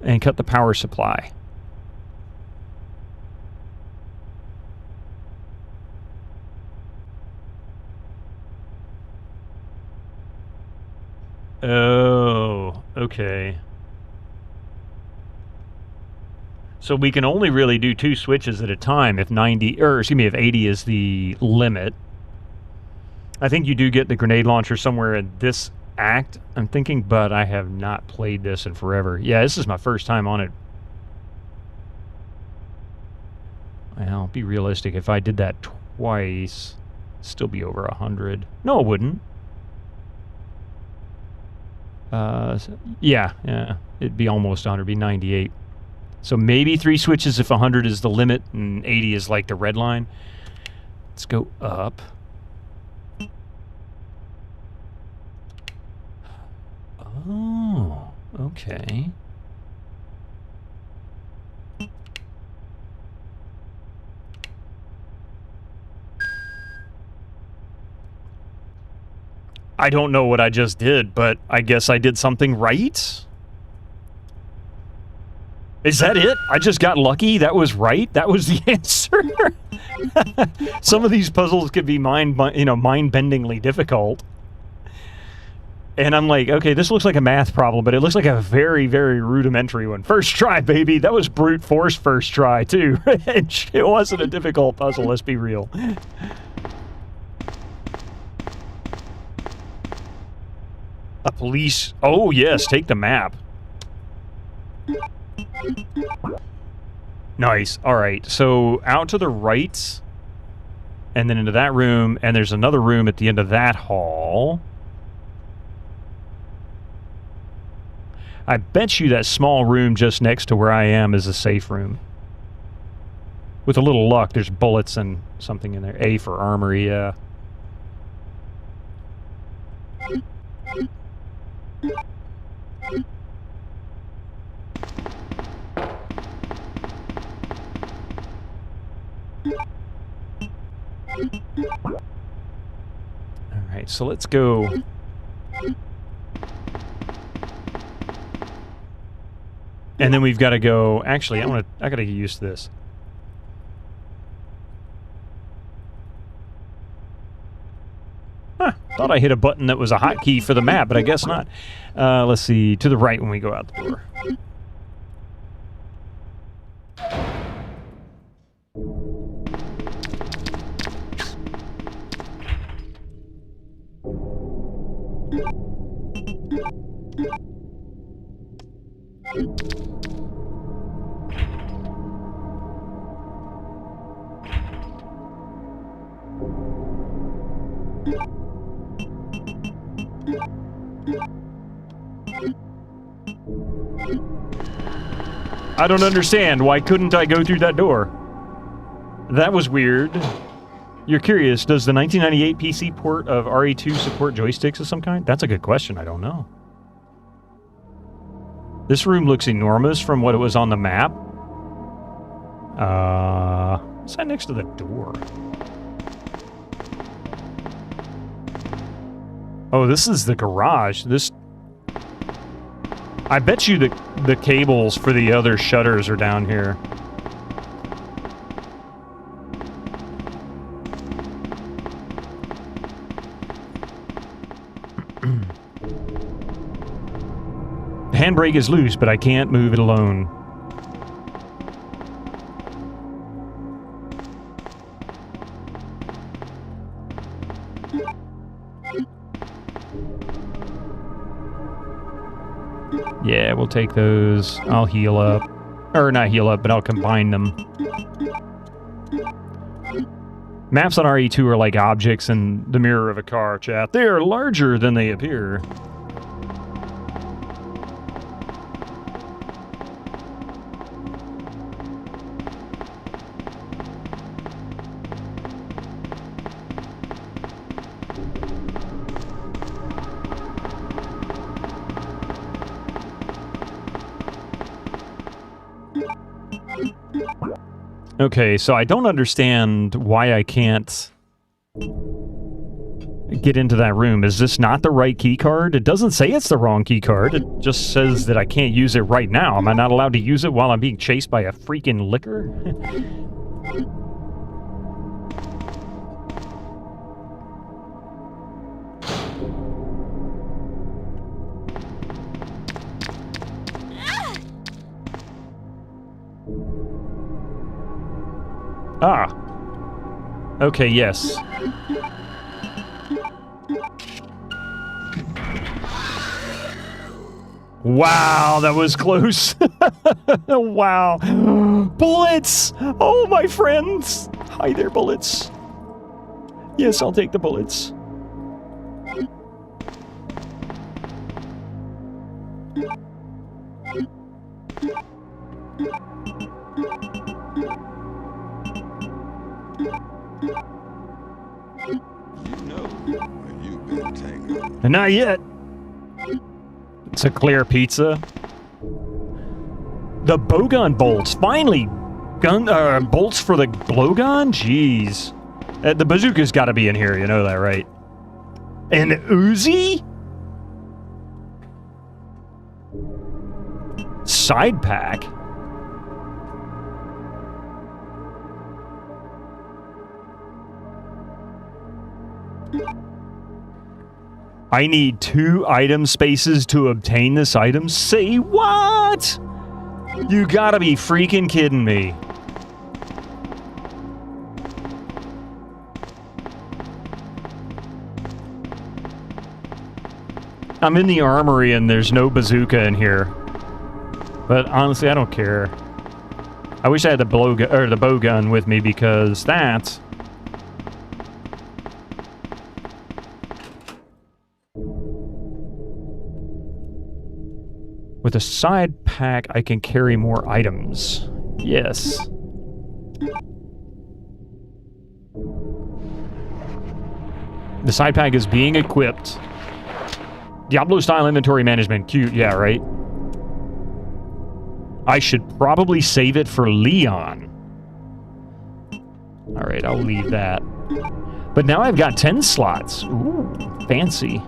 and cut the power supply. Oh, okay. So we can only really do 2 switches at a time if 80 is the limit. I think you do get the grenade launcher somewhere in this act, I'm thinking, but I have not played this in forever. Yeah, this is my first time on it. Well, be realistic. If I did that twice, it'd still be over 100. No, it wouldn't. Yeah, it'd be almost 100, it'd be 98. So maybe 3 switches if 100 is the limit and 80 is like the red line. Let's go up. Oh, okay. I don't know what I just did, but I guess I did something right? Is that it? I just got lucky? That was right? That was the answer? Some of these puzzles could be mind-bendingly difficult. And I'm like, okay, this looks like a math problem, but it looks like a very, very rudimentary one. First try, baby. That was brute force first try, too. It wasn't a difficult puzzle, let's be real. A police... Oh, yes, take the map. Nice. All right, so out to the right, and then into that room, and there's another room at the end of that hall. I bet you that small room just next to where I am is a safe room. With a little luck, there's bullets and something in there. A for armory, yeah. Alright, so let's go. And then we've got to go... Actually, I got to get used to this. Huh, thought I hit a button that was a hotkey for the map, but I guess not. Let's see, to the right when we go out the door. I don't understand. Why couldn't I go through that door? That was weird. You're curious, does the 1998 PC port of RE2 support joysticks of some kind? That's a good question. I don't know. This room looks enormous from what it was on the map. What's that next to the door? Oh, this is the garage. I bet you the cables for the other shutters are down here. The handbrake is loose, but I can't move it alone. Yeah, we'll take those. I'll heal up. Or not heal up, but I'll combine them. Maps on RE2 are like objects in the mirror of a car, chat. They are larger than they appear. Okay, so I don't understand why I can't get into that room. Is this not the right key card? It doesn't say it's the wrong key card. It just says that I can't use it right now. Am I not allowed to use it while I'm being chased by a freaking licker? Ah. Okay, yes. Wow, that was close. Wow. Bullets! Oh, my friends! Hi there, bullets. Yes, I'll take the bullets. Not yet. It's a clear pizza. The bowgun bolts. Finally. Bolts for the blowgun? Jeez. The bazooka's got to be in here. You know that, right? An Uzi? Side pack? I need 2 item spaces to obtain this item? Say what? You gotta be freaking kidding me. I'm in the armory and there's no bazooka in here. But honestly, I don't care. I wish I had the bow gun with me because that... With a side pack, I can carry more items. Yes. The side pack is being equipped. Diablo-style inventory management. Cute, yeah, right? I should probably save it for Leon. Alright, I'll leave that. But now I've got 10 slots. Ooh, fancy.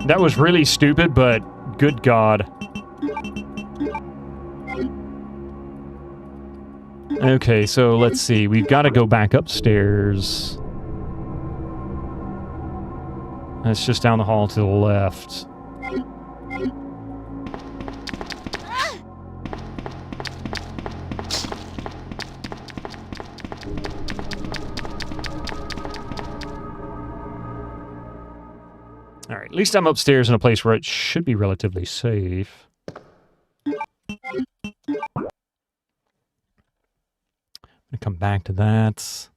That was really stupid, but good God. Okay, so let's see. We've got to go back upstairs. That's just down the hall to the left. Alright, at least I'm upstairs in a place where it should be relatively safe. I'm gonna come back to that.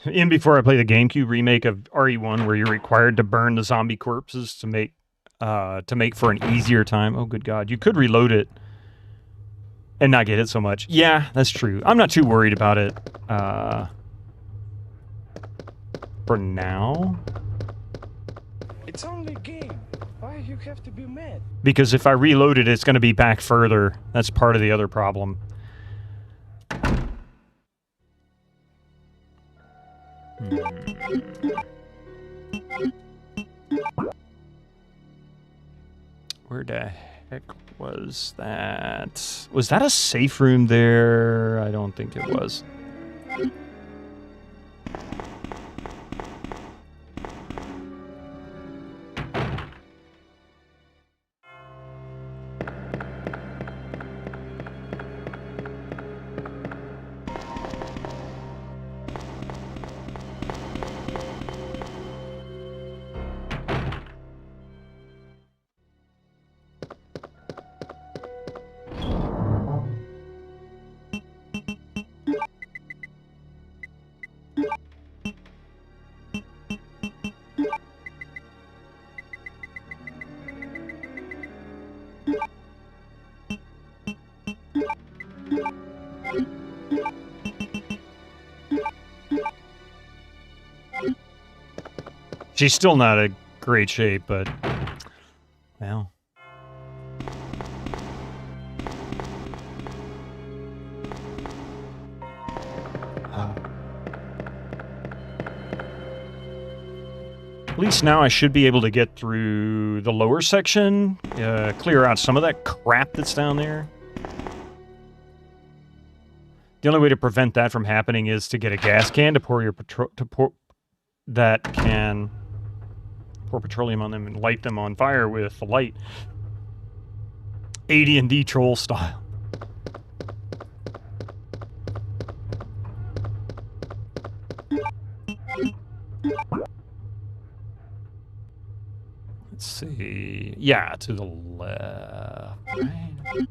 In before I play the GameCube remake of RE1, where you're required to burn the zombie corpses to make for an easier time. Oh, good God. You could reload it and not get hit so much. Yeah, that's true. I'm not too worried about it for now. It's only a game. Why you have to be mad? Because if I reload it, it's going to be back further. That's part of the other problem. Where the heck was that? Was that a safe room there? I don't think it was. She's still not in great shape, but, well. At least now I should be able to get through the lower section, clear out some of that crap that's down there. The only way to prevent that from happening is to get a gas can to pour your pour petroleum on them and light them on fire with the light. AD&D troll style. Let's see. Yeah, to the left. Right.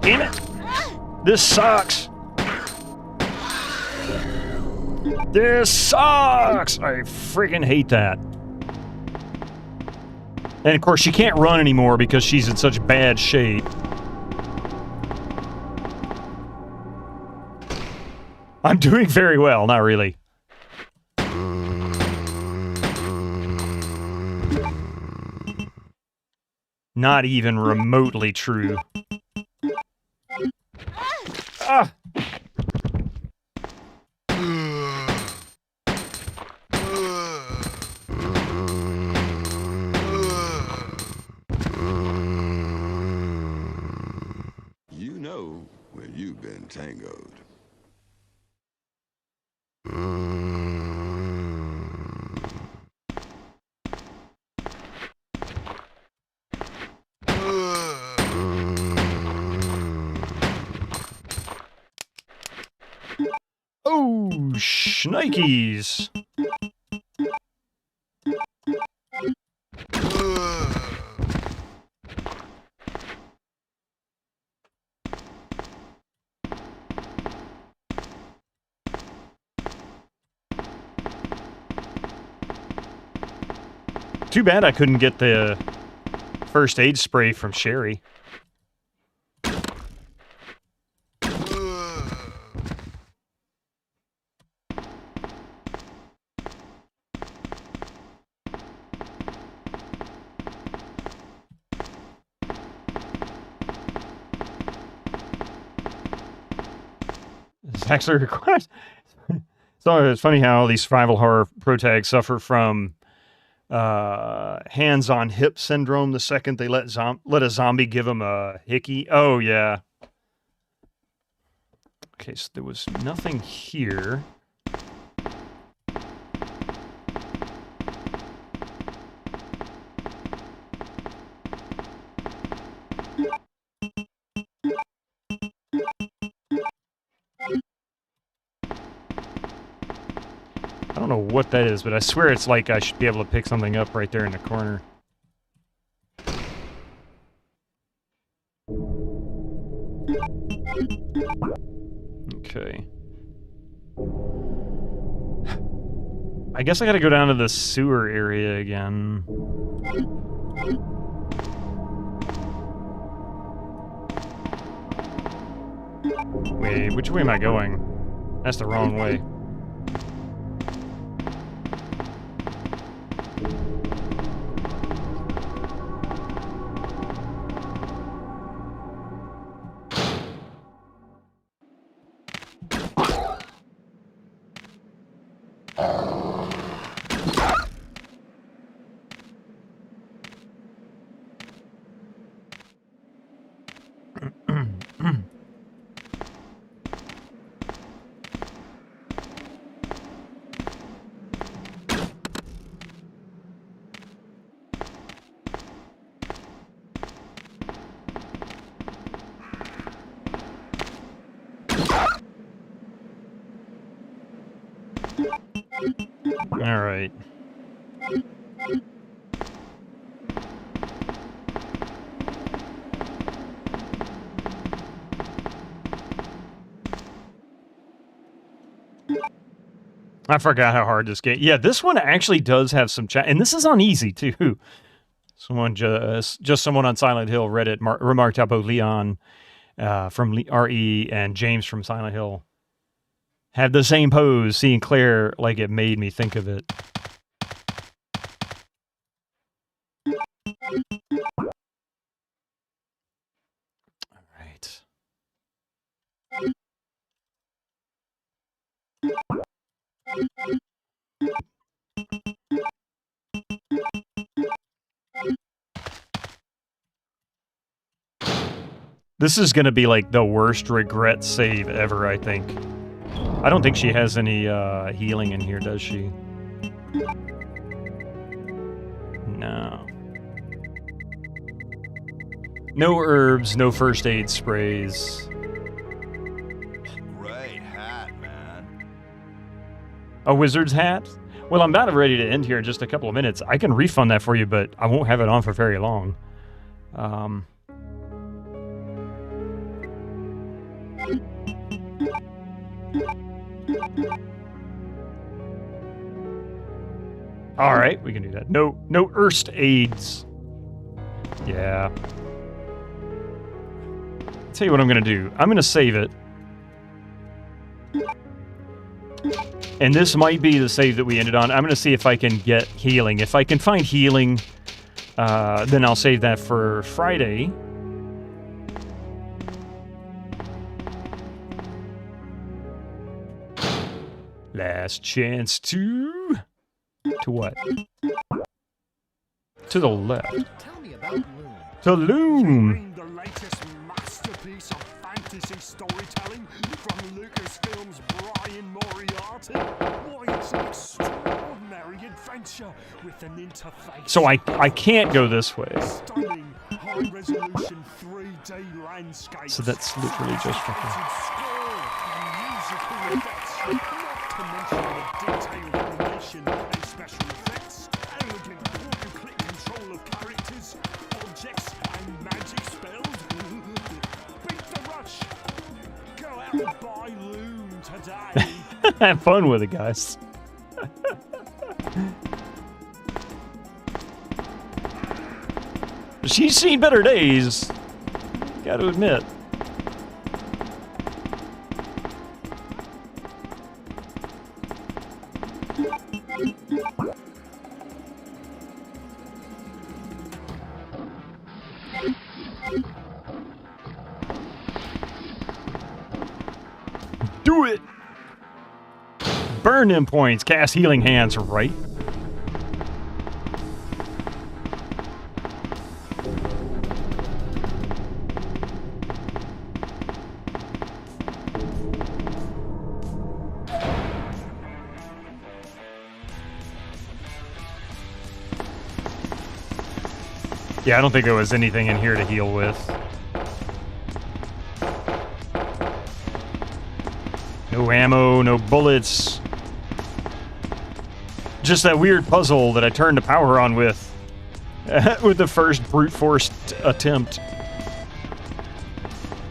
Damn it! This sucks! This sucks! I freaking hate that. And of course, she can't run anymore because she's in such bad shape. I'm doing very well, not really. Not even remotely true. Ah! You know where you've been tangoed. Oh, shnikes. Too bad I couldn't get the first aid spray from Sherry. It's actually required. So it's funny how all these survival horror protags suffer from hands-on hip syndrome the second they let a zombie give them a hickey. Oh, yeah. Okay, so there was nothing here. I don't know what that is, but I swear it's like I should be able to pick something up right there in the corner. Okay. I guess I gotta go down to the sewer area again. Wait, which way am I going? That's the wrong way. All right. I forgot how hard this game. Yeah, this one actually does have some chat, and this is on easy too. Someone just someone on Silent Hill Reddit remarked how both Leon from RE and James from Silent Hill had the same pose. Seeing Claire, like, it made me think of it. All right. This is going to be like the worst regret save ever, I think. I don't think she has any healing in here, does she? No. No herbs, no first aid sprays. Great hat, man. A wizard's hat? Well, I'm about ready to end here in just a couple of minutes. I can refund that for you, but I won't have it on for very long. All right, we can do that. No first aids. Yeah. Tell you what I'm going to do. I'm going to save it. And this might be the save that we ended on. I'm going to see if I can get healing. If I can find healing, then I'll save that for Friday. Last chance to what? To the left. Tell me about Loom. To Loom. The latest masterpiece of fantasy storytelling from Lucasfilm's Brian Moriarty. Why, it's an extraordinary adventure with an interface. So I can't go this way. Stunning, high-resolution 3D landscapes. So that's literally just fucking... Musical effects, not to mention the detailed animation and special effects, elegant point-and-click control of characters, objects, and magic spells. Beat the rush. Go out and buy Loom today. Have fun with it, guys. She's seen better days. Gotta admit. Do it! Burn them points. Cast healing hands, right? Yeah, I don't think there was anything in here to heal with. No ammo, no bullets. Just that weird puzzle that I turned the power on with. With the first brute force attempt.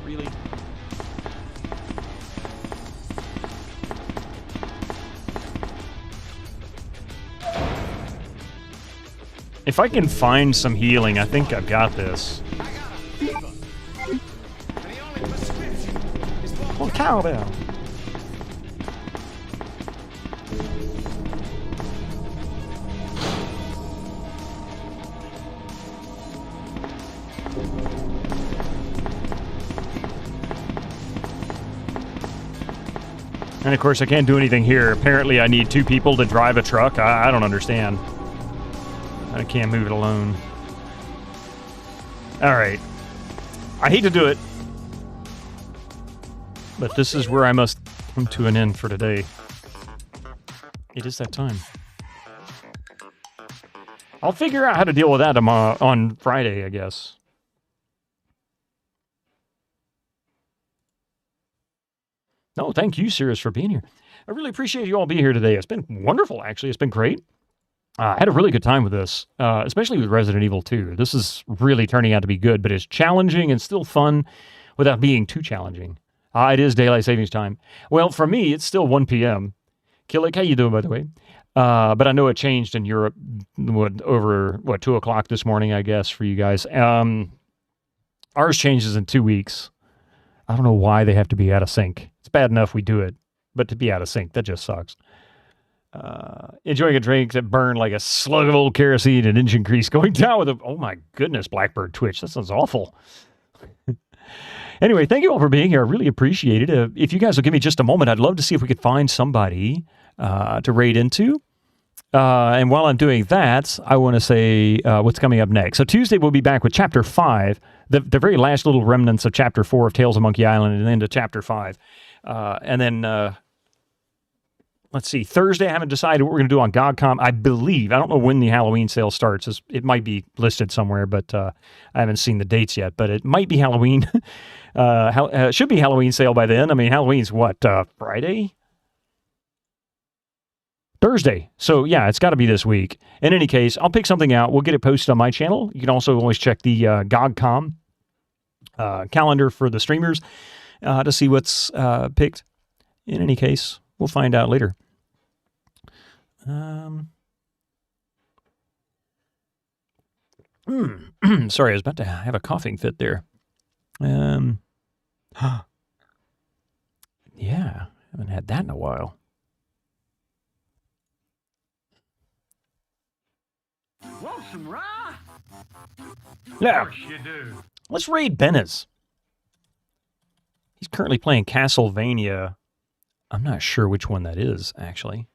Really? If I can find some healing, I think I've got this. Well, cowbell. And of course, I can't do anything here. Apparently, I need 2 people to drive a truck. I don't understand. I can't move it alone. Alright. I hate to do it. But this is where I must come to an end for today. It is that time. I'll figure out how to deal with that on Friday, I guess. No, thank you, Sirius, for being here. I really appreciate you all being here today. It's been wonderful, actually. It's been great. I had a really good time with this, especially with Resident Evil 2. This is really turning out to be good, but it's challenging and still fun without being too challenging. It is daylight savings time. Well, for me, it's still 1 p.m. Killick, how you doing, by the way? But I know it changed in Europe over 2 o'clock this morning, I guess, for you guys. Ours changes in 2 weeks. I don't know why they have to be out of sync. It's bad enough we do it, but to be out of sync, that just sucks. Enjoying a drink that burned like a slug of old kerosene and engine grease going down with a... Oh my goodness, Blackbird Twitch. That sounds awful. Anyway, thank you all for being here. I really appreciate it. If you guys will give me just a moment, I'd love to see if we could find somebody to raid into. And while I'm doing that, I want to say what's coming up next. So Tuesday, we'll be back with Chapter 5, the very last little remnants of Chapter 4 of Tales of Monkey Island, and then to Chapter 5. And then, let's see, Thursday, I haven't decided what we're going to do on GOGCOM. I believe, I don't know when the Halloween sale starts. It might be listed somewhere, but I haven't seen the dates yet. But it might be Halloween. Should be Halloween sale by then. I mean, Halloween's what, Friday? Thursday. So, yeah, it's got to be this week. In any case, I'll pick something out. We'll get it posted on my channel. You can also always check the GOGCOM calendar for the streamers to see what's picked. In any case, we'll find out later. Sorry, I was about to have a coughing fit there. Yeah, haven't had that in a while. Want some rye? Yeah. Of course you do. Let's raid Bennis. He's currently playing Castlevania. I'm not sure which one that is, actually.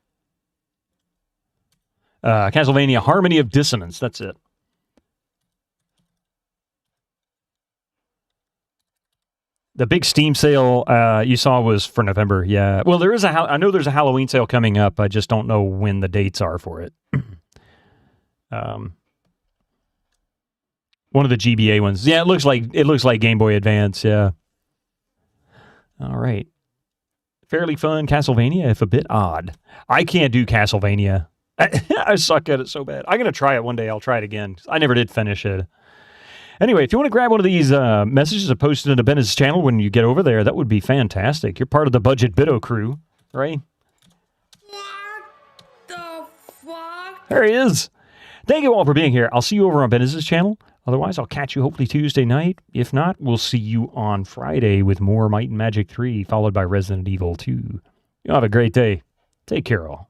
Castlevania Harmony of Dissonance. That's it. The big Steam sale you saw was for November. Yeah. Well, there is I know there's a Halloween sale coming up. I just don't know when the dates are for it. One of the GBA ones. Yeah, it looks like Game Boy Advance. Yeah. All right. Fairly fun Castlevania, if a bit odd. I can't do Castlevania. I suck at it so bad. I'm gonna try it one day. I'll try it again. I never did finish it. Anyway, if you want to grab one of these messages and post it into Ben's channel when you get over there, that would be fantastic. You're part of the Budget Biddo crew, right? What the fuck? There he is. Thank you all for being here. I'll see you over on Ben's channel. Otherwise, I'll catch you hopefully Tuesday night. If not, we'll see you on Friday with more Might and Magic 3, followed by Resident Evil 2. You have a great day. Take care, all.